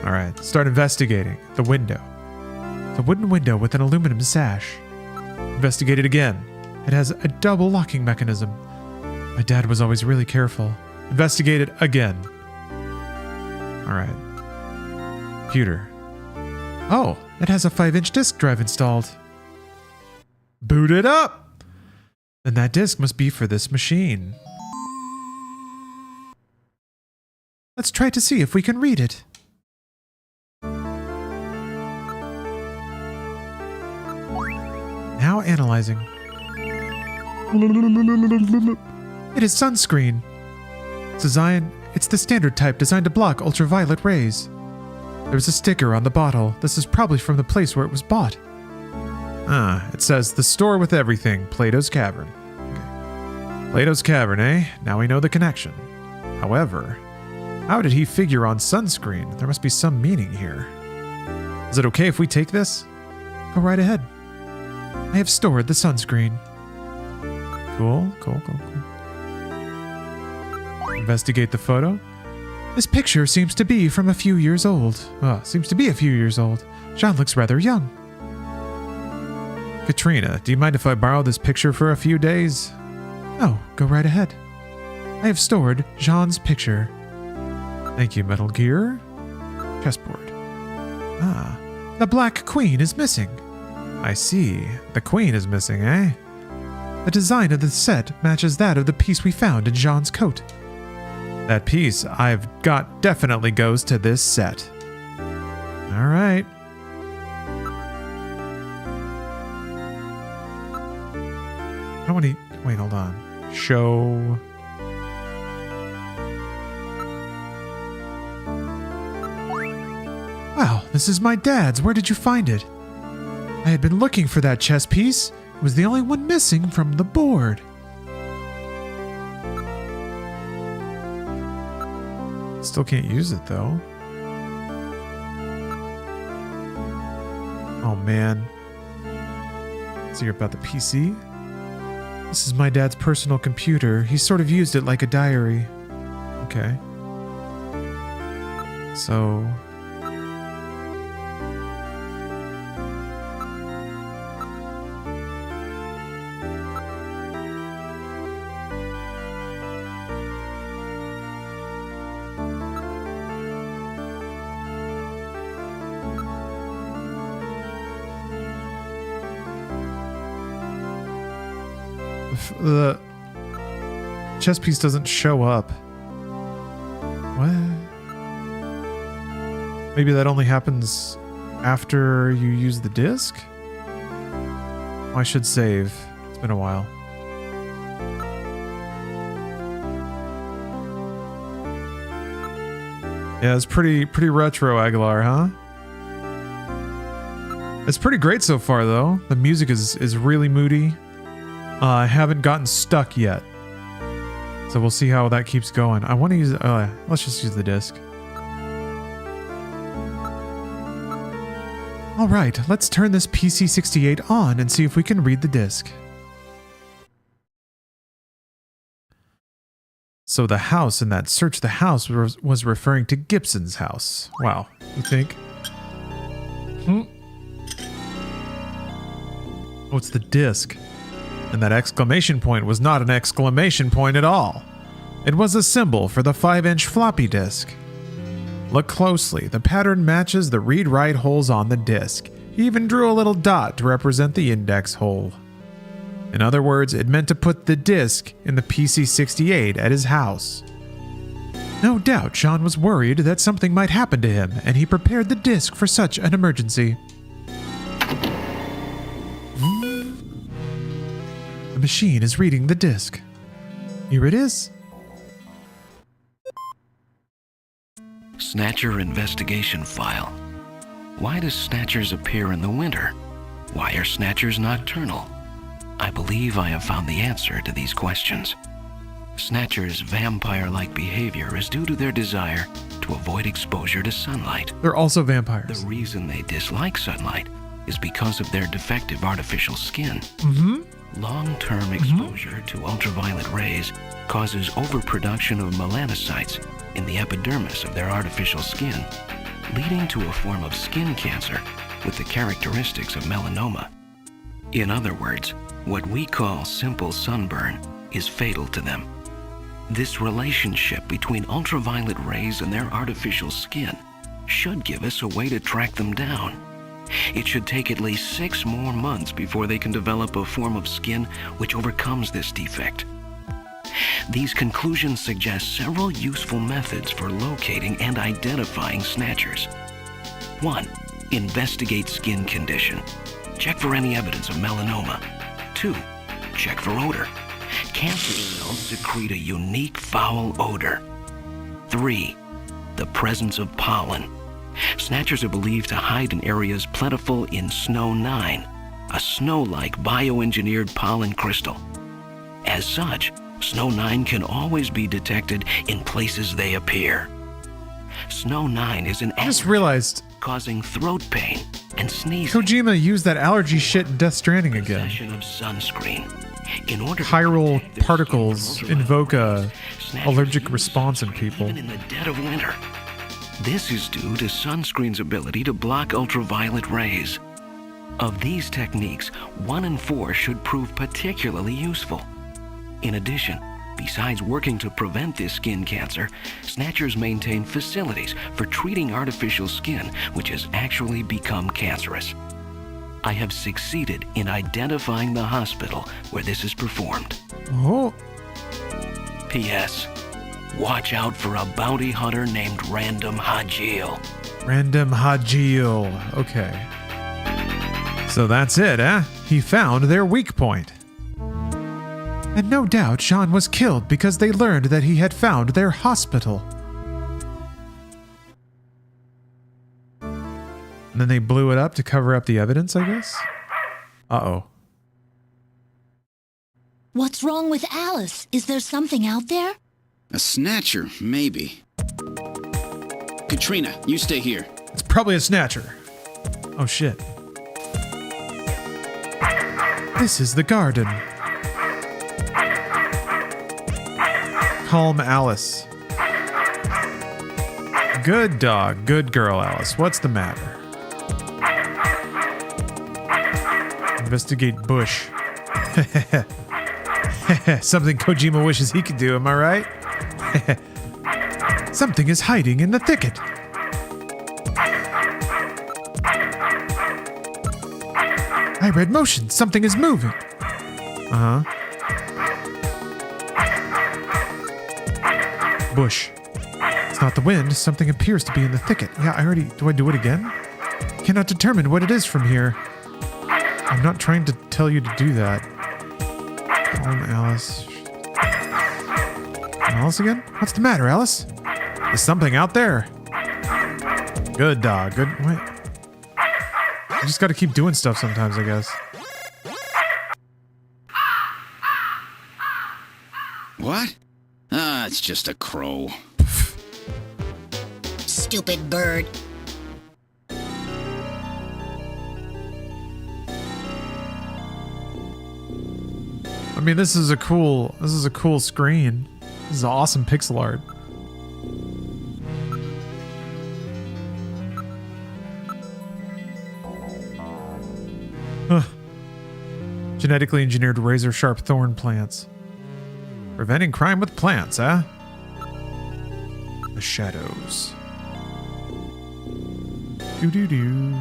Alright, start investigating. The window. It's a wooden window with an aluminum sash. Investigate it again. It has a double locking mechanism. My dad was always really careful. Investigate it again. Alright. Computer. Oh, it has a 5-inch disk drive installed. Boot it up! Then that disk must be for this machine. Let's try to see if we can read it. Now analyzing. It is sunscreen. It's the standard type designed to block ultraviolet rays. There's a sticker on the bottle. This is probably from the place where it was bought. It says the store with everything, Plato's Cavern. Okay. Plato's Cavern, eh? Now we know the connection. However, how did he figure on sunscreen? There must be some meaning here. Is it okay if we take this? Go right ahead. I have stored the sunscreen. Cool. Investigate the photo. This picture seems to be from a few years old. Jean looks rather young. Katrina, do you mind if I borrow this picture for a few days? Oh, go right ahead. I have stored Jean's picture. Thank you, Metal Gear. Chessboard. The Black Queen is missing. I see. The Queen is missing, eh? The design of the set matches that of the piece we found in Jean's coat. That piece I've got definitely goes to this set. Alright. I want to... Wait, hold on. Show... Wow, this is my dad's. Where did you find it? I had been looking for that chess piece. It was the only one missing from the board. Still can't use it though. Oh man. Let's hear about the PC. This is my dad's personal computer. He sort of used it like a diary. Okay. So... the chess piece doesn't show up. What? Maybe that only happens after you use the disc? Oh, I should save. It's been a while. Yeah, it's pretty retro, Aguilar, huh? It's pretty great so far, though. The music is really moody. I haven't gotten stuck yet. So we'll see how that keeps going. I want to use... let's just use the disc. Alright, let's turn this PC-68 on and see if we can read the disc. So the house in that search the house was referring to Gibson's house. Wow, you think? Oh, it's the disc. And that exclamation point was not an exclamation point at all. It was a symbol for the 5-inch floppy disk. Look closely, the pattern matches the read-write holes on the disk. He even drew a little dot to represent the index hole. In other words, it meant to put the disk in the PC-68 at his house. No doubt Sean was worried that something might happen to him, and he prepared the disk for such an emergency. The machine is reading the disc. Here it is. Snatcher investigation file. Why do snatchers appear in the winter? Why are snatchers nocturnal? I believe I have found the answer to these questions. Snatchers' vampire-like behavior is due to their desire to avoid exposure to sunlight. They're also vampires. The reason they dislike sunlight is because of their defective artificial skin. Long-term exposure to ultraviolet rays causes overproduction of melanocytes in the epidermis of their artificial skin, leading to a form of skin cancer with the characteristics of melanoma. In other words, what we call simple sunburn is fatal to them. This relationship between ultraviolet rays and their artificial skin should give us a way to track them down. It should take at least 6 more months before they can develop a form of skin which overcomes this defect. These conclusions suggest several useful methods for locating and identifying snatchers. 1. Investigate skin condition. Check for any evidence of melanoma. 2. Check for odor. Cancer cells secrete a unique foul odor. 3. The presence of pollen. Snatchers are believed to hide in areas plentiful in Snow 9, a snow-like bioengineered pollen crystal. As such, Snow 9 can always be detected in places they appear. Snow 9 is an I just realized causing throat pain and sneezing. Kojima used that allergy shit in Death Stranding again. Of sunscreen. In order to chiral particles invoke a allergic response in people. Even in the dead of winter. This is due to sunscreen's ability to block ultraviolet rays. Of these techniques, 1 in 4 should prove particularly useful. In addition, besides working to prevent this skin cancer, snatchers maintain facilities for treating artificial skin which has actually become cancerous. I have succeeded in identifying the hospital where this is performed. Oh. P.S. Watch out for a bounty hunter named Random Hajil. Random Hajil. Okay. So that's it, eh? He found their weak point. And no doubt Sean was killed because they learned that he had found their hospital. And then they blew it up to cover up the evidence, I guess? Uh-oh. What's wrong with Alice? Is there something out there? A snatcher, maybe. Katrina, you stay here. It's probably a snatcher. Oh shit. This is the garden. Calm Alice. Good dog. Good girl, Alice. What's the matter? Investigate bush. Something Kojima wishes he could do, am I right? Something is hiding in the thicket. I read motion. Something is moving. Uh-huh. Bush. It's not the wind. Something appears to be in the thicket. Yeah, I already... Do I do it again? Cannot determine what it is from here. I'm not trying to tell you to do that. Calm Alice. Alice again? What's the matter, Alice? There's something out there. Good dog. Good... Wait. I just gotta keep doing stuff sometimes, I guess. What? Ah, it's just a crow. Stupid bird. I mean, this is a cool screen. This is awesome pixel art. Huh. Genetically engineered razor-sharp thorn plants. Preventing crime with plants, huh? The shadows. Doo-doo-doo.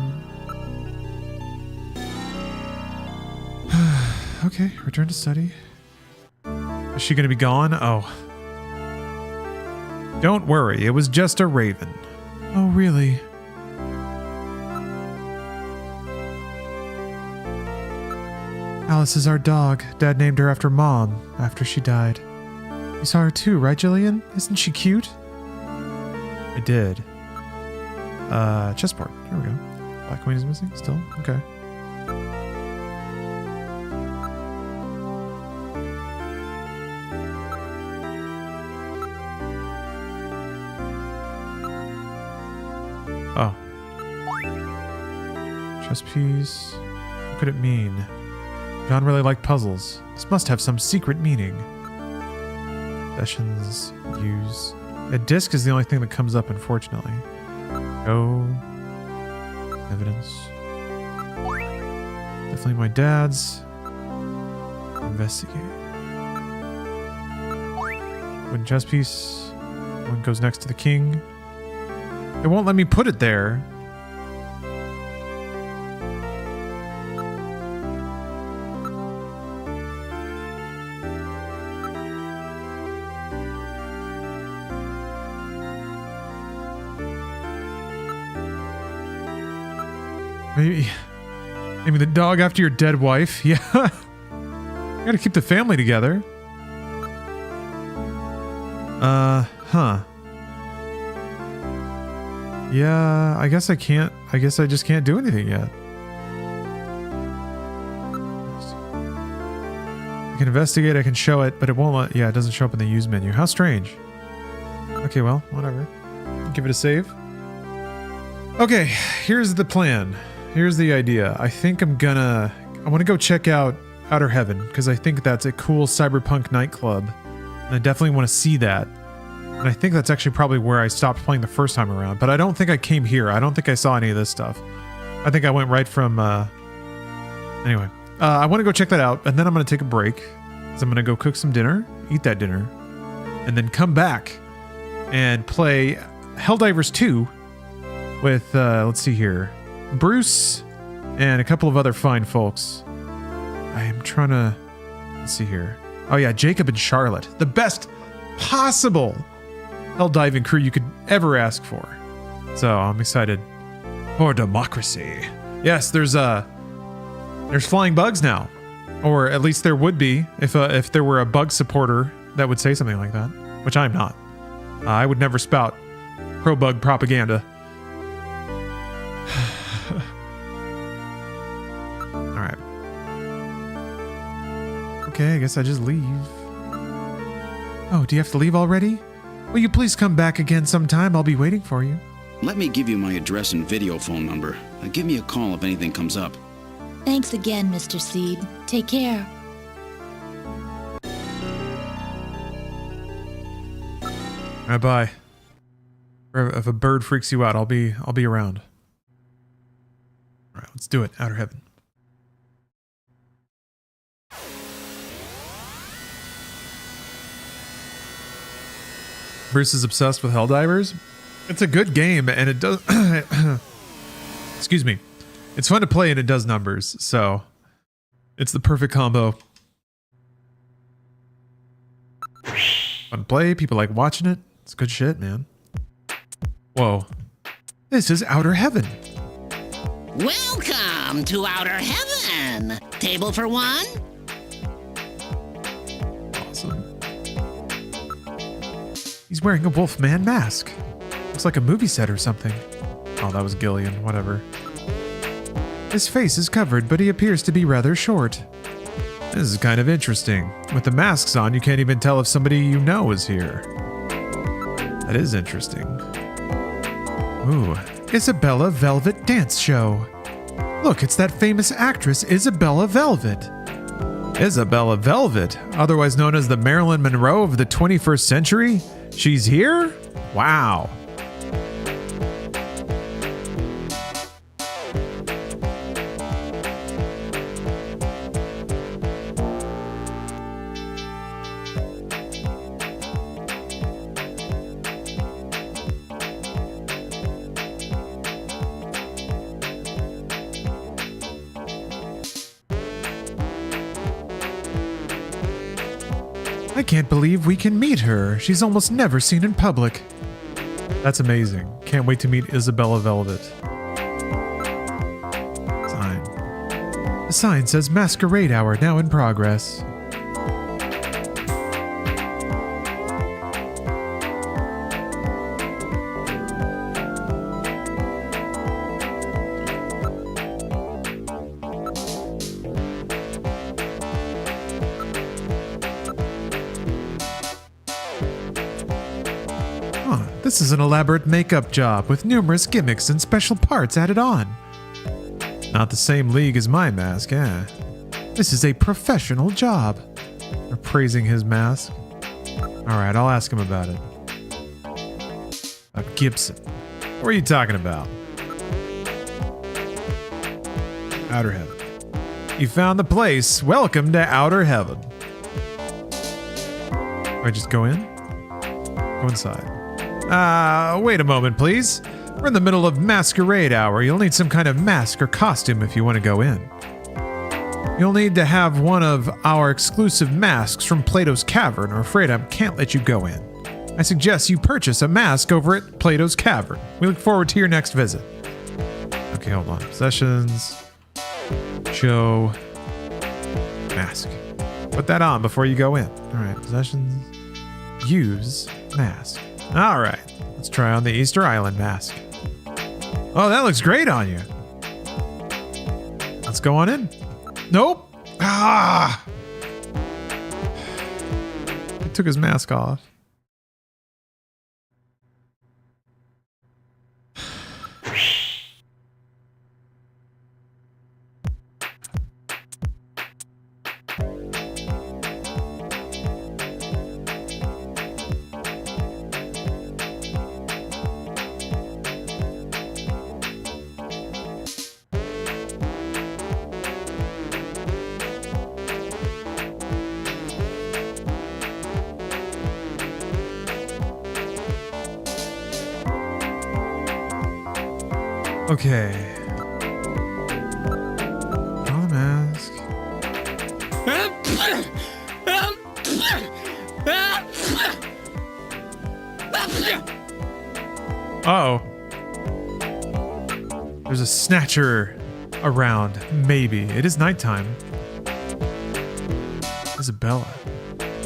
Okay, return to study. Is she gonna be gone? Oh. Don't worry, it was just a raven. Oh, really? Alice is our dog. Dad named her after Mom, after she died. You saw her too, right, Jillian? Isn't she cute? I did. Chest part. Here we go. Black Queen is missing? Still? Okay. Oh. Chess piece. What could it mean? John really liked puzzles. This must have some secret meaning. Sessions. Use. A disc is the only thing that comes up, unfortunately. Go. Evidence. Definitely my dad's. Investigate. Wooden chess piece. One goes next to the king. It won't let me put it there. Maybe the dog after your dead wife. Yeah. You gotta keep the family together. Huh. Yeah, I guess I can't. I guess I just can't do anything yet. I can investigate, I can show it, but it won't let... Yeah, it doesn't show up in the use menu. How strange. Okay, well, whatever. Give it a save. Okay, here's the plan. Here's the idea. I think I want to go check out Outer Heaven, because I think that's a cool cyberpunk nightclub. And I definitely want to see that. And I think that's actually probably where I stopped playing the first time around. But I don't think I came here. I don't think I saw any of this stuff. I think I went right from... Anyway. I want to go check that out, and then I'm going to take a break. So I'm going to go cook some dinner, eat that dinner, and then come back and play Helldivers 2 with, let's see here, Bruce and a couple of other fine folks. I am trying to... Let's see here. Oh yeah, Jacob and Charlotte. The best possible Helldiving crew you could ever ask for. So I'm excited for democracy. Yes, there's flying bugs now. Or at least there would be if there were a bug supporter that would say something like that. Which I'm not. I would never spout pro-bug propaganda. Alright. Okay, I guess I just leave. Oh, do you have to leave already? Will you please come back again sometime? I'll be waiting for you. Let me give you my address and video phone number. Give me a call if anything comes up. Thanks again, Mr. Seed. Take care. All right, bye. If a bird freaks you out, I'll be around. All right, let's do it. Outer Heaven. Bruce is obsessed with Helldivers. It's a good game, and it does. Excuse me. It's fun to play, and it does numbers. So, it's the perfect combo. Fun to play. People like watching it. It's good shit, man. Whoa. This is Outer Heaven. Welcome to Outer Heaven. Table for one? Awesome. He's wearing a Wolfman mask. Looks like a movie set or something. Oh, that was Gillian. Whatever. His face is covered, but he appears to be rather short. This is kind of interesting. With the masks on, you can't even tell if somebody you know is here. That is interesting. Ooh, Isabella Velvet Dance Show. Look, it's that famous actress Isabella Velvet. Isabella Velvet, otherwise known as the Marilyn Monroe of the 21st century? She's here? Wow. I can't believe we can meet her. She's almost never seen in public. That's amazing. Can't wait to meet Isabella Velvet. Sign. The sign says Masquerade Hour now in progress. This is an elaborate makeup job with numerous gimmicks and special parts added on. Not the same league as my mask, eh? This is a professional job. They're praising his mask. Alright, I'll ask him about it. Gibson. What are you talking about? Outer Heaven. You found the place. Welcome to Outer Heaven. Do I just go in? Go inside. Wait a moment, please. We're in the middle of Masquerade Hour. You'll need some kind of mask or costume if you want to go in. You'll need to have one of our exclusive masks from Plato's Cavern, or afraid I can't let you go in. I suggest you purchase a mask over at Plato's Cavern. We look forward to your next visit. Okay, hold on. Possessions. Show. Mask. Put that on before you go in. Alright, possessions. Use mask. Alright, let's try on the Easter Island mask. Oh, that looks great on you. Let's go on in. Nope. Ah! He took his mask off. Okay. On the mask. Uh-oh. There's a snatcher around. Maybe. It is nighttime. Isabella.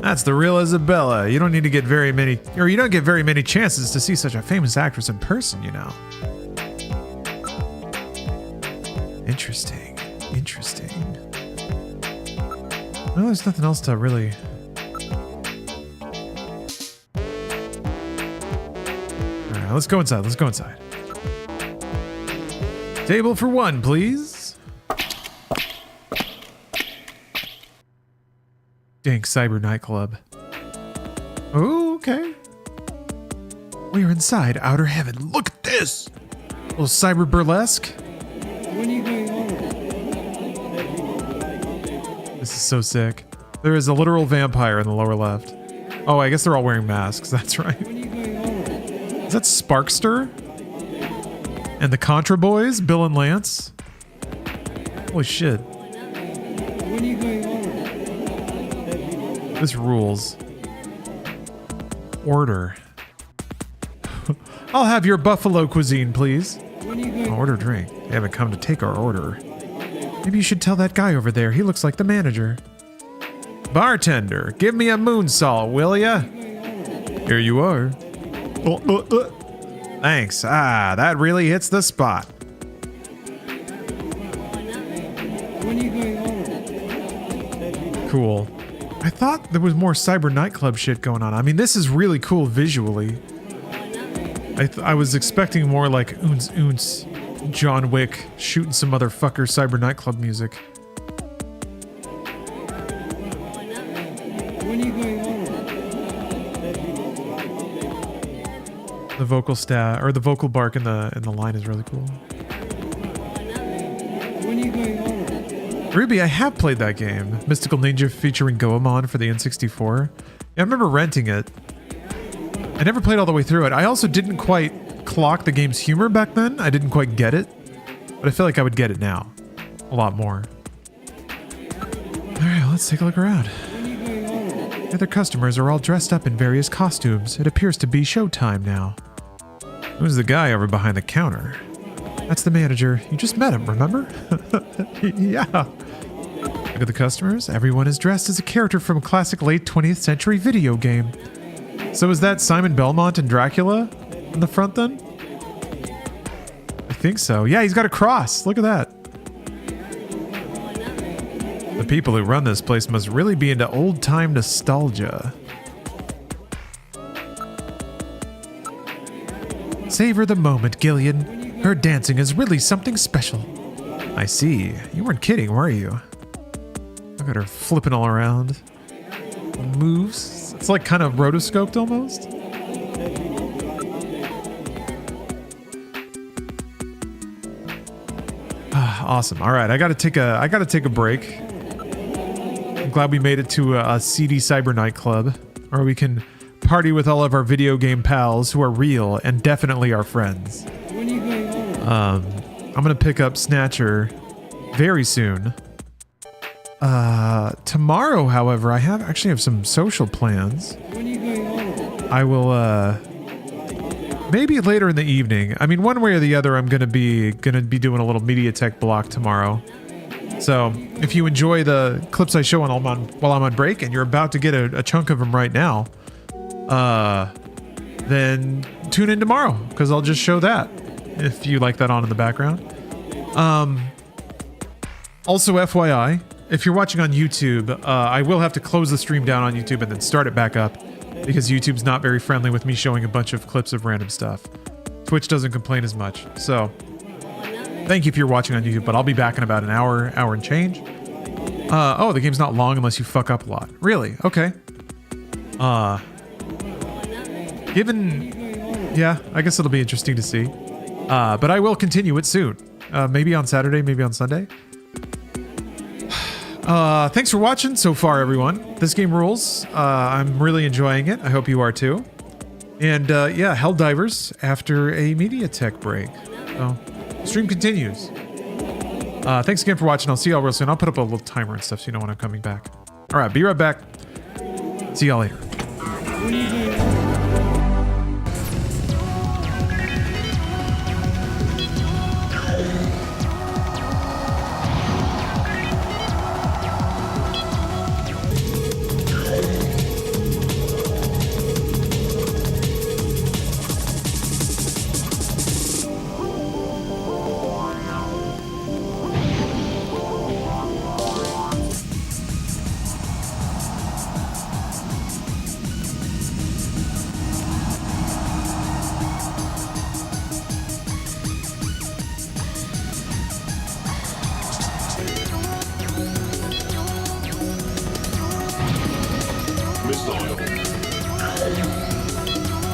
That's the real Isabella. You don't need to get very many, or you don't get very many chances to see such a famous actress in person, you know. Interesting. Interesting. Well, there's nothing else to really... Alright, let's go inside. Let's go inside. Table for one, please. Dank Cyber Nightclub. Ooh, okay. We are inside outer heaven. Look at this! A little cyber burlesque. This is so sick. There is a literal vampire in the lower left. Oh, I guess they're all wearing masks. That's right. Is that Sparkster? And the Contra Boys, Bill and Lance? Holy shit. This rules. Order. I'll have your buffalo cuisine, please. Order drink. They haven't come to take our order. Maybe you should tell that guy over there. He looks like the manager. Bartender, give me a moonsault, will ya? Here you are. Thanks. Ah, that really hits the spot. Cool. I thought there was more cyber nightclub shit going on. I mean, this is really cool visually. I was expecting more like oons oons, John Wick shooting some motherfucker cyber nightclub music. The vocal stat or the vocal bark in the line is really cool. Ruby, I have played that game. Mystical Ninja featuring Goemon for the N64. Yeah, I remember renting it. I never played all the way through it. I also didn't quite clock the game's humor back then. I didn't quite get it. But I feel like I would get it now. A lot more. Alright, let's take a look around. The other customers are all dressed up in various costumes. It appears to be showtime now. Who's the guy over behind the counter? That's the manager. You just met him, remember? Yeah. Look at the customers. Everyone is dressed as a character from a classic late 20th century video game. So is that Simon Belmont and Dracula in the front then? I think so. Yeah, he's got a cross. Look at that. The people who run this place must really be into old-time nostalgia. Savor the moment, Gillian. Her dancing is really something special. I see. You weren't kidding, were you? Look at her flipping all around. Moves. It's like kind of rotoscoped almost. Awesome. All right, I gotta take a break. I'm glad we made it to a seedy cyber nightclub, where we can party with all of our video game pals who are real and definitely our friends. I'm gonna pick up Snatcher very soon. Tomorrow, however, I actually have some social plans. I will maybe later in the evening. I mean, one way or the other, I'm gonna be doing a little MediaTek block tomorrow. So if you enjoy the clips I show while I'm on break, and you're about to get a chunk of them right now, then tune in tomorrow, because I'll just show that if you like that on in the background. Also, FYI, if you're watching on YouTube, I will have to close the stream down on YouTube and then start it back up, because YouTube's not very friendly with me showing a bunch of clips of random stuff. Twitch doesn't complain as much. So thank you if you're watching on YouTube, but I'll be back in about an hour and change. Oh, the game's not long unless you fuck up a lot. Really? Okay. Yeah, I guess it'll be interesting to see. But I will continue it soon. Maybe on Saturday, maybe on Sunday. Thanks for watching so far, everyone. This game rules. I'm really enjoying it. I hope you are too. And yeah, Helldivers after a MediaTek break. So, stream continues. Thanks again for watching. I'll see y'all real soon. I'll put up a little timer and stuff so you know when I'm coming back. All right, be right back. See y'all later.